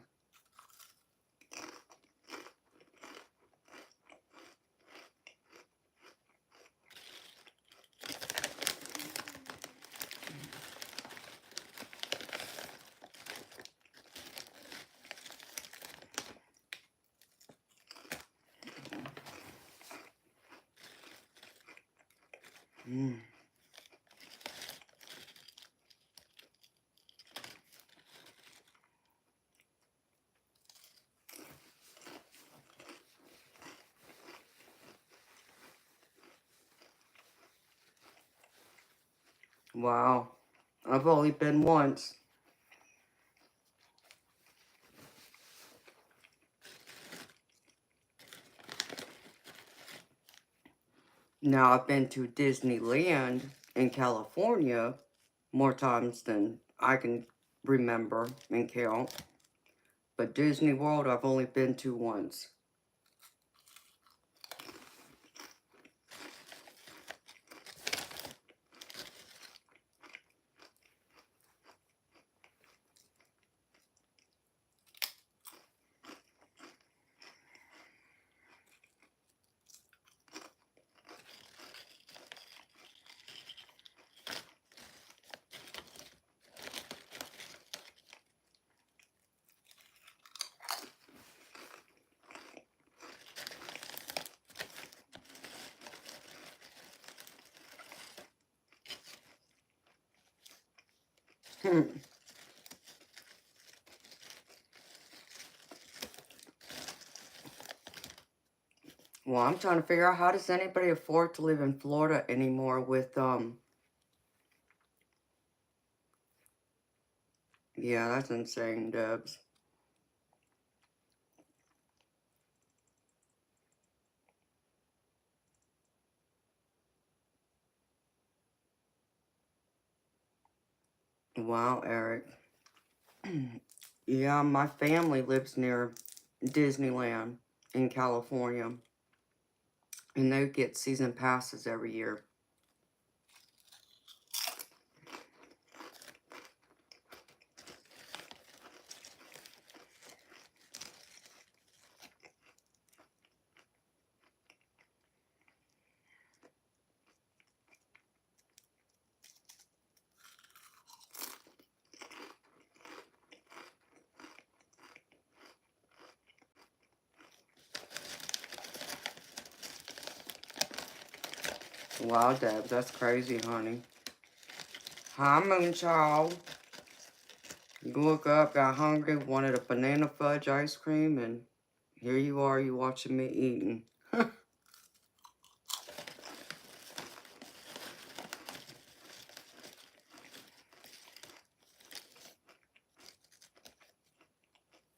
Mm. Wow. I've only been once. Now, I've been to Disneyland in California more times than I can remember and count. But Disney World, I've only been to once. Hmm. Well, I'm trying to figure out, how does anybody afford to live in Florida anymore with, yeah, that's insane, Debs. Wow, Eric. Yeah, my family lives near Disneyland in California, and they get season passes every year. Wow, Debs, that's crazy, honey. Hi, Moonchild. You woke up, got hungry, wanted a banana fudge ice cream, and here you are, you watching me eating.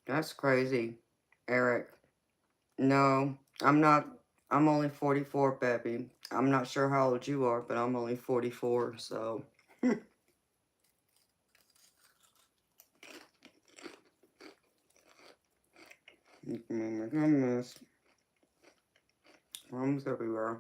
That's crazy, Eric. No, I'm not. I'm only 44, baby. I'm not sure how old you are, but I'm only 44, so. Oh my goodness. Crumbs everywhere.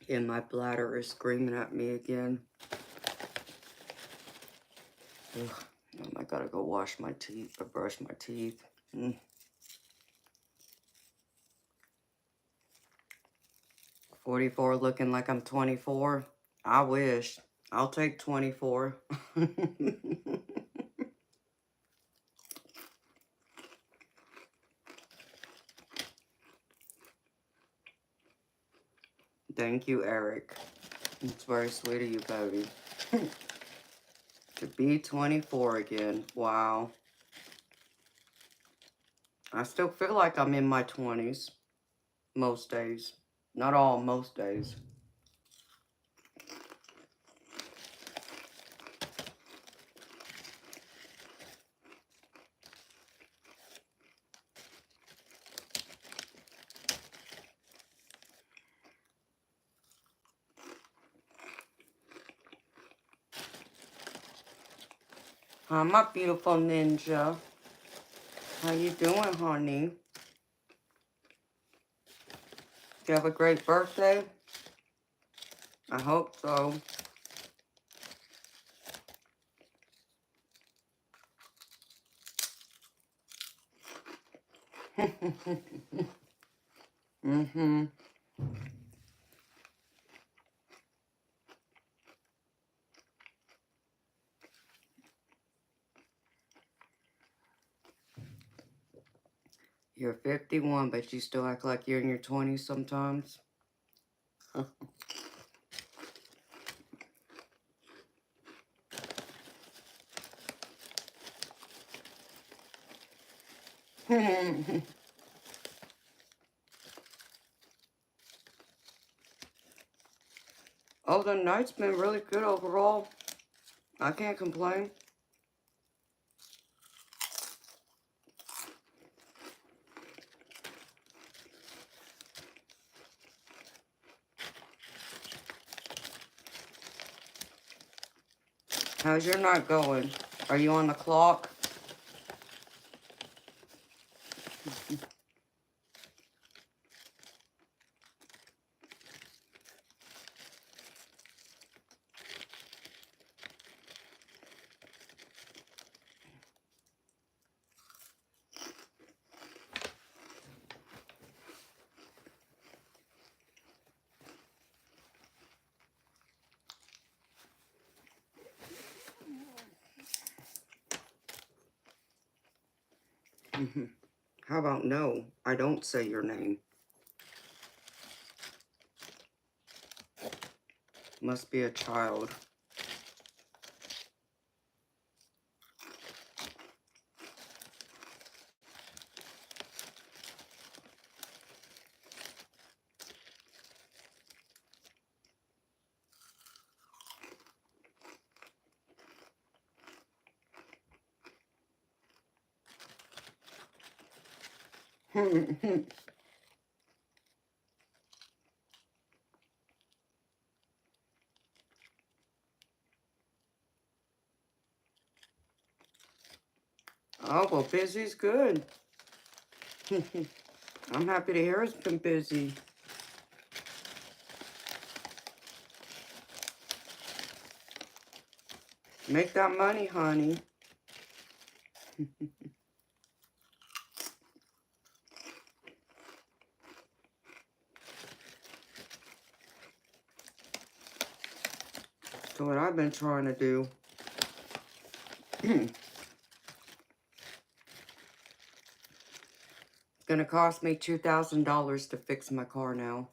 And my bladder is screaming at me again. Ugh. I gotta go wash my teeth or brush my teeth. 44 looking like I'm 24. I wish. I'll take 24. Thank you, Eric. It's very sweet of you, baby. To be 24 again. Wow. I still feel like I'm in my 20s most days. Not all, most days. Hi, my beautiful ninja. How you doing, honey? You have a great birthday? I hope so. Mm-hmm. You're 51, but you still act like you're in your 20s sometimes. Oh, the night's been really good overall. I can't complain. How's your night going? Are you on the clock? How about no? I don't say your name. Must be a child. Oh, well, busy's good. I'm happy to hear it's been busy. Make that money, honey. That's what I've been trying to do. It's gonna cost me $2,000 to fix my car now.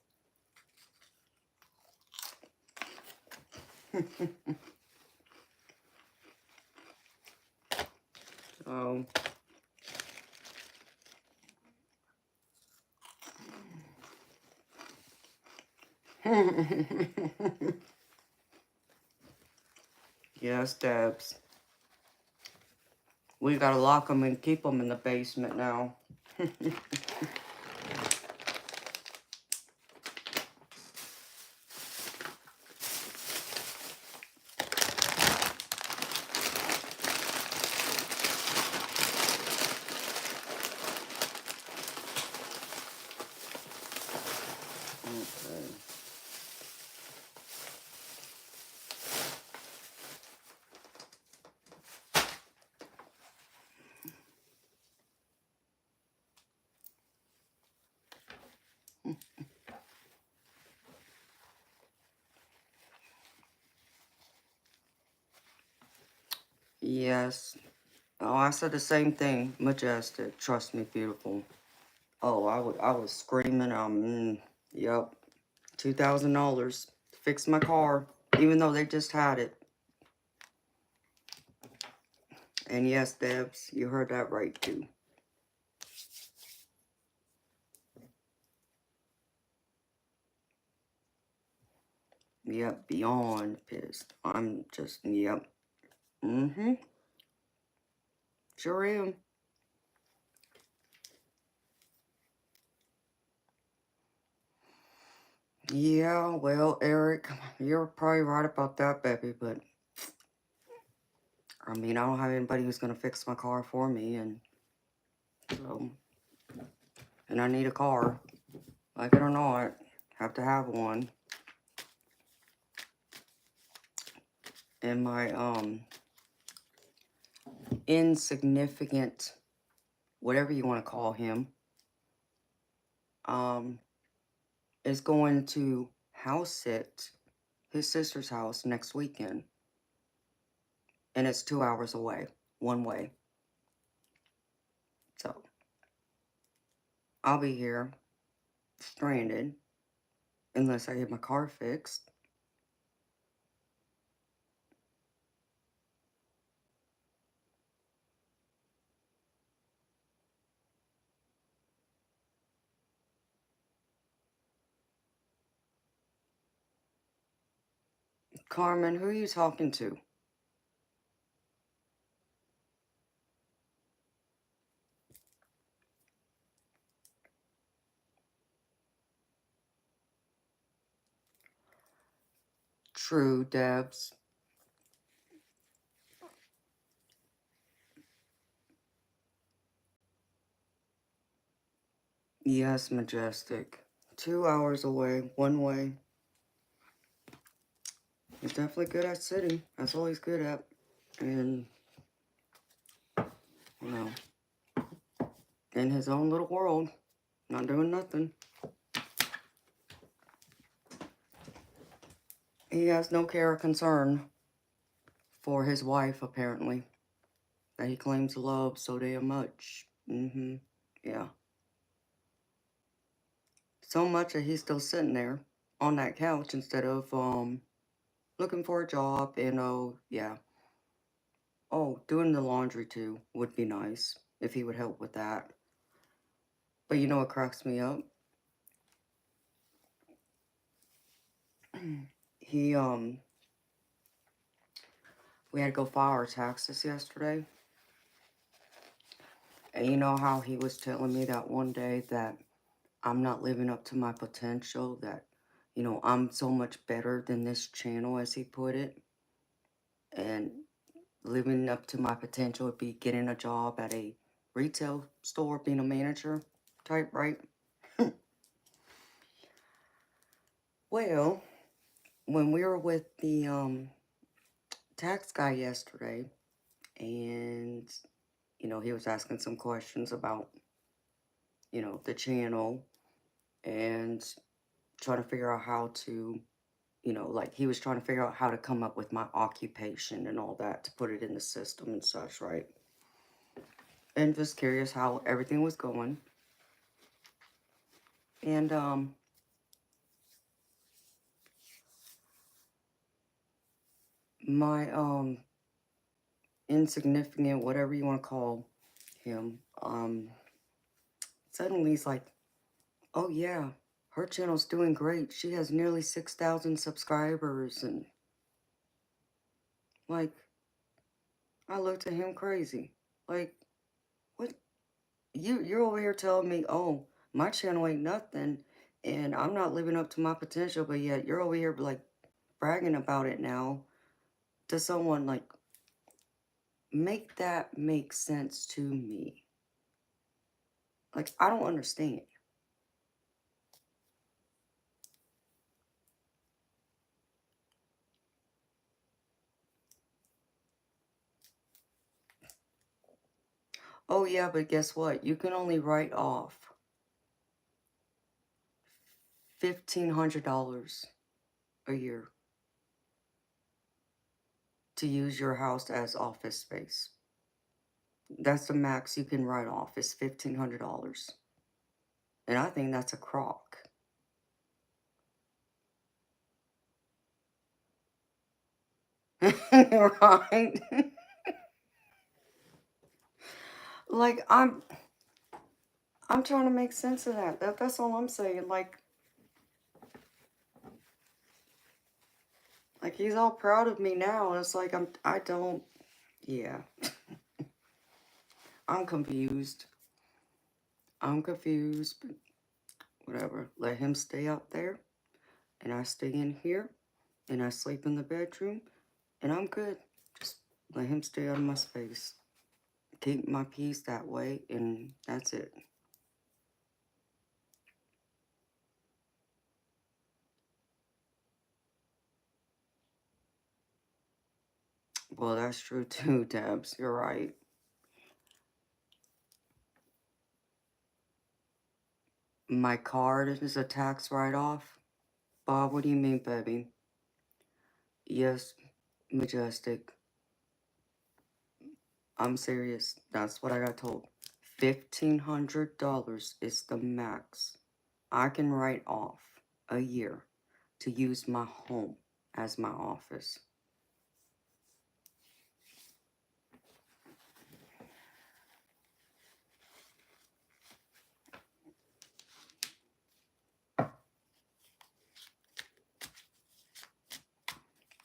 So... Yes, Debs. We gotta lock them and keep them in the basement now. Okay. Yes. Oh, I said the same thing. Majestic. Trust me, beautiful. Oh, I was screaming. Yep. $2,000 to fix my car, even though they just had it. And yes, Debs, you heard that right too. Yep, beyond pissed. I'm just, yep. Mm-hmm. Sure am. Yeah, well, Eric, you're probably right about that, baby, but I mean, I don't have anybody who's gonna fix my car for me, and so, and I need a car, like it or not, have to have one. And my, insignificant, whatever you want to call him, is going to house sit his sister's house next weekend. And it's 2 hours away, one way. So, I'll be here, stranded, unless I get my car fixed. Carmen, who are you talking to? True, Debs. Yes, Majestic. 2 hours away, one way. He's definitely good at sitting. That's all he's good at. And, you know, in his own little world, not doing nothing. He has no care or concern for his wife, apparently, that he claims to love so damn much. Mm-hmm. Yeah. So much that he's still sitting there on that couch instead of, looking for a job, and oh, yeah. Oh, doing the laundry too would be nice if he would help with that. But you know what cracks me up? He, we had to go file our taxes yesterday. And you know how he was telling me that one day that I'm not living up to my potential, that, I'm so much better than this channel, as he put it. And living up to my potential would be getting a job at a retail store, being a manager type, right? Well, when we were with the tax guy yesterday, and he was asking some questions about the channel, and trying to figure out how to like he was trying to figure out how to come up with my occupation and all that to put it in the system and such, right? And just curious how everything was going. And my insignificant, whatever you want to call him, suddenly he's like, oh yeah, her channel's doing great. She has nearly 6,000 subscribers. And like, I looked at him crazy. Like, what? You're over here telling me, oh, my channel ain't nothing, and I'm not living up to my potential, but yet you're over here like bragging about it now to someone. Like, make that make sense to me. Like, I don't understand. Oh yeah, but guess what? You can only write off $1,500 a year to use your house as office space. That's the max you can write off, is $1,500. And I think that's a crock. Right? Like, I'm trying to make sense of that. That's all I'm saying. Like he's all proud of me now, and it's like I don't. Yeah, I'm confused. I'm confused, but whatever. Let him stay out there, and I stay in here, and I sleep in the bedroom, and I'm good. Just let him stay out of my space. Keep my peace that way, and that's it. Well, that's true too, Debs. You're right. My card is a tax write-off. Bob, what do you mean, baby? Yes, Majestic. I'm serious. That's what I got told. $1,500 is the max I can write off a year to use my home as my office.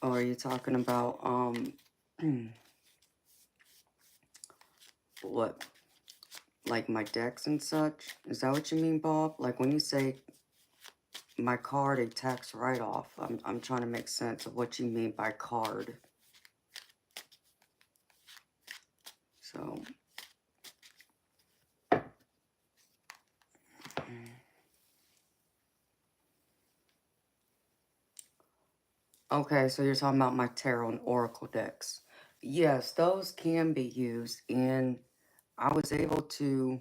Oh, are you talking about what? Like my decks and such? Is that what you mean, Bob? Like when you say my card a tax write-off, I'm trying to make sense of what you mean by card. So okay, so you're talking about my tarot and oracle decks. Yes, those can be used, and I was able to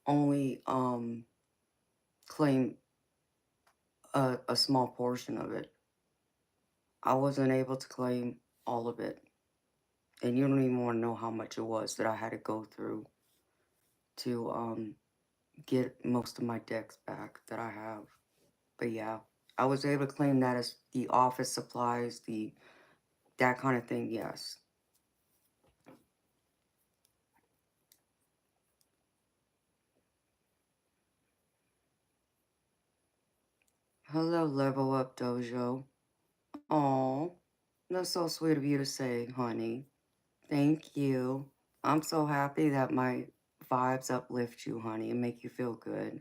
only claim a small portion of it. I wasn't able to claim all of it. And you don't even want to know how much it was that I had to go through to get most of my decks back that I have. But yeah, I was able to claim that as the office supplies, that kind of thing, yes. Hello, Level Up Dojo. Aw, that's so sweet of you to say, honey. Thank you. I'm so happy that my vibes uplift you, honey, and make you feel good.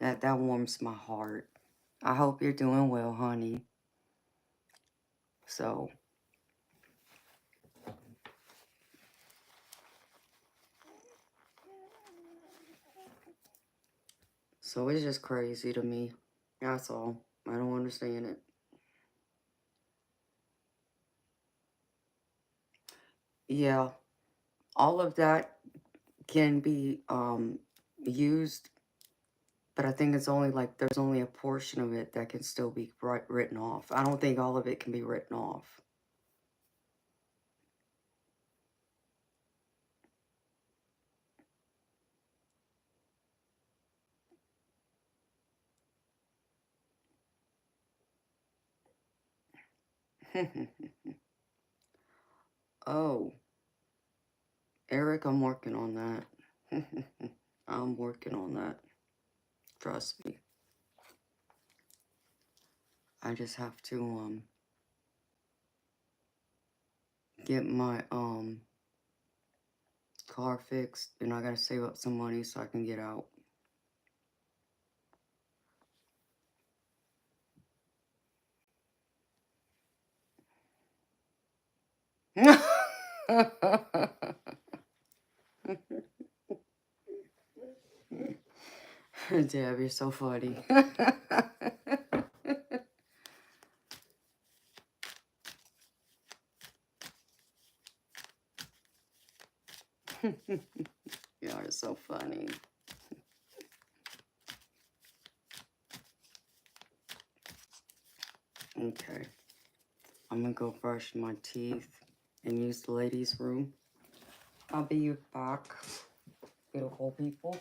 That warms my heart. I hope you're doing well, honey. So it's just crazy to me. That's all. I don't understand it. Yeah, all of that can be used, but I think it's only like there's only a portion of it that can still be written off. I don't think all of it can be written off. Oh, Eric, I'm working on that. I'm working on that. Trust me. I just have to get my car fixed, and I gotta save up some money so I can get out. Deb, you're so funny. You are so funny. Okay. I'm gonna go brush my teeth and use the ladies' room. I'll be back, beautiful people.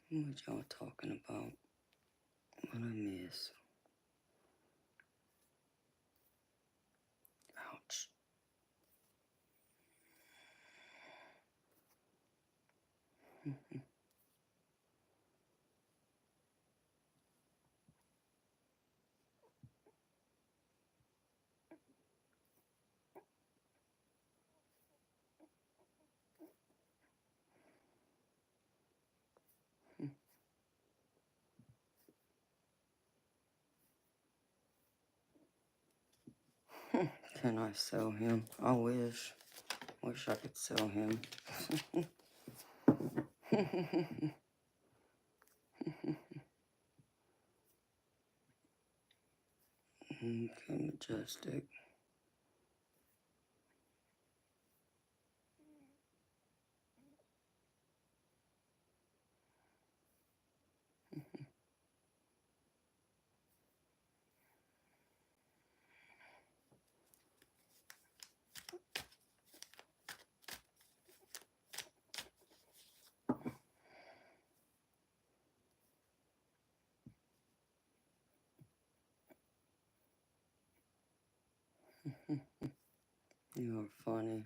What y'all talking about? What I miss? Ouch. Can I sell him? I wish. Wish I could sell him. Okay, majestic. You're funny.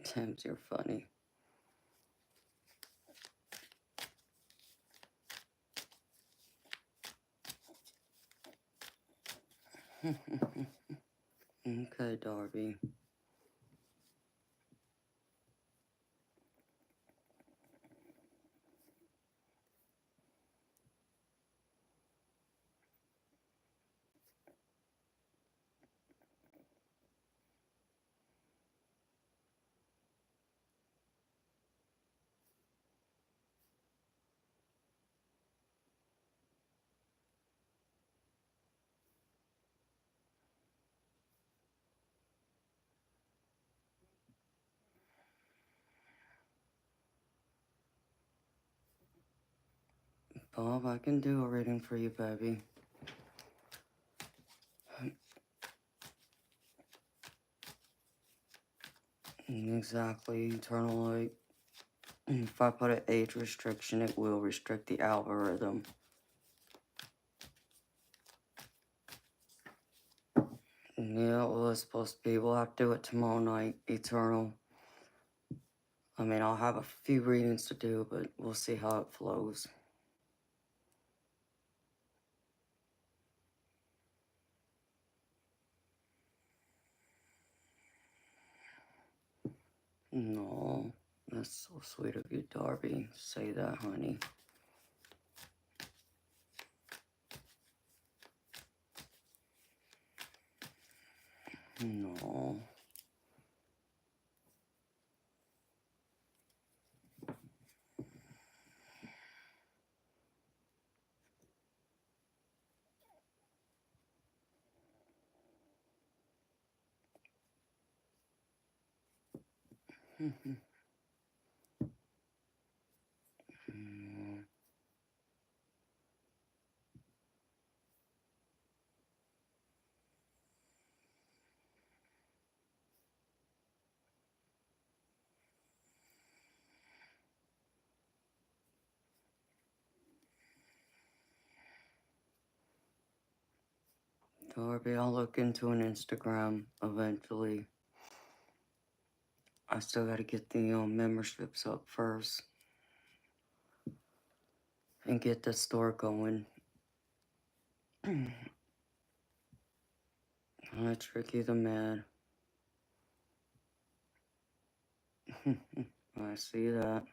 Tims, you're funny. Okay, Darby. Bob, I can do a reading for you, baby. Exactly, eternal light. If I put an age restriction, it will restrict the algorithm. Yeah, well, it's supposed to be. We'll have to do it tomorrow night, eternal. I mean, I'll have a few readings to do, but we'll see how it flows. No, that's so sweet of you, Darby. Say that, honey. No. Darby, I'll look into an Instagram eventually. I still gotta get the memberships up first. And get the store going. I Tricky the man. I see that.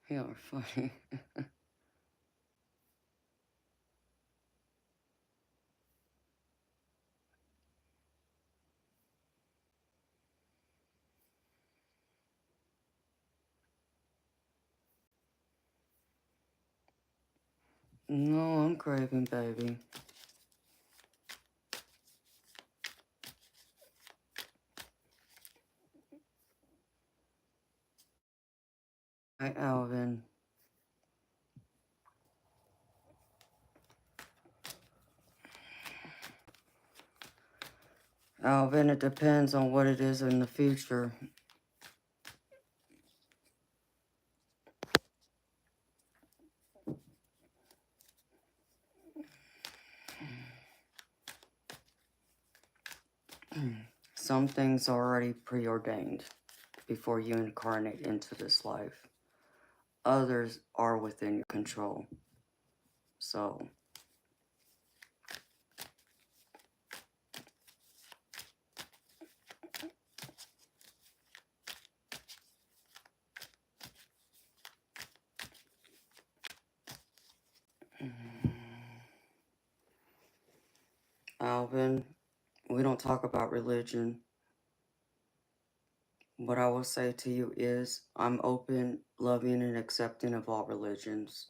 You're funny. No, I'm craving, baby. Hi, Alvin. Alvin, it depends on what it is in the future. Some things are already preordained before you incarnate into this life. Others are within your control. So, Alvin, we don't talk about religion. What I will say to you is, I'm open, loving, and accepting of all religions.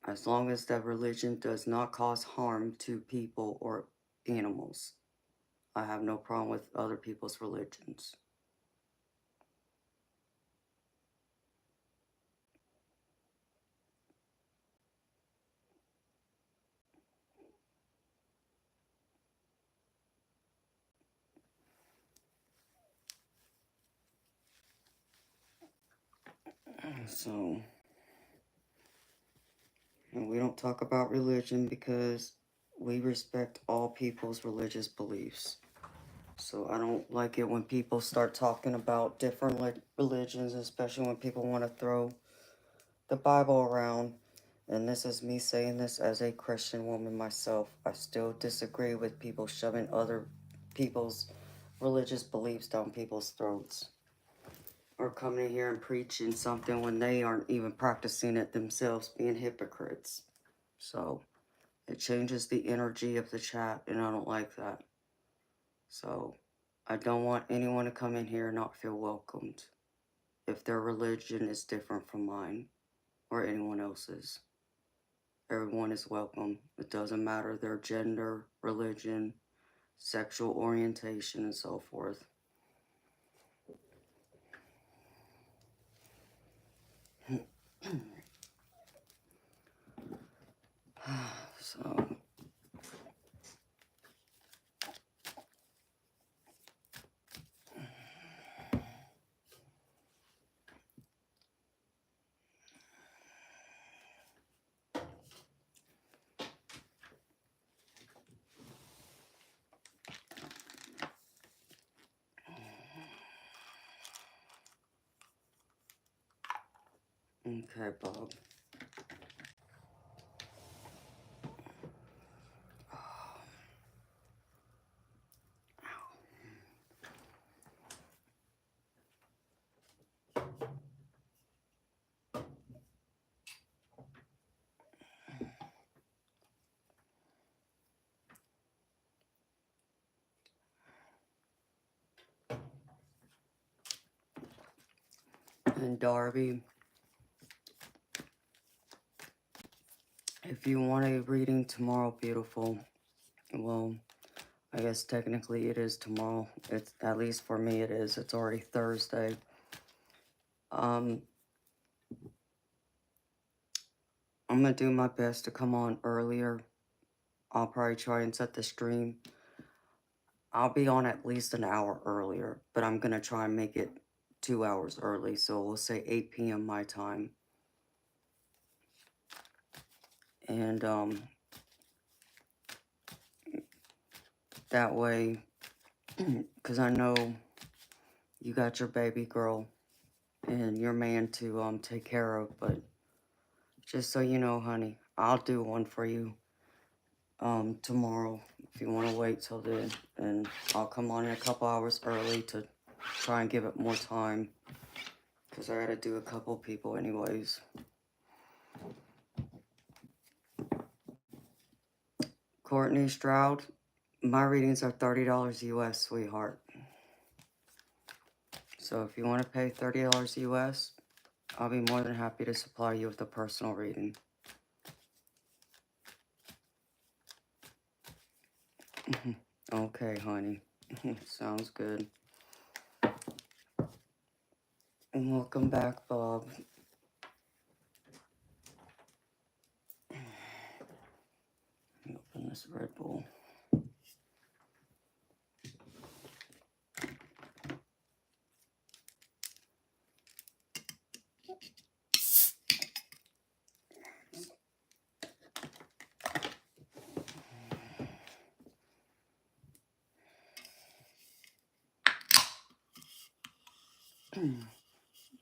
As long as that religion does not cause harm to people or animals, I have no problem with other people's religions. So, and we don't talk about religion because we respect all people's religious beliefs. So I don't like it when people start talking about different religions, especially when people want to throw the Bible around. And this is me saying this as a Christian woman myself. I still disagree with people shoving other people's religious beliefs down people's throats. Or coming in here and preaching something when they aren't even practicing it themselves, being hypocrites. So it changes the energy of the chat, and I don't like that. So I don't want anyone to come in here and not feel welcomed if their religion is different from mine or anyone else's. Everyone is welcome. It doesn't matter their gender, religion, sexual orientation, and so forth. So, Okay, Bob. And Darby, if you want a reading tomorrow, beautiful, well, I guess technically it is tomorrow. It's, at least for me it is. It's already Thursday. I'm gonna do my best to come on earlier. I'll probably try and set the stream. I'll be on at least an hour earlier, but I'm gonna try and make it 2 hours early, so we'll say 8 p.m. my time. And that way, because I know you got your baby girl and your man to take care of, but just so you know, honey, I'll do one for you tomorrow if you want to wait till then, and I'll come on in a couple hours early to try and give it more time, because I gotta do a couple people anyways. Courtney Stroud, my readings are $30 US, sweetheart. So if you want to pay $30 US, I'll be more than happy to supply you with a personal reading. Okay, honey. Sounds good. And welcome back, Bob. Let me open this Red Bull.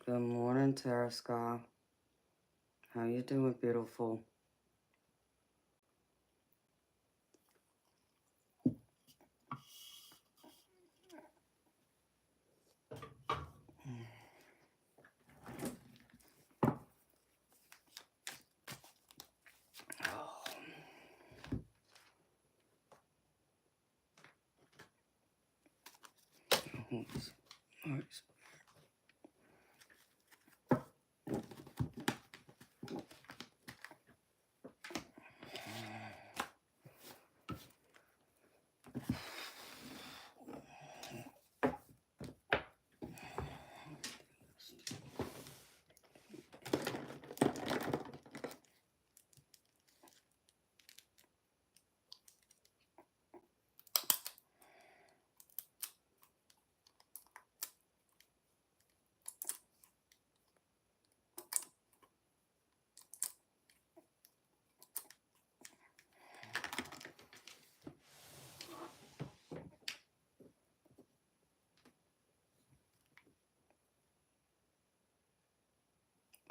Good morning, Tara Sky. How you doing, beautiful? Oops. Oops.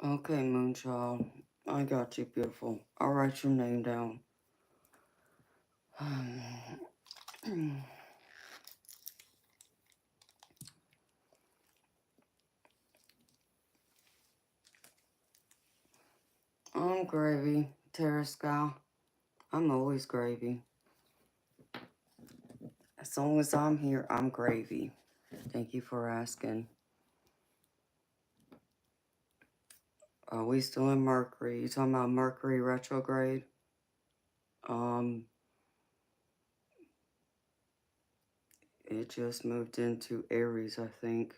Okay, Moonchild. I got you, beautiful. I'll write your name down. I'm gravy, Tara Sky. I'm always gravy. As long as I'm here, I'm gravy. Thank you for asking. Are we still in Mercury? You talking about Mercury retrograde? It just moved into Aries, I think.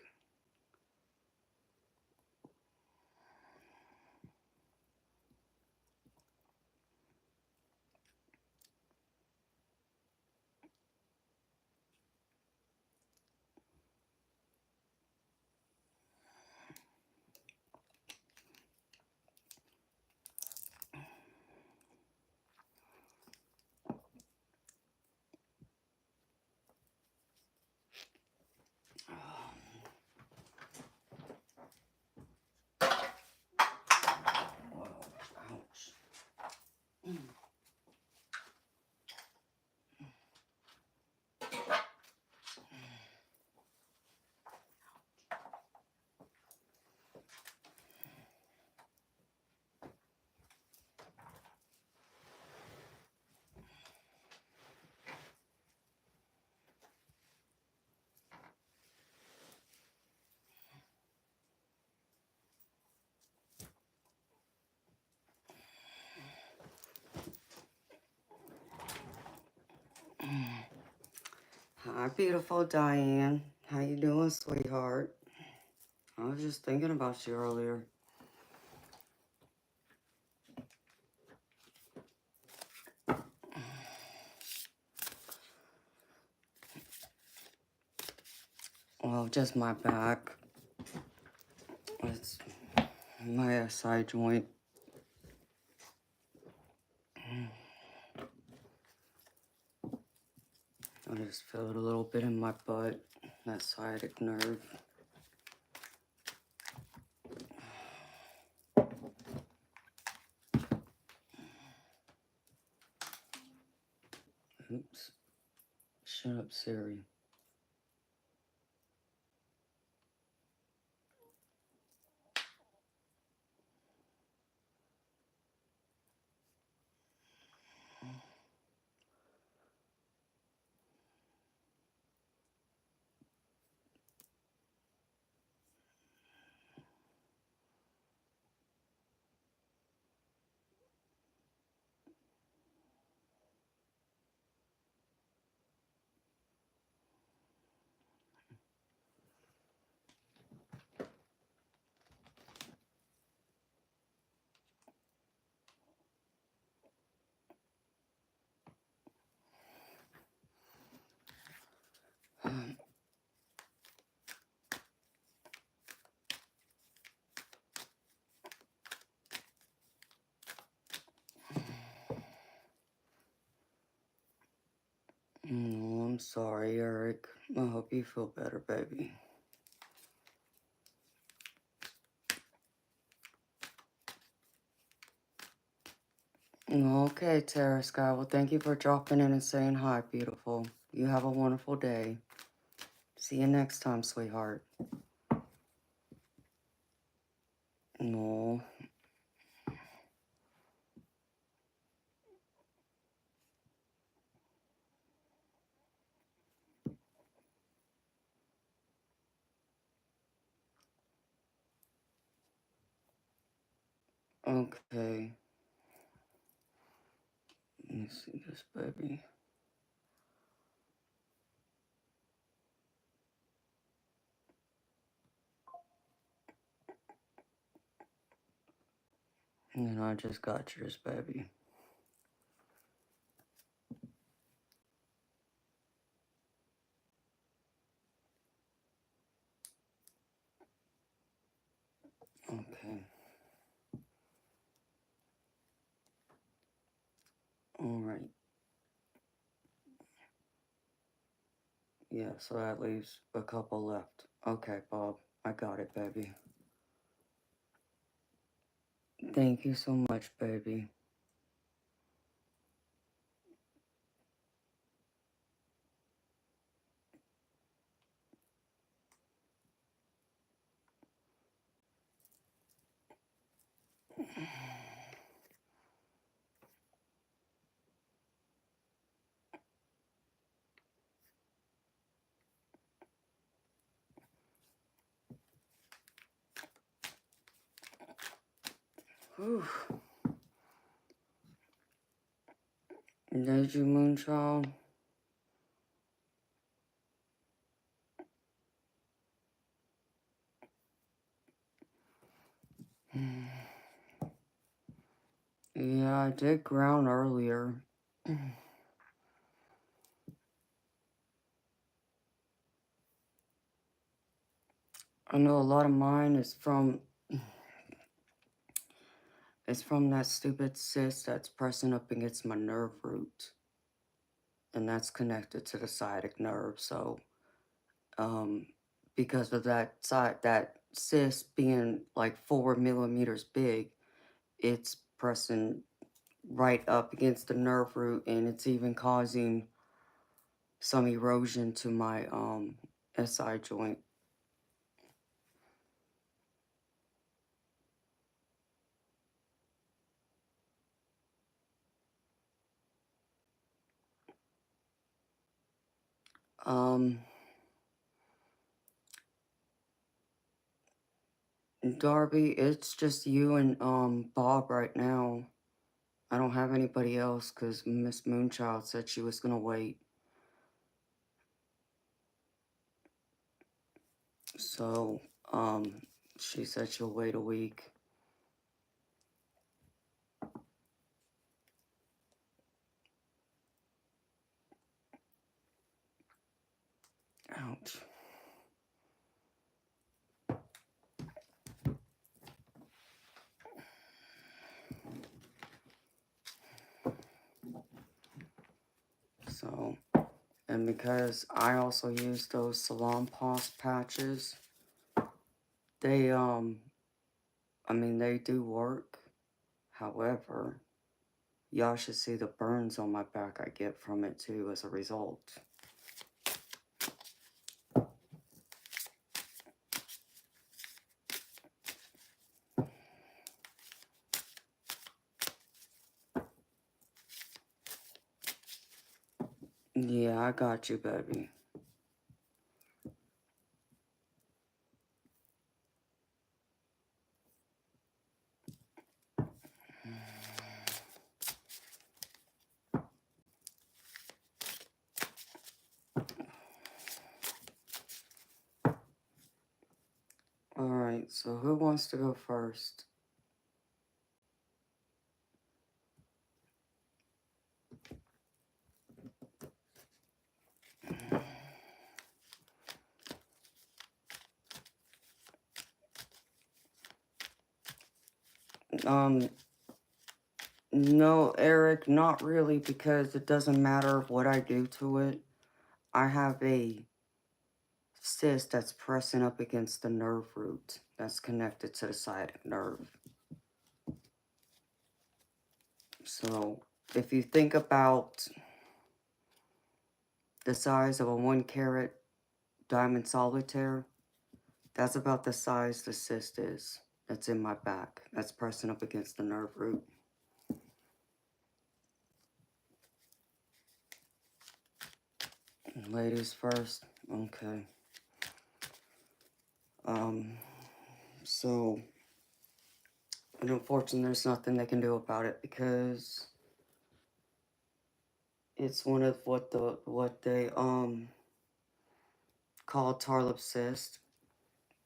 Hi, beautiful Diane. How you doing, sweetheart? I was just thinking about you earlier. Well, just my back. It's my SI joint. I just feel it a little bit in my butt, that sciatic nerve. Oops. Shut up, Siri. Oh, I'm sorry, Eric. I hope you feel better, baby. Okay, Tara Sky. Well, thank you for dropping in and saying hi, beautiful. You have a wonderful day. See you next time, sweetheart. No. Okay. Let me see this, baby. And I just got yours, baby. Okay. All right. Yeah, so that leaves a couple left. Okay, Bob. I got it, baby. Thank you so much, baby. Whew. Did you, Moonchild? Yeah, I did ground earlier. I know a lot of mine is from that stupid cyst that's pressing up against my nerve root. And that's connected to the sciatic nerve, so because of that cyst being like 4 millimeters big, it's pressing right up against the nerve root, and it's even causing some erosion to my SI joint. Darby, it's just you and Bob right now. I don't have anybody else because Miss Moonchild said she was gonna wait. So, she said she'll wait a week. Ouch. So, and because I also use those salon pause patches, they, I mean, they do work. However, y'all should see the burns on my back I get from it too as a result. Yeah, I got you, baby. Alright, so who wants to go first? No, Eric, not really, because it doesn't matter what I do to it. I have a cyst that's pressing up against the nerve root that's connected to the sciatic nerve. So, if you think about the size of a 1 carat diamond solitaire, that's about the size the cyst is that's in my back. That's pressing up against the nerve root. Ladies first. Okay. So, and unfortunately, there's nothing they can do about it because it's one of what they call tarlip cyst,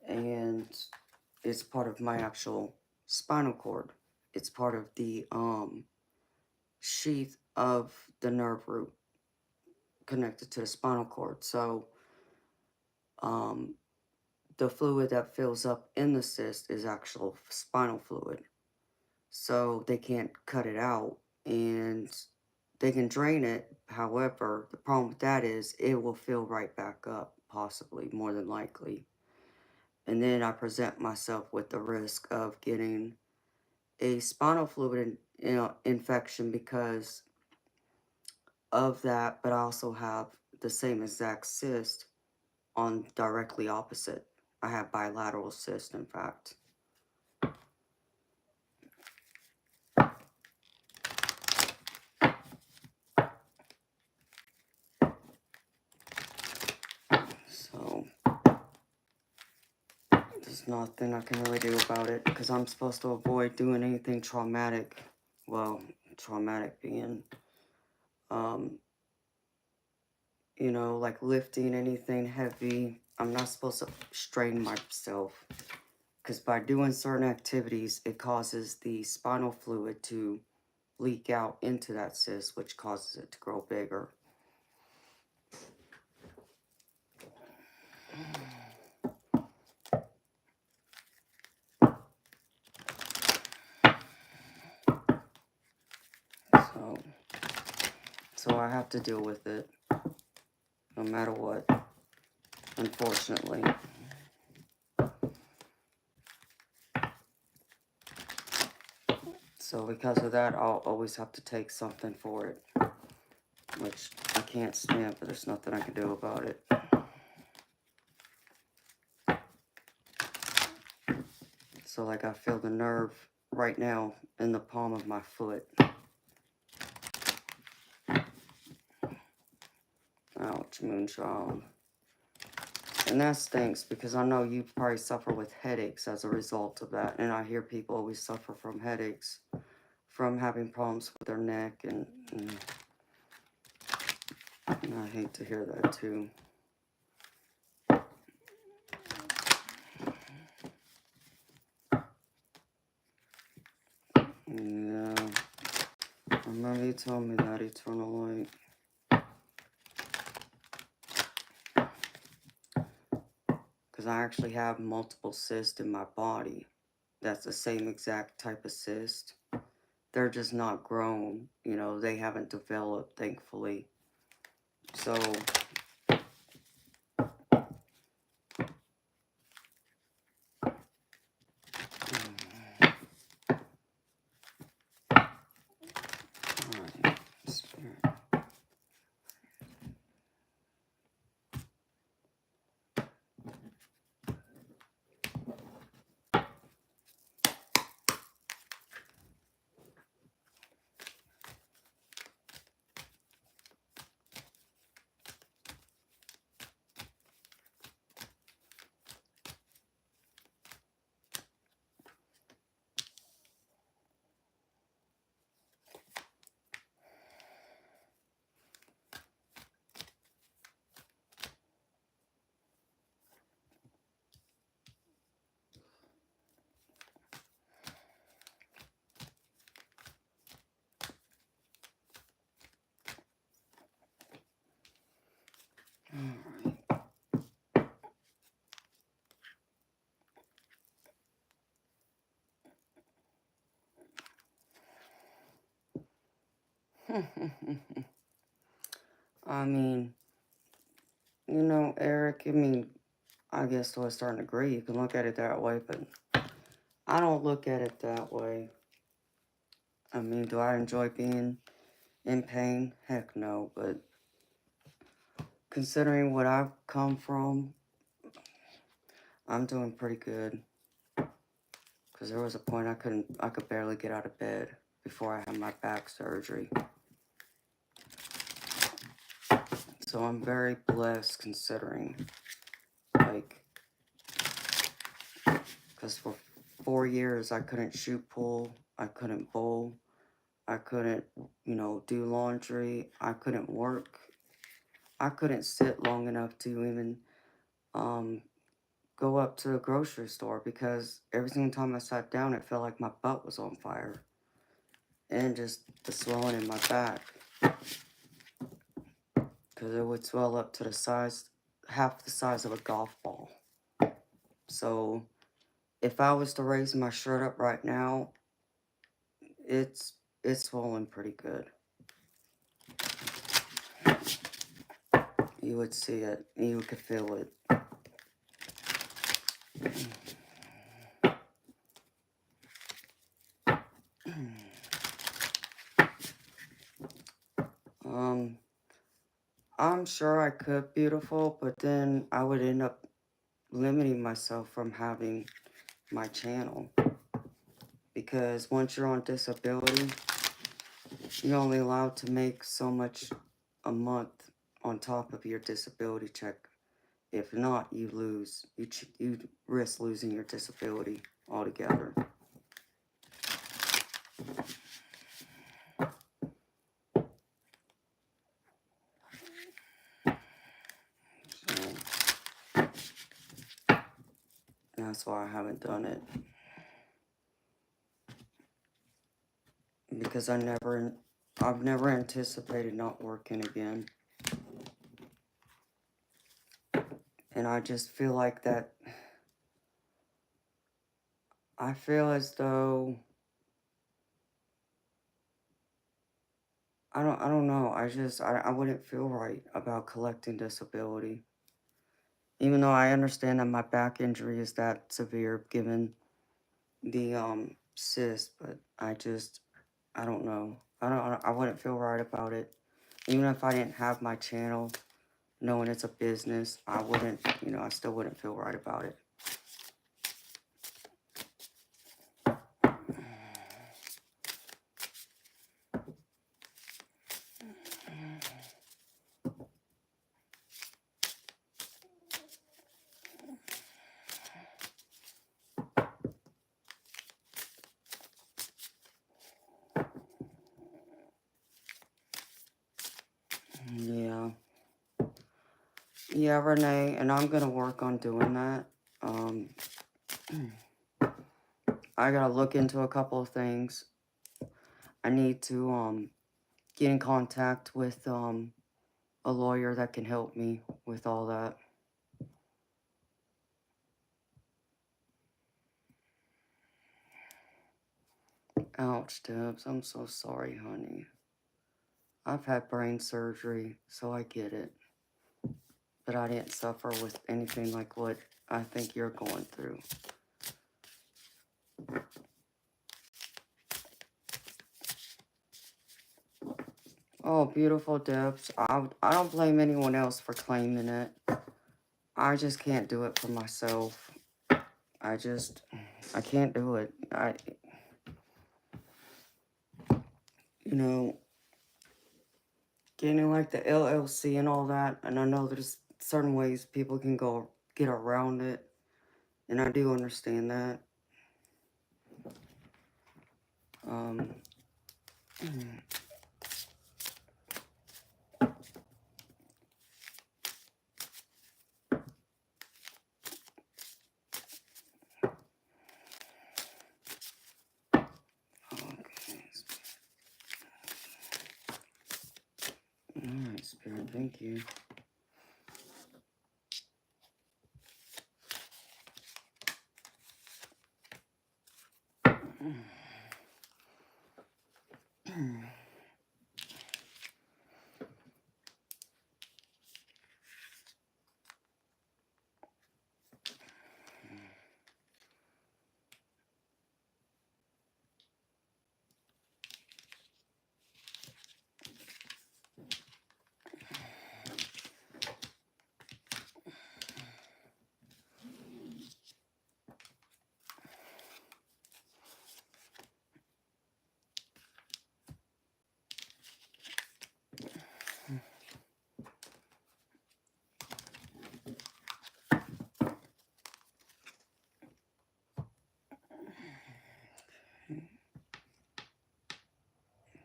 and it's part of my actual spinal cord. It's part of the sheath of the nerve root connected to the spinal cord. So the fluid that fills up in the cyst is actual spinal fluid. So they can't cut it out, and they can drain it. However, the problem with that is it will fill right back up, possibly, more than likely. And then I present myself with the risk of getting a spinal fluid infection because of that, but I also have the same exact cyst on directly opposite. I have bilateral cyst, in fact. So there's nothing I can really do about it because I'm supposed to avoid doing anything traumatic. Well, traumatic being, you know, like lifting anything heavy. I'm not supposed to strain myself because by doing certain activities, it causes the spinal fluid to leak out into that cyst, which causes it to grow bigger. So I have to deal with it, no matter what, unfortunately. So because of that, I'll always have to take something for it, which I can't stand, but there's nothing I can do about it. So like I feel the nerve right now in the palm of my foot. Ouch, moonchild. And that stinks because I know you probably suffer with headaches as a result of that. And I hear people always suffer from headaches from having problems with their neck. And I hate to hear that too. remember you told me that, eternal light. Because I actually have multiple cysts in my body. That's the same exact type of cyst. They're just not grown. You know, they haven't developed, thankfully. So... Alright, Spirit. I mean, you know, Eric, I mean, I guess to a certain degree, you can look at it that way, but I don't look at it that way. I mean, do I enjoy being in pain? Heck no, but considering what I've come from, I'm doing pretty good. Because there was a point I could barely get out of bed before I had my back surgery. So I'm very blessed considering, like, because for 4 years I couldn't shoot pool, I couldn't bowl, I couldn't, you know, do laundry, I couldn't work, I couldn't sit long enough to even go up to the grocery store because every single time I sat down it felt like my butt was on fire. And just the swelling in my back. Because it would swell up to the size, half the size of a golf ball. So if I was to raise my shirt up right now, it's swollen pretty good. You would see it. You could feel it. I'm sure I could, beautiful, but then I would end up limiting myself from having my channel. Because once you're on disability, you're only allowed to make so much a month on top of your disability check. If not, you lose. You risk losing your disability altogether. So that's why I haven't done it. Because I've never anticipated not working again. And I just feel like that, I feel as though, I don't know, I wouldn't feel right about collecting disability. Even though I understand that my back injury is that severe given the cyst, but I don't know. I wouldn't feel right about it. Even if I didn't have my channel, knowing it's a business, I wouldn't, you know, I still wouldn't feel right about it. Yeah. Yeah, Renee, and I'm gonna work on doing that. I gotta look into a couple of things. I need to get in contact with a lawyer that can help me with all that. Ouch, Debs. I'm so sorry, honey. I've had brain surgery, so I get it. But I didn't suffer with anything like what I think you're going through. Oh, beautiful, Debs. I don't blame anyone else for claiming it. I just can't do it for myself. I can't do it. You know, getting like the LLC and all that, and I know there's certain ways people can go get around it, and I do understand that. Alright, Spirit, thank you.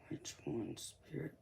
Which one, Spirit?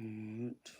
Right.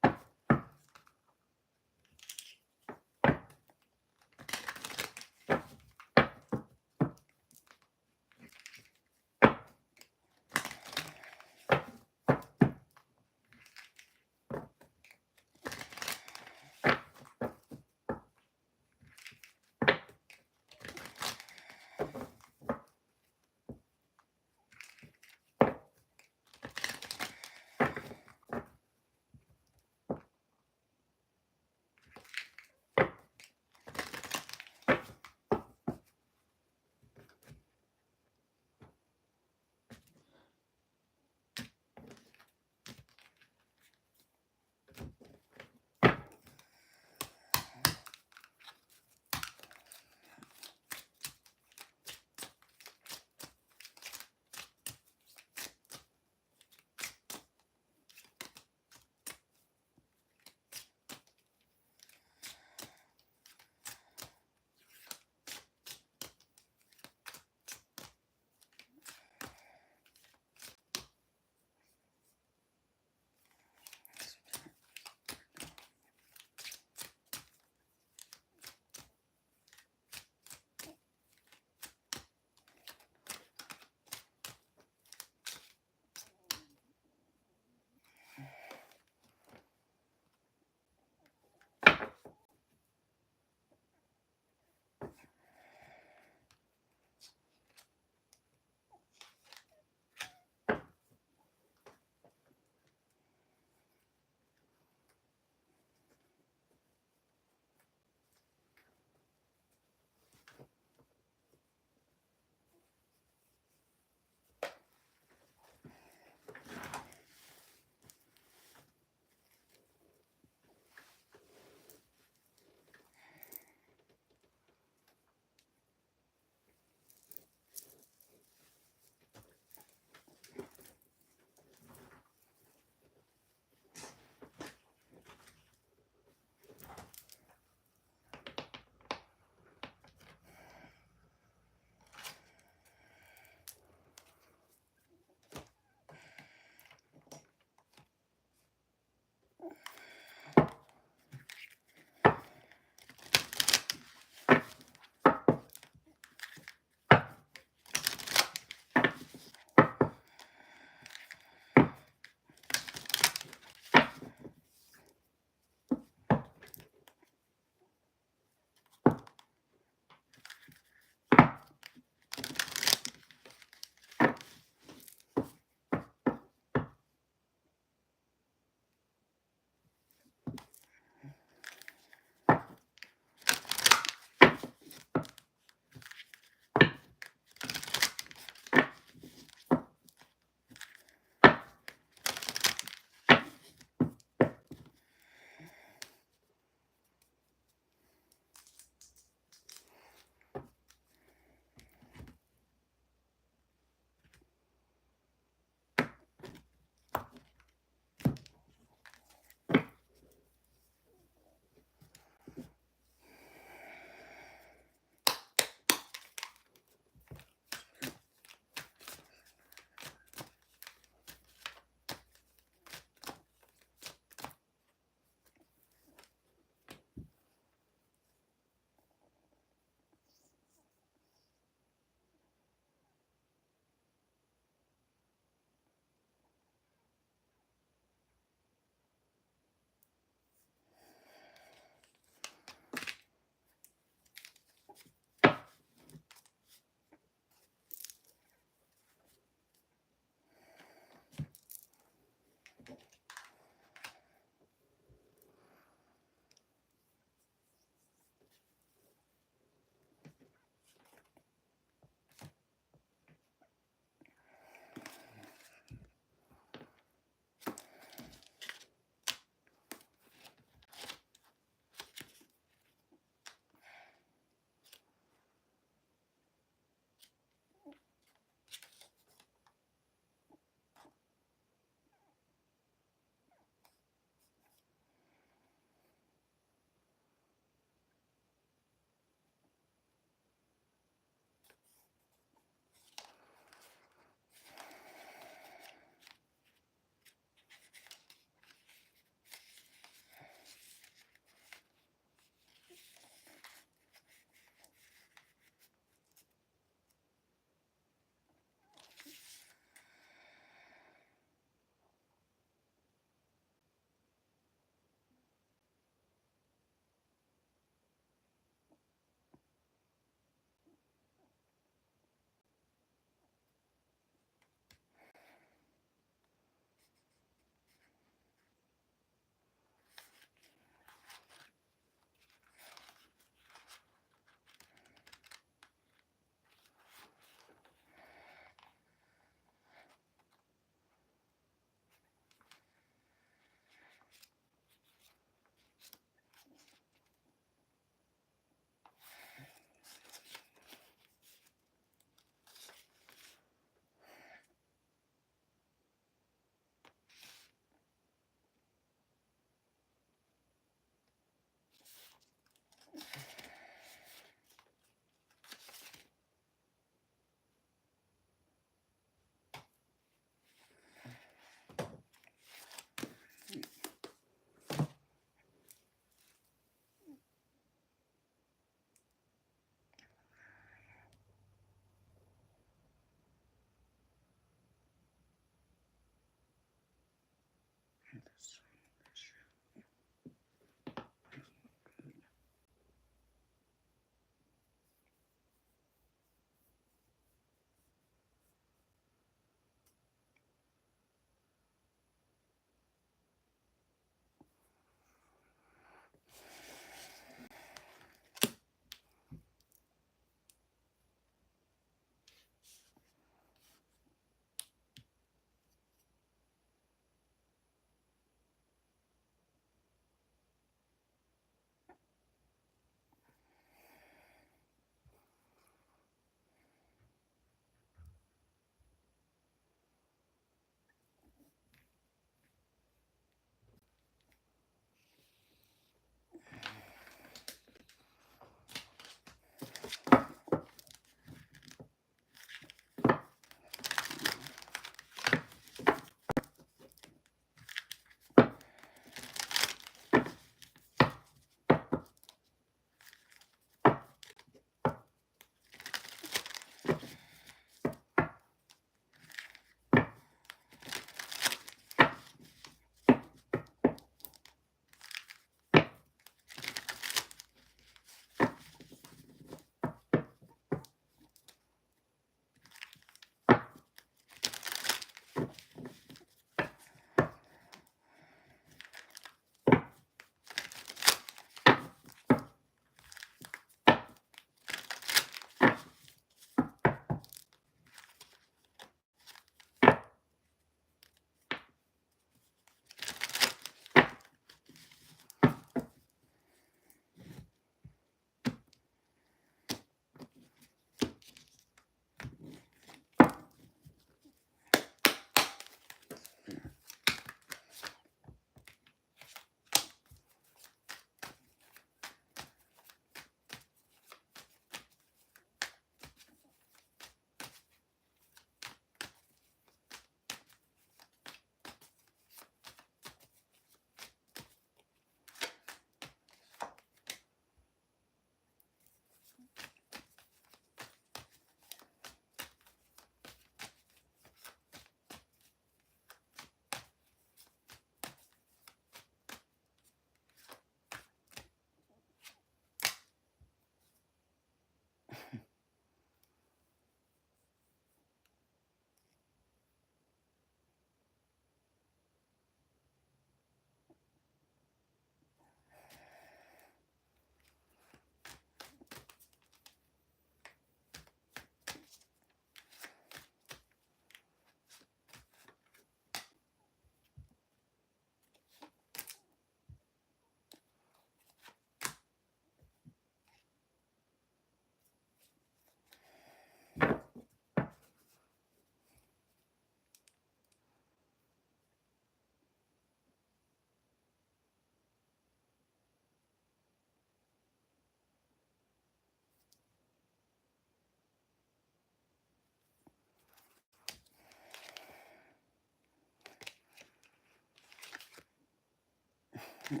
My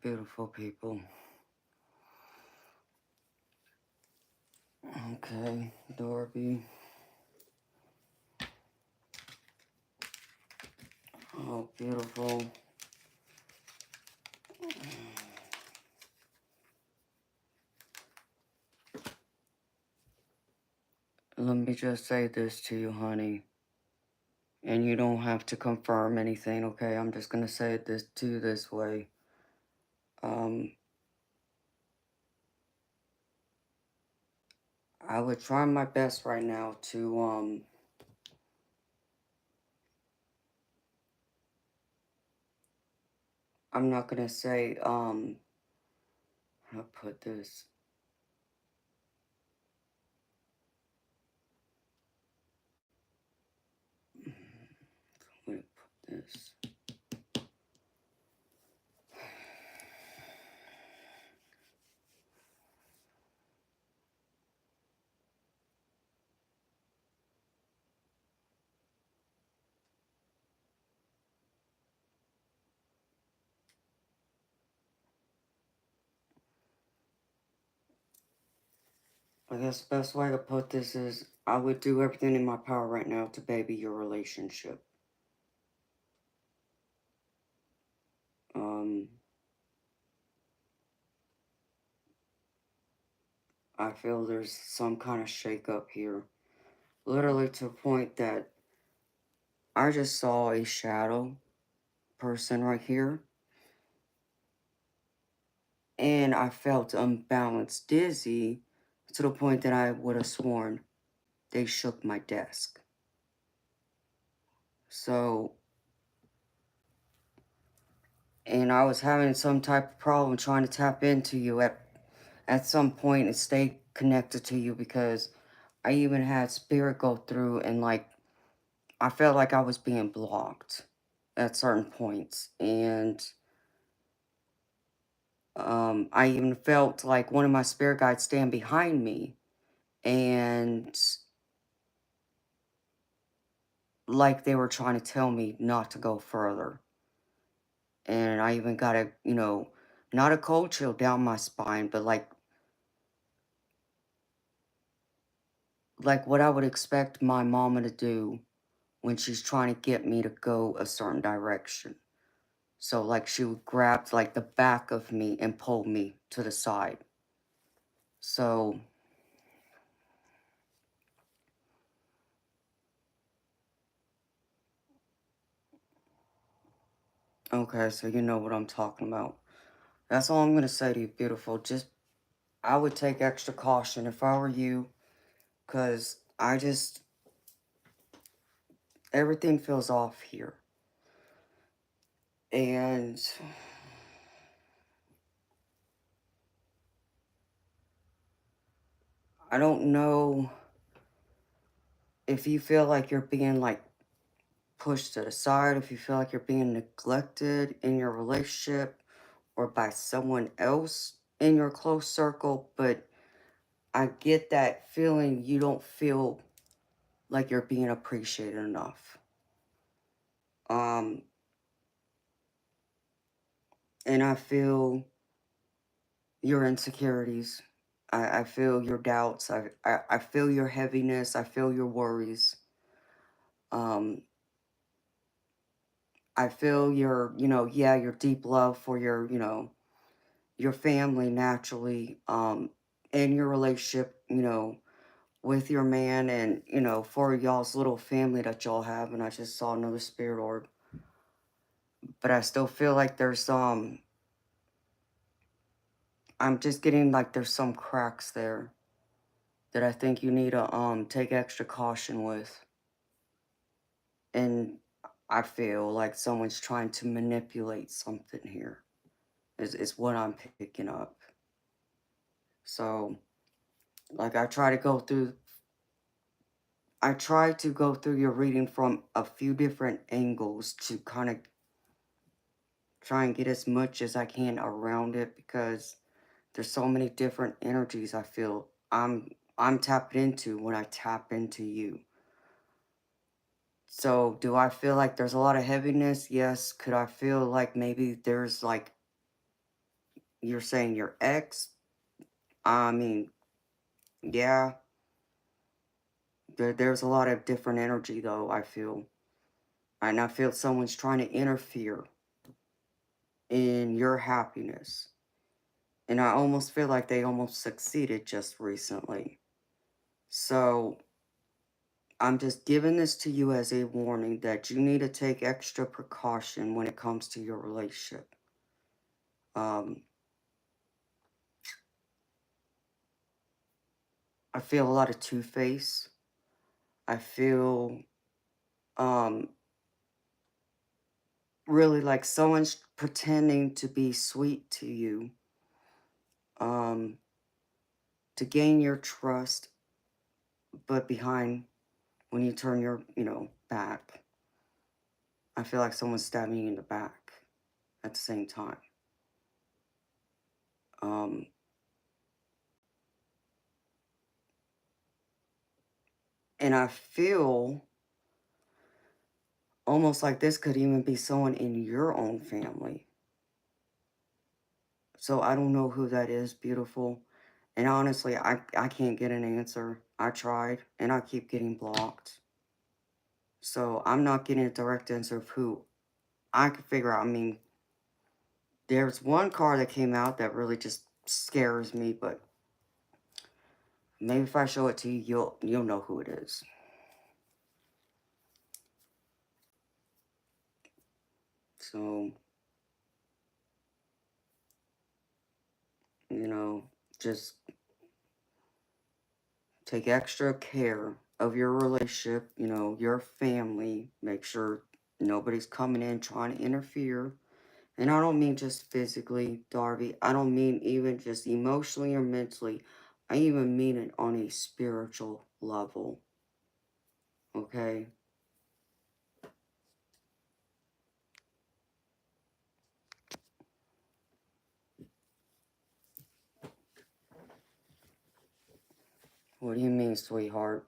beautiful people. Okay, Dorby. Oh, beautiful. Let me just say this to you, honey. And you don't have to confirm anything, okay? I'm just going to say it this way. I would try my best right now to, I'm not going to say, how to put this. this? I guess the best way to put this is I would do everything in my power right now to baby your relationship. I feel there's some kind of shakeup here. Literally to a point that I just saw a shadow person right here. And I felt unbalanced, dizzy, to the point that I would have sworn they shook my desk. So, and I was having some type of problem trying to tap into you at some point and stay connected to you, because I even had spirit go through and like I felt like I was being blocked at certain points. And I even felt like one of my spirit guides stand behind me, and like they were trying to tell me not to go further. And I even got a, not a cold chill down my spine, but like what I would expect my mama to do when she's trying to get me to go a certain direction. So like she would grab like the back of me and pull me to the side. So okay, so you know what I'm talking about. That's all I'm gonna say to you, beautiful. Just I would take extra caution if I were you, because everything feels off here. And I don't know if you feel like you're being like pushed to the side, if you feel like you're being neglected in your relationship or by someone else in your close circle, but I get that feeling you don't feel like you're being appreciated enough. Um, and I feel your insecurities. I feel your doubts. I feel your heaviness. I feel your worries. Um, I feel your, yeah, your deep love for your family naturally, and your relationship, with your man, and, for y'all's little family that y'all have. And I just saw another spirit orb. But I still feel like I'm just getting like there's some cracks there that I think you need to take extra caution with. And I feel like someone's trying to manipulate something here is what I'm picking up. So like I try to go through your reading from a few different angles to kind of try and get as much as I can around it, because there's so many different energies I feel I'm tapped into when I tap into you. So, do I feel like there's a lot of heaviness? Yes. Could I feel like maybe there's like you're saying your ex? I mean, yeah. There's a lot of different energy though, I feel. And I feel someone's trying to interfere in your happiness. And I almost feel like they almost succeeded just recently. So, I'm just giving this to you as a warning that you need to take extra precaution when it comes to your relationship. Um, I feel a lot of two-face. I feel um, really like someone's pretending to be sweet to you, um, to gain your trust, but behind when you turn your, back. I feel like someone's stabbing you in the back at the same time. And I feel almost like this could even be someone in your own family. So I don't know who that is, beautiful. And honestly, I can't get an answer. I tried, and I keep getting blocked. So I'm not getting a direct answer of who. I could figure out, I mean, there's one card that came out that really just scares me, but maybe if I show it to you, you'll know who it is. So, you know, just take extra care of your relationship, you know, your family. Make sure nobody's coming in trying to interfere. And I don't mean just physically, Darby. I don't mean even just emotionally or mentally. I even mean it on a spiritual level. Okay? What do you mean, sweetheart?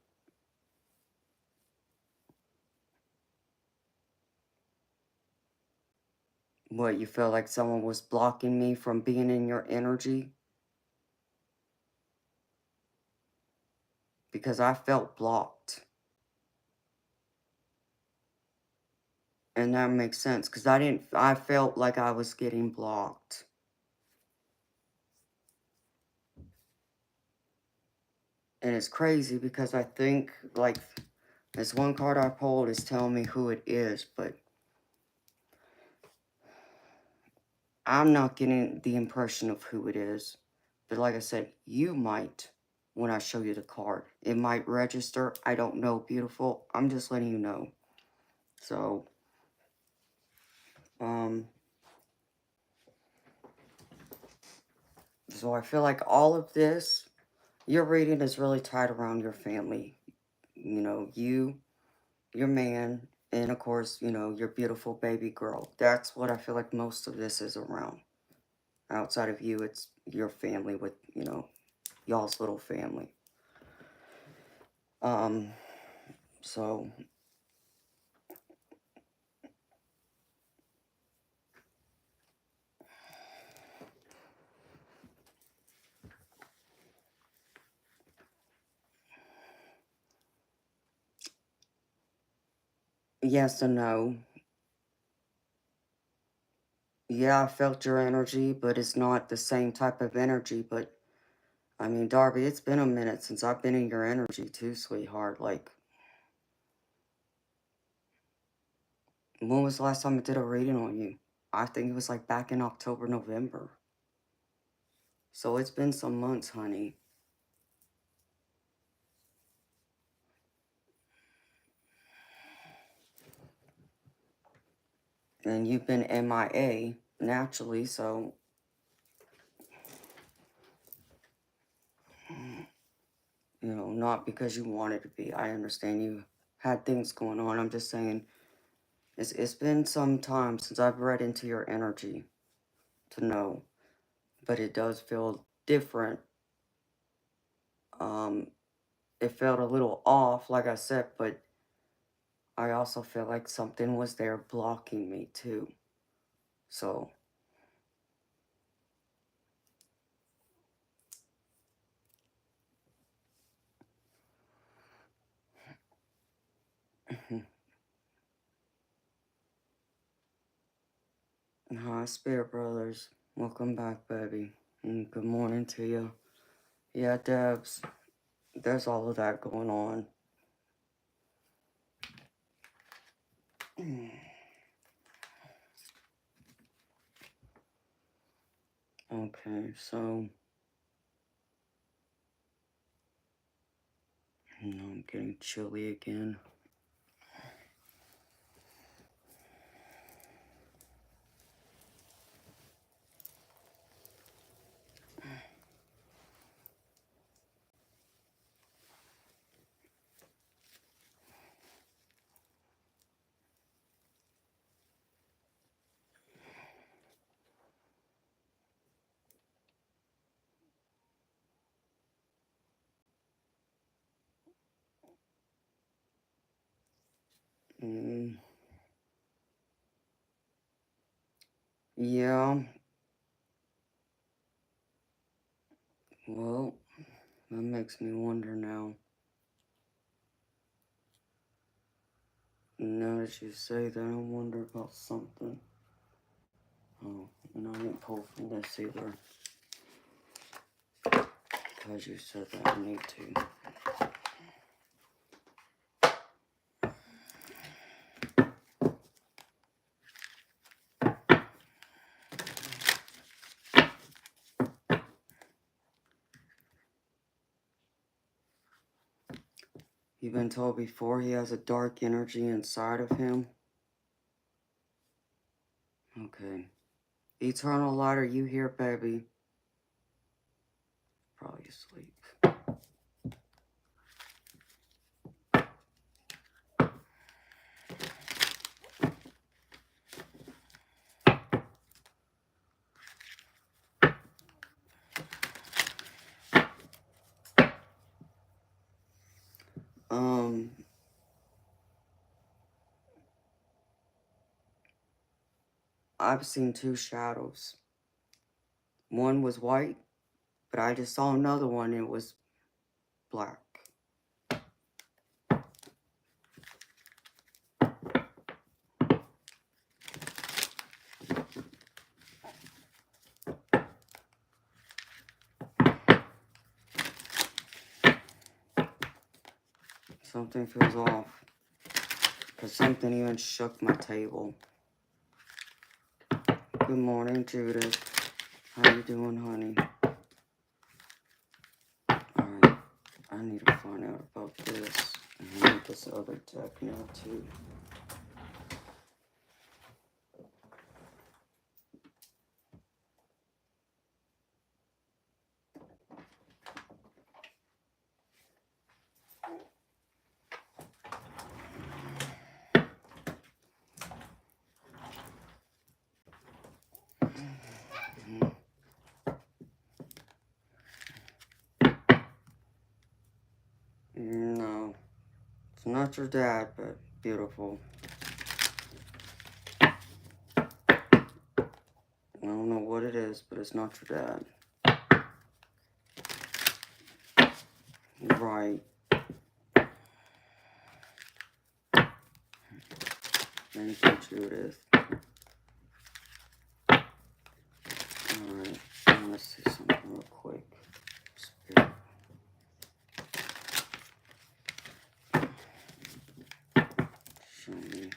What, you felt like someone was blocking me from being in your energy? Because I felt blocked. And that makes sense, because I felt like I was getting blocked. And it's crazy because I think, like, this one card I pulled is telling me who it is, but I'm not getting the impression of who it is. But like I said, you might when I show you the card. It might register. I don't know, beautiful. I'm just letting you know. So, so I feel like all of this, your reading is really tied around your family. You know, you, your man, and of course, you know, your beautiful baby girl. That's what I feel like most of this is around. Outside of you, it's your family with, you know, y'all's little family. So yes and no. Yeah, I felt your energy, but it's not the same type of energy. But I mean, Darby, it's been a minute since I've been in your energy too, sweetheart. Like, when was the last time I did a reading on you? I think it was like back in October, November. So it's been some months, honey. And you've been MIA naturally, so you know, not because you wanted to be. I understand you had things going on. I'm just saying, it's been some time since I've read into your energy to know, but it does feel different. It felt a little off, like I said, but I also feel like something was there blocking me too. So, hi, Spirit Brothers. Welcome back, baby. And good morning to you. Yeah, Debs, there's all of that going on. Okay, so I'm getting chilly again. Yeah. Well, that makes me wonder now. Now that you say that, I wonder about something. Oh, and I didn't pull from this either. Because you said that I need to. You've been told before he has a dark energy inside of him? Okay. Eternal light, are you here, baby? Probably asleep. I've seen two shadows. One was white, but I just saw another one and it was black. Something feels off. Because something even shook my table. Good morning, Judith. How you doing, honey? Alright, I need to find out about this. And I need this other deck now, too. No, it's not your dad, but beautiful. I don't know what it is, but it's not your dad. Right. Thank you, Judith. Alright, I want to see something real quick. Spirit. Show me.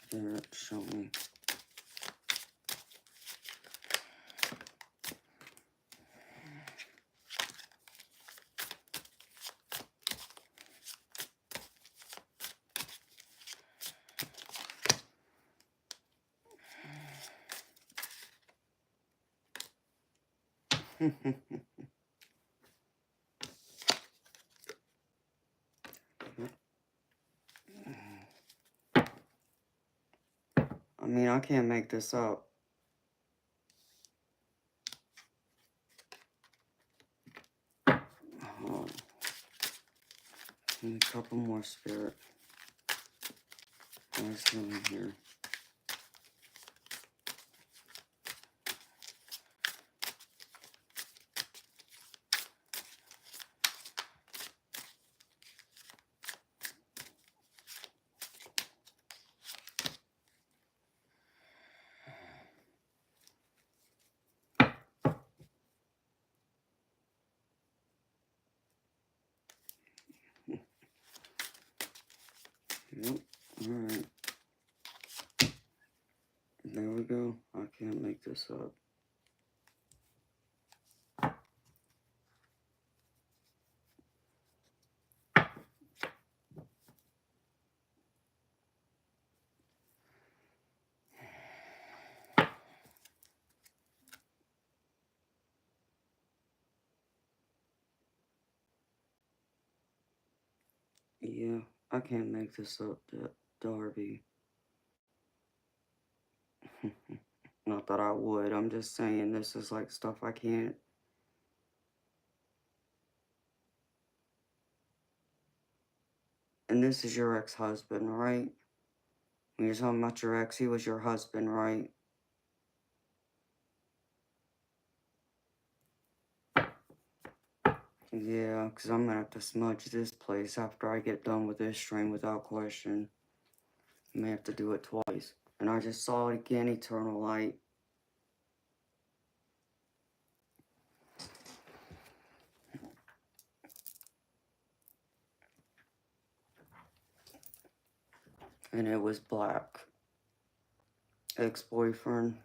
Spirit, show me. I mean, I can't make this up. Need a couple more, Spirit. What's going here? Yep, alright. There we go. I can't make this up. Yeah, I can't make this up, Darby. Not that I would. I'm just saying this is like stuff I can't. And this is your ex-husband, right? When you're talking about your ex, he was your husband, right? Yeah, because I'm gonna have to smudge this place after I get done with this stream without question. I may have to do it twice. And I just saw it again, Eternal Light. And it was black. Ex-boyfriend.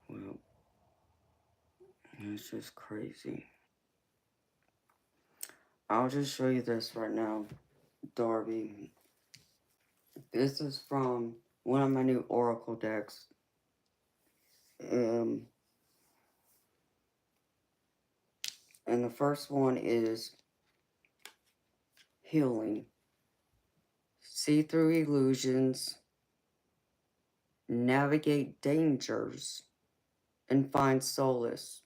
Well, it's just crazy. I'll just show you this right now, Darby. This is from one of my new Oracle decks. And the first one is Healing. See through illusions, navigate dangers, and find solace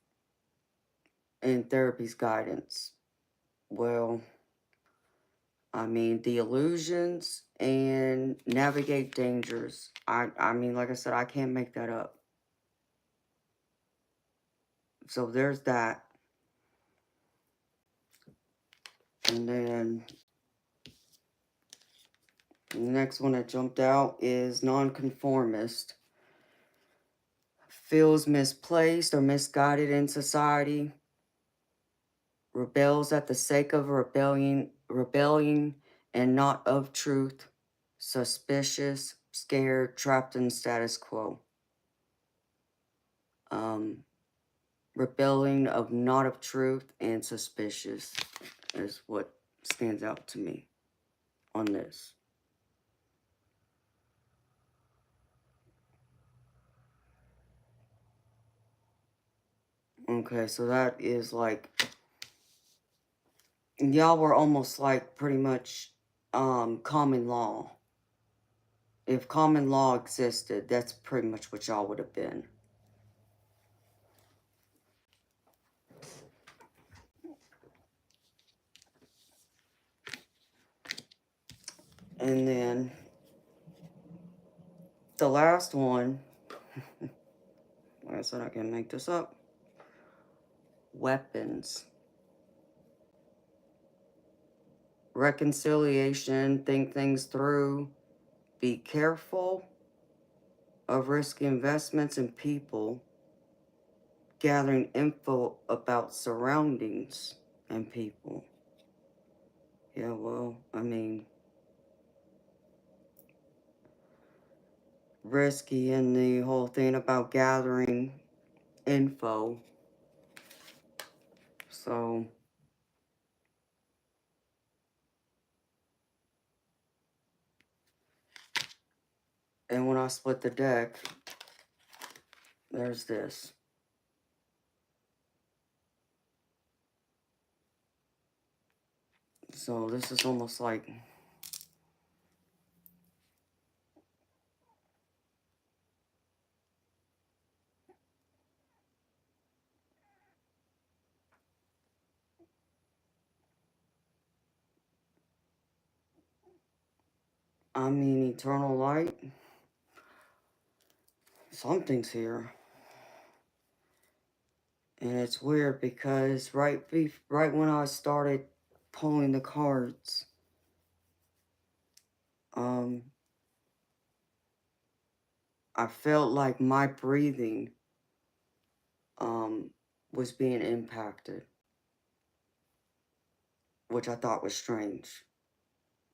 in therapy's guidance. Well, I mean, the illusions and navigate dangers. I mean, like I said, I can't make that up. So there's that. And then the next one that jumped out is nonconformist. Feels misplaced or misguided in society. Rebels at the sake of rebelling and not of truth. Suspicious, scared, trapped in status quo. Rebelling of not of truth and suspicious is what stands out to me on this. Okay, so that is like, y'all were almost like pretty much common law. If common law existed, that's pretty much what y'all would have been. And then the last one, like I said, I can make this up. Weapons. Reconciliation, think things through, be careful of risky investments in people, gathering info about surroundings and people. Yeah, well, I mean, risky in the whole thing about gathering info. So, and when I split the deck, there's this. So this is almost like, I mean, eternal light. Something's here. And it's weird because right when I started pulling the cards, I felt like my breathing was being impacted, which I thought was strange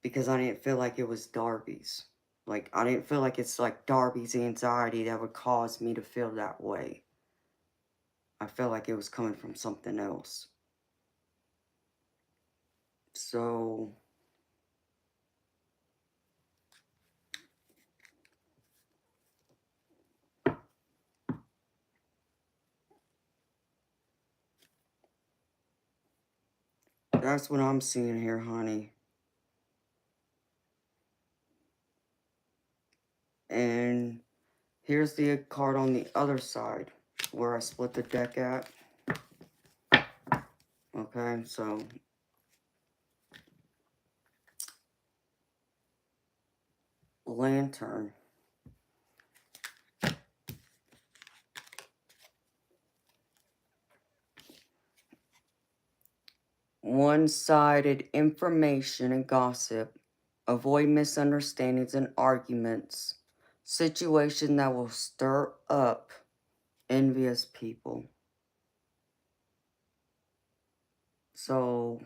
because I didn't feel like it was Darby's. Like, I didn't feel like it's like Darby's anxiety that would cause me to feel that way. I felt like it was coming from something else. So, That's what I'm seeing here, honey. And here's the card on the other side, where I split the deck at. Okay, so Lantern. One-sided information and gossip. Avoid misunderstandings and arguments. Situation that will stir up envious people. So,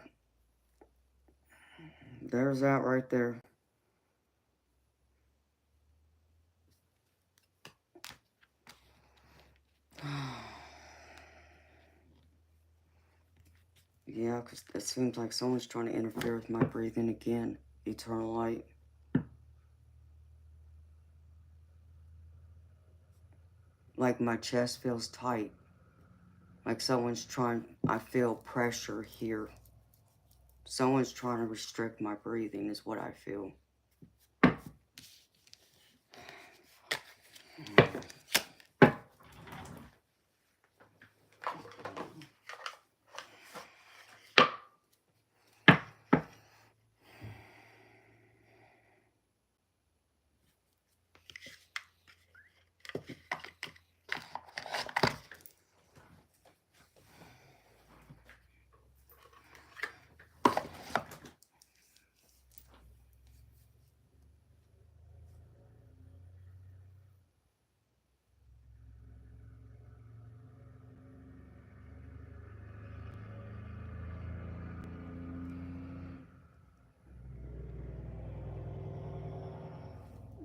there's that right there. Yeah, because it seems like someone's trying to interfere with my breathing again. Eternal light. Like my chest feels tight. Like someone's trying, I feel pressure here. Someone's trying to restrict my breathing is what I feel.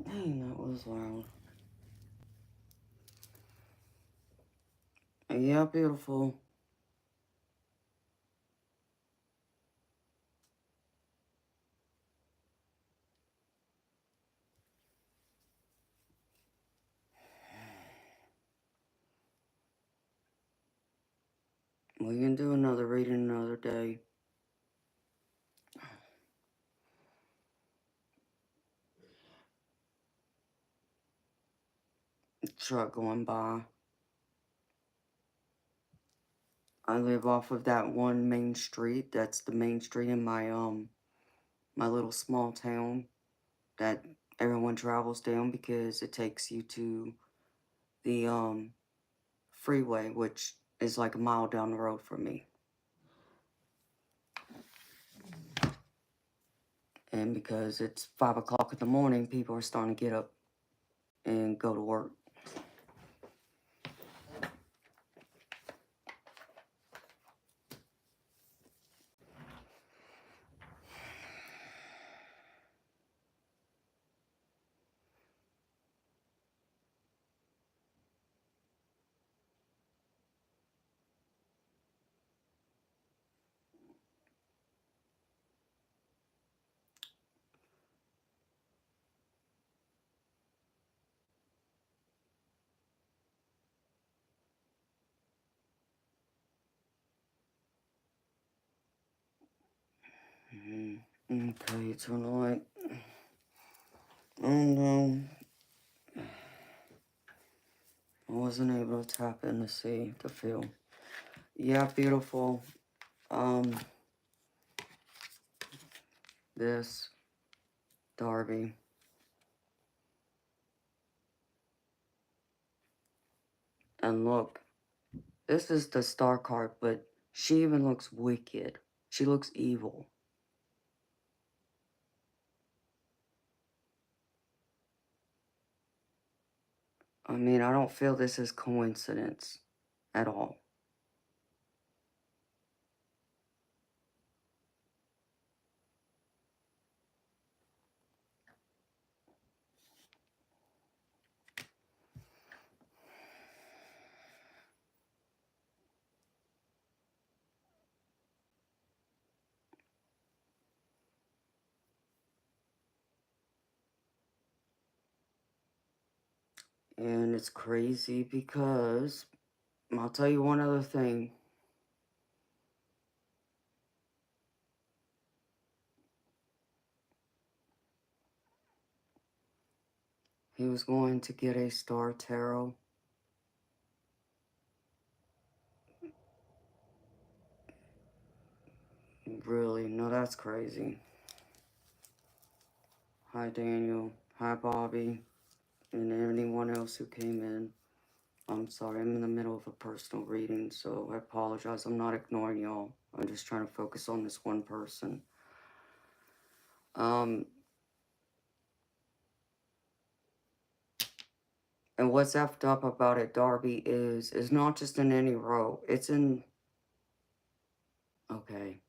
Dang, that was loud. Yeah, beautiful. We can do another reading another day. Truck going by. I live off of that one main street. That's the main street in my little small town that everyone travels down because it takes you to the freeway, which is like a mile down the road from me. And because it's 5 o'clock in the morning, people are starting to get up and go to work. Okay, eternal light. And I wasn't able to tap in to see, to feel. Yeah, beautiful. This Darby. And look, this is the star card, but she even looks wicked. She looks evil. I mean, I don't feel this is coincidence at all. And it's crazy because I'll tell you one other thing. He was going to get a star tarot. Really? No, that's crazy. Hi, Daniel. Hi, Bobby. And anyone else who came in. I'm sorry, I'm in the middle of a personal reading, so I apologize. I'm not ignoring y'all. I'm just trying to focus on this one person. And what's effed up about it, Darby, is not just in any row. It's in... Okay.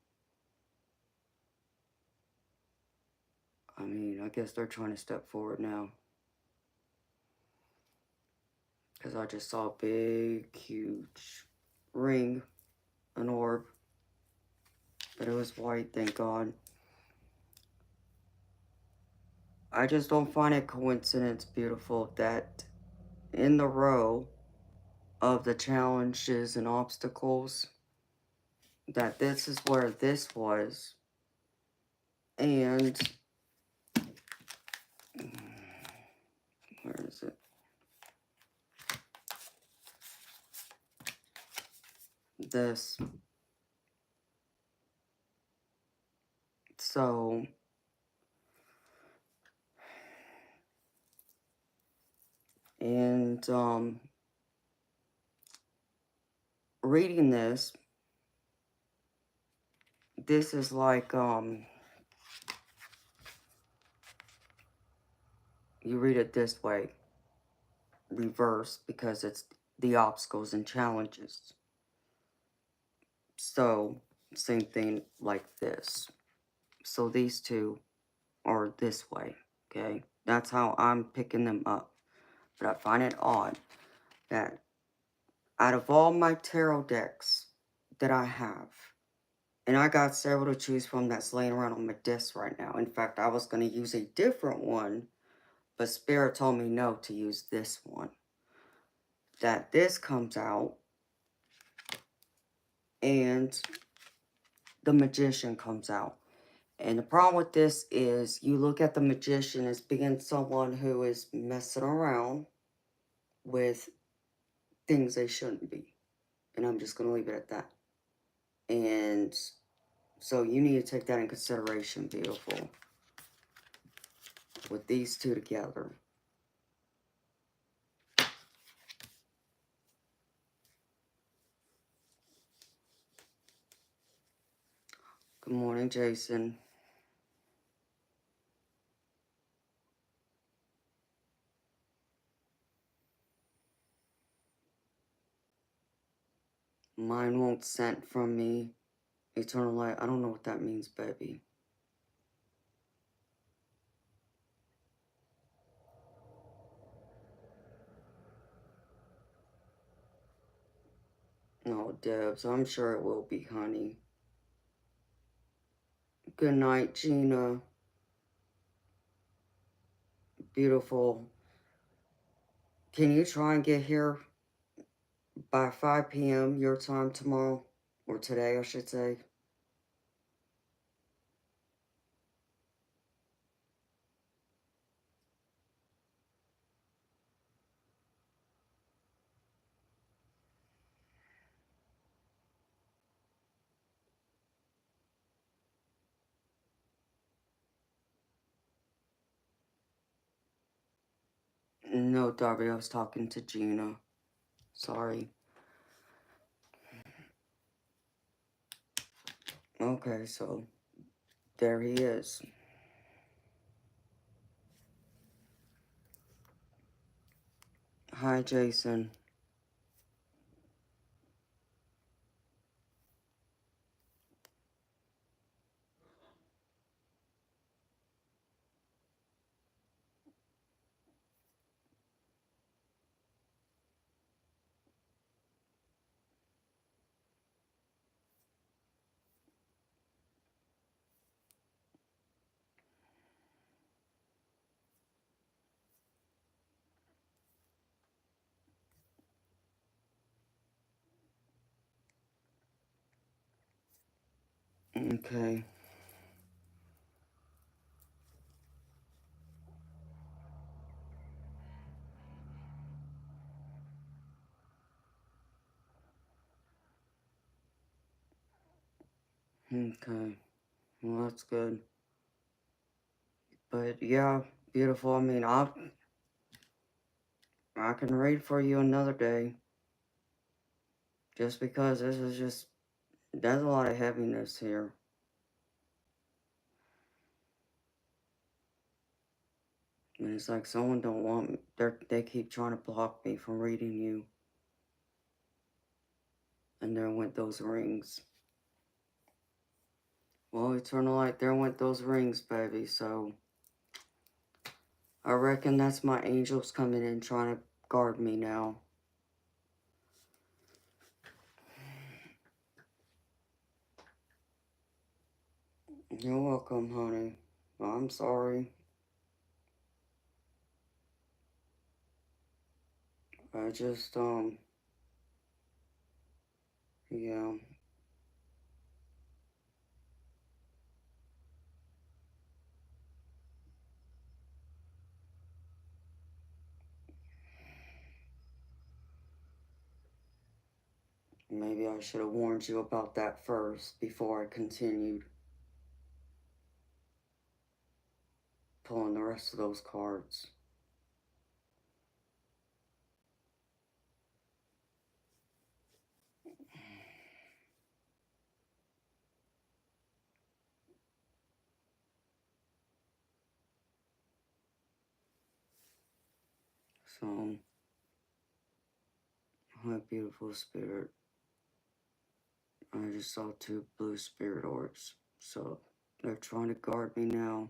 I mean, I guess they're trying to step forward now. Because I just saw a big, huge ring, an orb. But it was white, thank God. I just don't find it coincidence beautiful that in the row of the challenges and obstacles, that this is where this was. And where is it? This. So and reading this is like you read it this way, reverse, because it's the obstacles and challenges. So same thing like this. So these two are this way, okay? That's how I'm picking them up. But I find it odd that out of all my tarot decks that I have, and I got several to choose from that's laying around on my desk right now. In fact, I was going to use a different one, but Spirit told me no, to use this one. That this comes out, and the Magician comes out. And the problem with this is you look at the Magician as being someone who is messing around with things they shouldn't be. And I'm just going to leave it at that. And so you need to take that in consideration, beautiful, with these two together. Good morning, Jason. Mine won't scent from me. Eternal light. I don't know what that means, baby. No, Debs. I'm sure it will be, honey. Good night, Gina. Beautiful. Can you try and get here by 5 p.m. your time tomorrow? Or today, I should say. No, Darby, I was talking to Gina. Sorry. Okay, so there he is. Hi, Jason. Okay. Okay. Well, that's good. But yeah, beautiful. I mean, I can read for you another day. Just because this is just, there's a lot of heaviness here. And it's like someone don't want me. They keep trying to block me from reading you. And there went those rings. Well, Eternal Light, there went those rings, baby. So I reckon that's my angels coming in trying to guard me now. You're welcome, honey. I'm sorry. I just, yeah. Maybe I should have warned you about that first before I continued pulling the rest of those cards. So, my beautiful spirit. I just saw two blue spirit orbs. So, they're trying to guard me now.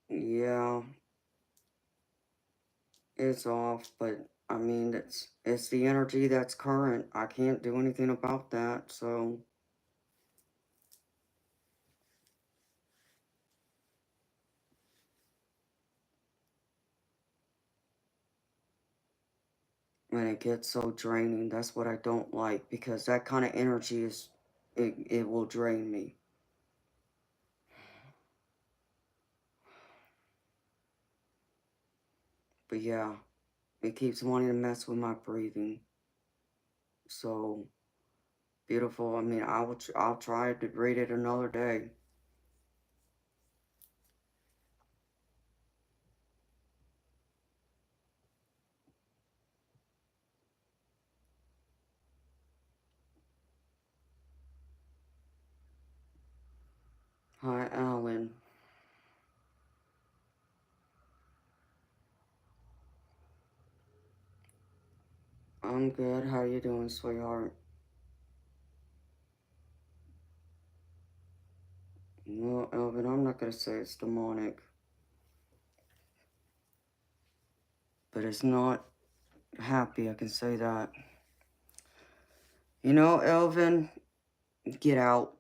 Yeah, it's off, but I mean, it's the energy that's current. I can't do anything about that, so when it gets so draining, that's what I don't like, because that kind of energy is, it will drain me. But yeah, it keeps wanting to mess with my breathing. So beautiful. I mean, I'll try to read it another day. Hi, Alan. I'm good. How you doing, sweetheart? Well, Elvin, I'm not gonna say it's demonic, but it's not happy. I can say that. You know, Elvin, get out.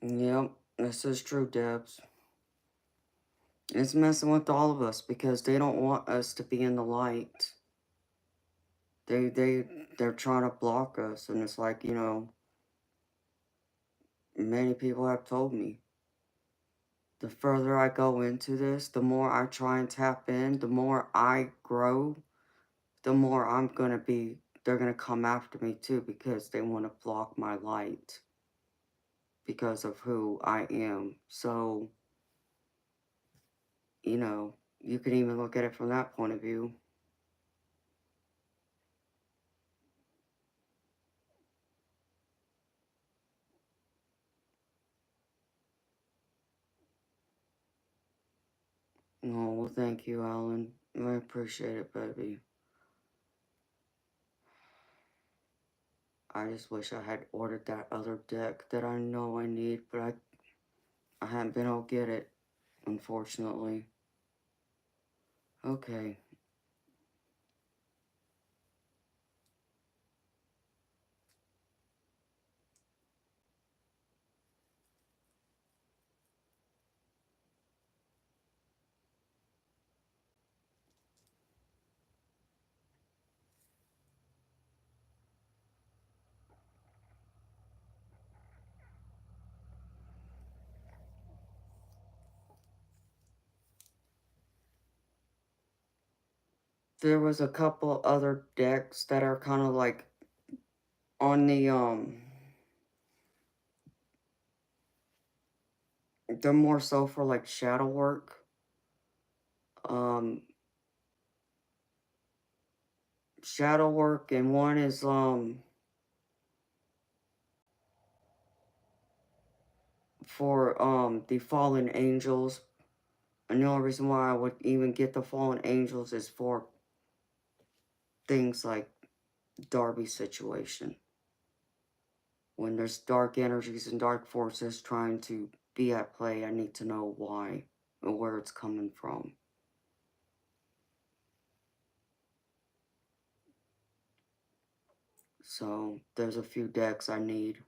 Yep, this is true, Debs. It's messing with all of us because they don't want us to be in the light. They're trying to block us, and it's like, you know, many people have told me. The further I go into this, the more I try and tap in, the more I grow, the more they're gonna come after me too because they want to block my light because of who I am. So, you know, you can even look at it from that point of view. Oh, well, thank you, Alan. I appreciate it, baby. I just wish I had ordered that other deck that I know I need, but I haven't been able to get it, unfortunately. Okay. There was a couple other decks that are kind of like on the, they're more so for like shadow work. Shadow work, and one is, for, the fallen angels. And the only reason why I would even get the fallen angels is for things like Darby's situation. When there's dark energies and dark forces trying to be at play, I need to know why and where it's coming from. So there's a few decks I need,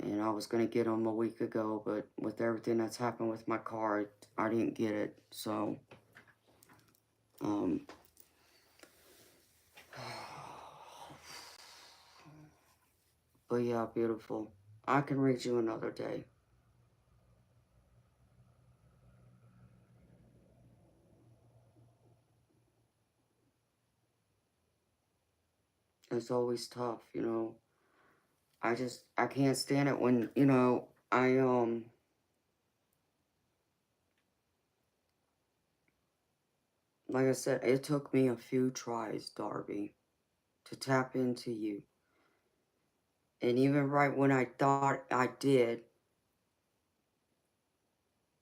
and I was going to get them a week ago, but with everything that's happened with my car, I didn't get it. So but yeah, beautiful. I can read you another day. It's always tough, you know. I can't stand it when, you know, like I said, it took me a few tries, Darby, to tap into you. And even right when I thought I did,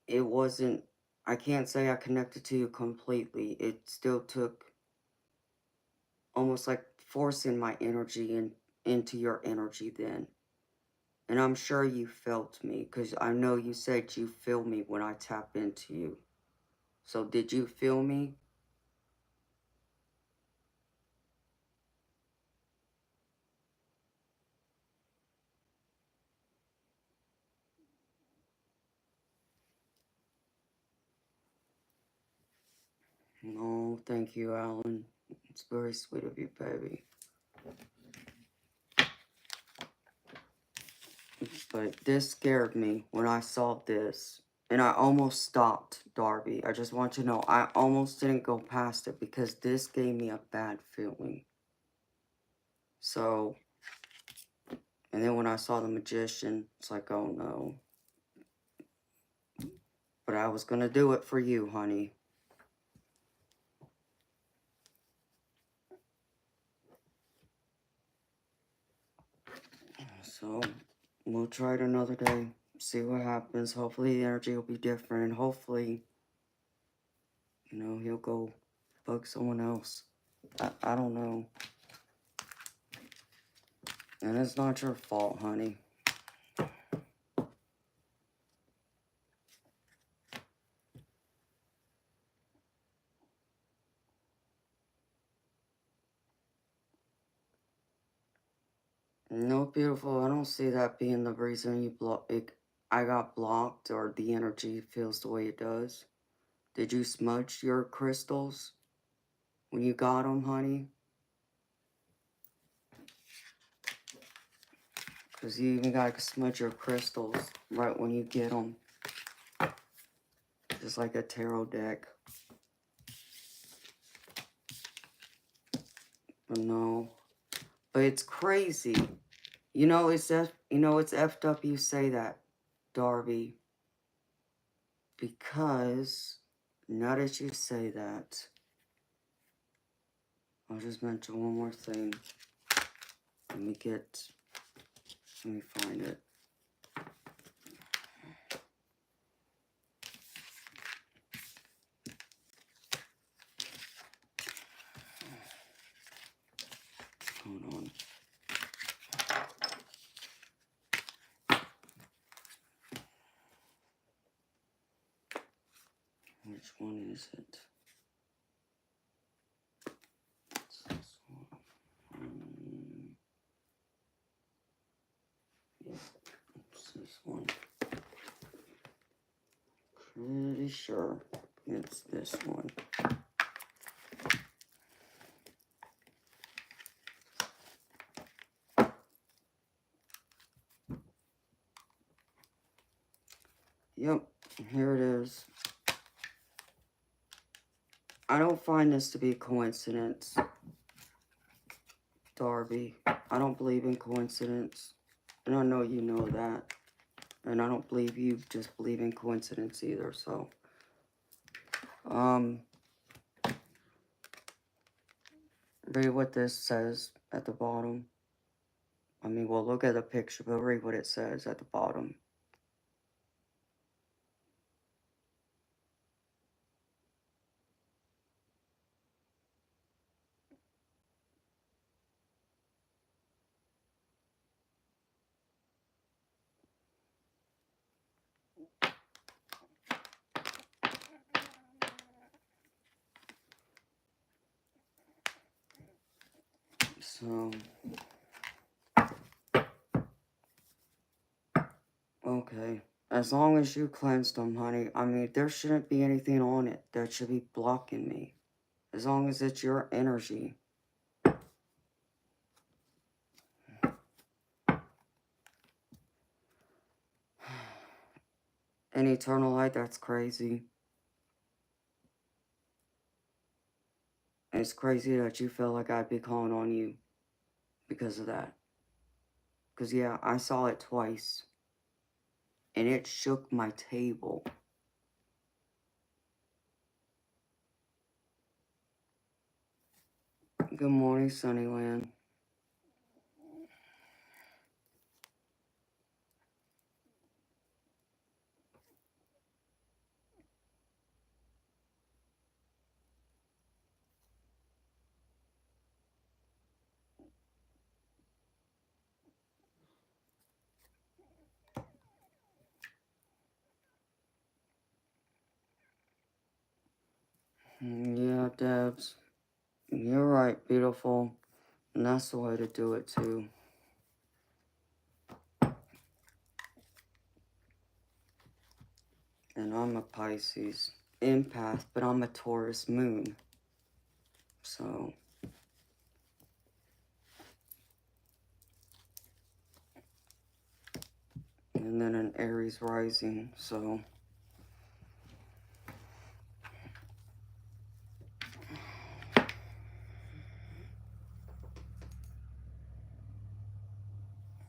it wasn't, I can't say I connected to you completely. It still took almost like forcing my energy into your energy then. And I'm sure you felt me, because I know you said you feel me when I tap into you. So did you feel me? No, thank you, Alan. It's very sweet of you, baby. But this scared me when I saw this. And I almost stopped, Darby. I just want you to know, I almost didn't go past it because this gave me a bad feeling. So, and then when I saw the magician, it's like, oh no. But I was going to do it for you, honey. So, we'll try it another day. See what happens. Hopefully the energy will be different. And hopefully, you know, he'll go bug someone else. I don't know. And it's not your fault, honey. No, beautiful. I don't see that being the reason I got blocked or the energy feels the way it does. Did you smudge your crystals when you got them, honey? Because you even got to smudge your crystals right when you get them. Just like a tarot deck. But no. But it's crazy. You know, it's effed up you say that, Darby. Because, now that you say that, I'll just mention one more thing. Let me find it. Hold on. Which one is it? It's this one. Yeah, it's this one. Pretty sure it's this one. Yep, here it is. I don't find this to be a coincidence, Darby. I don't believe in coincidence. And I know you know that. And I don't believe you just believe in coincidence either, so. Read what this says at the bottom. I mean, well, look at the picture, but read what it says at the bottom. So, okay. As long as you cleansed them, honey, I mean, there shouldn't be anything on it that should be blocking me. As long as it's your energy. An eternal light, that's crazy. It's crazy that you feel like I'd be calling on you because of that. Because, yeah, I saw it twice. And it shook my table. Good morning, Sunnyland. Yeah, Debs. You're right, beautiful. And that's the way to do it, too. And I'm a Pisces empath, but I'm a Taurus moon. So. And then an Aries rising, so.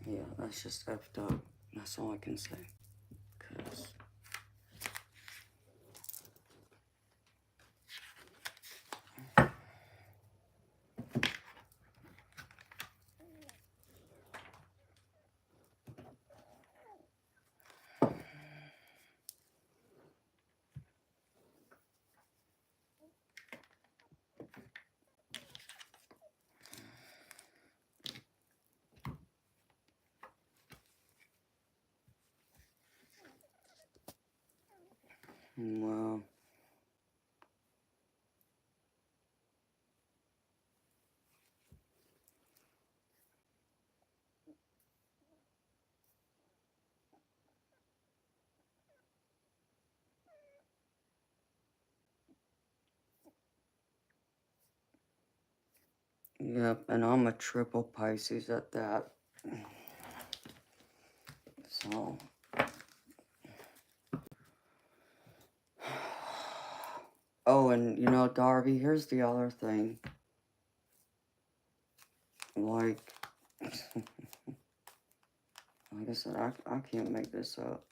Yeah, that's just effed up. That's all I can say. 'Cause well. Yep, and I'm a triple Pisces at that. So. Oh, and you know, Darby, here's the other thing. Like I said, I can't make this up.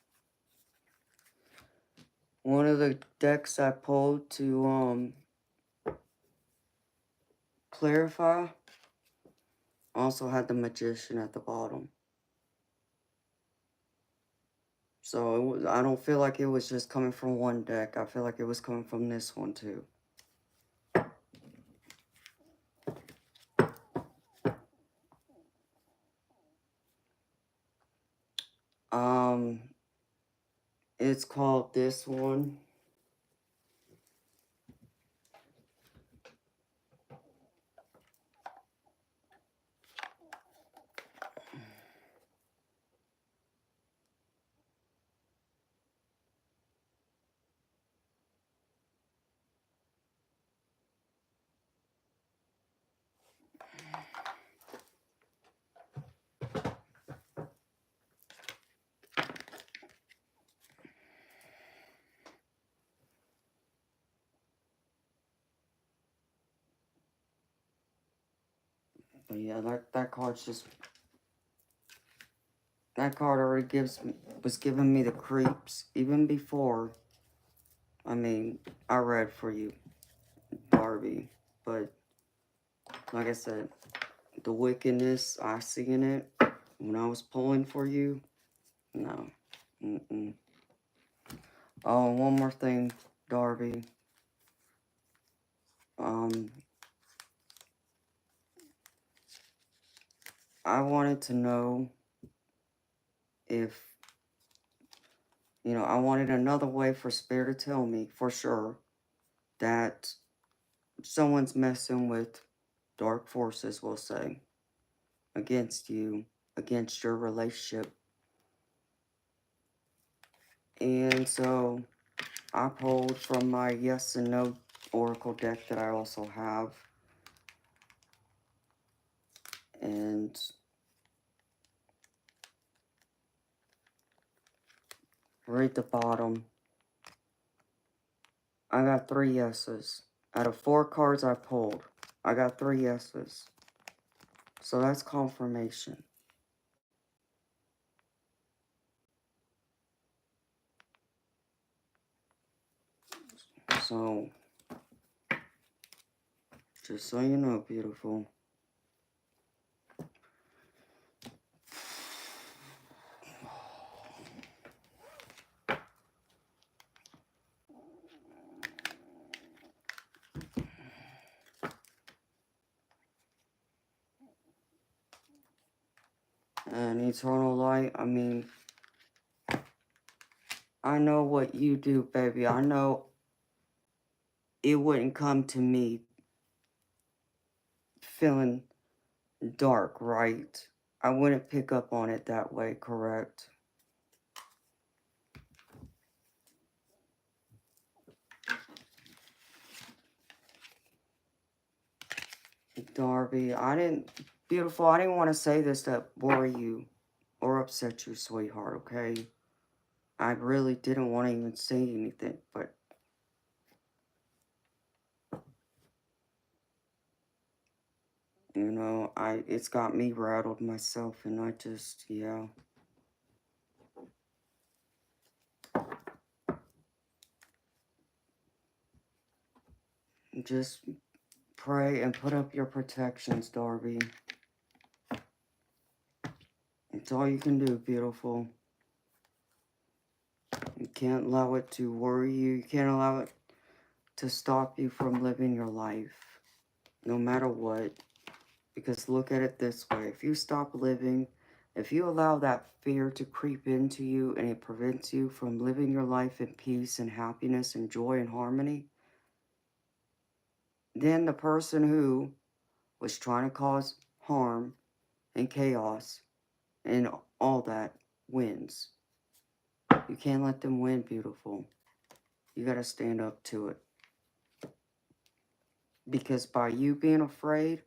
One of the decks I pulled to clarify also had the Magician at the bottom. So it was, I don't feel like it was just coming from one deck. I feel like it was coming from this one too. It's called this one. But yeah, that card's just... That card already was giving me the creeps. Even before, I mean, I read for you, Barbie. But, like I said, the wickedness I see in it, when I was pulling for you, no. Mm-mm. Oh, one more thing, Darby. I wanted to know if, I wanted another way for Spirit to tell me, for sure, that someone's messing with dark forces, we'll say, against you, against your relationship. And so I pulled from my yes and no oracle deck that I also have. And right at the bottom, I got 3 yeses. Out of 4 cards I pulled, I got 3 yeses. So that's confirmation. So, just so you know, beautiful. And eternal light, I mean, I know what you do, baby. I know it wouldn't come to me feeling dark, right? I wouldn't pick up on it that way, correct? Darby, beautiful, I didn't want to say this to worry you or upset you, sweetheart, okay? I really didn't want to even say anything, but it's got me rattled myself, and I just, yeah. Just pray and put up your protections, Darby. It's all you can do, beautiful. You can't allow it to worry you. You can't allow it to stop you from living your life, no matter what. Because look at it this way. If you stop living, if you allow that fear to creep into you and it prevents you from living your life in peace and happiness and joy and harmony, then the person who was trying to cause harm and chaos and all that wins. You can't let them win, beautiful. You got to stand up to it. Because by you being afraid,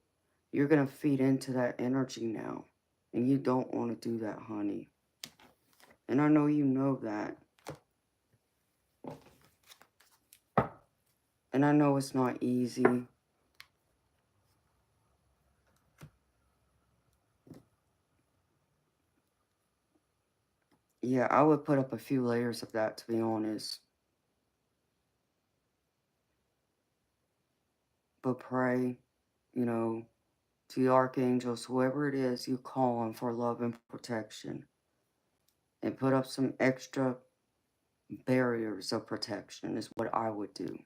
you're going to feed into that energy now. And you don't want to do that, honey. And I know you know that. And I know it's not easy. Yeah, I would put up a few layers of that, to be honest. But pray, to the archangels, whoever it is you call on for love and protection. And put up some extra barriers of protection is what I would do.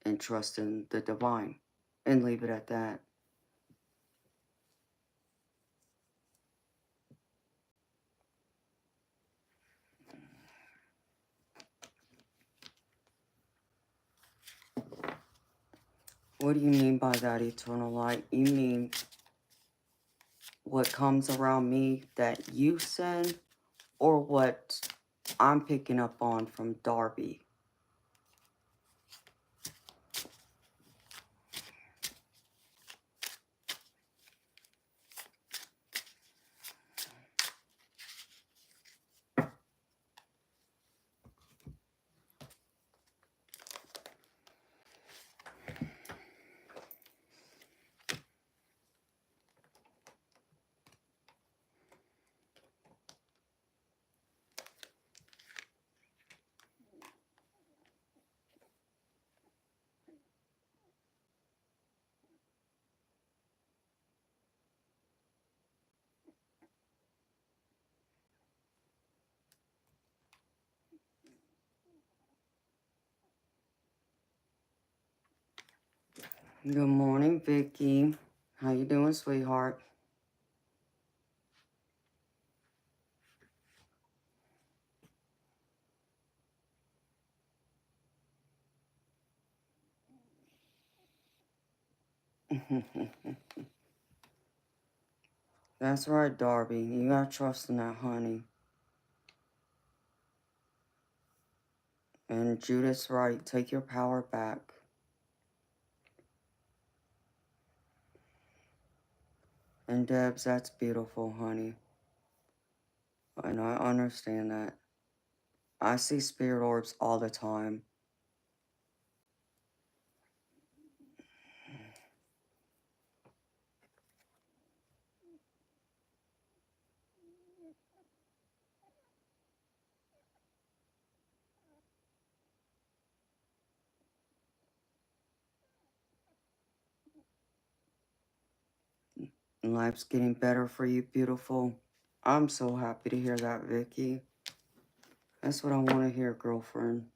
And trust in the divine. And leave it at that. What do you mean by that, eternal light? You mean what comes around me that you send, or what I'm picking up on from Darby? Good morning, Vicky. How you doing, sweetheart? That's right, Darby. You gotta trust in that honey. And Judith's right. Take your power back. And Debs, that's beautiful, honey. And I understand that. I see spirit orbs all the time. And life's getting better for you, beautiful. I'm so happy to hear that, Vicky. That's what I want to hear, girlfriend.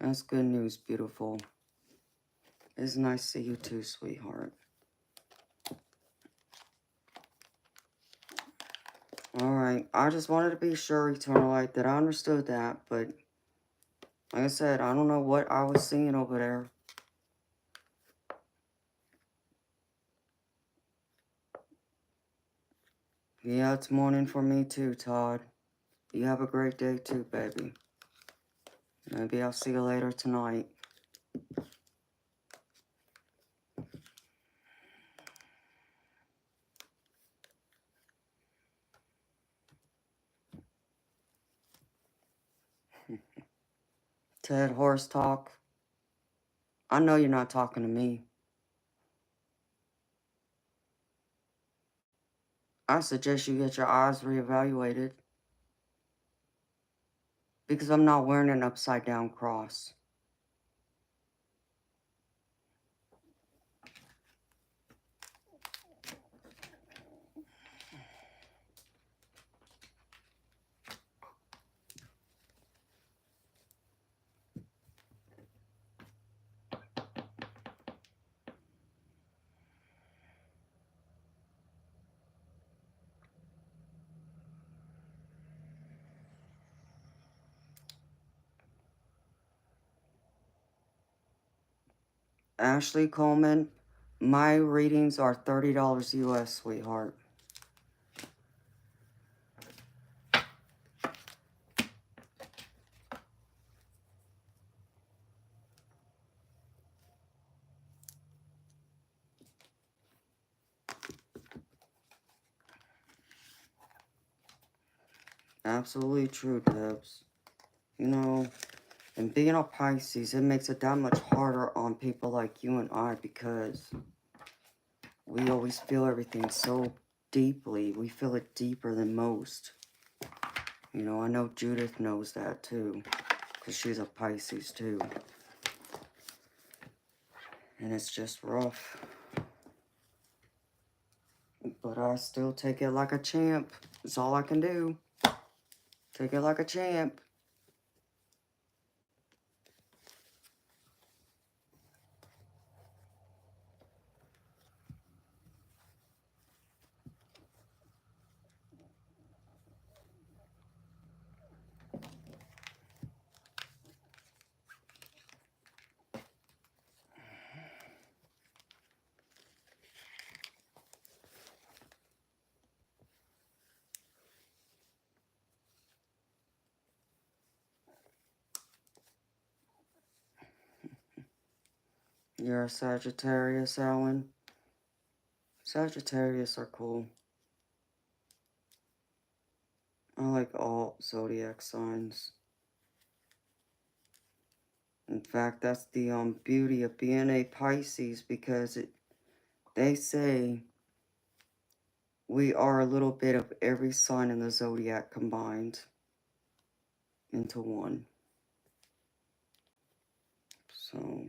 That's good news, beautiful. It's nice to see you too, sweetheart. Alright, I just wanted to be sure, Eternal Light, that I understood that, but like I said, I don't know what I was seeing over there. Yeah, it's morning for me too, Todd. You have a great day too, baby. Maybe I'll see you later tonight. Ted, horse talk. I know you're not talking to me. I suggest you get your eyes reevaluated. Because I'm not wearing an upside down cross. Ashley Coleman, my readings are $30 US, sweetheart. Absolutely true, Debs. You know, and being a Pisces, it makes it that much harder on people like you and I because we always feel everything so deeply. We feel it deeper than most. You know, I know Judith knows that too, because she's a Pisces too. And it's just rough. But I still take it like a champ. That's all I can do. Take it like a champ. You're a Sagittarius, Alan. Sagittarius are cool. I like all zodiac signs. In fact, that's the beauty of being a Pisces, because they say we are a little bit of every sign in the zodiac combined into one. So,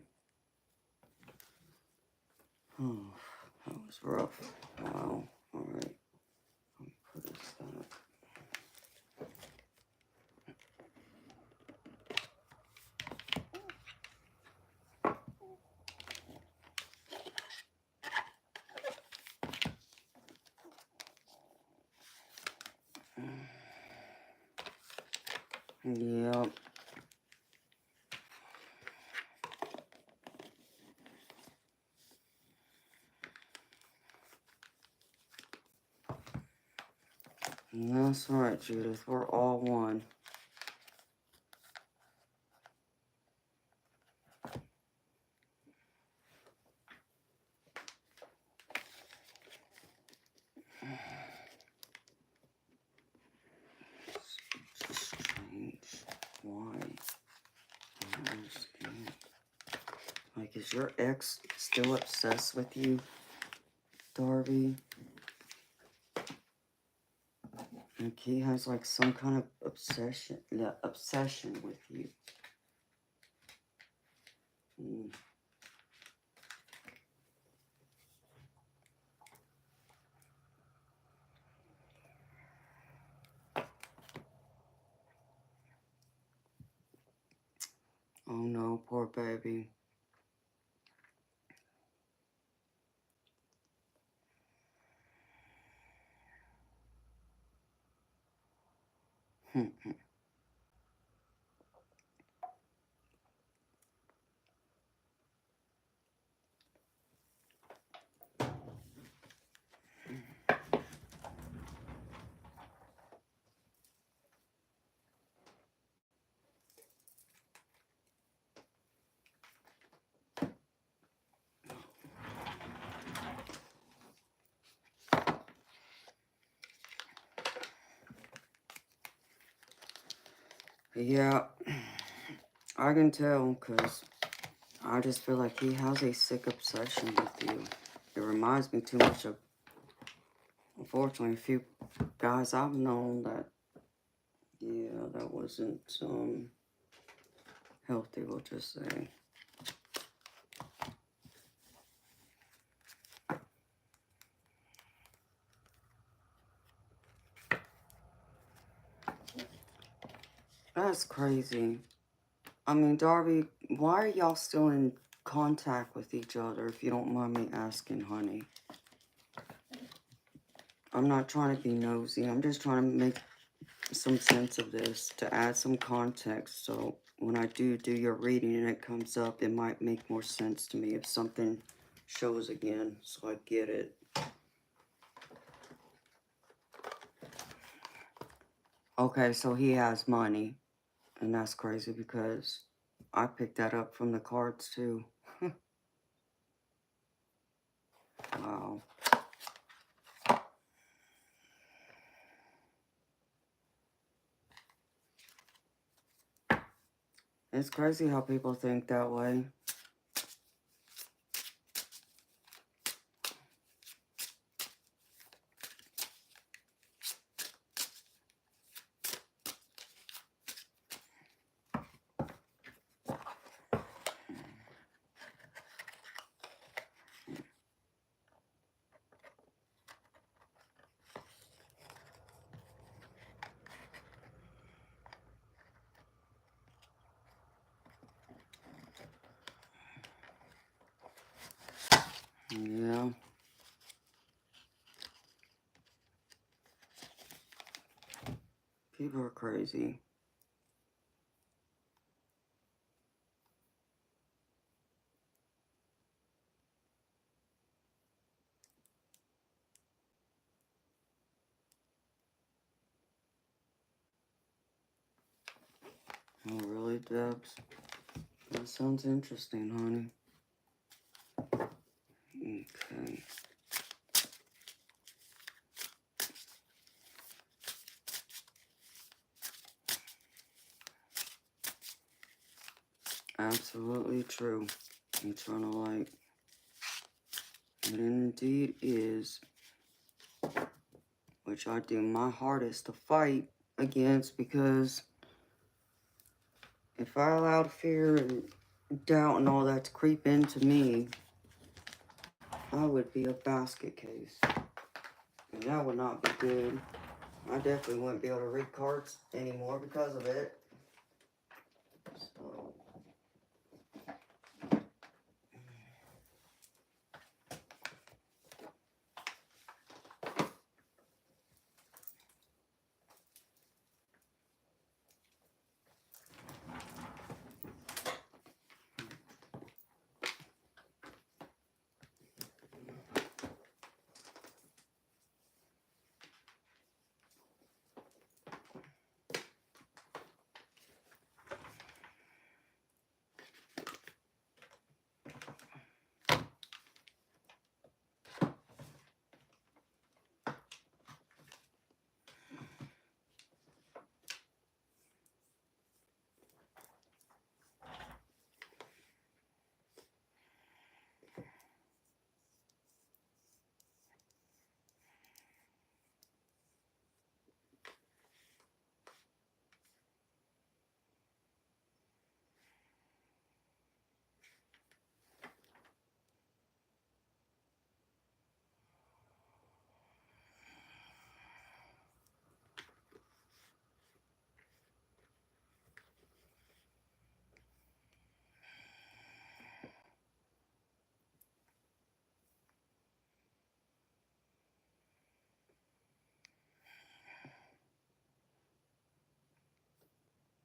oh, that was rough. Wow. All right. Let me put this down. Yeah. That's right, Judith. We're all one. It's strange. Why? I don't understand. Like, is your ex still obsessed with you, Darby? Like, he has, like, some kind of obsession with you. Mm. Oh, no, poor baby. Yeah, I can tell, because I just feel like he has a sick obsession with you. It reminds me too much of, unfortunately, a few guys I've known that, yeah, that wasn't healthy, we'll just say. That's crazy. I mean, Darby, why are y'all still in contact with each other, if you don't mind me asking, honey? I'm not trying to be nosy. I'm just trying to make some sense of this, to add some context, so when I do your reading and it comes up, it might make more sense to me if something shows again, so I get it. Okay, so he has money, and that's crazy because I picked that up from the cards too. Wow. It's crazy how people think that way. Yeah. People are crazy. Oh, really, Debs? That sounds interesting, honey. Okay. Absolutely true. Eternal light. It indeed is. Which I do my hardest to fight against, because if I allowed fear and doubt and all that to creep into me, I would be a basket case. And that would not be good. I definitely wouldn't be able to read cards anymore because of it. So,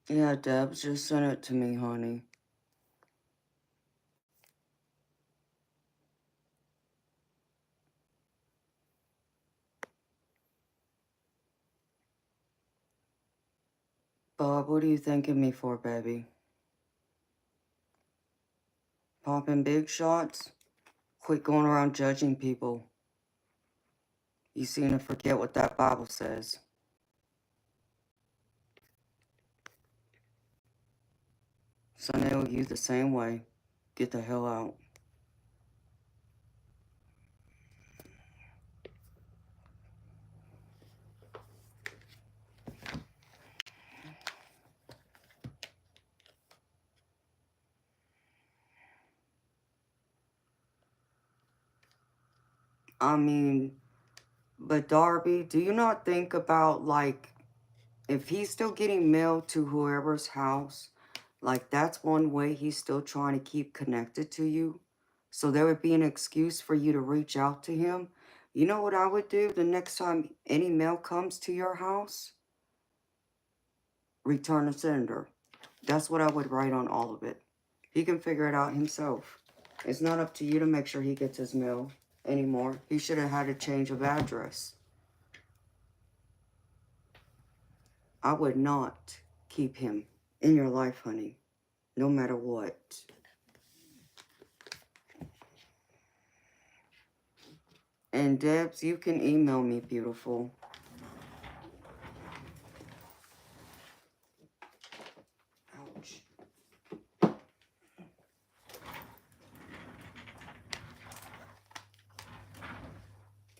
Yeah, Debs just sent it to me, honey. Bob, what are you thanking me for, baby? Popping big shots? Quit going around judging people. You seem to forget what that Bible says. Sunday, you the same way. Get the hell out. I mean, but Darby, do you not think about, like, if he's still getting mail to whoever's house, like, that's one way he's still trying to keep connected to you. So there would be an excuse for you to reach out to him. You know what I would do the next time any mail comes to your house? Return to sender. That's what I would write on all of it. He can figure it out himself. It's not up to you to make sure he gets his mail anymore. He should have had a change of address. I would not keep him in your life, honey, no matter what. And Debs, you can email me, beautiful. Ouch.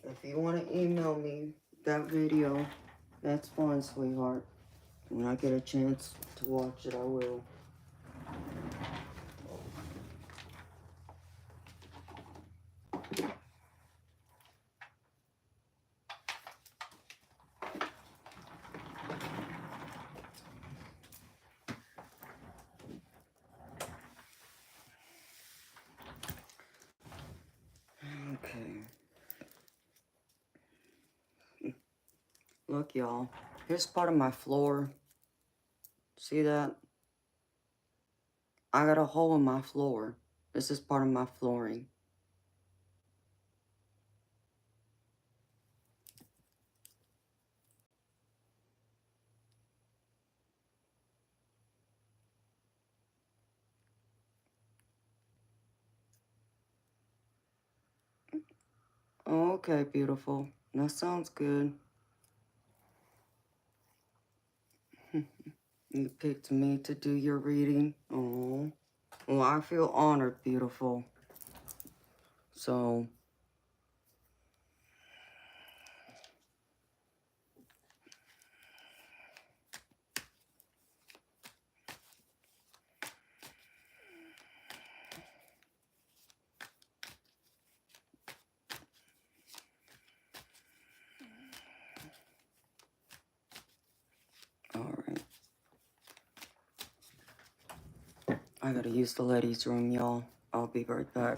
If you want to email me that video, that's fine, sweetheart. When I get a chance to watch it, I will. Okay. Look, y'all. Here's part of my floor. See that? I got a hole in my floor. This is part of my flooring. Oh, okay, beautiful. That sounds good. You picked me to do your reading. Oh. Well, I feel honored, beautiful. So, all right. I gotta use the ladies' room, y'all. I'll be right back.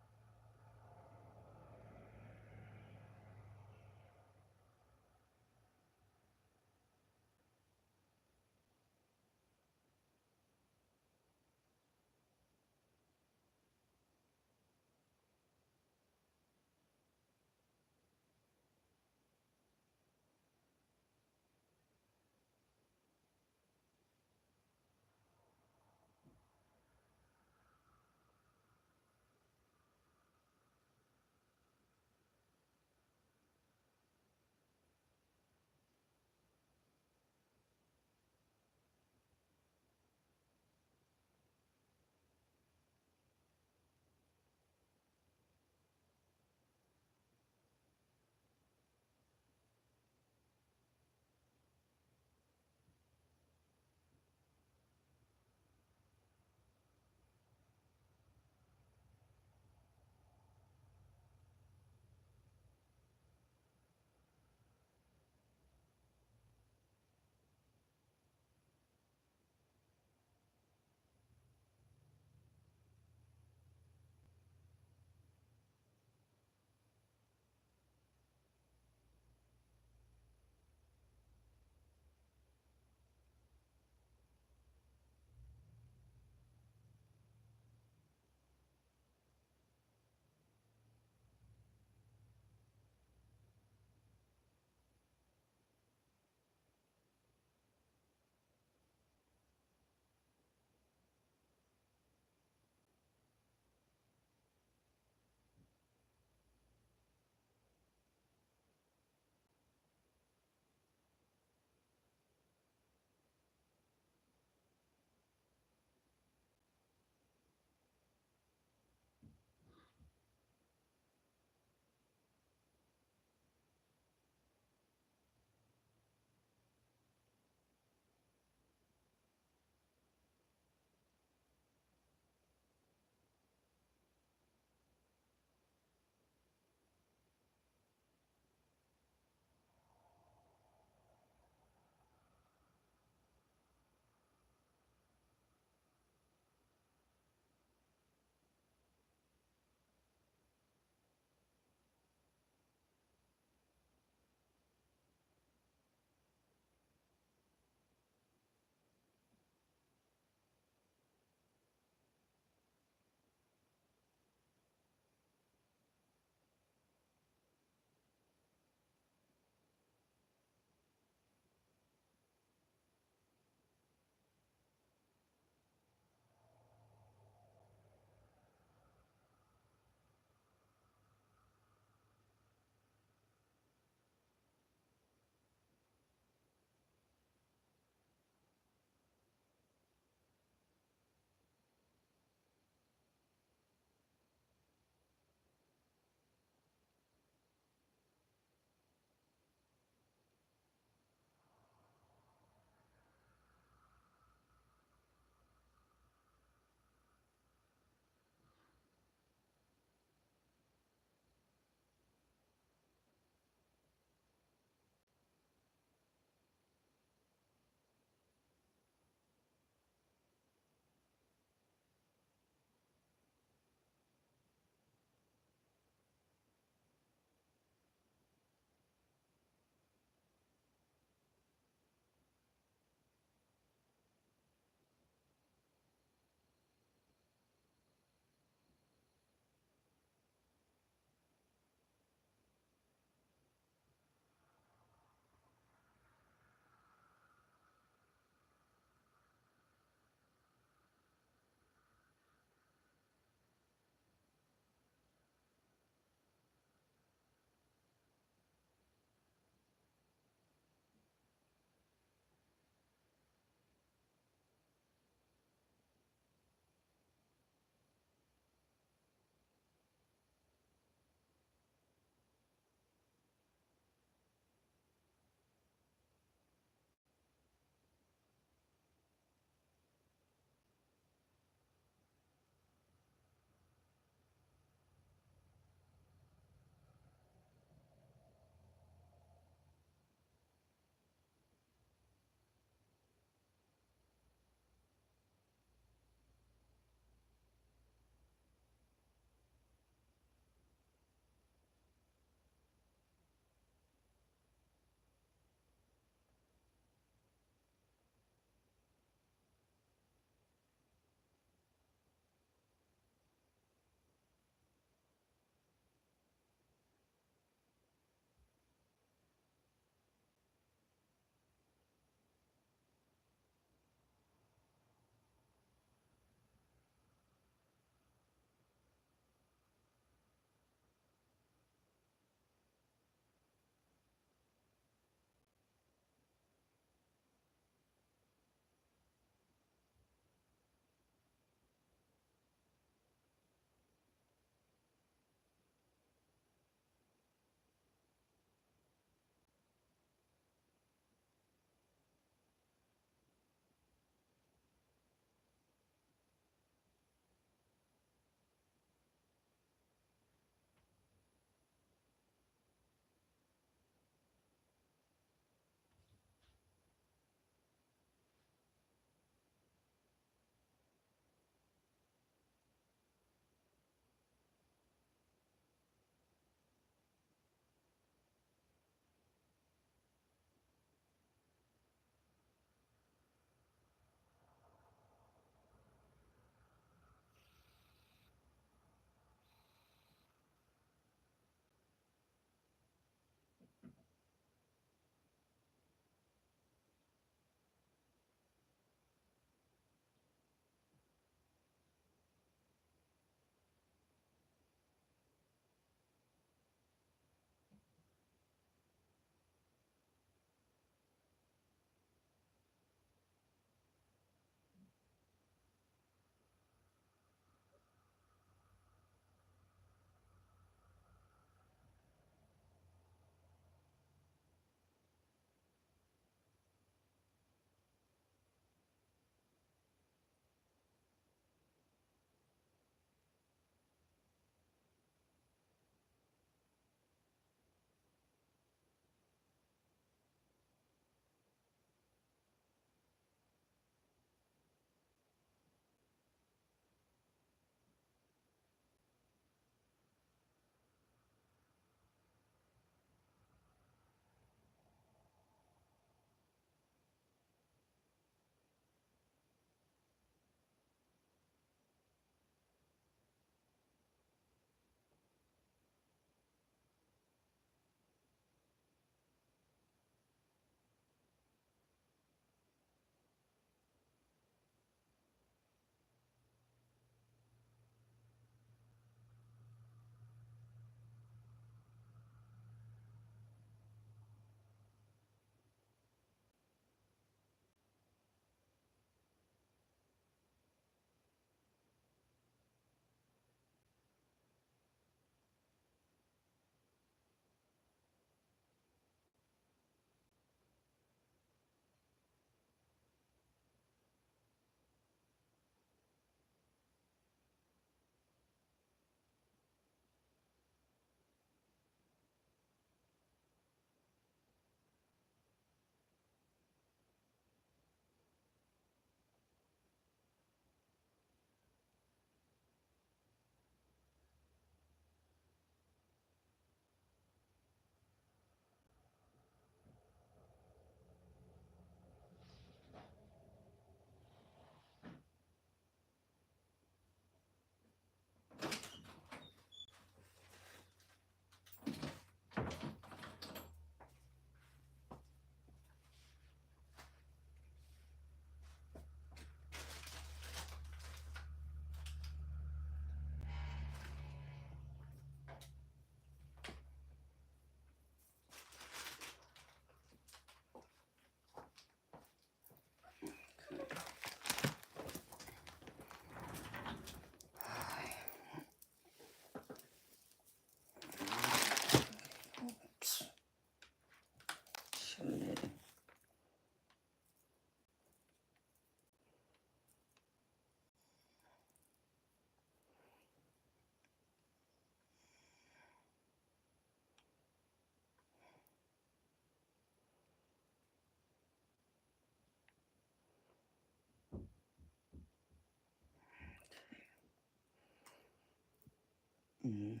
Good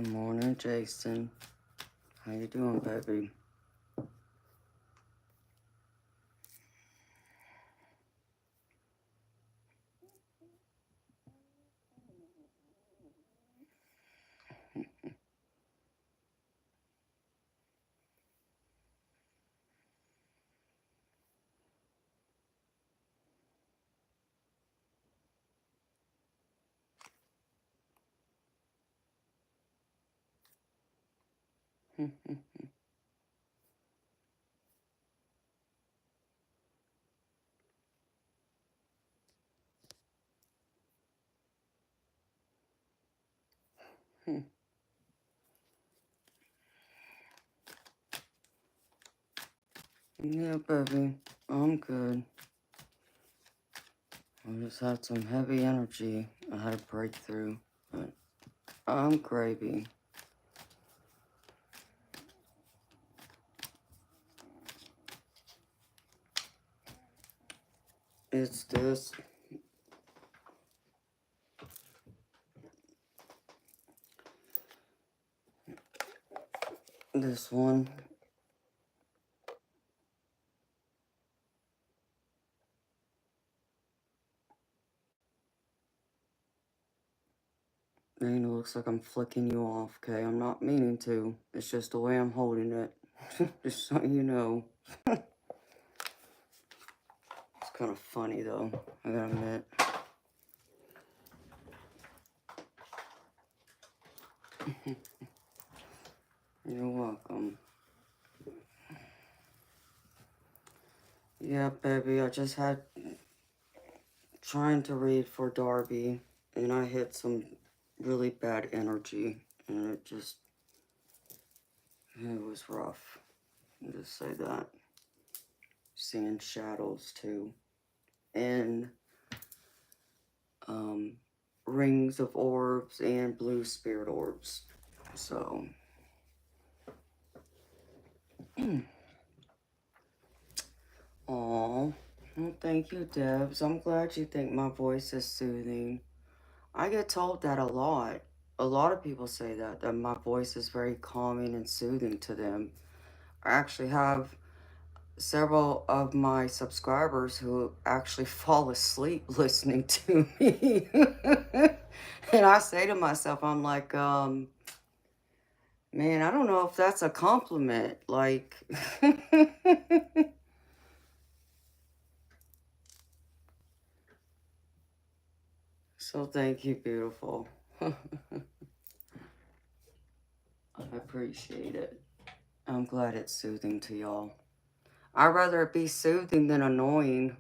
morning, Jason. How you doing, baby? Yeah, baby. I'm good. I just had some heavy energy. I had a breakthrough. But I'm gravy. It's this one. And it looks like I'm flicking you off, okay? I'm not meaning to. It's just the way I'm holding it. Just so you know. It's kind of funny, though. I gotta admit. You're welcome. Yeah, baby, I just had trying to read for Darby, and I hit some really bad energy, and it was rough. I'll just say that. Seeing shadows, too. And, rings of orbs and blue spirit orbs. So, aw, well, thank you, Debs. I'm glad you think my voice is soothing. I get told that a lot. A lot of people say that my voice is very calming and soothing to them. I actually have several of my subscribers who actually fall asleep listening to me. And I say to myself, I'm like, man, I don't know if that's a compliment. Like, so thank you, beautiful. I appreciate it. I'm glad it's soothing to y'all. I'd rather it be soothing than annoying.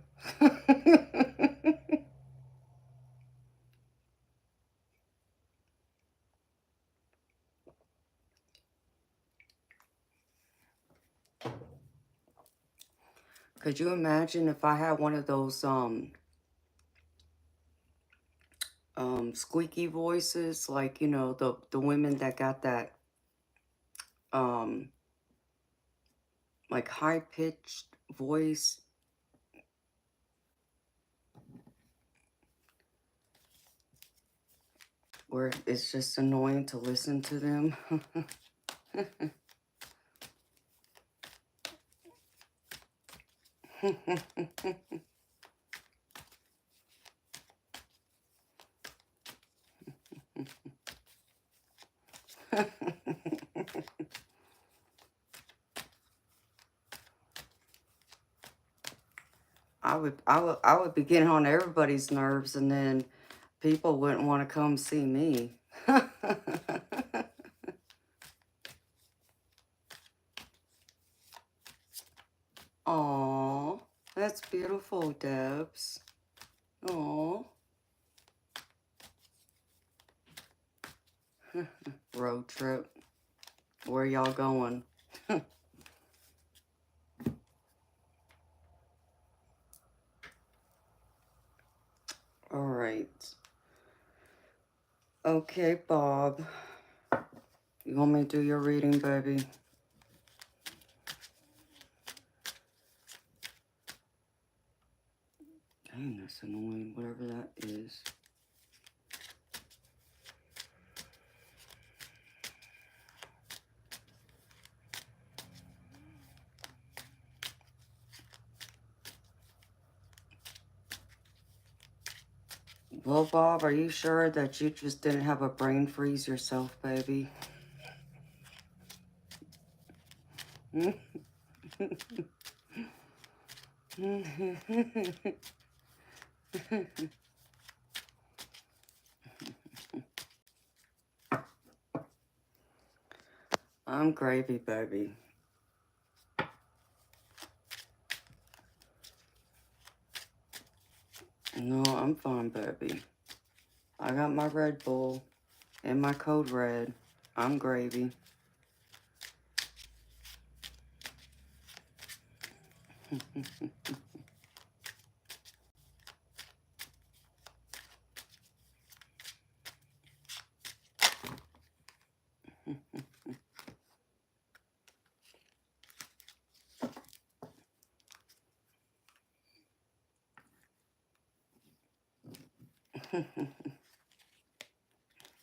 Could you imagine if I had one of those squeaky voices, like, you know, the women that got that um like high pitched voice, where it's just annoying to listen to them. I would be getting on everybody's nerves, and then people wouldn't want to come see me. Aw, that's beautiful, Debs. Aw. Road trip. Where y'all going? All right. Okay, Bob. You want me to do your reading, baby? Dang, that's annoying, whatever that is. Well, Bob, are you sure that you just didn't have a brain freeze yourself, baby? I'm gravy, baby. No, I'm fine, baby. I got my Red Bull and my Code Red. I'm gravy.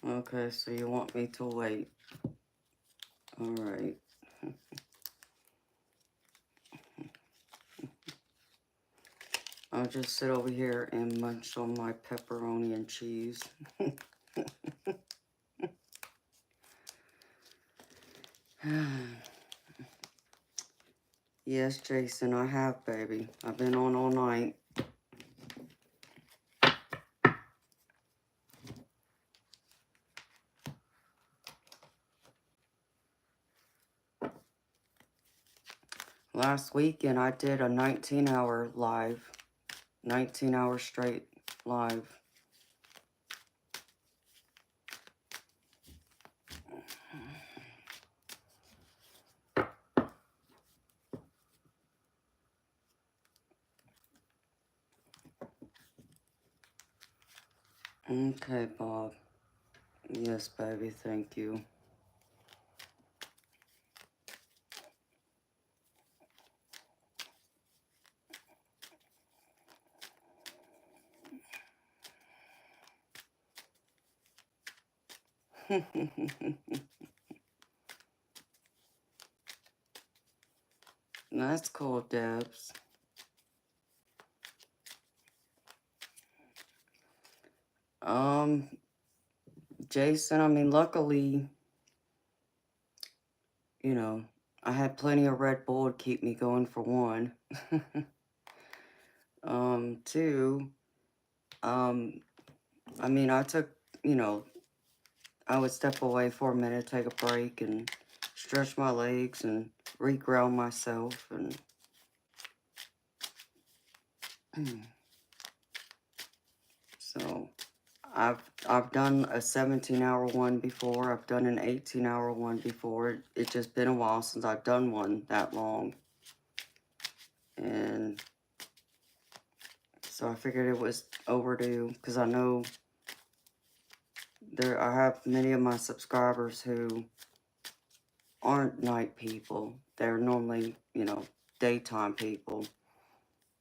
Okay, so you want me to wait. All right. I'll just sit over here and munch on my pepperoni and cheese. Yes, Jason, I have, baby. I've been on all night. Last weekend, I did a 19-hour live. 19 hours straight live. Okay, Bob. Yes, baby, thank you. That's cool, Debs. Jason, I mean, luckily, you know, I had plenty of Red Bull to keep me going for one. Two, I mean, I took, you know, I would step away for a minute, take a break, and stretch my legs and reground myself, and so I've done a 17-hour one before. I've done an 18-hour one before. It's just been a while since I've done one that long, and so I figured it was overdue because I know I have many of my subscribers who aren't night people. They're normally, you know, daytime people.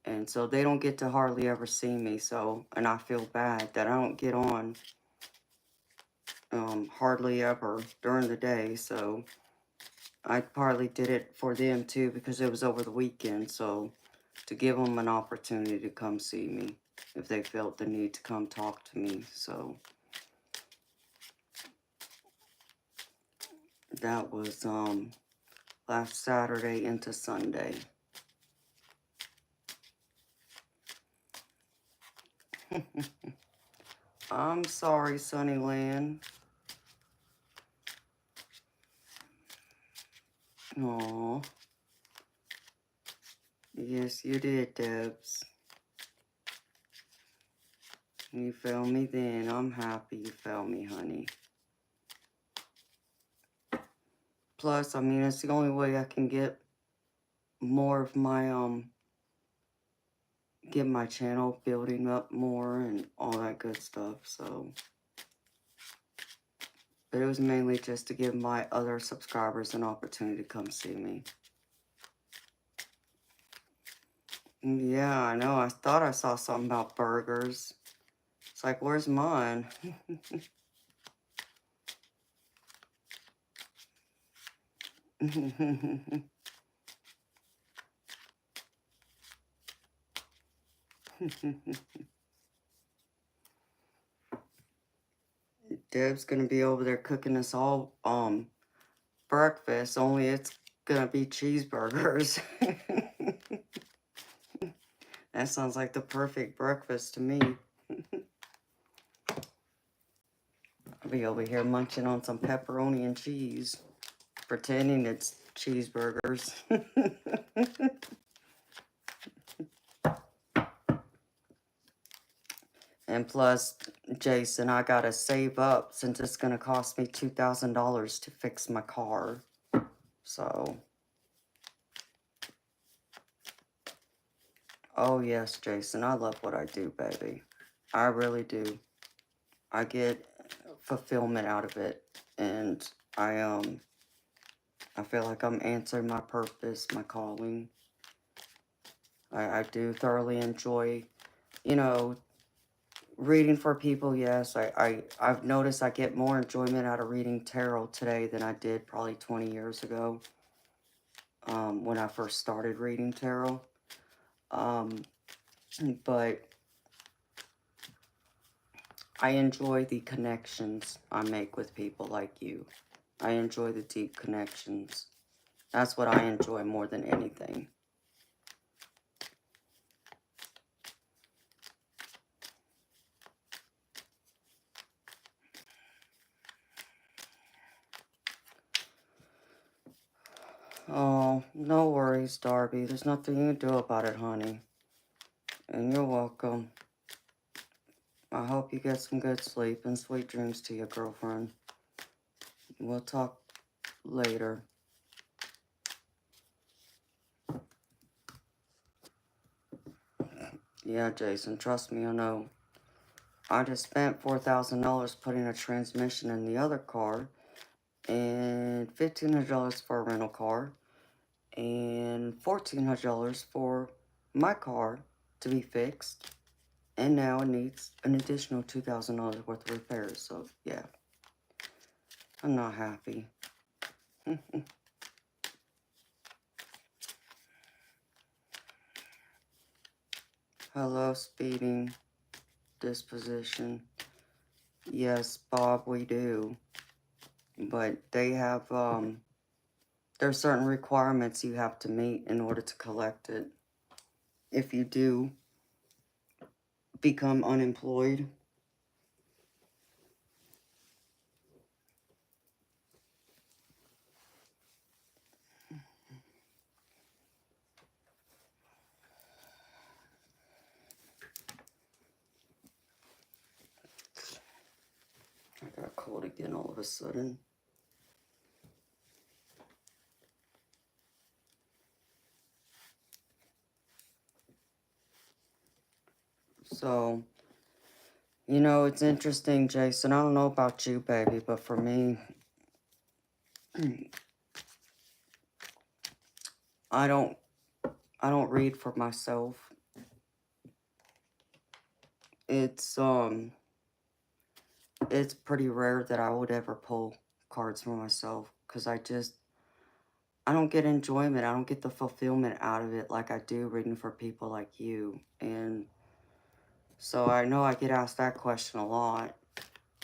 And so they don't get to hardly ever see me. So, and I feel bad that I don't get on hardly ever during the day. So I partly did it for them too because it was over the weekend. So to give them an opportunity to come see me if they felt the need to come talk to me. So that was last Saturday into Sunday. I'm sorry, Sunnyland. Aw. Yes, you did, Debs. You felt me then. I'm happy you felt me, honey. Plus, I mean, it's the only way I can get more of my, get my channel building up more and all that good stuff, so. But it was mainly just to give my other subscribers an opportunity to come see me. Yeah, I know. I thought I saw something about burgers. It's like, where's mine? Deb's gonna be over there cooking us all breakfast, only it's gonna be cheeseburgers. That sounds like the perfect breakfast to me. I'll be over here munching on some pepperoni and cheese, pretending it's cheeseburgers. And plus, Jason, I gotta save up since it's gonna cost me $2,000 to fix my car. So, oh yes, Jason, I love what I do, baby. I really do. I get fulfillment out of it, and I feel like I'm answering my purpose, my calling. I do thoroughly enjoy, you know, reading for people. Yes, I've noticed I get more enjoyment out of reading tarot today than I did probably 20 years ago, when I first started reading tarot. But I enjoy the connections I make with people like you. I enjoy the deep connections. That's what I enjoy more than anything. Oh, no worries, Darby. There's nothing you can do about it, honey. And you're welcome. I hope you get some good sleep and sweet dreams to your girlfriend. We'll talk later. Yeah, Jason, trust me, I know. I just spent $4,000 putting a transmission in the other car, and $1,500 for a rental car, and $1,400 for my car to be fixed, and now it needs an additional $2,000 worth of repairs. So yeah, I'm not happy. Hello, speeding disposition. Yes, Bob, we do, but they have there are certain requirements you have to meet in order to collect it. If you do become unemployed, I got cold again all of a sudden. So, you know, it's interesting, Jason. I don't know about you, baby, but for me, I don't read for myself. It's pretty rare that I would ever pull cards for myself, because I don't get enjoyment. I don't get the fulfillment out of it like I do reading for people like you. And so I know I get asked that question a lot.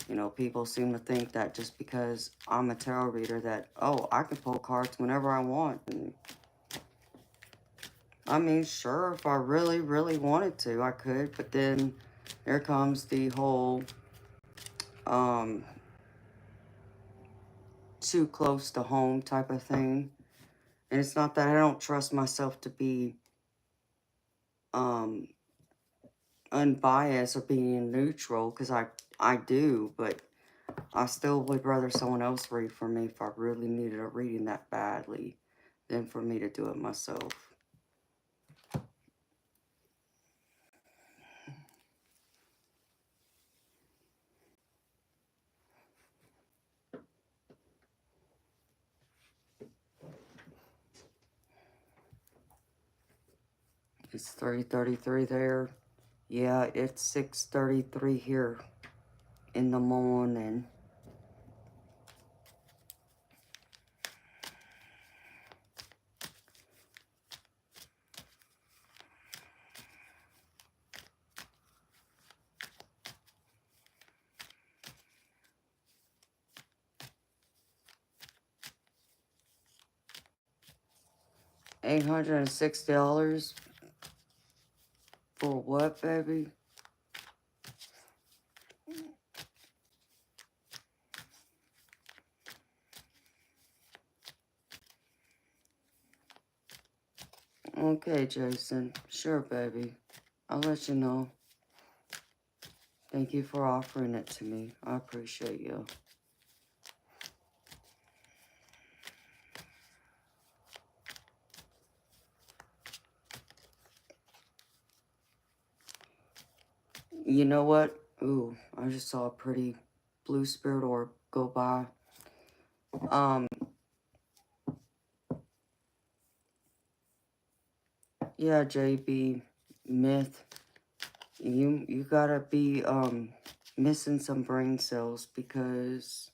You know, people seem to think that just because I'm a tarot reader that, oh, I can pull cards whenever I want. And I mean, sure, if I really, really wanted to, I could. But then there comes the whole too close to home type of thing. And it's not that I don't trust myself to be unbiased or being neutral, because I do, but I still would rather someone else read for me if I really needed a reading that badly than for me to do it myself. It's 3:33 there. Yeah, it's 6:33 here in the morning. $860 for what, baby? Okay, Jason. Sure, baby. I'll let you know. Thank you for offering it to me. I appreciate you. You know what? Ooh, I just saw a pretty blue spirit orb go by. Yeah, JB Myth. You gotta be missing some brain cells, because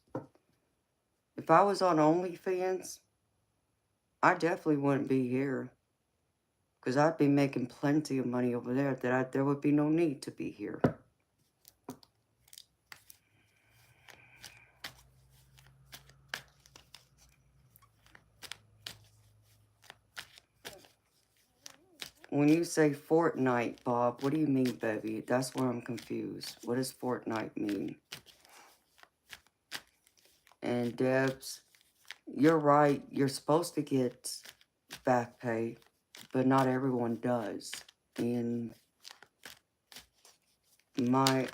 if I was on OnlyFans, I definitely wouldn't be here. Because I'd be making plenty of money over there, there would be no need to be here. When you say Fortnite, Bob, what do you mean, baby? That's where I'm confused. What does Fortnite mean? And Debs, you're right. You're supposed to get back pay, but not everyone does. And my,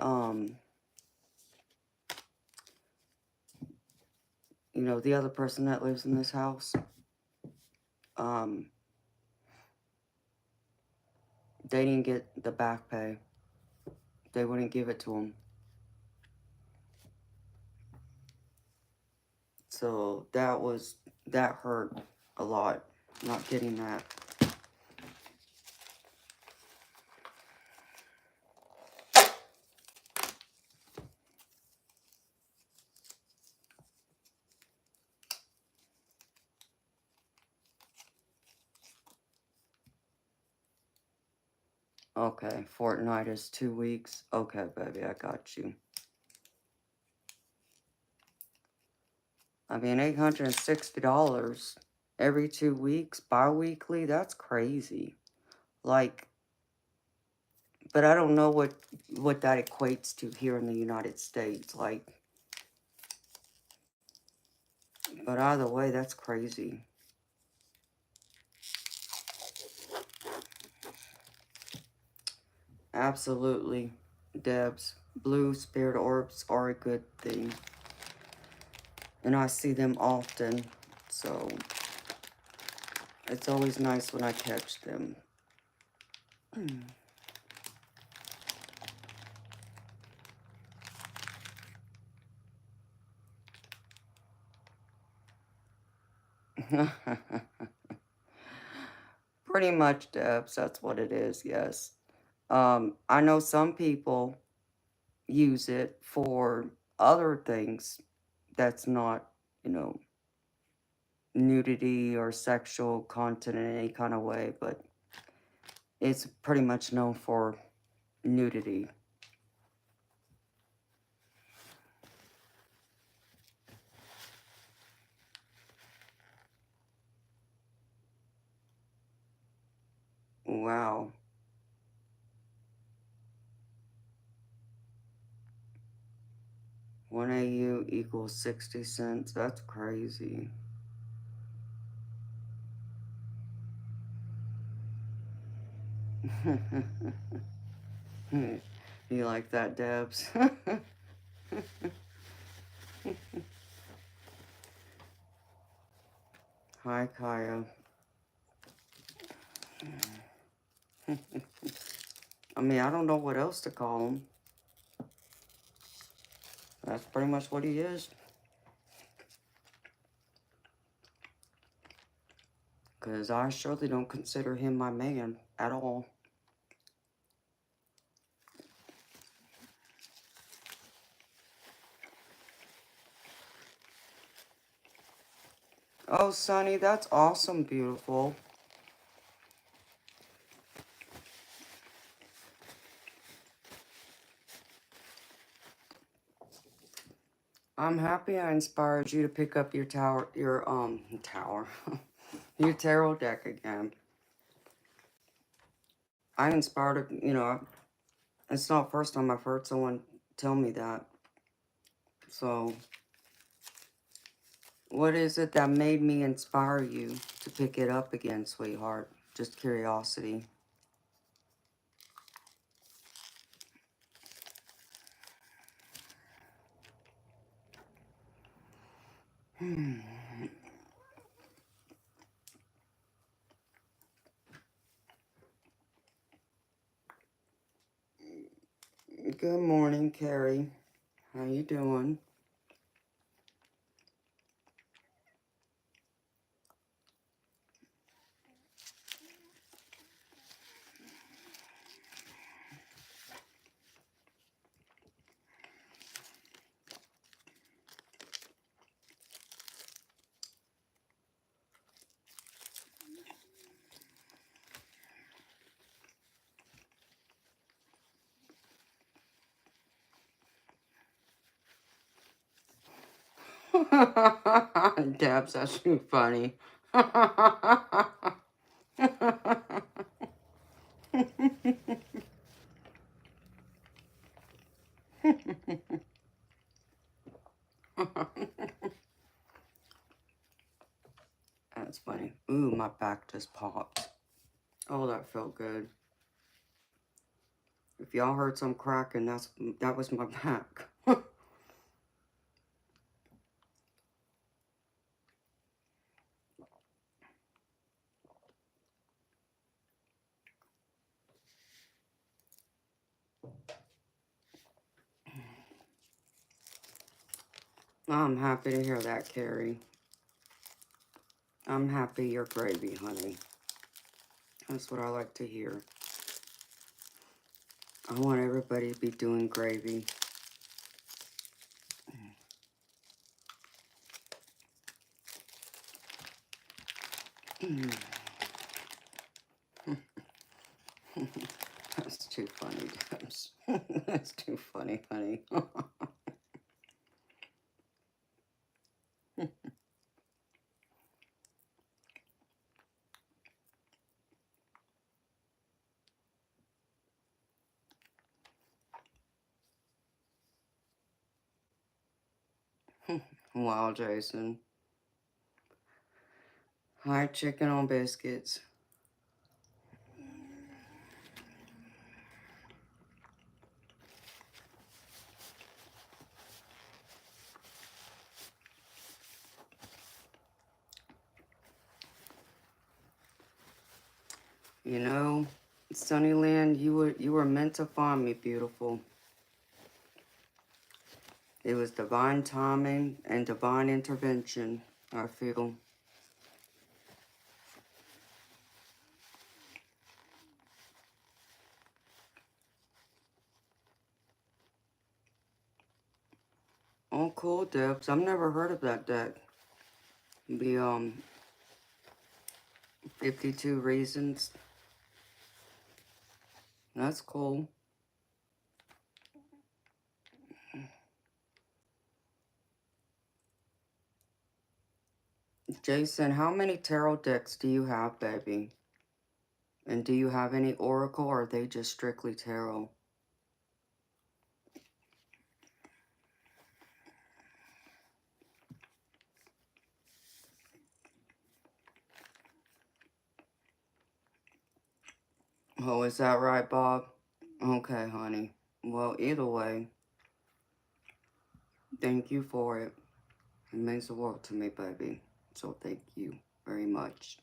you know, the other person that lives in this house, they didn't get the back pay. They wouldn't give it to them. So that hurt a lot, not getting that. Okay, Fortnite is 2 weeks. Okay, baby, I got you. I mean, $860 every 2 weeks, bi-weekly, that's crazy. Like, but I don't know what that equates to here in the United States. Like, but either way, that's crazy. Absolutely, Debs. Blue spirit orbs are a good thing. And I see them often, so it's always nice when I catch them. Pretty much, Debs, that's what it is, yes. I know some people use it for other things that's not, you know, nudity or sexual content in any kind of way, but it's pretty much known for nudity. Wow. 1 AU equals 60 cents. That's crazy. You like that, Debs? Hi, Kaya. I mean, I don't know what else to call him. That's pretty much what he is. Because I surely don't consider him my man at all. Oh, Sunny, that's awesome, beautiful. I'm happy I inspired you to pick up your your tarot deck again. I inspired, it's not the first time I've heard someone tell me that. So, what is it that made me inspire you to pick it up again, sweetheart? Just curiosity. Good morning, Carrie. How you doing? Debs, that's too funny. That's funny. Ooh, my back just popped. Oh, that felt good. If y'all heard some cracking, that was my back. I'm happy to hear that, Carrie. I'm happy you're gravy, honey. That's what I like to hear. I want everybody to be doing gravy. That's too funny, Debs. That's too funny, honey. Wow, Jason. Hi, chicken on biscuits. You know, Sunnyland, you were meant to find me, beautiful. It was divine timing and divine intervention, I feel. Oh, cool, Debs. I've never heard of that deck. The 52 reasons. That's cool. Jason, how many tarot decks do you have, baby? And do you have any oracle, or are they just strictly tarot? Oh, is that right, Bob? Okay, honey. Well, either way, thank you for it. It means the world to me, baby. So thank you very much.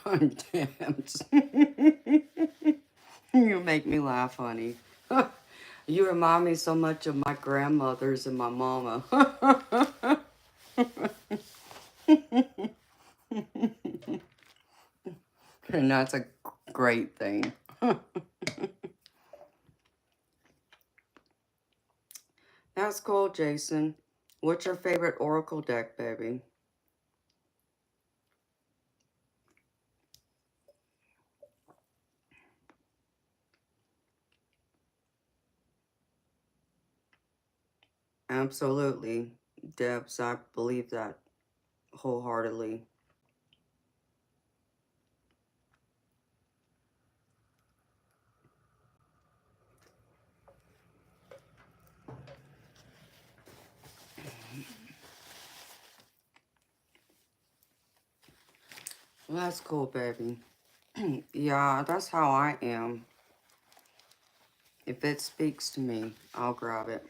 I'm damned. You make me laugh, honey. You remind me so much of my grandmothers and my mama. And that's a great thing. That's cool, Jason. What's your favorite oracle deck, baby? Absolutely. Debs, I believe that wholeheartedly. Well, that's cool, baby. Yeah, that's how I am. If it speaks to me, I'll grab it.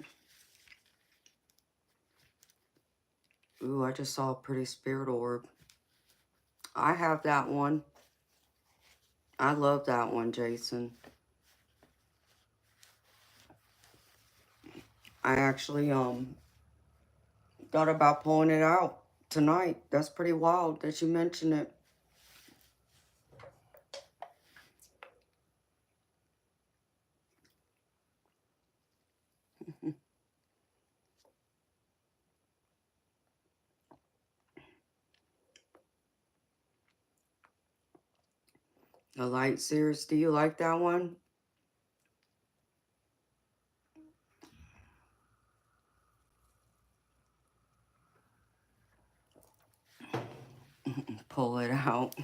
Ooh, I just saw a pretty spirit orb. I have that one. I love that one, Jason. I actually thought about pulling it out tonight. That's pretty wild that you mentioned it. The Light Series, do you like that one? Pull it out.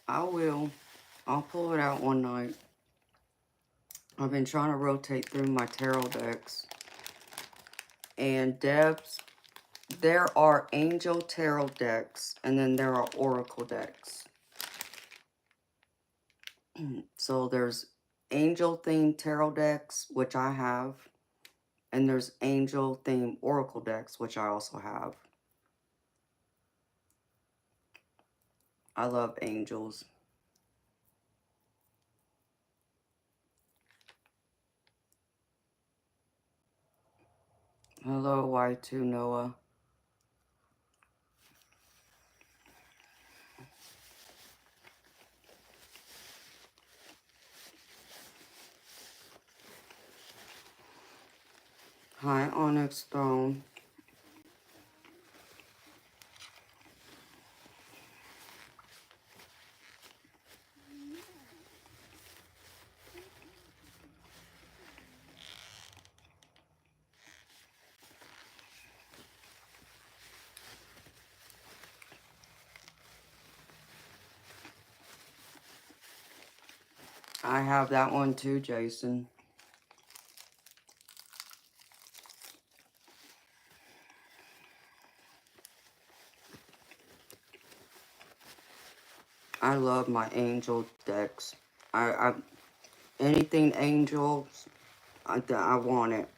I will. I'll pull it out one night. I've been trying to rotate through my tarot decks. And Debs, there are angel tarot decks, and then there are oracle decks. So there's angel themed tarot decks, which I have, and there's angel themed oracle decks, which I also have. I love angels. Hello, Y2 Noah. Hi, Onyx Stone. I have that one too, Jason. I love my angel decks. I anything angels, I want it.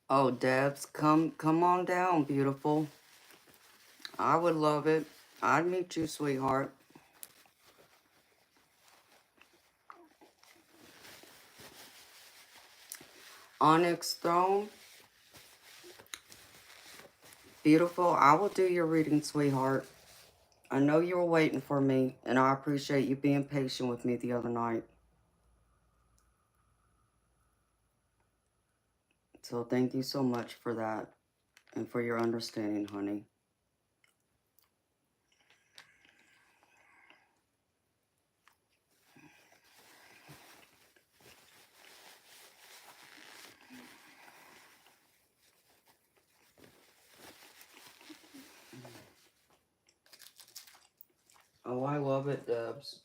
Oh, Debs, come on down, beautiful. I would love it. I'd meet you, sweetheart. Onyx Throne, beautiful. I will do your reading, sweetheart. I know you were waiting for me, and I appreciate you being patient with me the other night. So thank you so much for that and for your understanding, honey. Oh, I love it, Debs.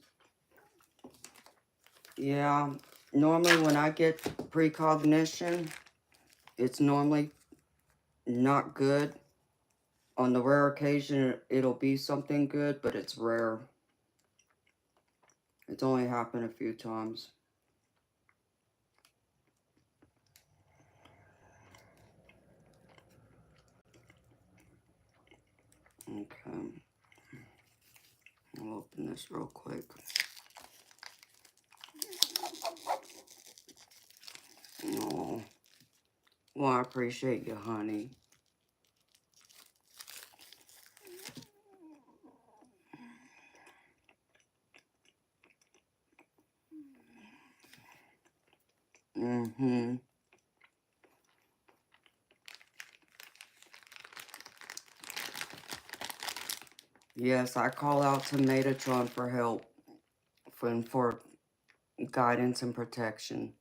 Yeah, normally when I get precognition, it's normally not good. On the rare occasion, it'll be something good, but it's rare. It's only happened a few times. Okay. I'll open this real quick. Oh. Well, I appreciate you, honey. Mm-hmm. Yes, I call out to Metatron for help, for guidance and protection.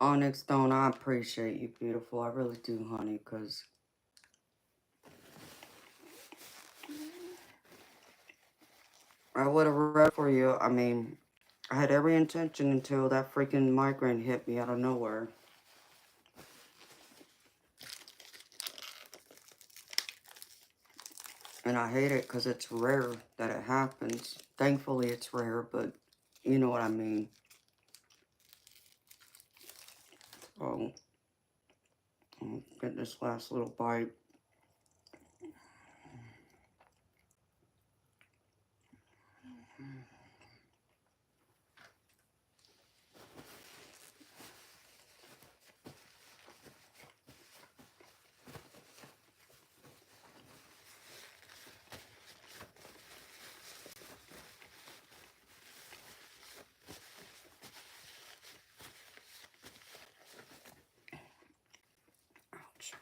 Onyx Stone, I appreciate you, beautiful. I really do, honey, because I would have read for you. I mean, I had every intention until that freaking migraine hit me out of nowhere. And I hate it because it's rare that it happens. Thankfully, it's rare, but you know what I mean. So, I'll get this last little bite. Ouch.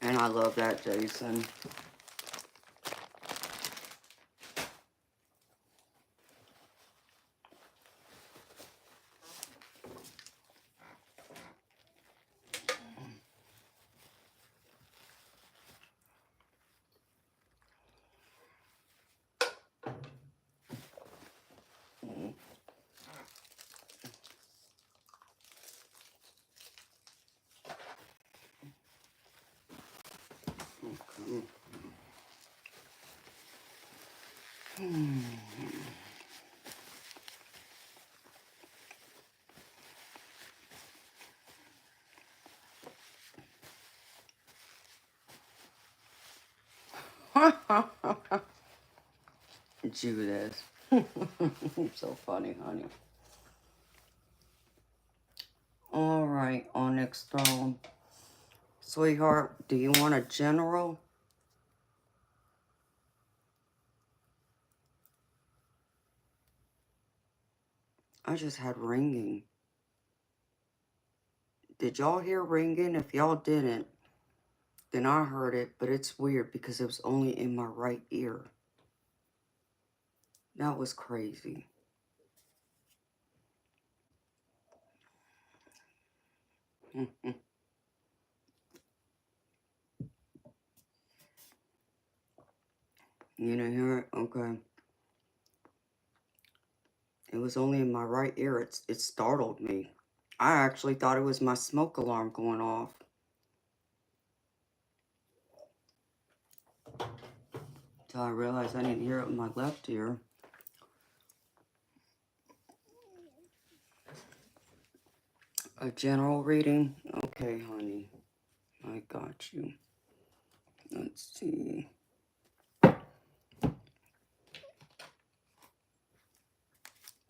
And I love that, Jason. Judas. So funny, honey. All right, Onyx Stone. Sweetheart, do you want a general? I just had ringing. Did y'all hear ringing? If y'all didn't, then I heard it, but it's weird because it was only in my right ear. That was crazy. You didn't hear it? Okay. It was only in my right ear. It startled me. I actually thought it was my smoke alarm going off. Till I realized I didn't hear it with my left ear. A general reading? Okay, honey. I got you. Let's see.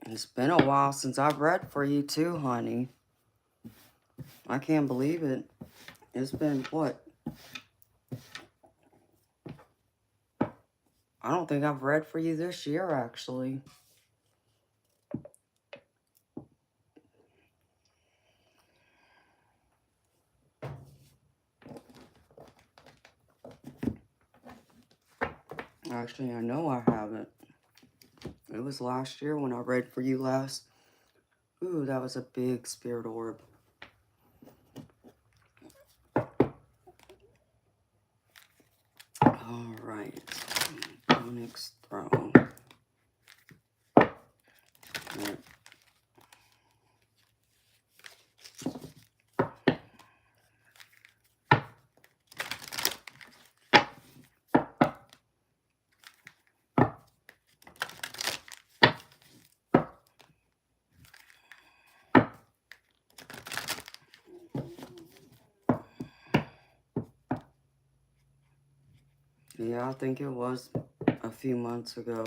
It's been a while since I've read for you too, honey. I can't believe it. It's been, what? I don't think I've read for you this year, actually. Actually, I know I haven't. It was last year when I read for you last. Ooh, that was a big spirit orb. All right. Onyx throne. Right. Yeah, I think it was a few months ago.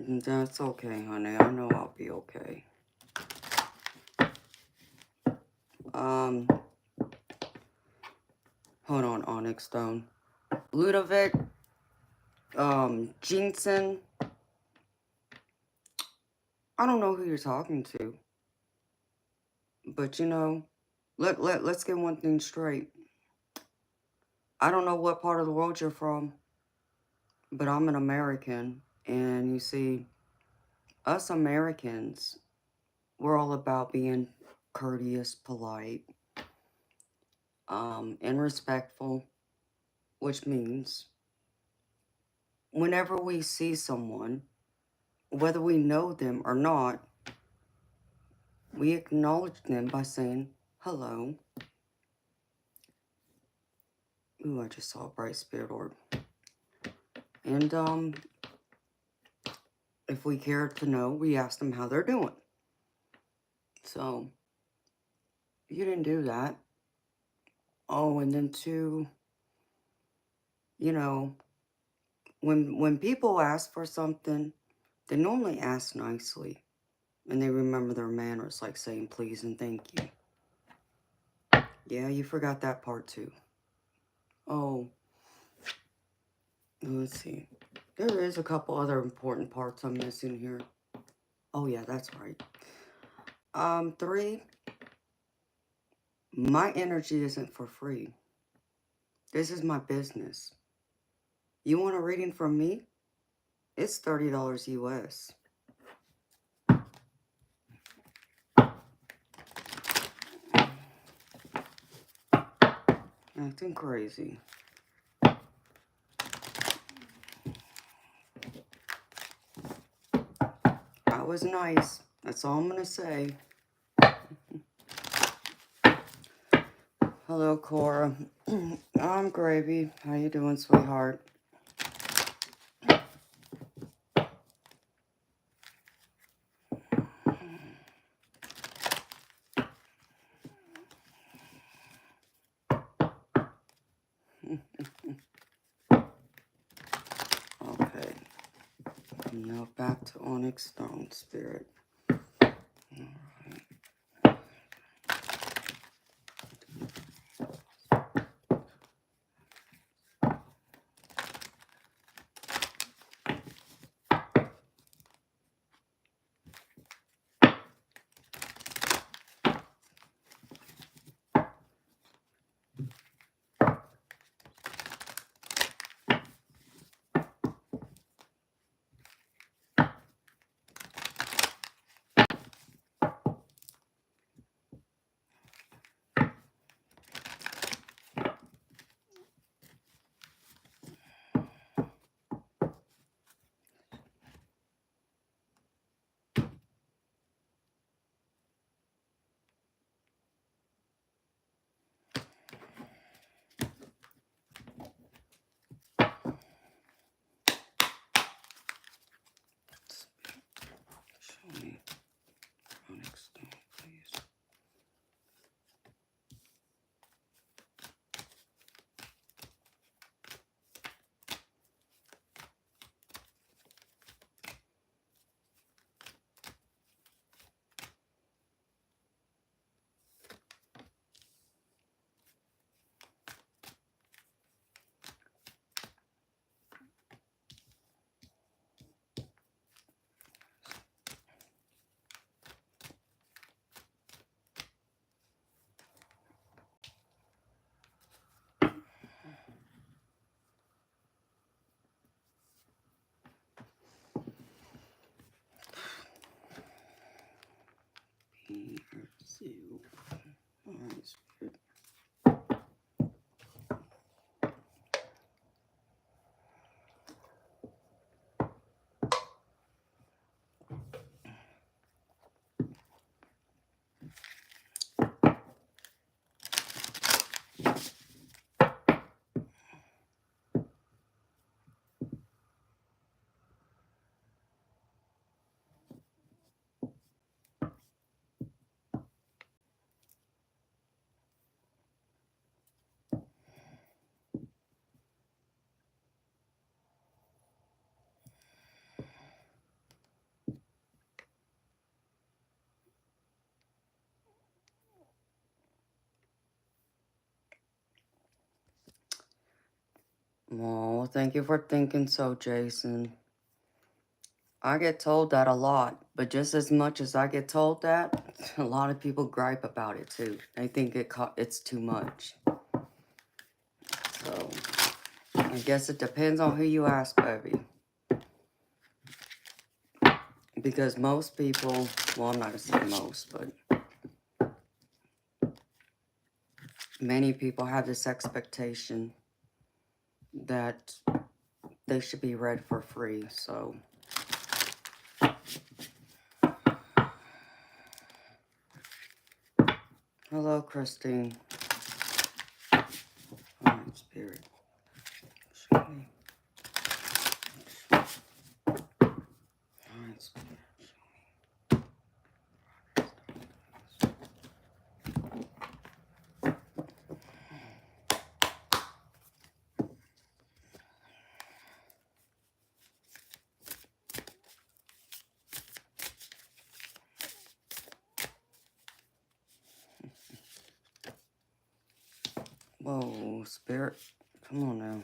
That's okay, honey. I know I'll be okay. Hold on, Onyx Stone. Ludovic, Jensen. I don't know who you're talking to. But you know, let's get one thing straight. I don't know what part of the world you're from, but I'm an American. And you see, us Americans, we're all about being courteous, polite, and respectful, which means whenever we see someone, whether we know them or not, we acknowledge them by saying hello. Ooh, I just saw a bright spirit orb. And if we care to know, we ask them how they're doing. So, you didn't do that. Oh, and then two, you know, when people ask for something, they normally ask nicely. And they remember their manners, like saying please and thank you. Yeah, you forgot that part too. Oh, let's see. There is a couple other important parts I'm missing here. Oh yeah, that's right. 3, my energy isn't for free. This is my business. You want a reading from me? It's $30 US. Acting crazy. That was nice. That's all I'm gonna say. Hello, Cora. I'm Gravy. How you doing, sweetheart? Okay. Now back to Onyx Stone Spirit. do. All right, Spirit. Oh, thank you for thinking so, Jason. I get told that a lot, but just as much as I get told that, a lot of people gripe about it too. They think it's too much. So, I guess it depends on who you ask, baby. Because most people, well, I'm not going to say most, but many people have this expectation that they should be read for free, so. Hello, Christine. All right, Spirit. Show me. All right, Spirit. Whoa, Spirit. Come on now.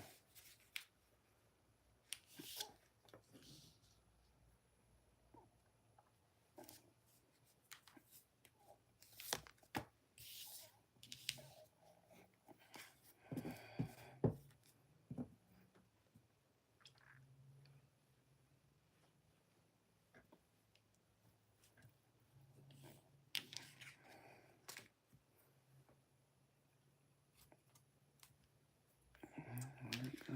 Where'd it go?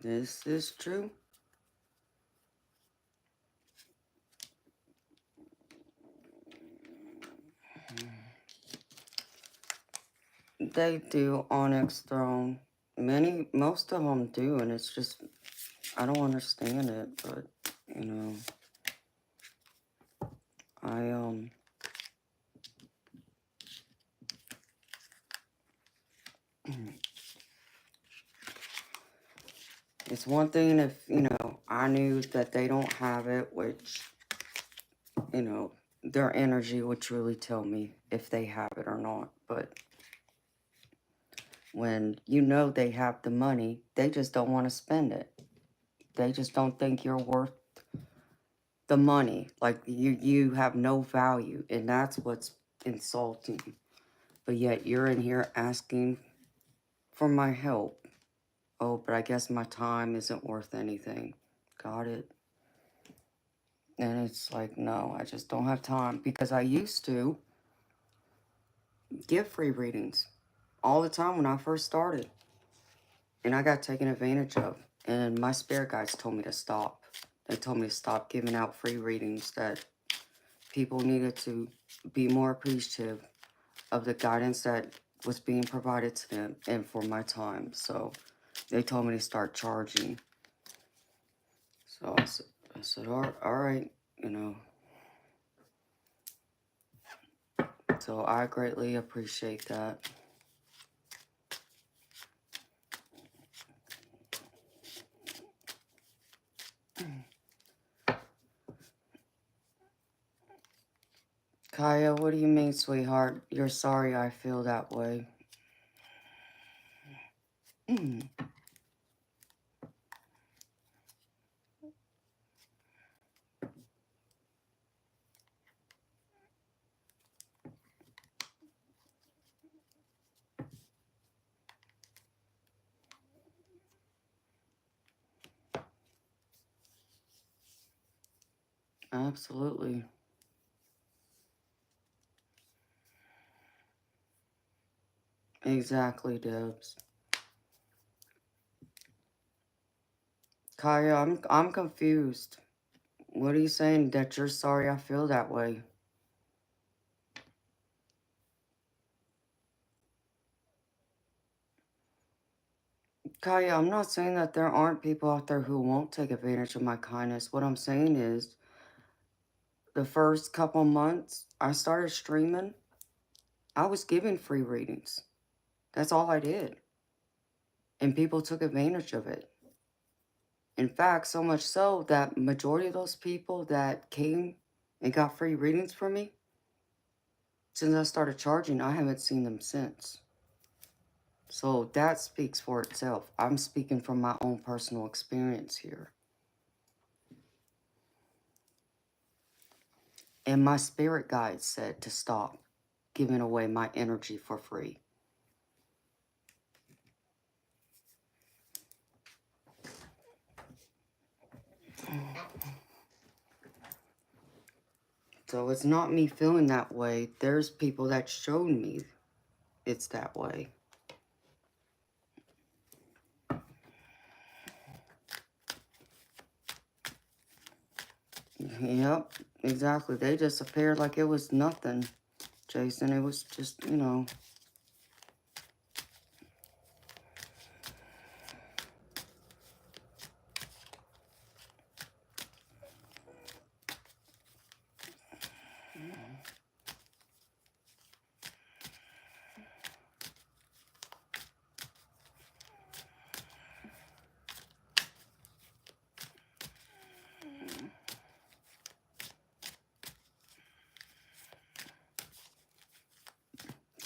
This is true. They do Onyx Throne. Most of them do, and it's just, I don't understand it, but, you know, I, it's one thing if, you know, I knew that they don't have it, which, you know, their energy would truly tell me if they have it or not, but when you know they have the money, they just don't want to spend it. They just don't think you're worth the money. Like, you have no value, and that's what's insulting. But yet you're in here asking for my help. Oh, but I guess my time isn't worth anything. Got it? And it's like, no, I just don't have time. Because I used to give free readings all the time when I first started. And I got taken advantage of. And my spirit guides told me to stop. They told me to stop giving out free readings, that people needed to be more appreciative of the guidance that was being provided to them and for my time. So they told me to start charging. So I said, all right, you know. So I greatly appreciate that. Kaya, what do you mean, sweetheart? You're sorry I feel that way. Absolutely. Exactly, Debs. Kaya, I'm confused. What are you saying that you're sorry I feel that way? Kaya, I'm not saying that there aren't people out there who won't take advantage of my kindness. What I'm saying is, the first couple months I started streaming, I was giving free readings. That's all I did. And people took advantage of it. In fact, so much so that majority of those people that came and got free readings from me, since I started charging, I haven't seen them since. So that speaks for itself. I'm speaking from my own personal experience here. And my spirit guide said to stop giving away my energy for free. So it's not me feeling that way. There's people that showed me it's that way. Yep, exactly. They disappeared like it was nothing, Jason. It was just, you know.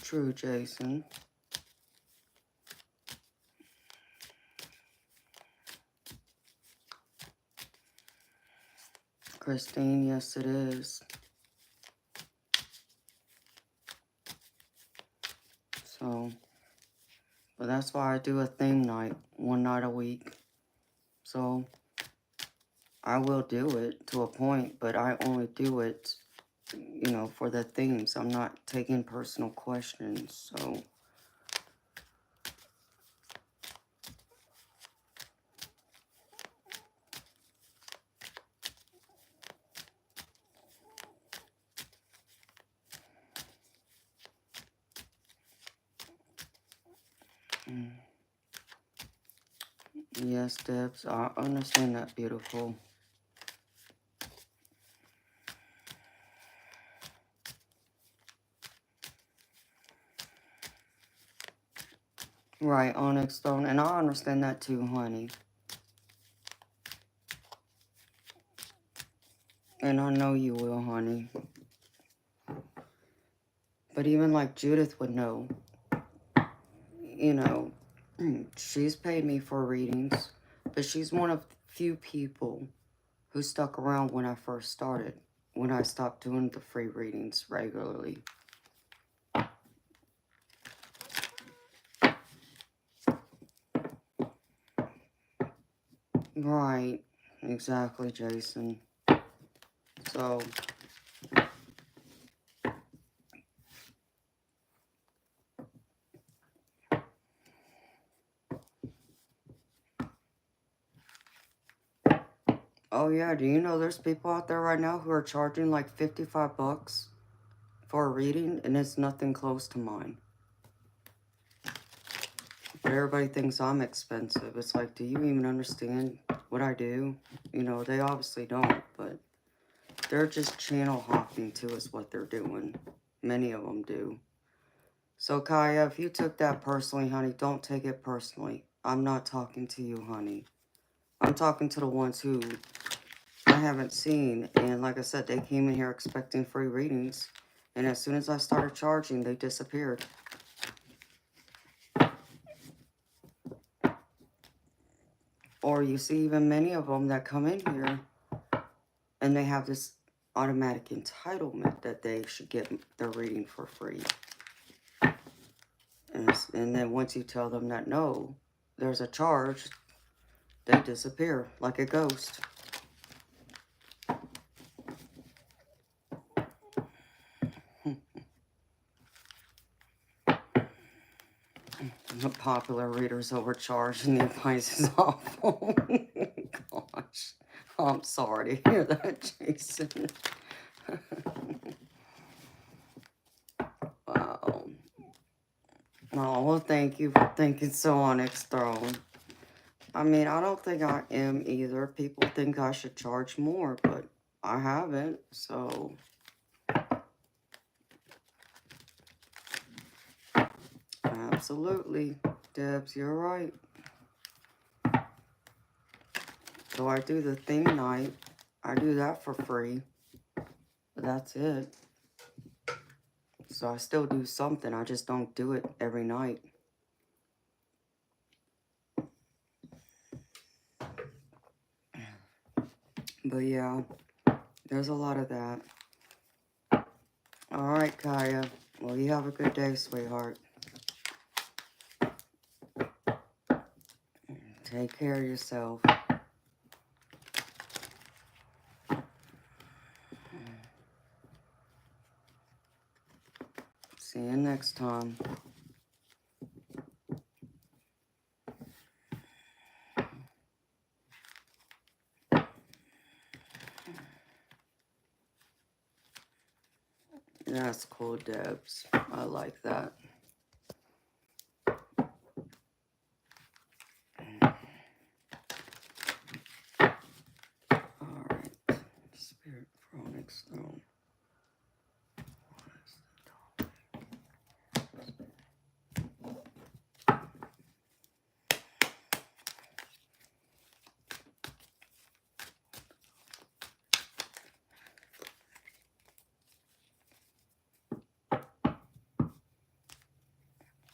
True, Jason. Christine, yes it is. So, but that's why I do a theme night, one night a week. So, I will do it to a point, but I only do it, you know, for the themes. I'm not taking personal questions, so. Yes, Debs, I understand that, beautiful. Right, Onyx Stone, and I understand that too, honey. And I know you will, honey. But even like Judith would know, you know, she's paid me for readings, but she's one of few people who stuck around when I first started, when I stopped doing the free readings regularly. Right, exactly, Jason. So, oh yeah, do you know there's people out there right now who are charging like 55 bucks for a reading, and it's nothing close to mine. But everybody thinks I'm expensive. It's like, do you even understand what I do? You know, they obviously don't, but they're just channel hopping too is what they're doing. Many of them do. So, Kaya, if you took that personally, honey, don't take it personally. I'm not talking to you, honey. I'm talking to the ones who I haven't seen. And like I said, they came in here expecting free readings. And as soon as I started charging, they disappeared. Or you see even many of them that come in here and they have this automatic entitlement that they should get their reading for free. And then once you tell them that no, there's a charge, they disappear like a ghost. The popular readers overcharged and the advice is awful. Gosh, I'm sorry to hear that, Jason. Wow. Oh, well, thank you for thinking so, Onyx Throne. I mean, I don't think I am either. People think I should charge more, but I haven't, so... Absolutely, Debs, you're right. So I do the theme night. I do that for free. But that's it. So I still do something. I just don't do it every night. But yeah, there's a lot of that. All right, Kaya. Well, you have a good day, sweetheart. Take care of yourself. See you next time. That's cool, Debs. I like that. All right. Spirit for Onyx Throne.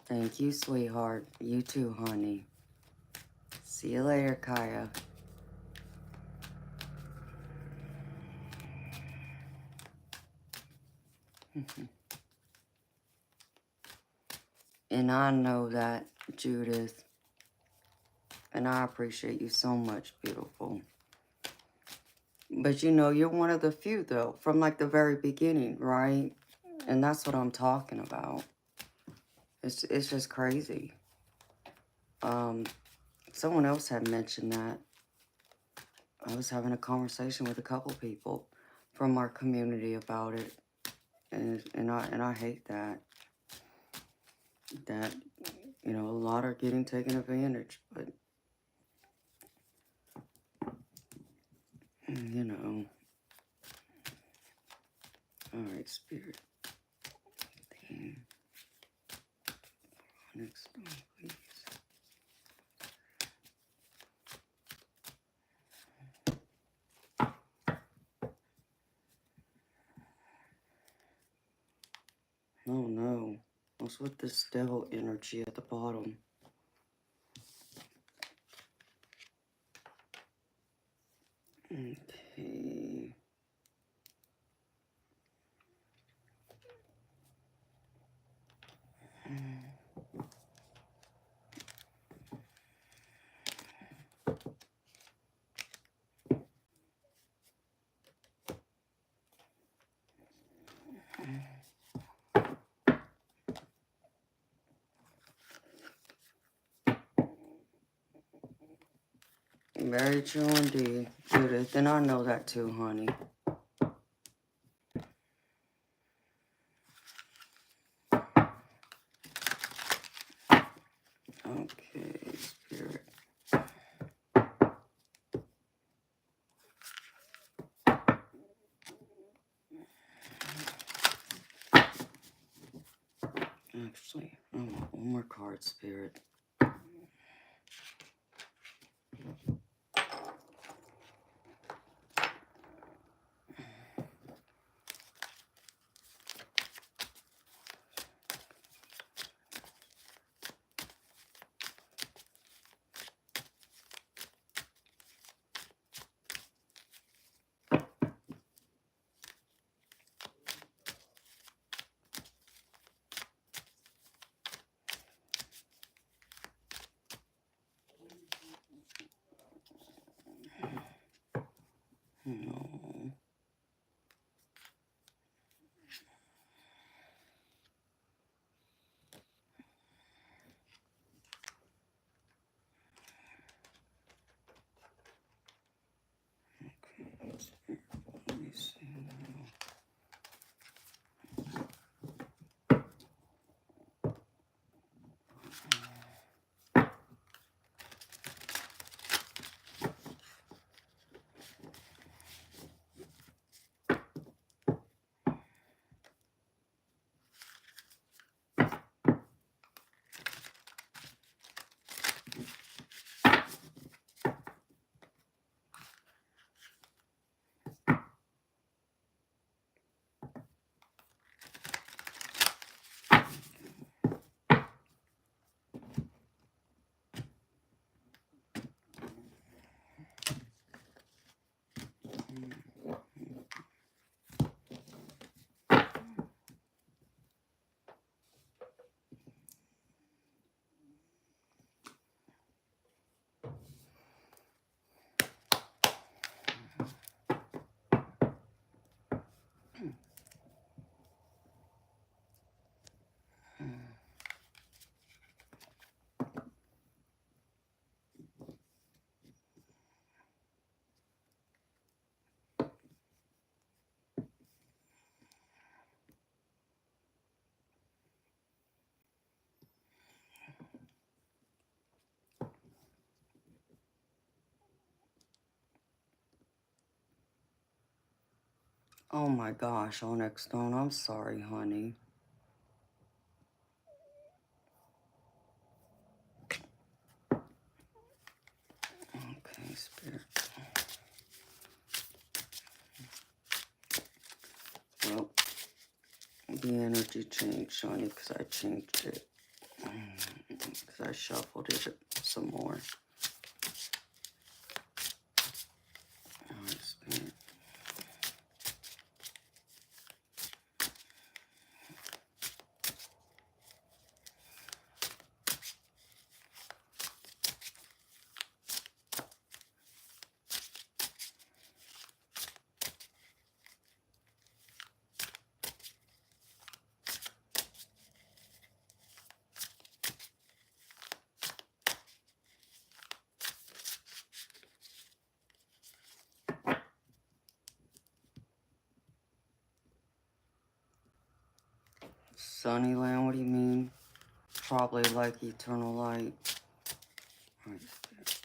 Thank you, sweetheart. You too, honey. See you later, Kaya. And I know that, Judith. And I appreciate you so much, beautiful. But you know, you're one of the few, though, from like the very beginning, right? And that's what I'm talking about. It's just crazy. Someone else had mentioned that. I was having a conversation with a couple people from our community about it. And I hate that. That, you know, a lot are getting taken advantage, but you know. All right, Spirit. Next one, please. Oh no. What's with this devil energy at the bottom? Okay. Very true indeed, Judith. And I know that too, honey. Okay, Spirit. Actually, I want one more card, Spirit. No. Let me see. Oh my gosh, Onyx Stone, I'm sorry, honey. Okay, Spirit. Well, the energy changed, honey, because I changed it. Because I shuffled it some more. Alright, Spirit. Sunnyland, what do you mean? Probably like eternal light. Alright, Spirit.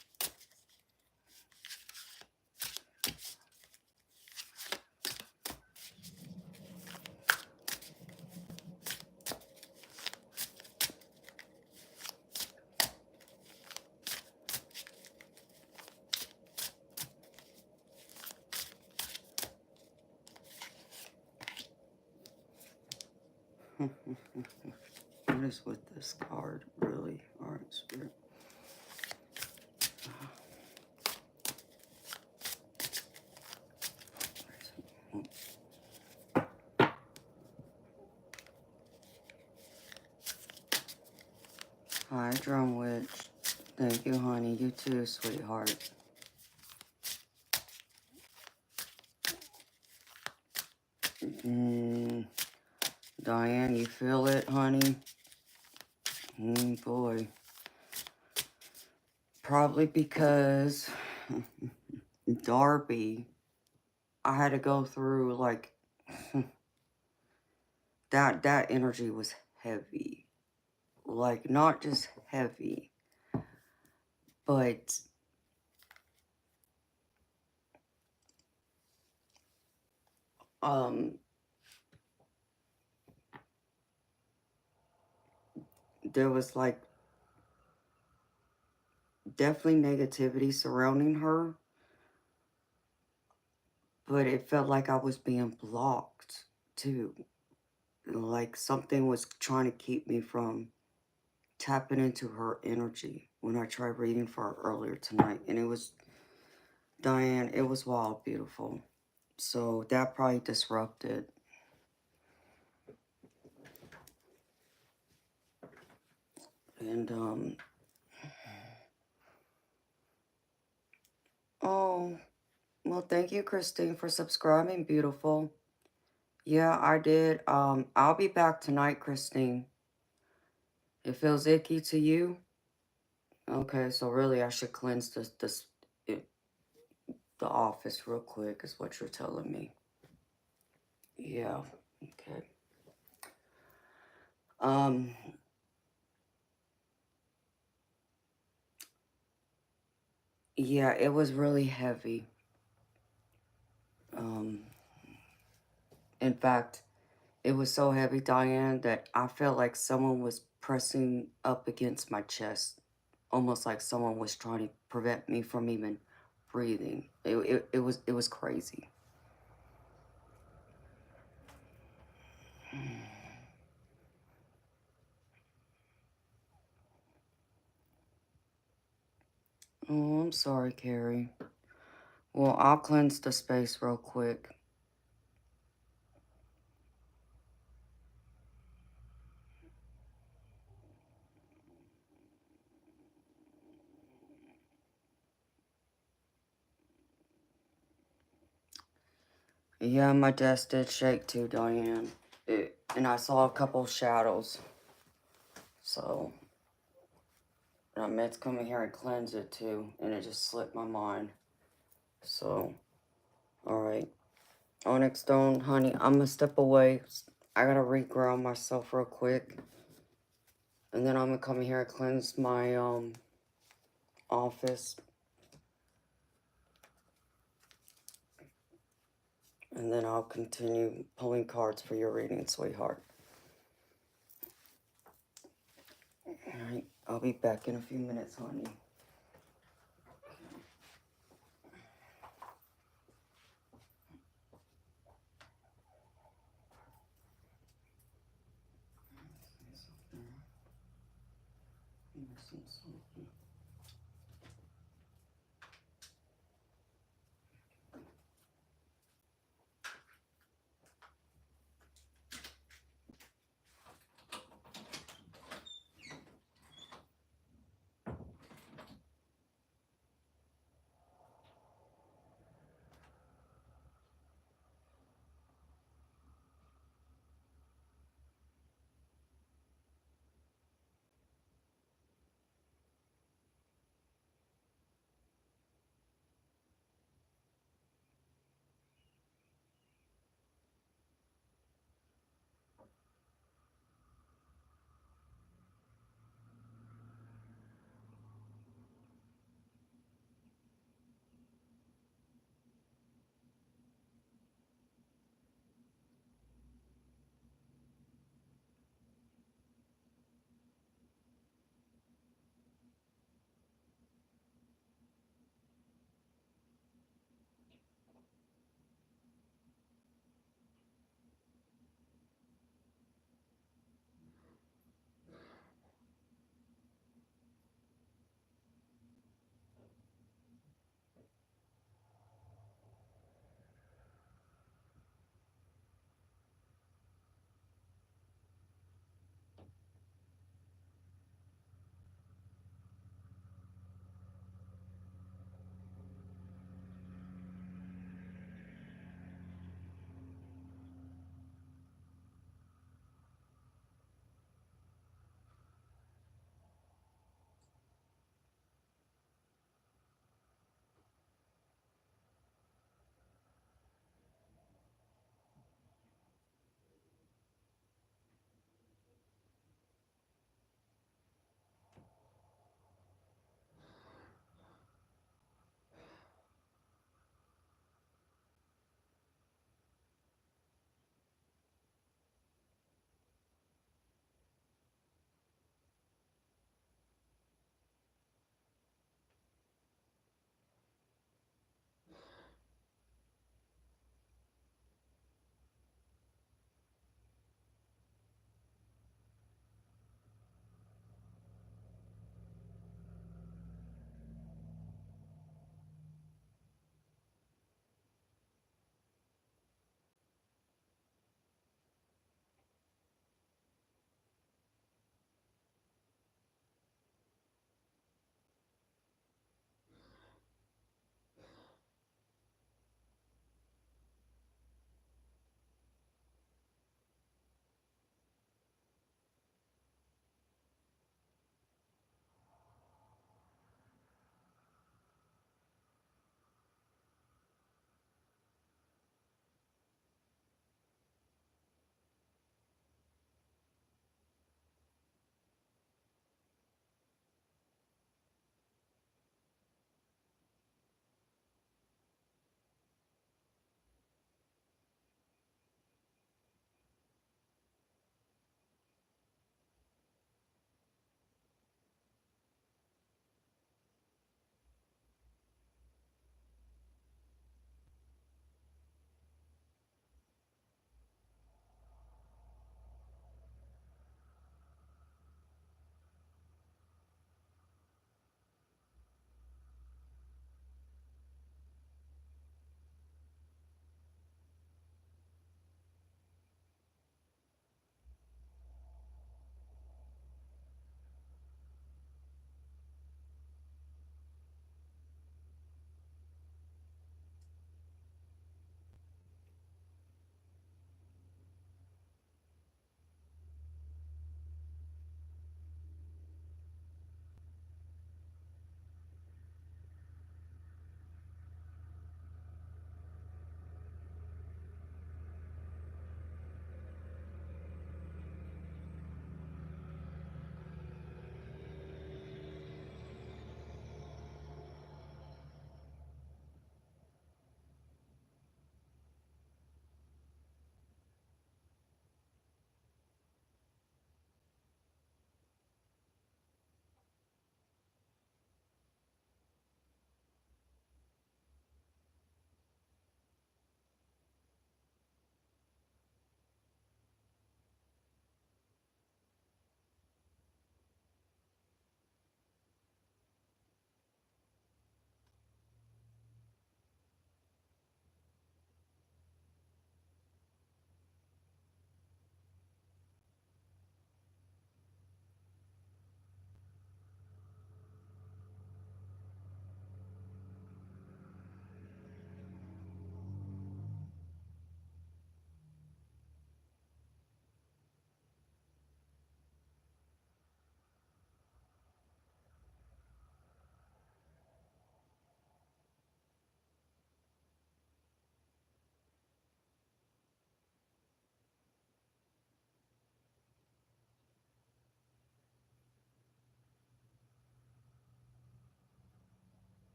What is with this card, really? Alright, Spirit. Hi, Drum Witch. Thank you, honey. You too, sweetheart. Diane, you feel it, honey? Boy. Probably because Darby, I had to go through, like, that energy was heavy. Like, not just heavy, but there was, like, definitely negativity surrounding her, but it felt like I was being blocked, too. Like, something was trying to keep me from tapping into her energy when I tried reading for her earlier tonight. And it was, Diane, it was wild, beautiful. So that probably disrupted. And, oh, Oh, well, thank you, Christine, for subscribing, beautiful. Yeah, I did. I'll be back tonight, Christine. It feels icky to you? Okay, so really I should cleanse the office real quick is what you're telling me. Yeah, okay. Um, yeah, it was really heavy. Um, in fact, it was so heavy, Diane, that I felt like someone was pressing up against my chest, almost like someone was trying to prevent me from even breathing. It was crazy. Oh, I'm sorry, Carrie. Well, I'll cleanse the space real quick. Yeah, my desk did shake too, Diane. And I saw a couple shadows. So, I meant to come in here and cleanse it too, and it just slipped my mind. So, alright. Onyx stone, honey, I'm gonna step away. I gotta reground myself real quick. And then I'm gonna come in here and cleanse my office. And then I'll continue pulling cards for your reading, sweetheart. Alright, I'll be back in a few minutes, honey.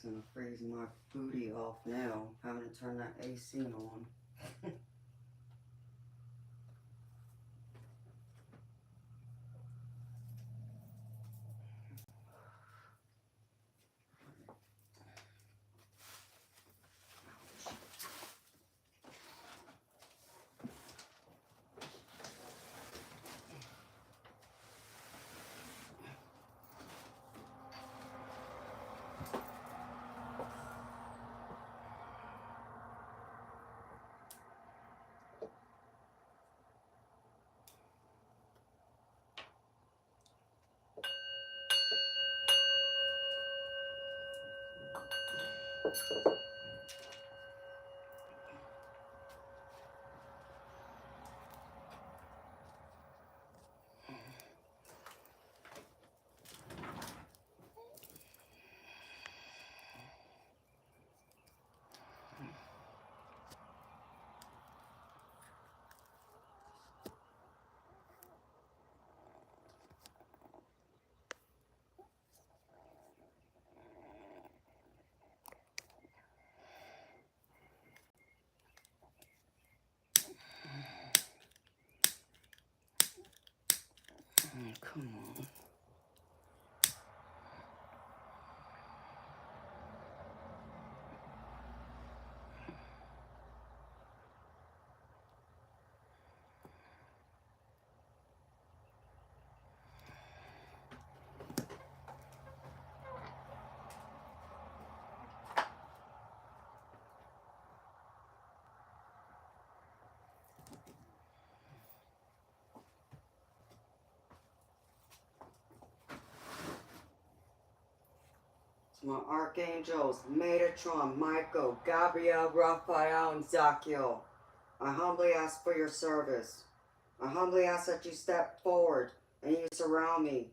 fixing to freeze my booty off now. Having to turn that AC on. Oh, come on. My archangels, Metatron, Michael, Gabriel, Raphael, and Zachiel. I humbly ask for your service. I humbly ask that you step forward and you surround me.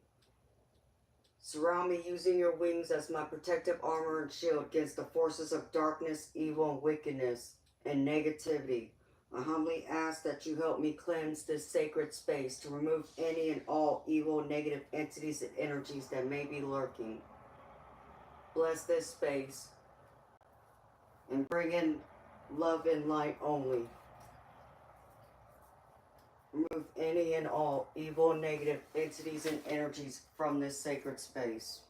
Surround me using your wings as my protective armor and shield against the forces of darkness, evil, and wickedness, and negativity. I humbly ask that you help me cleanse this sacred space to remove any and all evil, negative entities and energies that may be lurking. Bless this space and bring in love and light only. Remove any and all evil, negative entities and energies from this sacred space.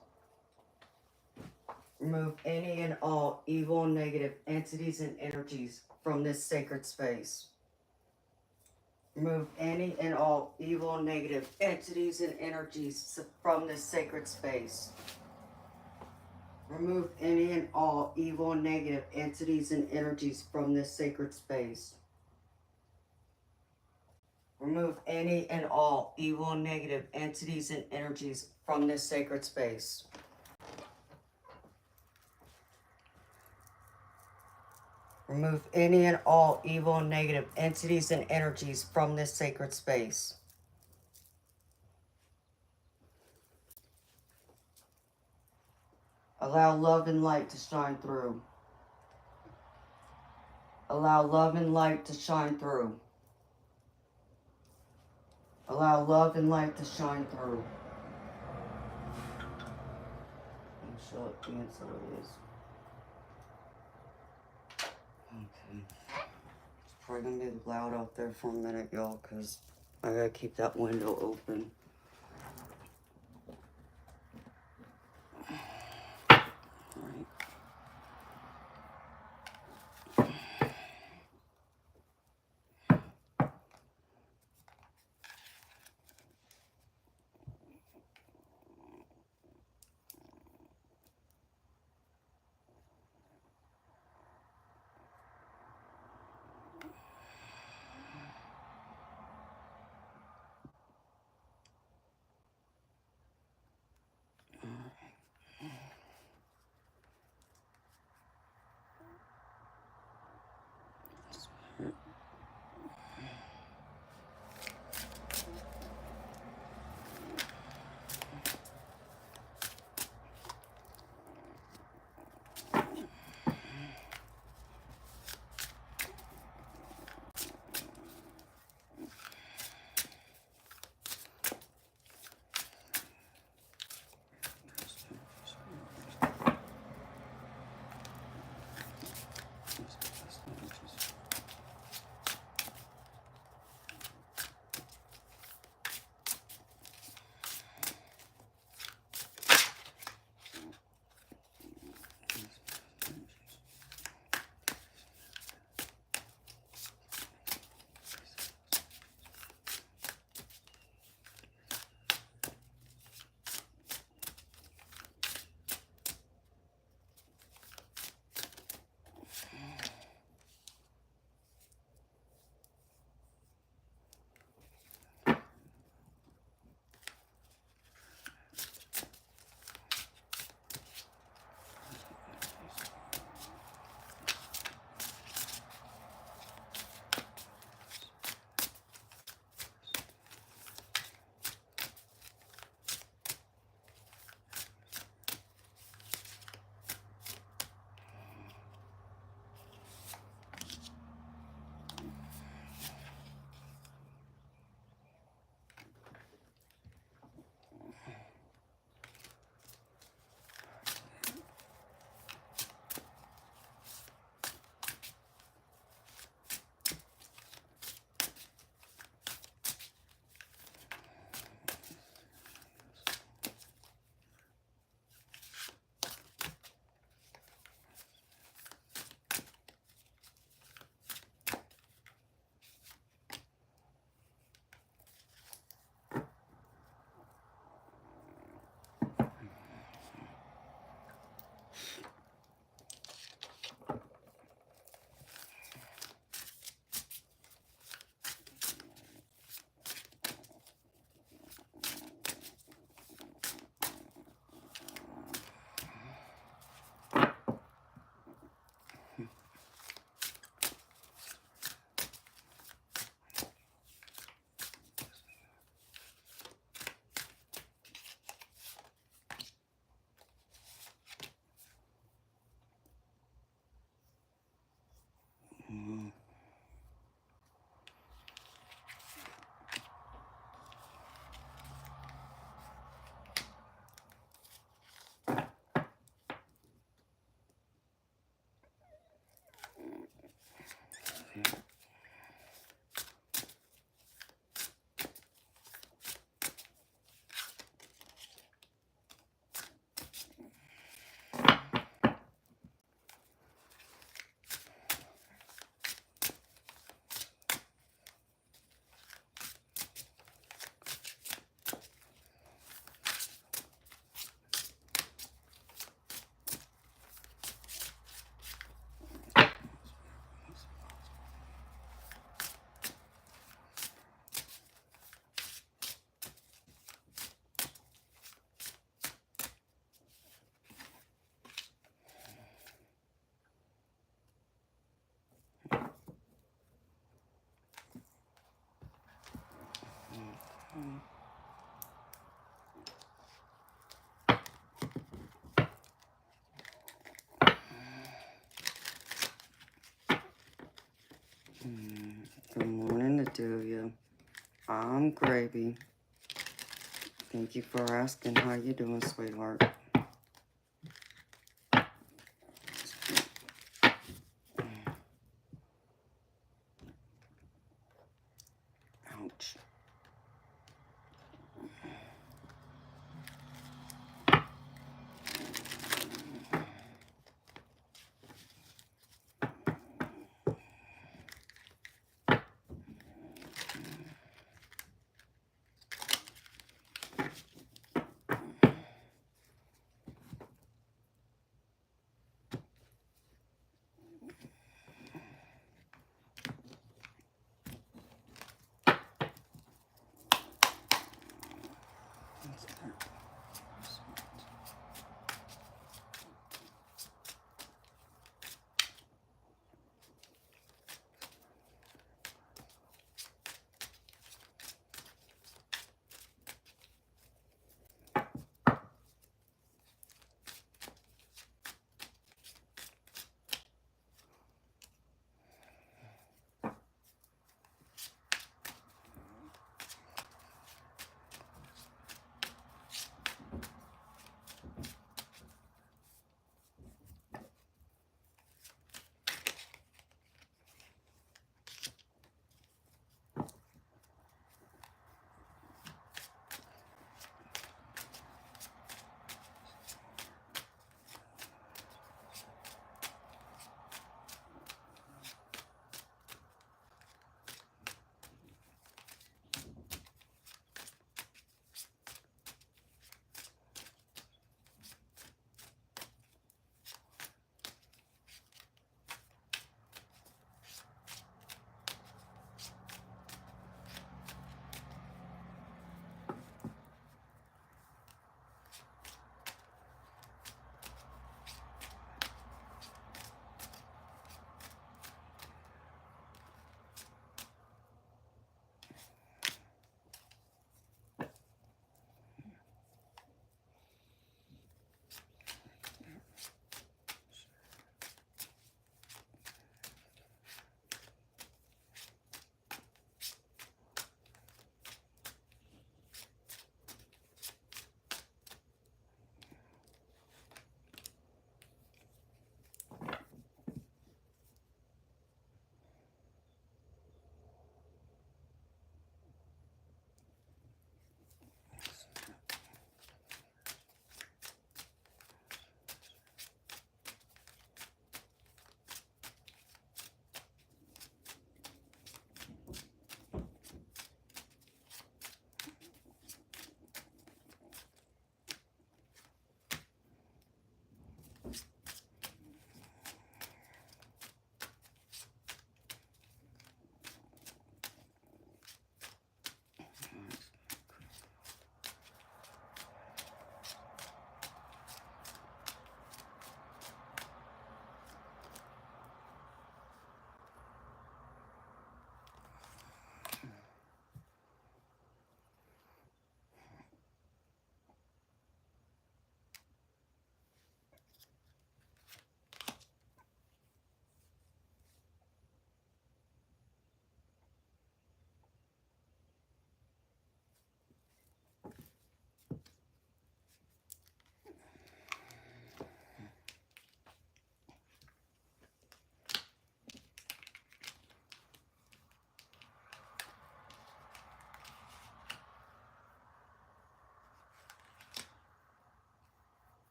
Remove any and all evil, negative entities and energies from this sacred space. Remove any and all evil, negative entities and energies from this sacred space. Remove any and all evil, negative entities and energies from this sacred space. Remove any and all evil, negative entities and energies from this sacred space. Remove any and all evil, negative entities and energies from this sacred space. Allow love and light to shine through. Allow love and light to shine through. Allow love and light to shine through. And show it being so it is. Okay. It's probably gonna be loud out there for a minute, y'all, because I gotta keep that window open. Good morning to two of you. I'm Gravy. Thank you for asking. How you doing, sweetheart? Ouch.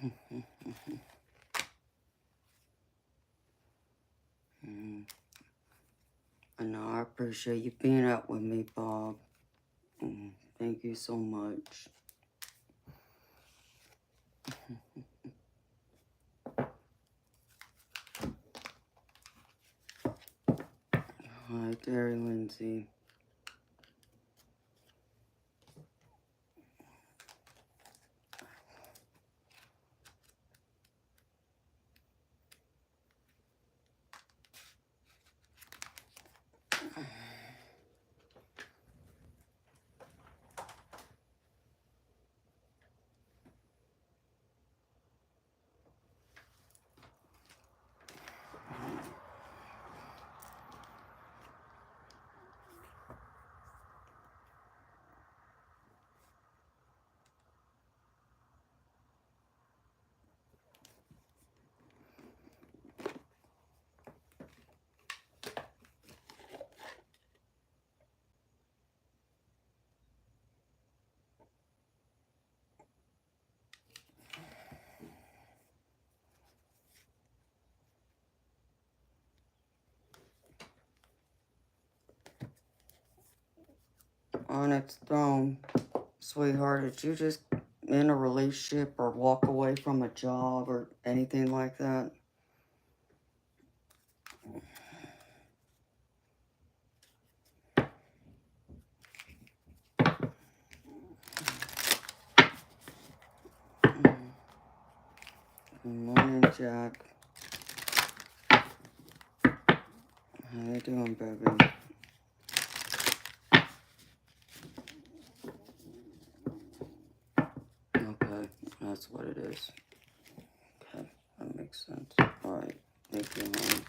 I know I appreciate you being out with me, Bob. Thank you so much. Hi, Terry Lindsay. Onyx throne. Sweetheart, did you just in a relationship or walk away from a job or anything like that? Good morning, Jack. How you doing, baby? Okay, that's what it is. Okay, that makes sense. All right, thank you, honey.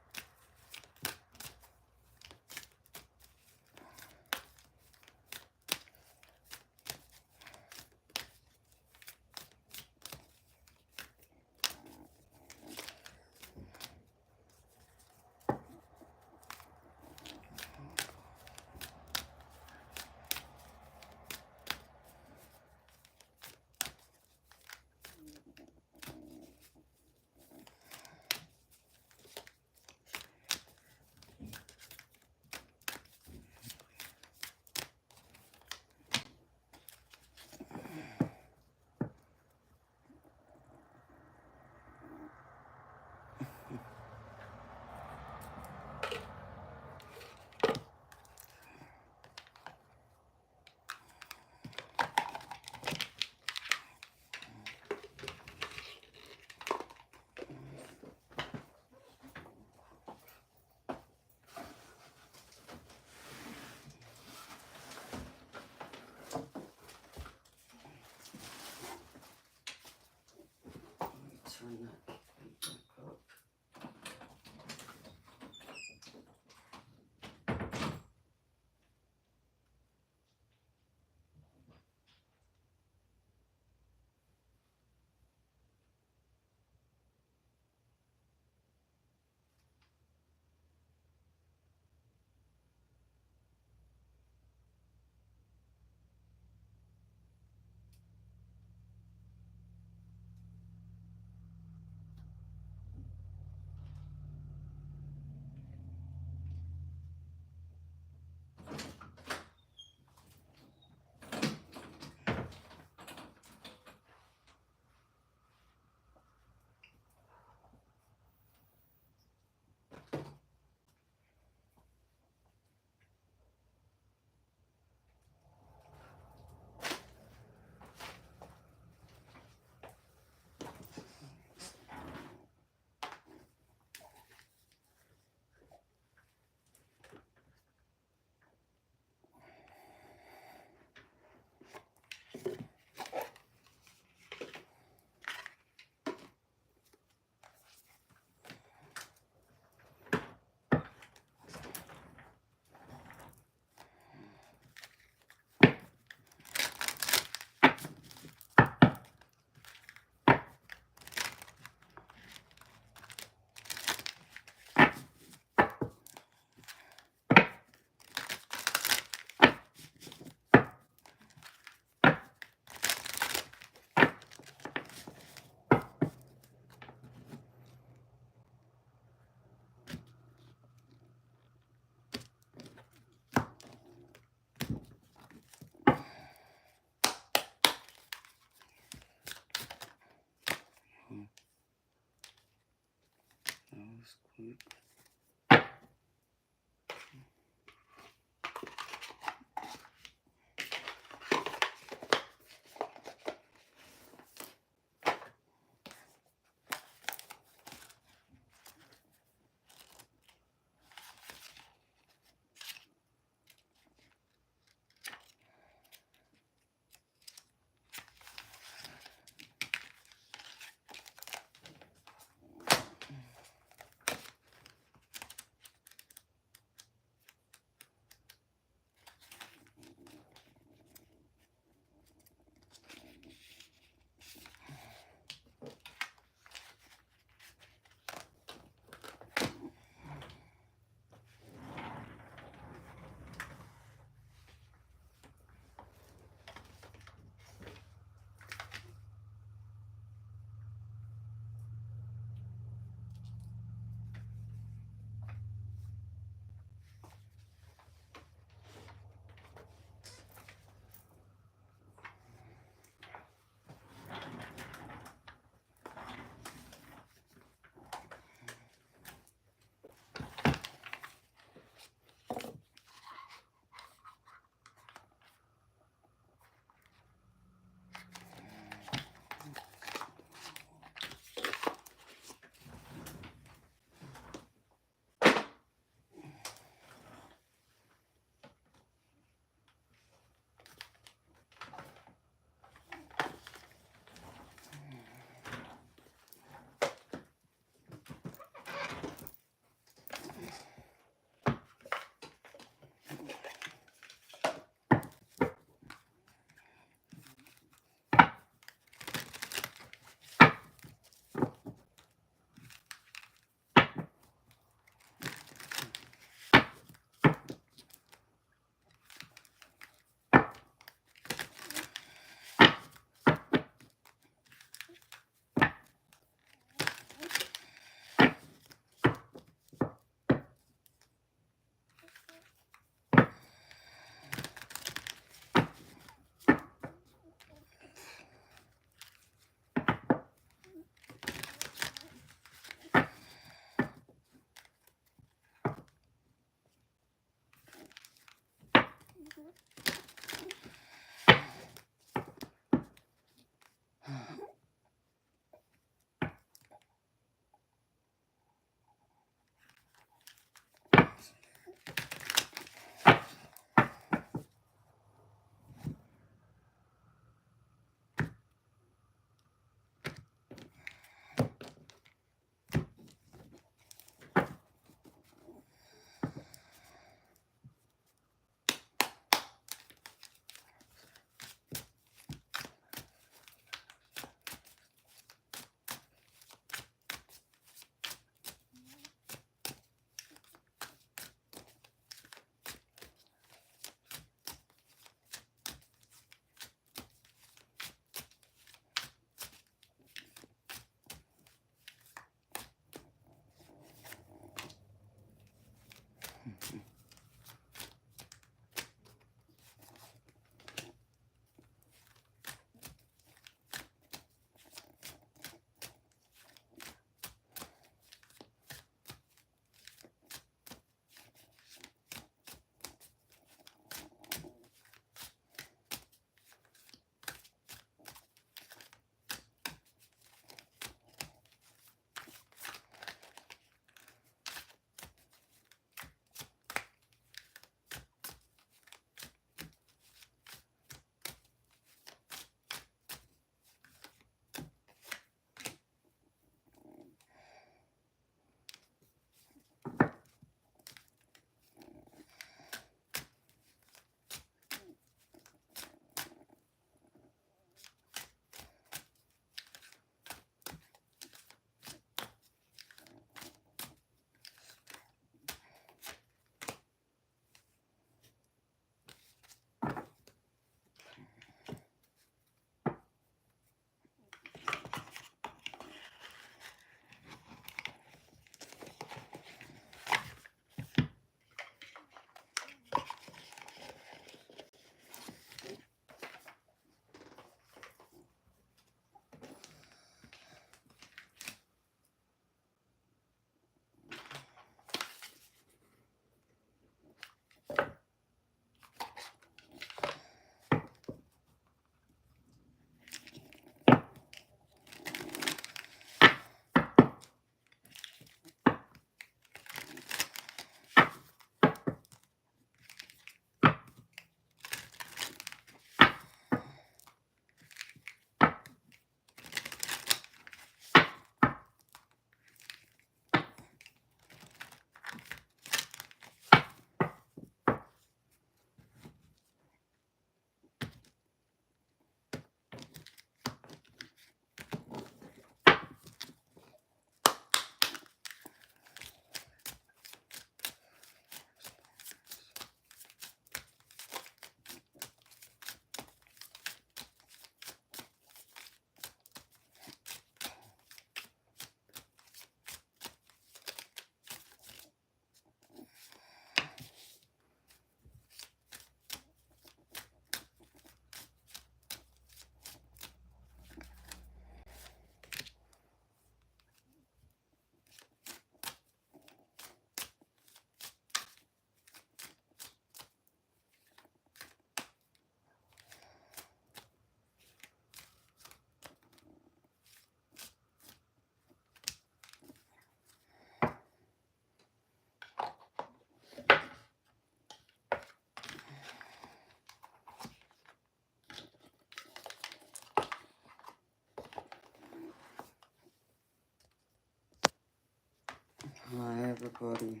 everybody.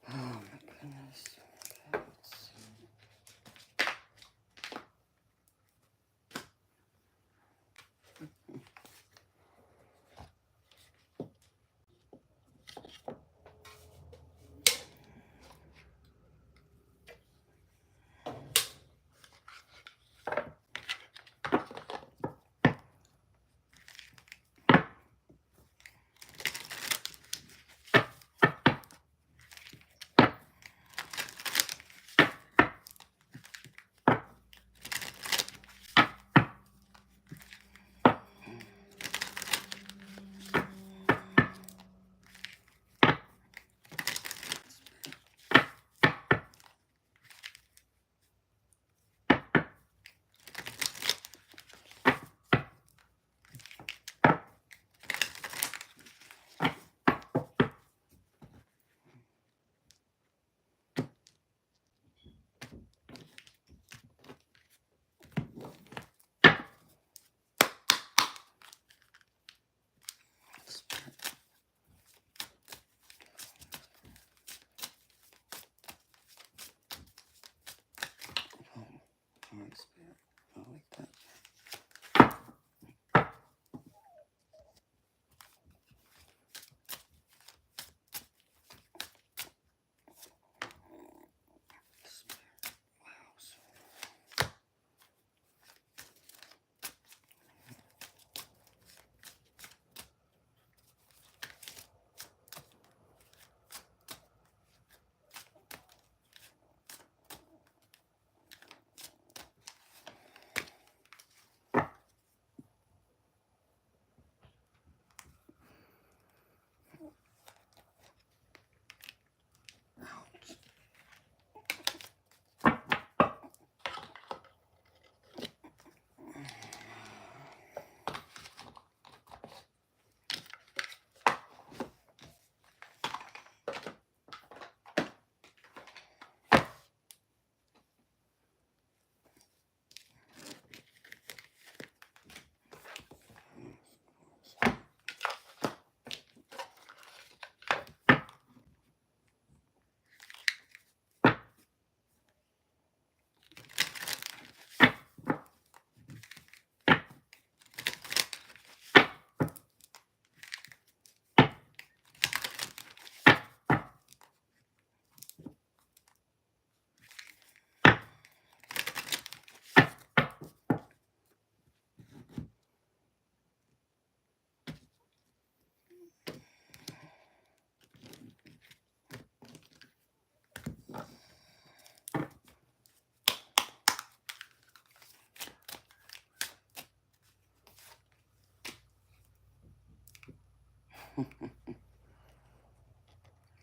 Oh my goodness. Okay, let's see. Onyx, I like that.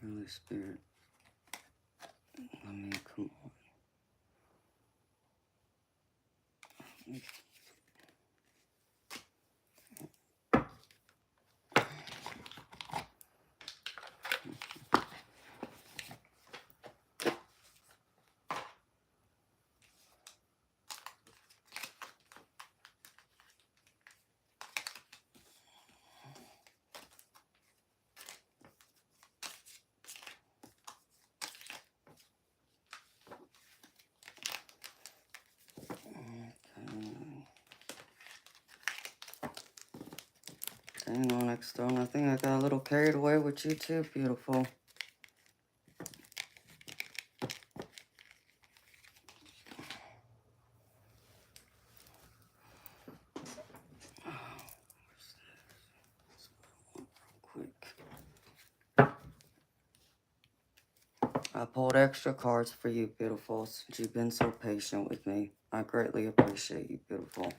Holy Spirit, let me come on. Dang, Onyx Stone, I think I got a little carried away with you too, beautiful. Quick. I pulled extra cards for you, beautifuls. You've been so patient with me. I greatly appreciate you, beautiful.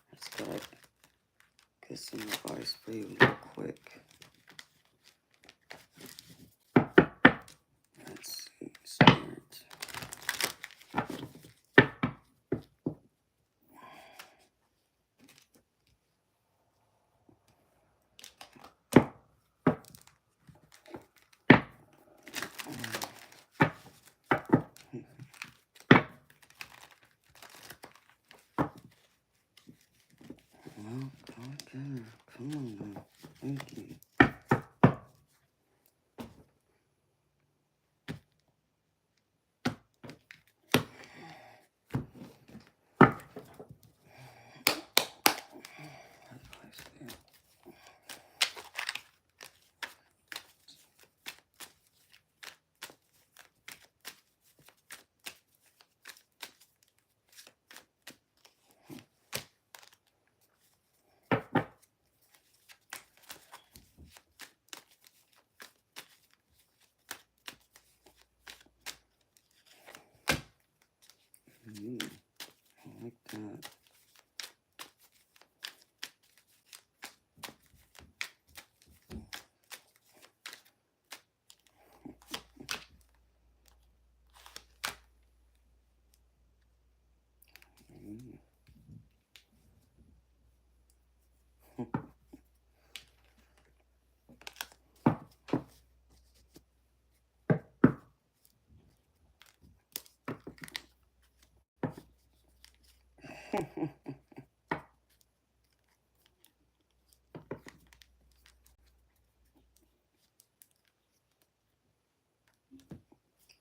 Let's get some advice for you real quick. Let's see, Spirit. Well, I like that.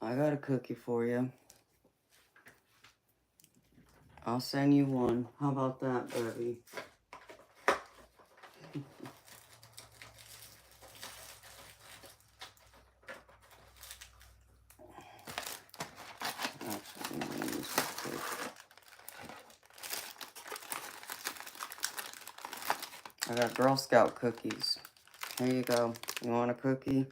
I got a cookie for you. I'll send you one. How about that, baby? Actually, I'm gonna use this quick. I got Girl Scout cookies. Here you go. You want a cookie?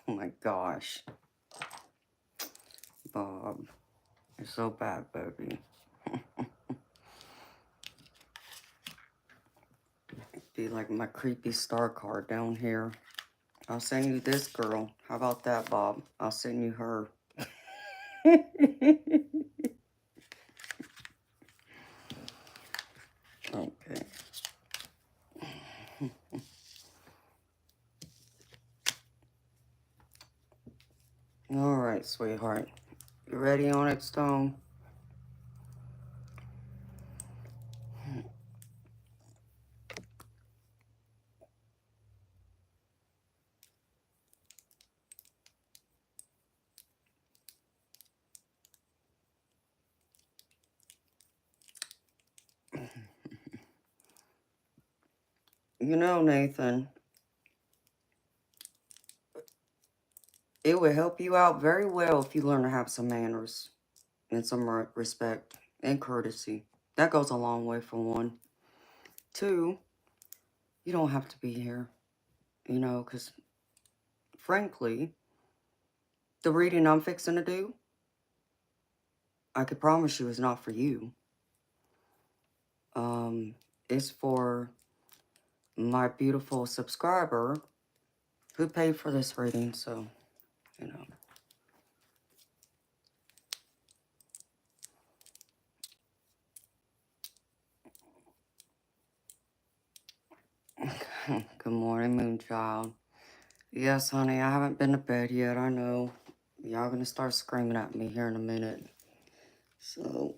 Oh my gosh. Bob. You're so bad, baby. Be like my creepy star card down here. I'll send you this girl. How about that, Bob? I'll send you her. Okay. All right, sweetheart. You ready, Onyx Stone? You know, Nathan, it would help you out very well if you learn to have some manners and some respect and courtesy. That goes a long way for one. Two, you don't have to be here, you know, because frankly, the reading I'm fixing to do, I could promise you is not for you. It's for my beautiful subscriber who paid for this reading, so, you know. Good morning, Moonchild. Yes, honey, I haven't been to bed yet, I know. Y'all gonna start screaming at me here in a minute. So...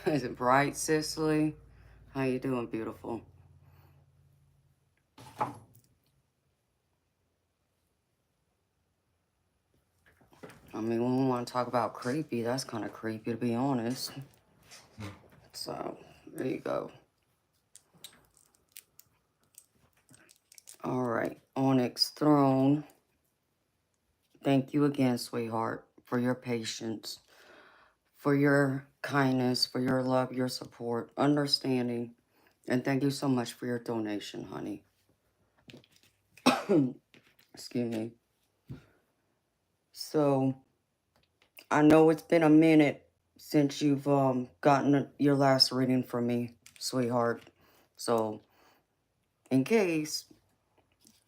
Is it bright, Cicely? How you doing, beautiful? I mean, when we want to talk about creepy, that's kind of creepy, to be honest. So, there you go. All right, Onyx throne. Thank you again, sweetheart, for your patience, for your kindness, for your love, your support, understanding, and thank you so much for your donation, honey. Excuse me. So, I know it's been a minute since you've gotten your last reading from me, sweetheart. So, in case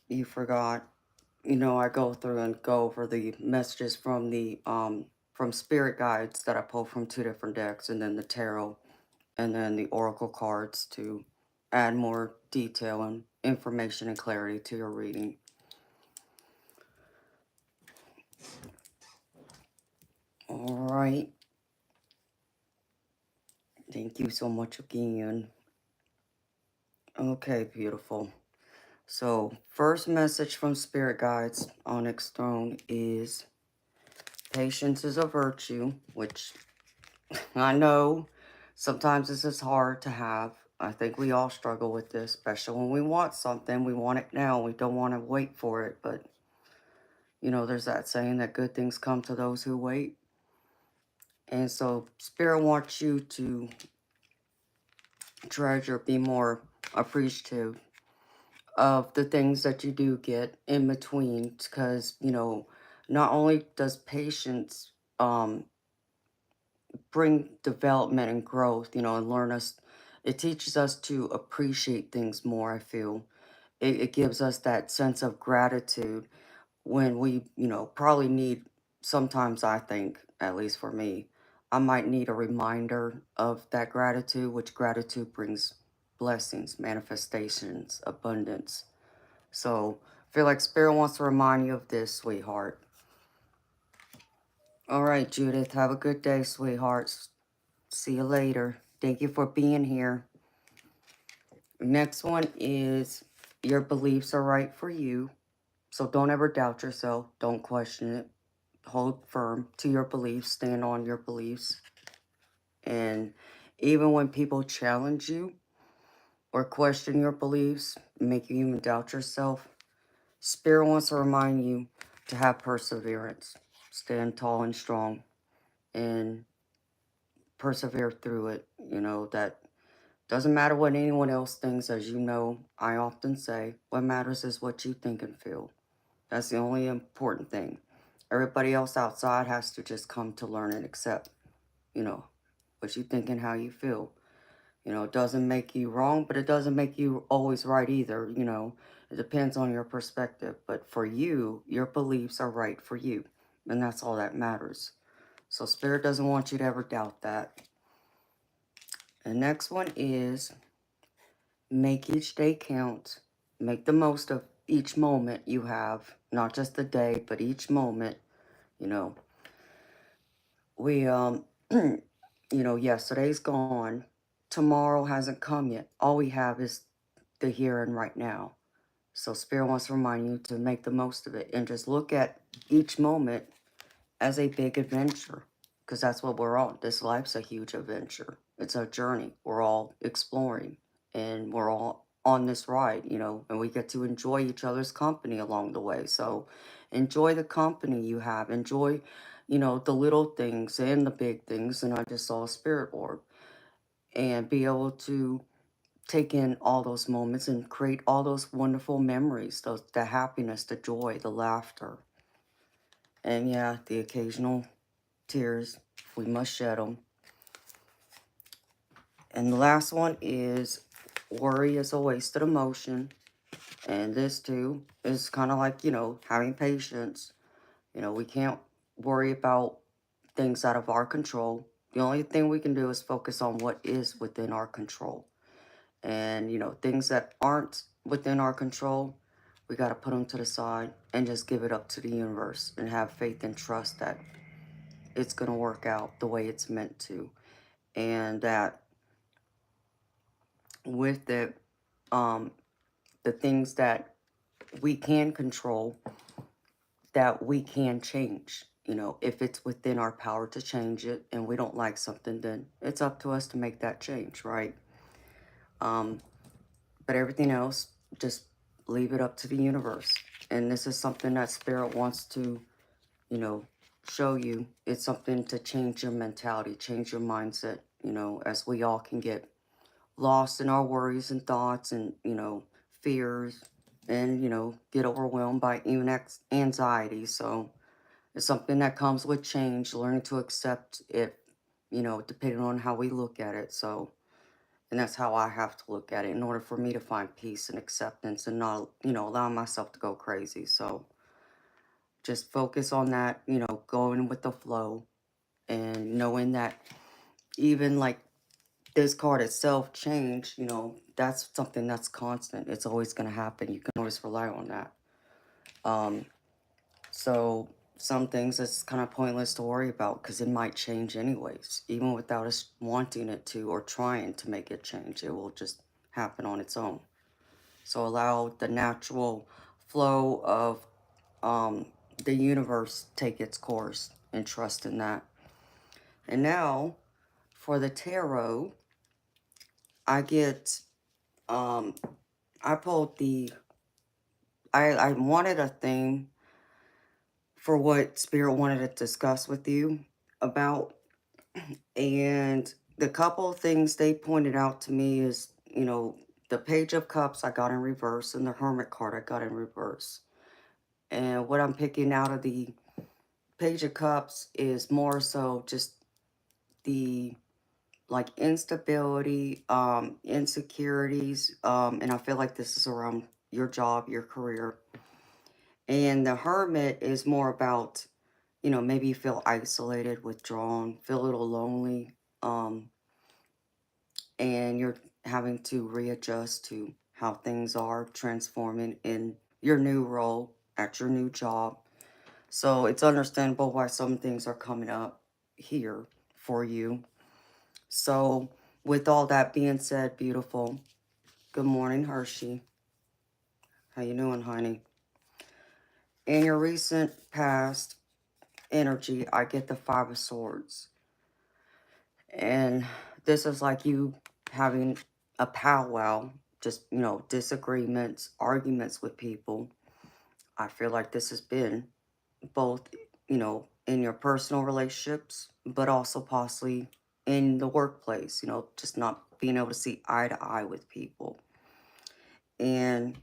you forgot, I go through and go over the messages from the from spirit guides that I pull from 2 different decks, and then the tarot, and then the oracle cards to add more detail and information and clarity to your reading. All right. Thank you so much again. Okay, beautiful. So, first message from spirit guides on Onyx Throne is patience is a virtue, which I know sometimes this is hard to have. I think we all struggle with this, especially when we want something. We want it now. We don't want to wait for it. But, there's that saying that good things come to those who wait. And so Spirit wants you to treasure, be more appreciative of the things that you do get in between. Because, not only does patience bring development and growth, and learn us. It teaches us to appreciate things more, I feel. It gives us that sense of gratitude when we, probably need, sometimes I think, at least for me, I might need a reminder of that gratitude, which gratitude brings blessings, manifestations, abundance. So I feel like Spirit wants to remind you of this, sweetheart. All right, Judith, have a good day, sweetheart. See you later. Thank you for being here. Next one is your beliefs are right for you. So don't ever doubt yourself. Don't question it. Hold firm to your beliefs. Stand on your beliefs. And even when people challenge you or question your beliefs, make you even doubt yourself, Spirit wants to remind you to have perseverance. Stand tall and strong and persevere through it. That doesn't matter what anyone else thinks, as you know, I often say, what matters is what you think and feel. That's the only important thing. Everybody else outside has to just come to learn and accept, what you think and how you feel. It doesn't make you wrong, but it doesn't make you always right either. It depends on your perspective. But for you, your beliefs are right for you. And that's all that matters. So Spirit doesn't want you to ever doubt that. The next one is make each day count. Make the most of each moment you have, not just the day, but each moment. We yesterday's gone. Tomorrow hasn't come yet. All we have is the here and right now. So Spirit wants to remind you to make the most of it and just look at each moment as a big adventure, because that's what we're on. This life's a huge adventure. It's a journey. We're all exploring and we're all on this ride, and we get to enjoy each other's company along the way. So enjoy the company you have. Enjoy, the little things and the big things. And I just saw a spirit orb, and be able to take in all those moments and create all those wonderful memories, the happiness, the joy, the laughter. And yeah, the occasional tears, we must shed them. And the last one is worry is a wasted emotion. And this too is kind of like, having patience. We can't worry about things out of our control. The only thing we can do is focus on what is within our control. And, things that aren't within our control, we got to put them to the side and just give it up to the universe and have faith and trust that it's going to work out the way it's meant to. And that with it, the things that we can control, that we can change. If it's within our power to change it and we don't like something, then it's up to us to make that change, right? But everything else, just leave it up to the universe. And this is something that Spirit wants to, you know, show you. It's something to change your mentality, change your mindset, you know, as we all can get lost in our worries and thoughts and, you know, fears and, you know, get overwhelmed by even anxiety. So it's something that comes with change, learning to accept it, you know, depending on how we look at it. So, and that's how I have to look at it in order for me to find peace and acceptance and not, you know, allow myself to go crazy. So just focus on that, you know, going with the flow and knowing that even like this card itself change, you know, that's something that's constant. It's always going to happen. You can always rely on that. So some things it's kind of pointless to worry about because it might change anyways, even without us wanting it to or trying to make it change. It will just happen on its own. So allow the natural flow of the universe take its course and trust in that. And now for the tarot, I get I pulled the I wanted a theme for what Spirit wanted to discuss with you about. And the couple of things they pointed out to me is, you know, the Page of Cups I got in reverse and the Hermit card I got in reverse. And what I'm picking out of the Page of Cups is more so just the like instability, insecurities, and I feel like this is around your job, your career. And the Hermit is more about, you know, maybe you feel isolated, withdrawn, feel a little lonely, and you're having to readjust to how things are transforming in your new role at your new job. So it's understandable why some things are coming up here for you. So with all that being said, beautiful, good morning, Hershey. How you doing, honey? In your recent past energy, I get the Five of Swords. And this is like you having a powwow, just, you know, disagreements, arguments with people. I feel like this has been both, you know, in your personal relationships, but also possibly in the workplace, you know, just not being able to see eye to eye with people. And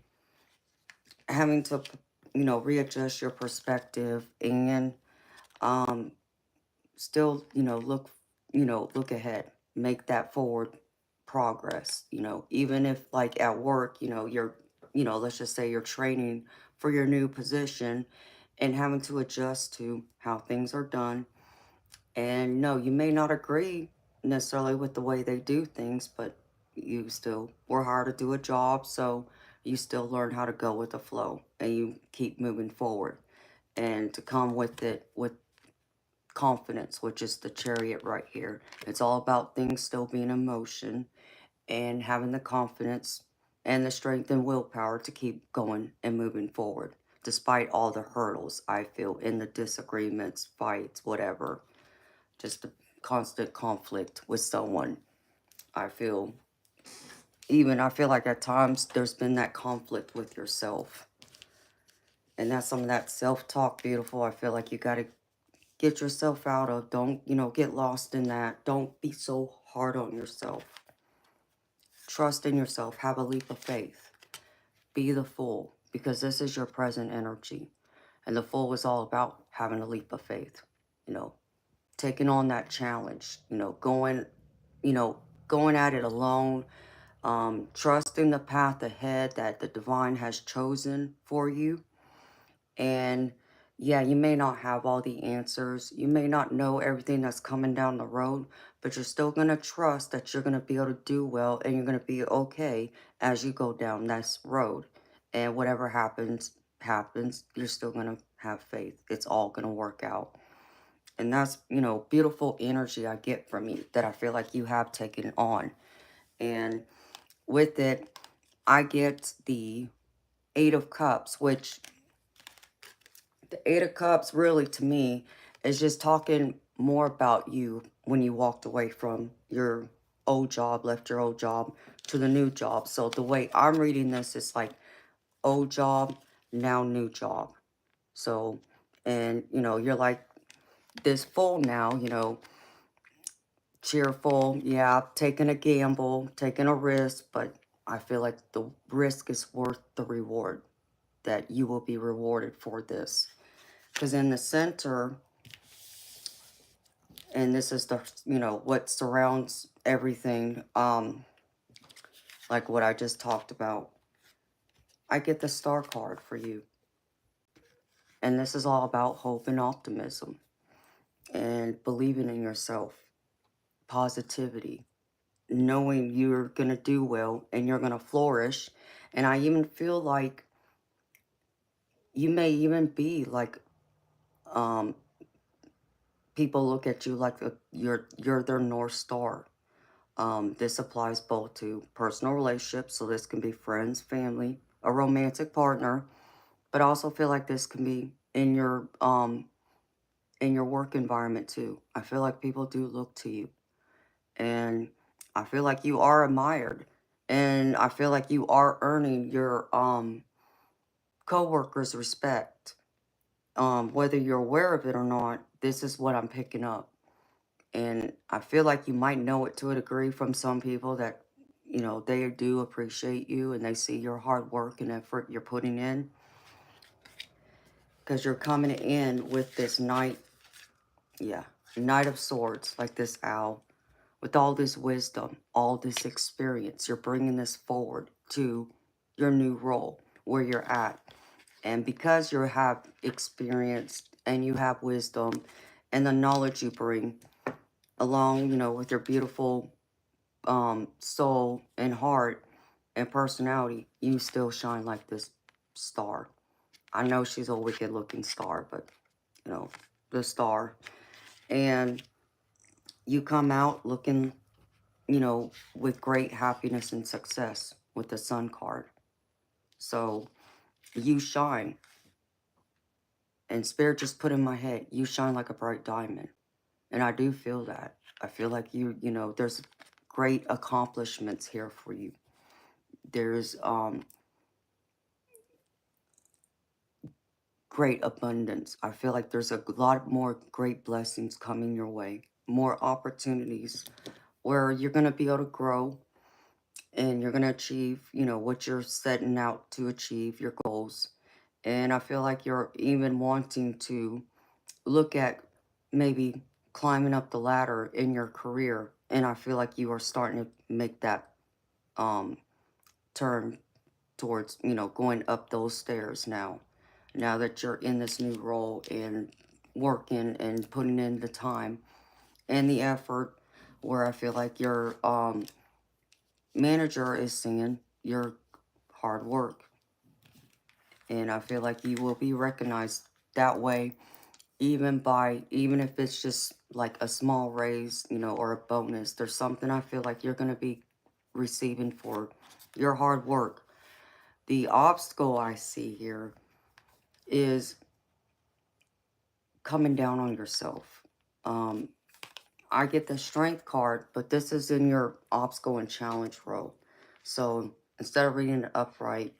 having to, you know, readjust your perspective and still, you know, look ahead, make that forward progress, you know, even if like at work, you know, you're, you know, let's just say you're training for your new position and having to adjust to how things are done. And no, you may not agree necessarily with the way they do things, but you still were hired to do a job, so you still learn how to go with the flow and you keep moving forward and to come with it with confidence, which is the Chariot right here. It's all about things still being in motion and having the confidence and the strength and willpower to keep going and moving forward, despite all the hurdles I feel in the disagreements, fights, whatever. Just a constant conflict with someone. I feel like at times there's been that conflict with yourself. And that's some of that self-talk, beautiful. I feel like you got to get yourself out of. Don't, you know, get lost in that. Don't be so hard on yourself. Trust in yourself. Have a leap of faith. Be the Fool, because this is your present energy. And the Fool is all about having a leap of faith. You know, taking on that challenge. Going at it alone. Trusting the path ahead that the divine has chosen for you. And yeah, you may not have all the answers. You may not know everything that's coming down the road, but you're still going to trust that you're going to be able to do well and you're going to be okay as you go down this road. And whatever happens, you're still going to have faith. It's all going to work out. And that's, beautiful energy I get from you that I feel like you have taken on. And with it, I get the Eight of Cups, which the Eight of Cups really to me is just talking more about you when you walked away from your old job, left your old job to the new job. So the way I'm reading this is like old job, now new job. So, and, you know, you're like this full now, you know, cheerful, yeah, taking a gamble, taking a risk, but I feel like the risk is worth the reward, that you will be rewarded for this. Because in the center, and this is the, you know, what surrounds everything, like what I just talked about, I get the star card for you. And this is all about hope and optimism and believing in yourself, positivity, knowing you're going to do well and you're going to flourish. And I even feel like you may even be like, um, people look at you like you're their North Star. This applies both to personal relationships, so this can be friends, family, a romantic partner, but I also feel like this can be in your work environment too. I feel like people do look to you, and I feel like you are admired, and I feel like you are earning your coworkers' respect. Whether you're aware of it or not, this is what I'm picking up. And I feel like you might know it to a degree from some people that, you know, they do appreciate you and they see your hard work and effort you're putting in. Because you're coming in with this knight, yeah, Knight of Swords, like this owl, with all this wisdom, all this experience. You're bringing this forward to your new role, where you're at. And because you have experience and you have wisdom and the knowledge you bring along, you know, with your beautiful soul and heart and personality, you still shine like this star. I know she's a wicked looking star, but, you know, the star. And you come out looking, you know, with great happiness and success with the Sun card. So you shine. And Spirit just put in my head, you shine like a bright diamond. And I do feel that. I feel like you know, there's great accomplishments here for you. There's great abundance. I feel like there's a lot more great blessings coming your way. More opportunities where you're going to be able to grow and you're going to achieve, you know, what you're setting out to achieve, your goals. And I feel like you're even wanting to look at maybe climbing up the ladder in your career. And I feel like you are starting to make that turn towards, you know, going up those stairs now. Now that you're in this new role and working and putting in the time and the effort, where I feel like your manager is seeing your hard work. And I feel like you will be recognized that way, even if it's just like a small raise, you know, or a bonus. There's something I feel like you're going to be receiving for your hard work. The obstacle I see here is coming down on yourself. I get the strength card, but this is in your obstacle and challenge row. So instead of reading it upright,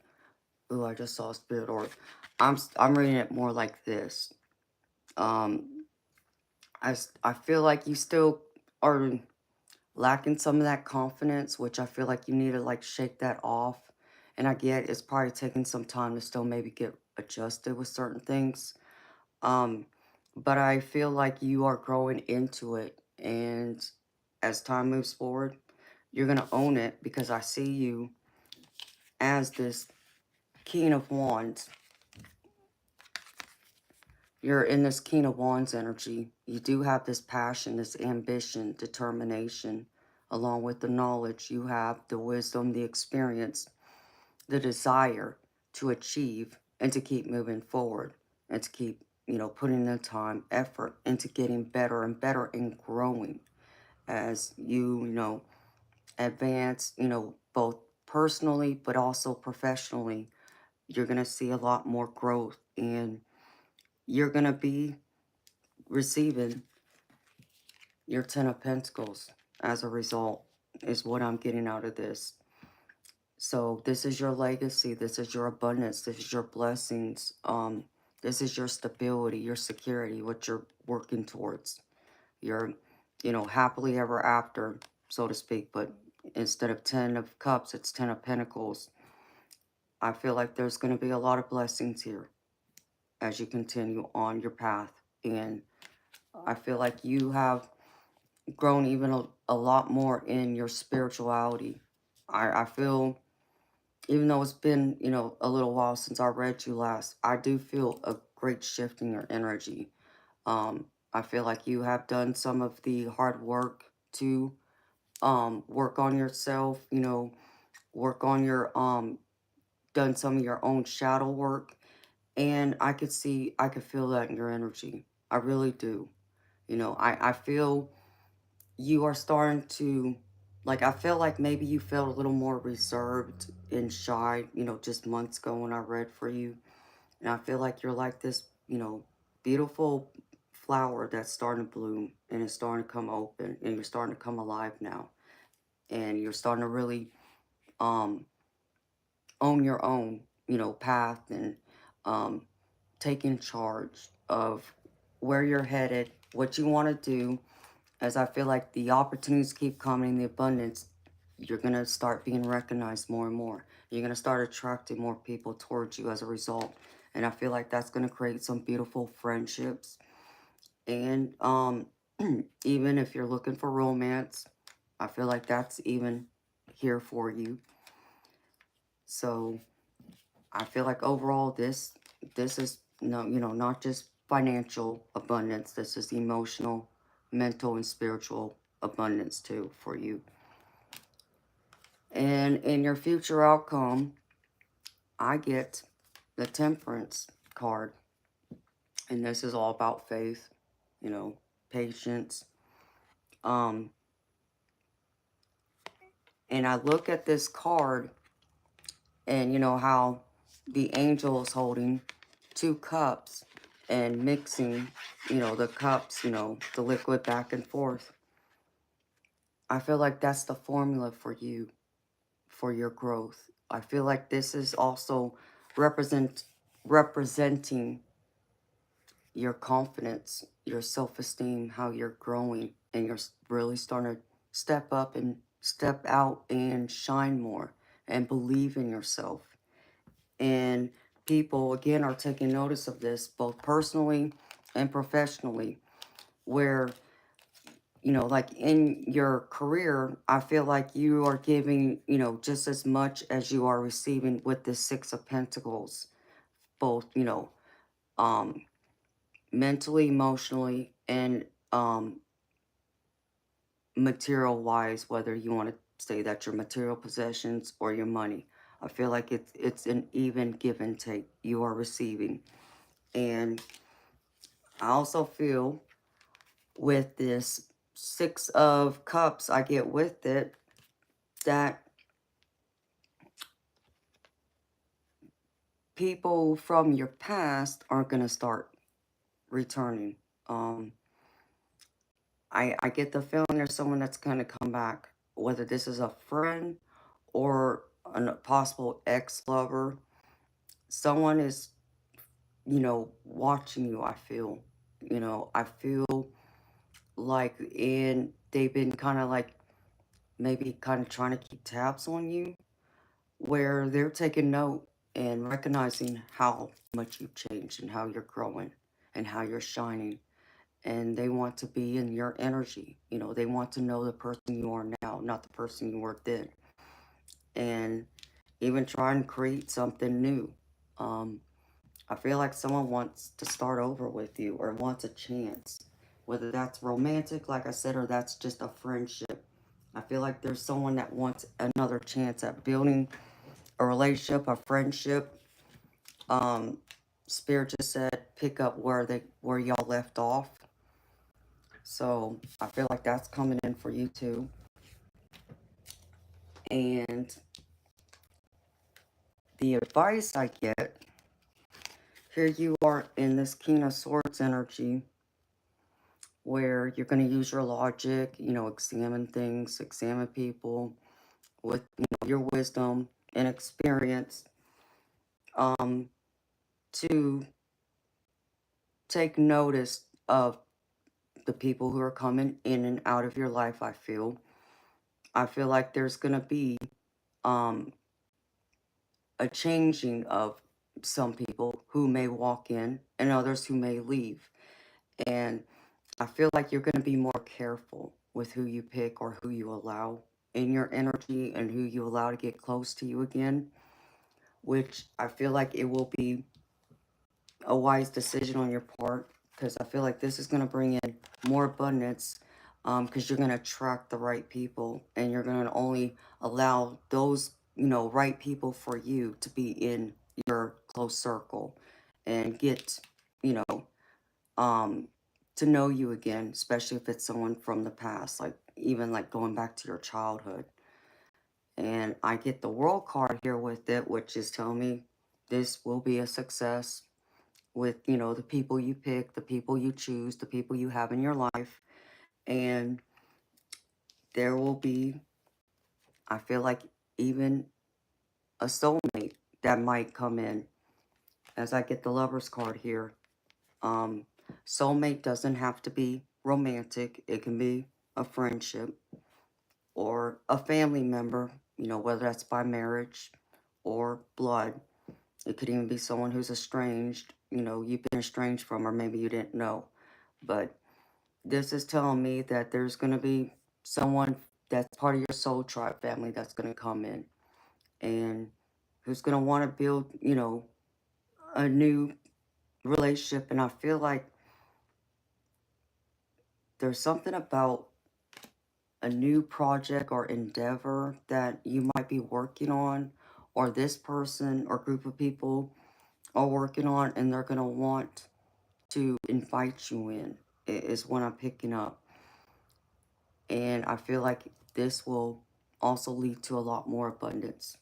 ooh, I just saw a spirit orb. I'm reading it more like this. I feel like you still are lacking some of that confidence, which I feel like you need to like shake that off. And I get it's probably taking some time to still maybe get adjusted with certain things. But I feel like you are growing into it, and as time moves forward, you're gonna own it, because I see you as this King of Wands. You're in this King of Wands energy. You do have this passion, this ambition, determination, along with the knowledge. You have the wisdom, the experience, the desire to achieve and to keep moving forward and to keep, you know, putting the time, effort into getting better and better and growing as you know, advance, you know, both personally but also professionally. You're going to see a lot more growth, and you're going to be receiving your 10 of Pentacles as a result, is what I'm getting out of this. So this is your legacy. This is your abundance. This is your blessings. This is your stability, your security, what you're working towards. Your, happily ever after, so to speak. But instead of 10 of cups, it's 10 of pentacles. I feel like there's going to be a lot of blessings here as you continue on your path. And I feel like you have grown even a lot more in your spirituality. I feel, even though it's been, a little while since I read you last, I do feel a great shift in your energy. I feel like you have done some of the hard work to work on yourself, work on your, done some of your own shadow work. And I could feel that in your energy. I really do. I feel you are starting to, like, I feel like maybe you felt a little more reserved and shy, just months ago when I read for you. And I feel like you're like this, beautiful flower that's starting to bloom and it's starting to come open and you're starting to come alive now. And you're starting to really um, own your own, path and um, taking charge of where you're headed, what you want to do. As I feel like the opportunities keep coming, the abundance, you're going to start being recognized more and more. You're going to start attracting more people towards you as a result. And I feel like that's going to create some beautiful friendships. And even if you're looking for romance, I feel like that's even here for you. So I feel like overall this is no, not just financial abundance. This is emotional, mental, and spiritual abundance too for you. And in your future outcome, I get the Temperance card. And this is all about faith, patience. Um, and I look at this card and how the angel is holding 2 cups and mixing, the cups, the liquid back and forth. I feel like that's the formula for you, for your growth. I feel like this is also representing your confidence, your self-esteem, how you're growing, and you're really starting to step up and step out and shine more and believe in yourself. And people, again, are taking notice of this, both personally and professionally, where, like in your career, I feel like you are giving, just as much as you are receiving with the 6 of Pentacles, both, um, mentally, emotionally, and material wise, whether you want to say that your material possessions or your money. I feel like it's an even give and take you are receiving. And I also feel with this 6 of Cups I get with it, that people from your past aren't going to start returning. I get the feeling there's someone that's going to come back, whether this is a friend or a possible ex-lover. Someone is, watching you, I feel. I feel like they've been kind of like maybe kind of trying to keep tabs on you, where they're taking note and recognizing how much you've changed and how you're growing and how you're shining. And they want to be in your energy. They want to know the person you are now, not the person you were then. And even try and create something new. I feel like someone wants to start over with you or wants a chance. Whether that's romantic, like I said, or that's just a friendship. I feel like there's someone that wants another chance at building a relationship, a friendship. Spirit just said pick up where y'all left off. So I feel like that's coming in for you too. And the advice I get, here you are in this King of Swords energy, where you're going to use your logic, examine things, examine people with your wisdom, and experience to take notice of the people who are coming in and out of your life. I feel like there's going to be a changing of some people who may walk in and others who may leave. And I feel like you're going to be more careful with who you pick or who you allow in your energy and who you allow to get close to you again, which I feel like it will be a wise decision on your part, because I feel like this is going to bring in more abundance, because you're going to attract the right people, and you're going to only allow those, right people for you to be in your close circle and get, you know, to know you again, especially if it's someone from the past, like even like going back to your childhood. And I get the World card here with it, which is telling me this will be a success with, the people you pick, the people you choose, the people you have in your life. And there will be, I feel like, even a soulmate that might come in. As I get the Lover's card here, soulmate doesn't have to be romantic. It can be a friendship or a family member, whether that's by marriage or blood. It could even be someone who's estranged, you've been estranged from, or maybe you didn't know. But this is telling me that there's going to be someone that's part of your soul tribe family that's going to come in and who's going to want to build, a new relationship. And I feel like there's something about a new project or endeavor that you might be working on, or this person or group of people are working on, and they're going to want to invite you in, is what I'm picking up. And I feel like this will also lead to a lot more abundance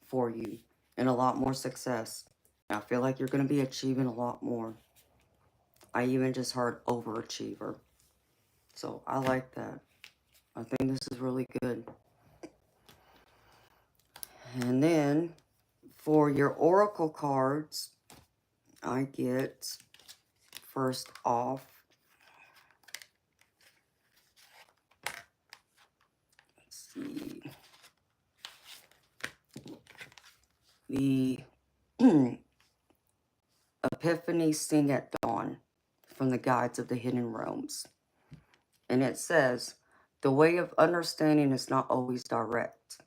for you and a lot more success. I feel like you're going to be achieving a lot more. I even just heard overachiever. So I like that. I think this is really good. And then for your oracle cards, I get first off, let's see, the Epiphany Sing at Dawn from the Guides of the Hidden Realms. And it says, the way of understanding is not always direct.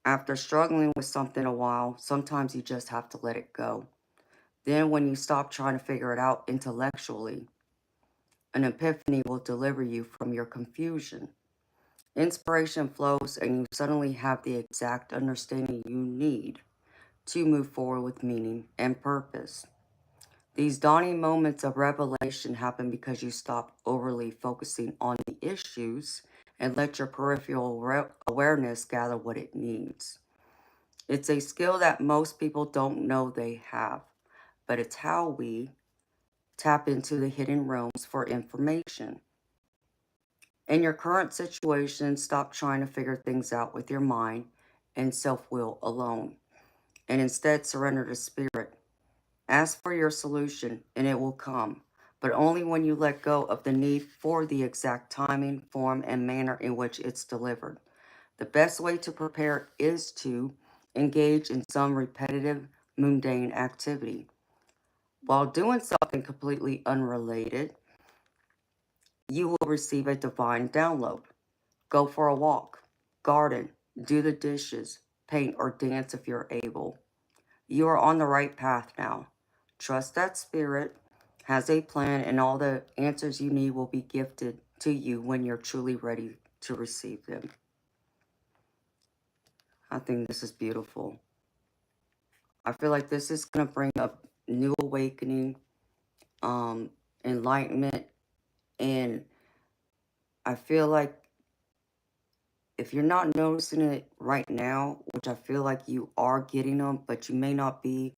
After struggling with something a while, sometimes you just have to let it go. Then when you stop trying to figure it out intellectually, an epiphany will deliver you from your confusion. Inspiration flows and you suddenly have the exact understanding you need to move forward with meaning and purpose. These dawning moments of revelation happen because you stop overly focusing on the issues and let your peripheral awareness gather what it needs. It's a skill that most people don't know they have, but it's how we tap into the hidden realms for information. In your current situation, stop trying to figure things out with your mind and self-will alone, and instead surrender to spirit. Ask for your solution and it will come, but only when you let go of the need for the exact timing, form, and manner in which it's delivered. The best way to prepare is to engage in some repetitive, mundane activity. While doing something completely unrelated, you will receive a divine download. Go for a walk, garden, do the dishes, paint, or dance if you're able. You are on the right path now. Trust that spirit has a plan, and all the answers you need will be gifted to you when you're truly ready to receive them. I think this is beautiful. I feel like this is going to bring up new awakening, enlightenment, and I feel like if you're not noticing it right now, which I feel like you are getting them, but you may not be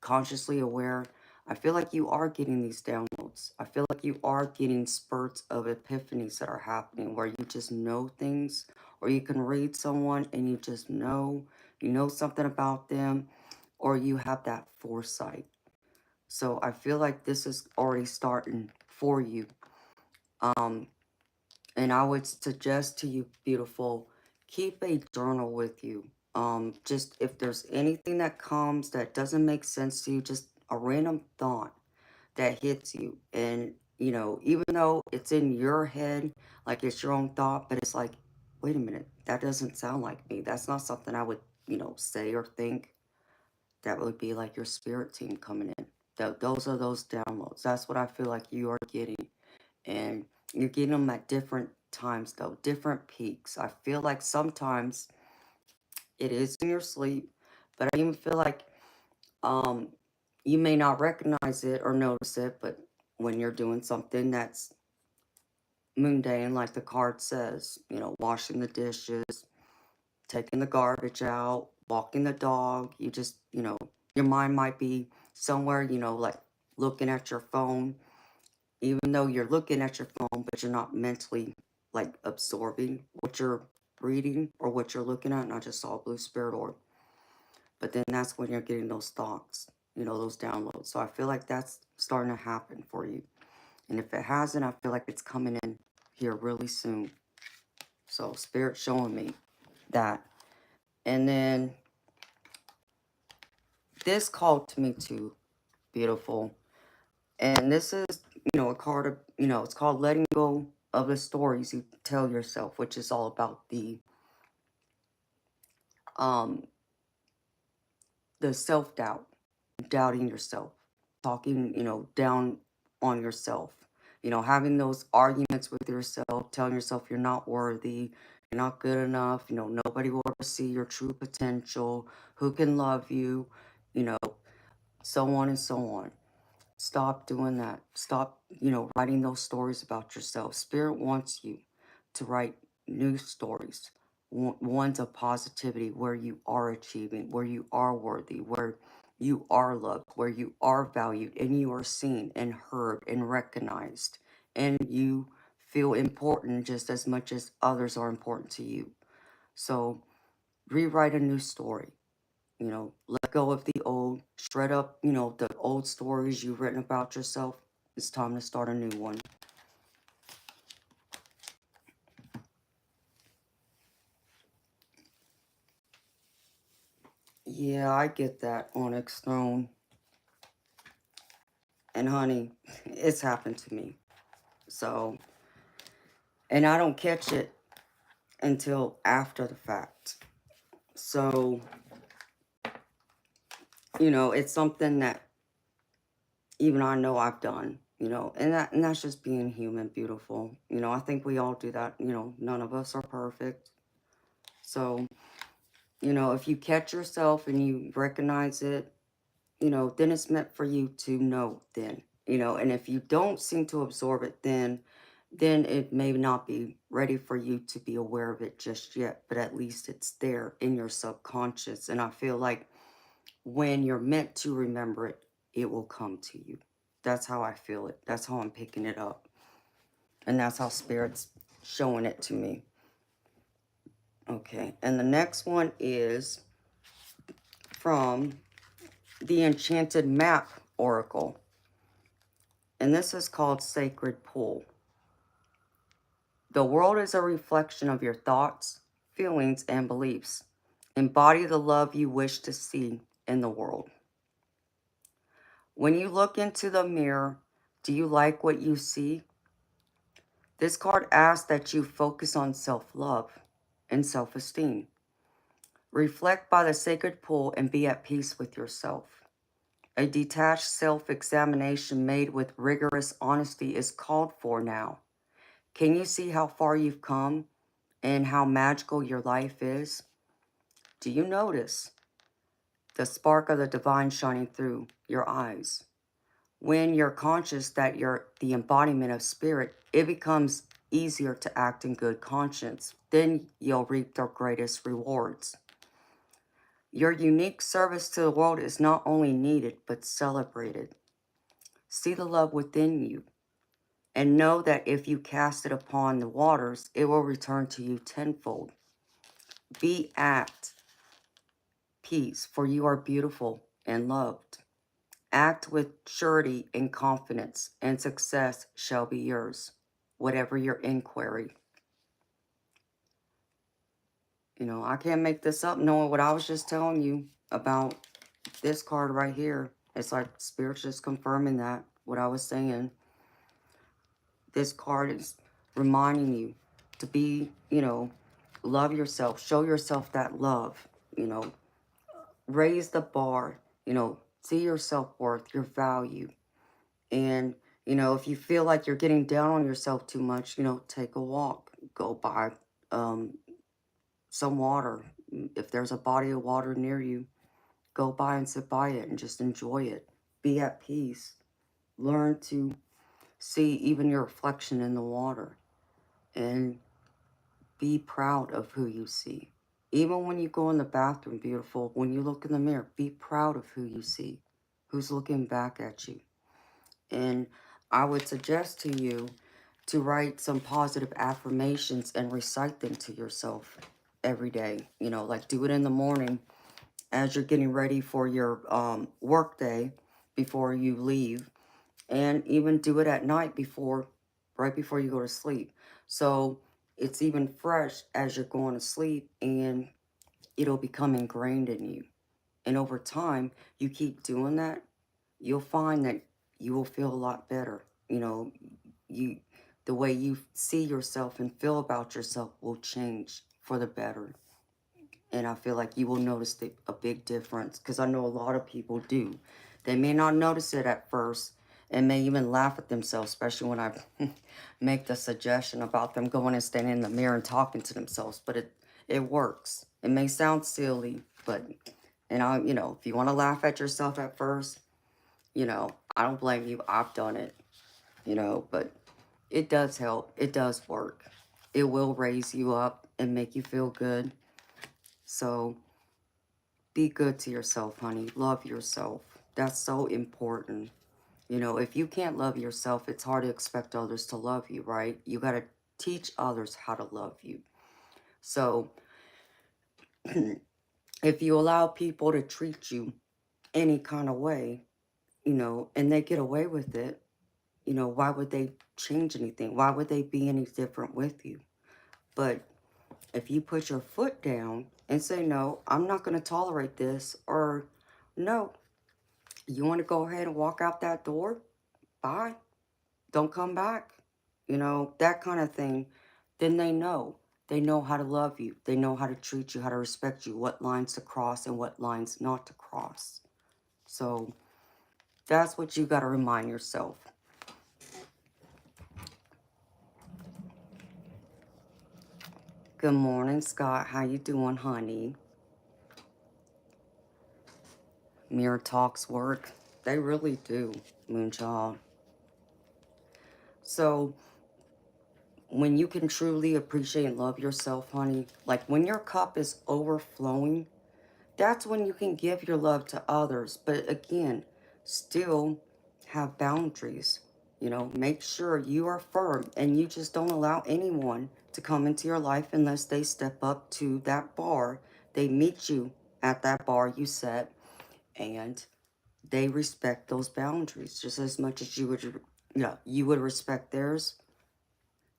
consciously aware, I feel like you are getting these downloads. I feel like you are getting spurts of epiphanies that are happening where you just know things, or you can read someone and you just know you know something about them, or you have that foresight. So I feel like this is already starting for you. And I would suggest to you, beautiful, keep a journal with you. Just if there's anything that comes that doesn't make sense to you, just a random thought that hits you. And, you know, even though it's in your head, like it's your own thought, but it's like, wait a minute, that doesn't sound like me. That's not something I would, you know, say or think. That would be like your spirit team coming in. Those are those downloads. That's what I feel like you are getting. And you're getting them at different times, though, different peaks. I feel like sometimes it is in your sleep, but I even feel like um, you may not recognize it or notice it, but when you're doing something that's mundane, like the card says, you know, washing the dishes, taking the garbage out, walking the dog, you just, you know, your mind might be somewhere, you know, like looking at your phone, even though you're looking at your phone, but you're not mentally like absorbing what you're reading or what you're looking at. And I just saw a blue spirit orb. But then that's when you're getting those thoughts, you know, those downloads. So I feel like that's starting to happen for you. And if it hasn't, I feel like it's coming in here really soon. So Spirit showing me that. And then this called to me too, beautiful. And this is, you know, a card of, you know, it's called letting go of the stories you tell yourself, which is all about um the self-doubt, doubting yourself, talking, you know, down on yourself, you know, having those arguments with yourself, telling yourself you're not worthy, you're not good enough, you know, nobody will ever see your true potential, who can love you, you know, so on and so on. Stop doing that. Stop, you know, writing those stories about yourself. Spirit wants you to write new stories, ones of positivity, where you are achieving, where you are worthy, where you are loved, where you are valued, and you are seen and heard and recognized, and you feel important just as much as others are important to you. So rewrite a new story. You know, let go of the old, shred up, you know, the old stories you've written about yourself. It's time to start a new one. Yeah, I get that, Onyx Throne. And honey, it's happened to me. So, and I don't catch it until after the fact. So, you know, it's something that even I know I've done, you know, and that's just being human, beautiful. You know, I think we all do that. You know, none of us are perfect. So, you know, if you catch yourself and you recognize it, you know, then it's meant for you to know then, you know, and if you don't seem to absorb it then it may not be ready for you to be aware of it just yet, but at least it's there in your subconscious. And I feel like when you're meant to remember it, it will come to you. That's how I feel it. That's how I'm picking it up. And that's how Spirit's showing it to me. Okay, and the next one is from the Enchanted Map Oracle. And this is called Sacred Pool. The world is a reflection of your thoughts, feelings, and beliefs. Embody the love you wish to see in the world. When you look into the mirror, do you like what you see? This card asks that you focus on self-love and self-esteem. Reflect by the sacred pool and be at peace with yourself. A detached self-examination made with rigorous honesty is called for now. Can you see how far you've come and how magical your life is? Do you notice the spark of the divine shining through your eyes? When you're conscious that you're the embodiment of spirit, it becomes easier to act in good conscience. Then you'll reap the greatest rewards. Your unique service to the world is not only needed, but celebrated. See the love within you and know that if you cast it upon the waters, it will return to you tenfold. Be apt peace, for you are beautiful and loved. Act with surety and confidence, and success shall be yours, whatever your inquiry. You know, I can't make this up knowing what I was just telling you about this card right here. It's like Spirit's just confirming that, what I was saying. This card is reminding you to be, you know, love yourself. Show yourself that love, you know. Raise the bar, you know. See your self-worth, your value. And, you know, if you feel like you're getting down on yourself too much, you know, take a walk. Go buy some water. If there's a body of water near you, go by and sit by it and just enjoy it. Be at peace. Learn to see even your reflection in the water. And be proud of who you see. Even when you go in the bathroom, beautiful, when you look in the mirror, be proud of who you see, who's looking back at you. And I would suggest to you to write some positive affirmations and recite them to yourself every day. You know, like do it in the morning as you're getting ready for your work day before you leave. And even do it at night right before you go to sleep. So it's even fresh as you're going to sleep, and it'll become ingrained in you. And over time, you keep doing that, you'll find that you will feel a lot better. You know, the way you see yourself and feel about yourself will change for the better. And I feel like you will notice a big difference, because I know a lot of people do. They may not notice it at first and may even laugh at themselves, especially when I make the suggestion about them going and standing in the mirror and talking to themselves. But it works. It may sound silly, but, and you know, if you want to laugh at yourself at first, you know, I don't blame you. I've done it, you know, but it does help. It does work. It will raise you up and make you feel good. So be good to yourself, honey. Love yourself. That's so important. You know, if you can't love yourself, it's hard to expect others to love you, right? You got to teach others how to love you. So if you allow people to treat you any kind of way, you know, and they get away with it, you know, why would they change anything? Why would they be any different with you? But if you put your foot down and say, no, I'm not going to tolerate this, or no, you want to go ahead and walk out that door? Bye. Don't come back. You know, that kind of thing. Then they know. They know how to love you. They know how to treat you, how to respect you, what lines to cross and what lines not to cross. So that's what you got to remind yourself. Good morning, Scott. How you doing, honey? Mirror talks work. They really do, Moonchild. So when you can truly appreciate and love yourself, honey, like when your cup is overflowing, that's when you can give your love to others. But again, still have boundaries. You know, make sure you are firm and you just don't allow anyone to come into your life unless they step up to that bar. They meet you at that bar you set, and they respect those boundaries just as much as you would, yeah, you would respect theirs.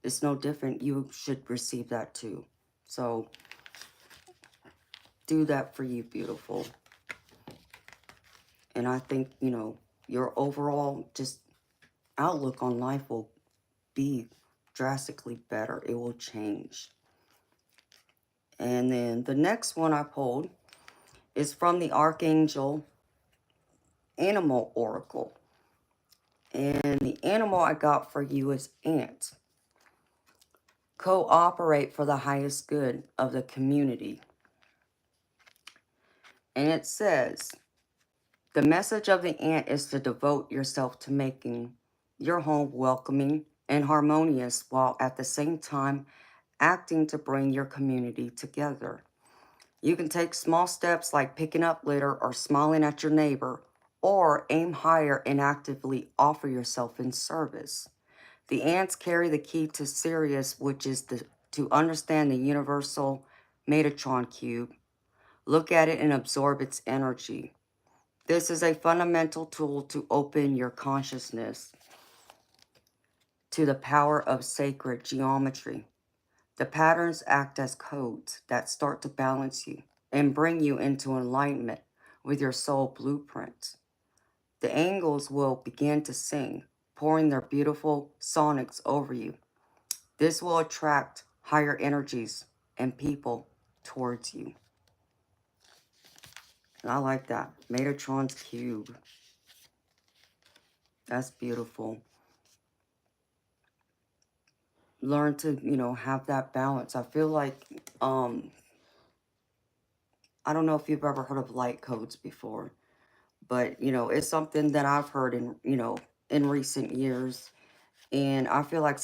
It's no different. You should receive that too. So do that for you, beautiful. And I think, you know, your overall just outlook on life will be drastically better. It will change. And then the next one I pulled is from the Archangel Animal Oracle. And the animal I got for you is ant. Cooperate for the highest good of the community. And it says, the message of the ant is to devote yourself to making your home welcoming and harmonious, while at the same time acting to bring your community together. You can take small steps like picking up litter or smiling at your neighbor, or aim higher and actively offer yourself in service. The ants carry the key to Sirius, which is to understand the universal Metatron cube, Look at it and absorb its energy. This is a fundamental tool to open your consciousness to the power of sacred geometry. The patterns act as codes that start to balance you and bring you into alignment with your soul blueprint. The angels will begin to sing, pouring their beautiful sonics over you. This will attract higher energies and people towards you. And I like that. Metatron's cube. That's beautiful. Learn to, have that balance. I feel like, I don't know if you've ever heard of light codes before, but, it's something that I've heard in recent years. And I feel like,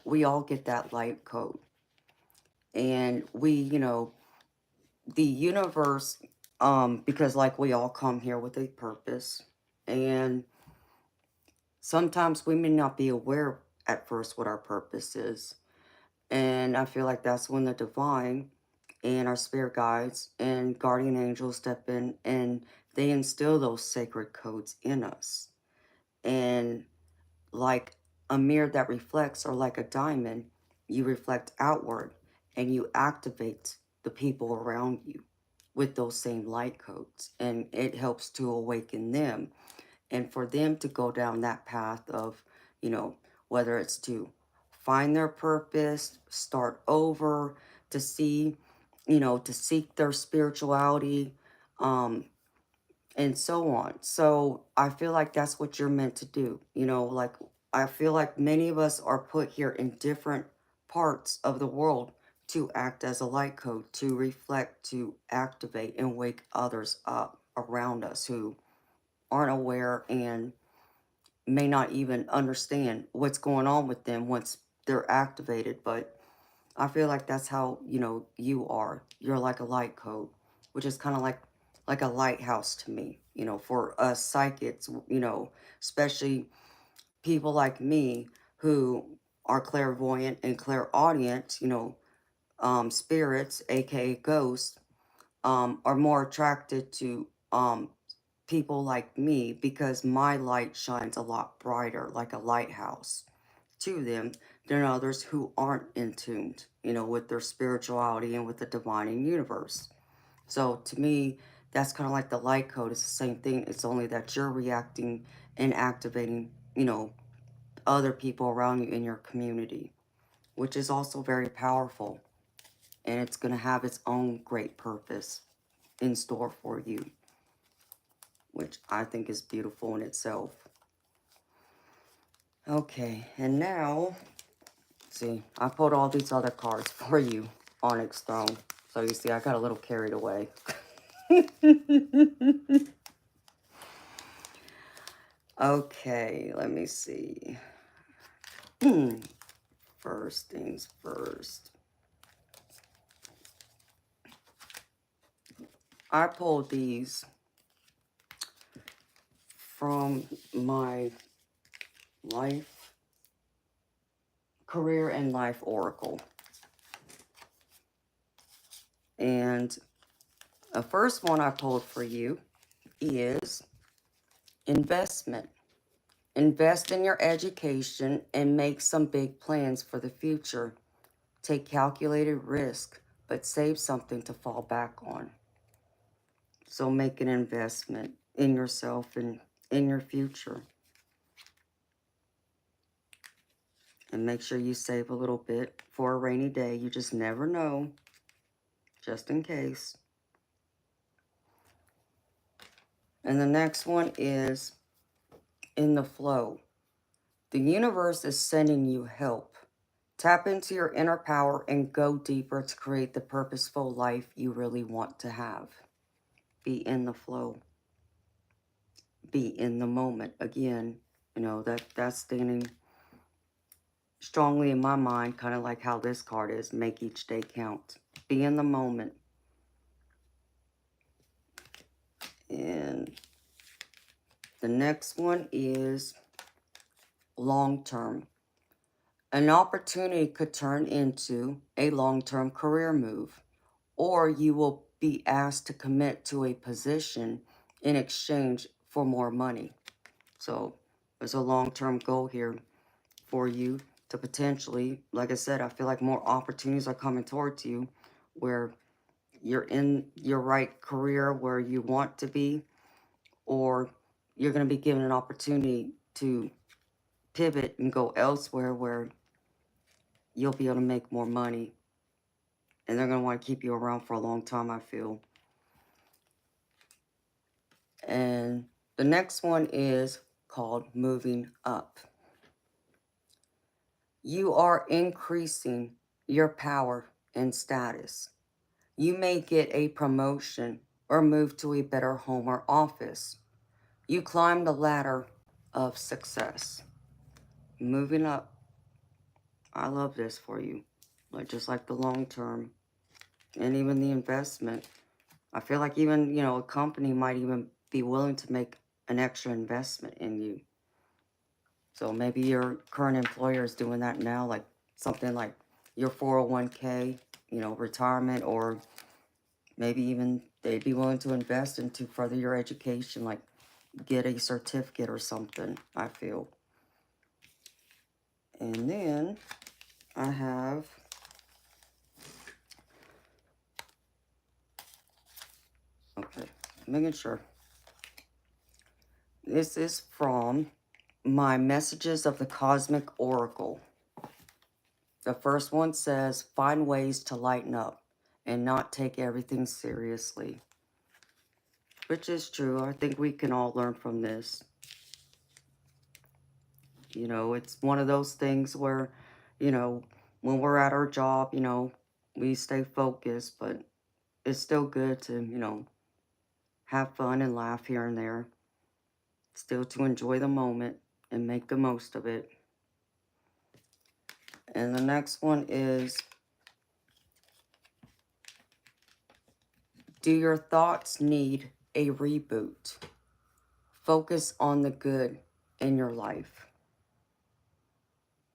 we all get that light code. And we, the universe, because like we all come here with a purpose. And sometimes we may not be aware at first what our purpose is. And I feel like that's when the divine and our spirit guides and guardian angels step in and they instill those sacred codes in us. And like a mirror that reflects, or like a diamond, you reflect outward and you activate the people around you with those same light codes. And it helps to awaken them and for them to go down that path of, whether it's to find their purpose, start over, to see, to seek their spirituality, and so on. So I feel like that's what you're meant to do. Like I feel like many of us are put here in different parts of the world to act as a light code, to reflect, to activate and wake others up around us who aren't aware and may not even understand what's going on with them once they're activated. But I feel like that's how, you are. You're like a light code, which is kind of like a lighthouse to me, for us psychics, especially people like me who are clairvoyant and clairaudient, spirits, aka ghosts, are more attracted to people like me because my light shines a lot brighter, like a lighthouse to them than others who aren't in tune, with their spirituality and with the divine and universe. So to me, that's kind of like the light code. It's the same thing. It's only that you're reacting and activating, other people around you in your community, which is also very powerful. And it's going to have its own great purpose in store for you, which I think is beautiful in itself. Okay, and now, see, I pulled all these other cards for you, Onyx Throne. So you see, I got a little carried away. Okay, let me see. First things first. I pulled these from my life, career, and life oracle. And the first one I pulled for you is investment. Invest in your education and make some big plans for the future. Take calculated risk, but save something to fall back on. So make an investment in yourself and in your future. And make sure you save a little bit for a rainy day. You just never know, just in case. And the next one is in the flow. The universe is sending you help. Tap into your inner power and go deeper to create the purposeful life you really want to have. Be in the flow. Be in the moment. Again, that's standing strongly in my mind, kind of like how this card is. Make each day count. Be in the moment. And the next one is long-term. An opportunity could turn into a long-term career move, or you will be asked to commit to a position in exchange for more money. So there's a long-term goal here for you to potentially, like I said, I feel like more opportunities are coming towards you where you're in your right career where you want to be, or you're going to be given an opportunity to pivot and go elsewhere where you'll be able to make more money. And they're going to want to keep you around for a long time, I feel. And the next one is called moving up. You are increasing your power and status. You may get a promotion or move to a better home or office. You climb the ladder of success. Moving up. I love this for you. Like just like the long term and even the investment. I feel like even, a company might even be willing to make an extra investment in you. So maybe your current employer is doing that now, like something like your 401k, retirement, or maybe even they'd be willing to invest into further your education, like get a certificate or something, I feel. And then I have okay, making sure. This is from my Messages of the Cosmic Oracle. The first one says, find ways to lighten up and not take everything seriously. Which is true. I think we can all learn from this. It's one of those things where, when we're at our job, we stay focused, but it's still good to, have fun and laugh here and there. Still to enjoy the moment and make the most of it. And the next one is, do your thoughts need a reboot? Focus on the good in your life.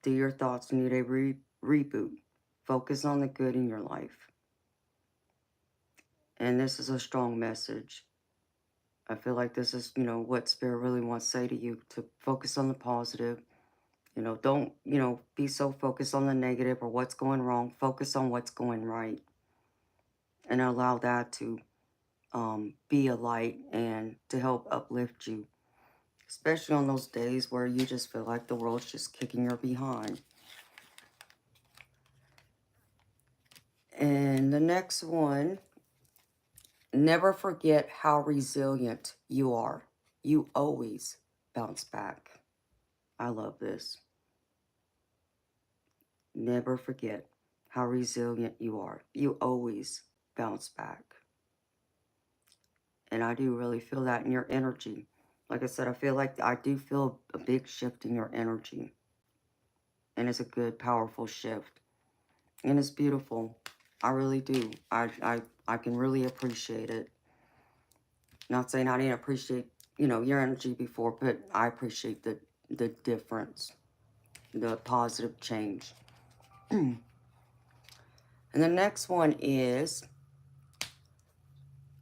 Do your thoughts need a reboot? Focus on the good in your life. And this is a strong message. I feel like this is, what Spirit really wants to say to you, to focus on the positive. Don't, be so focused on the negative or what's going wrong. Focus on what's going right. And allow that to be a light and to help uplift you. Especially on those days where you just feel like the world's just kicking your behind. And the next one, never forget how resilient you are. You always bounce back. I love this. Never forget how resilient you are. You always bounce back. And I do really feel that in your energy. Like I said, I feel like I do feel a big shift in your energy. And it's a good, powerful shift. And it's beautiful. I really do. I can really appreciate it. Not saying I didn't appreciate, your energy before, but I appreciate the difference. The positive change. And the next one is,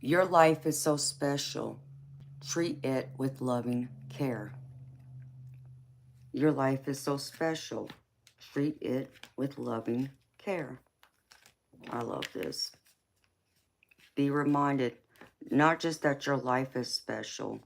your life is so special. Treat it with loving care. Your life is so special. Treat it with loving care. I love this. Be reminded, not just that your life is special,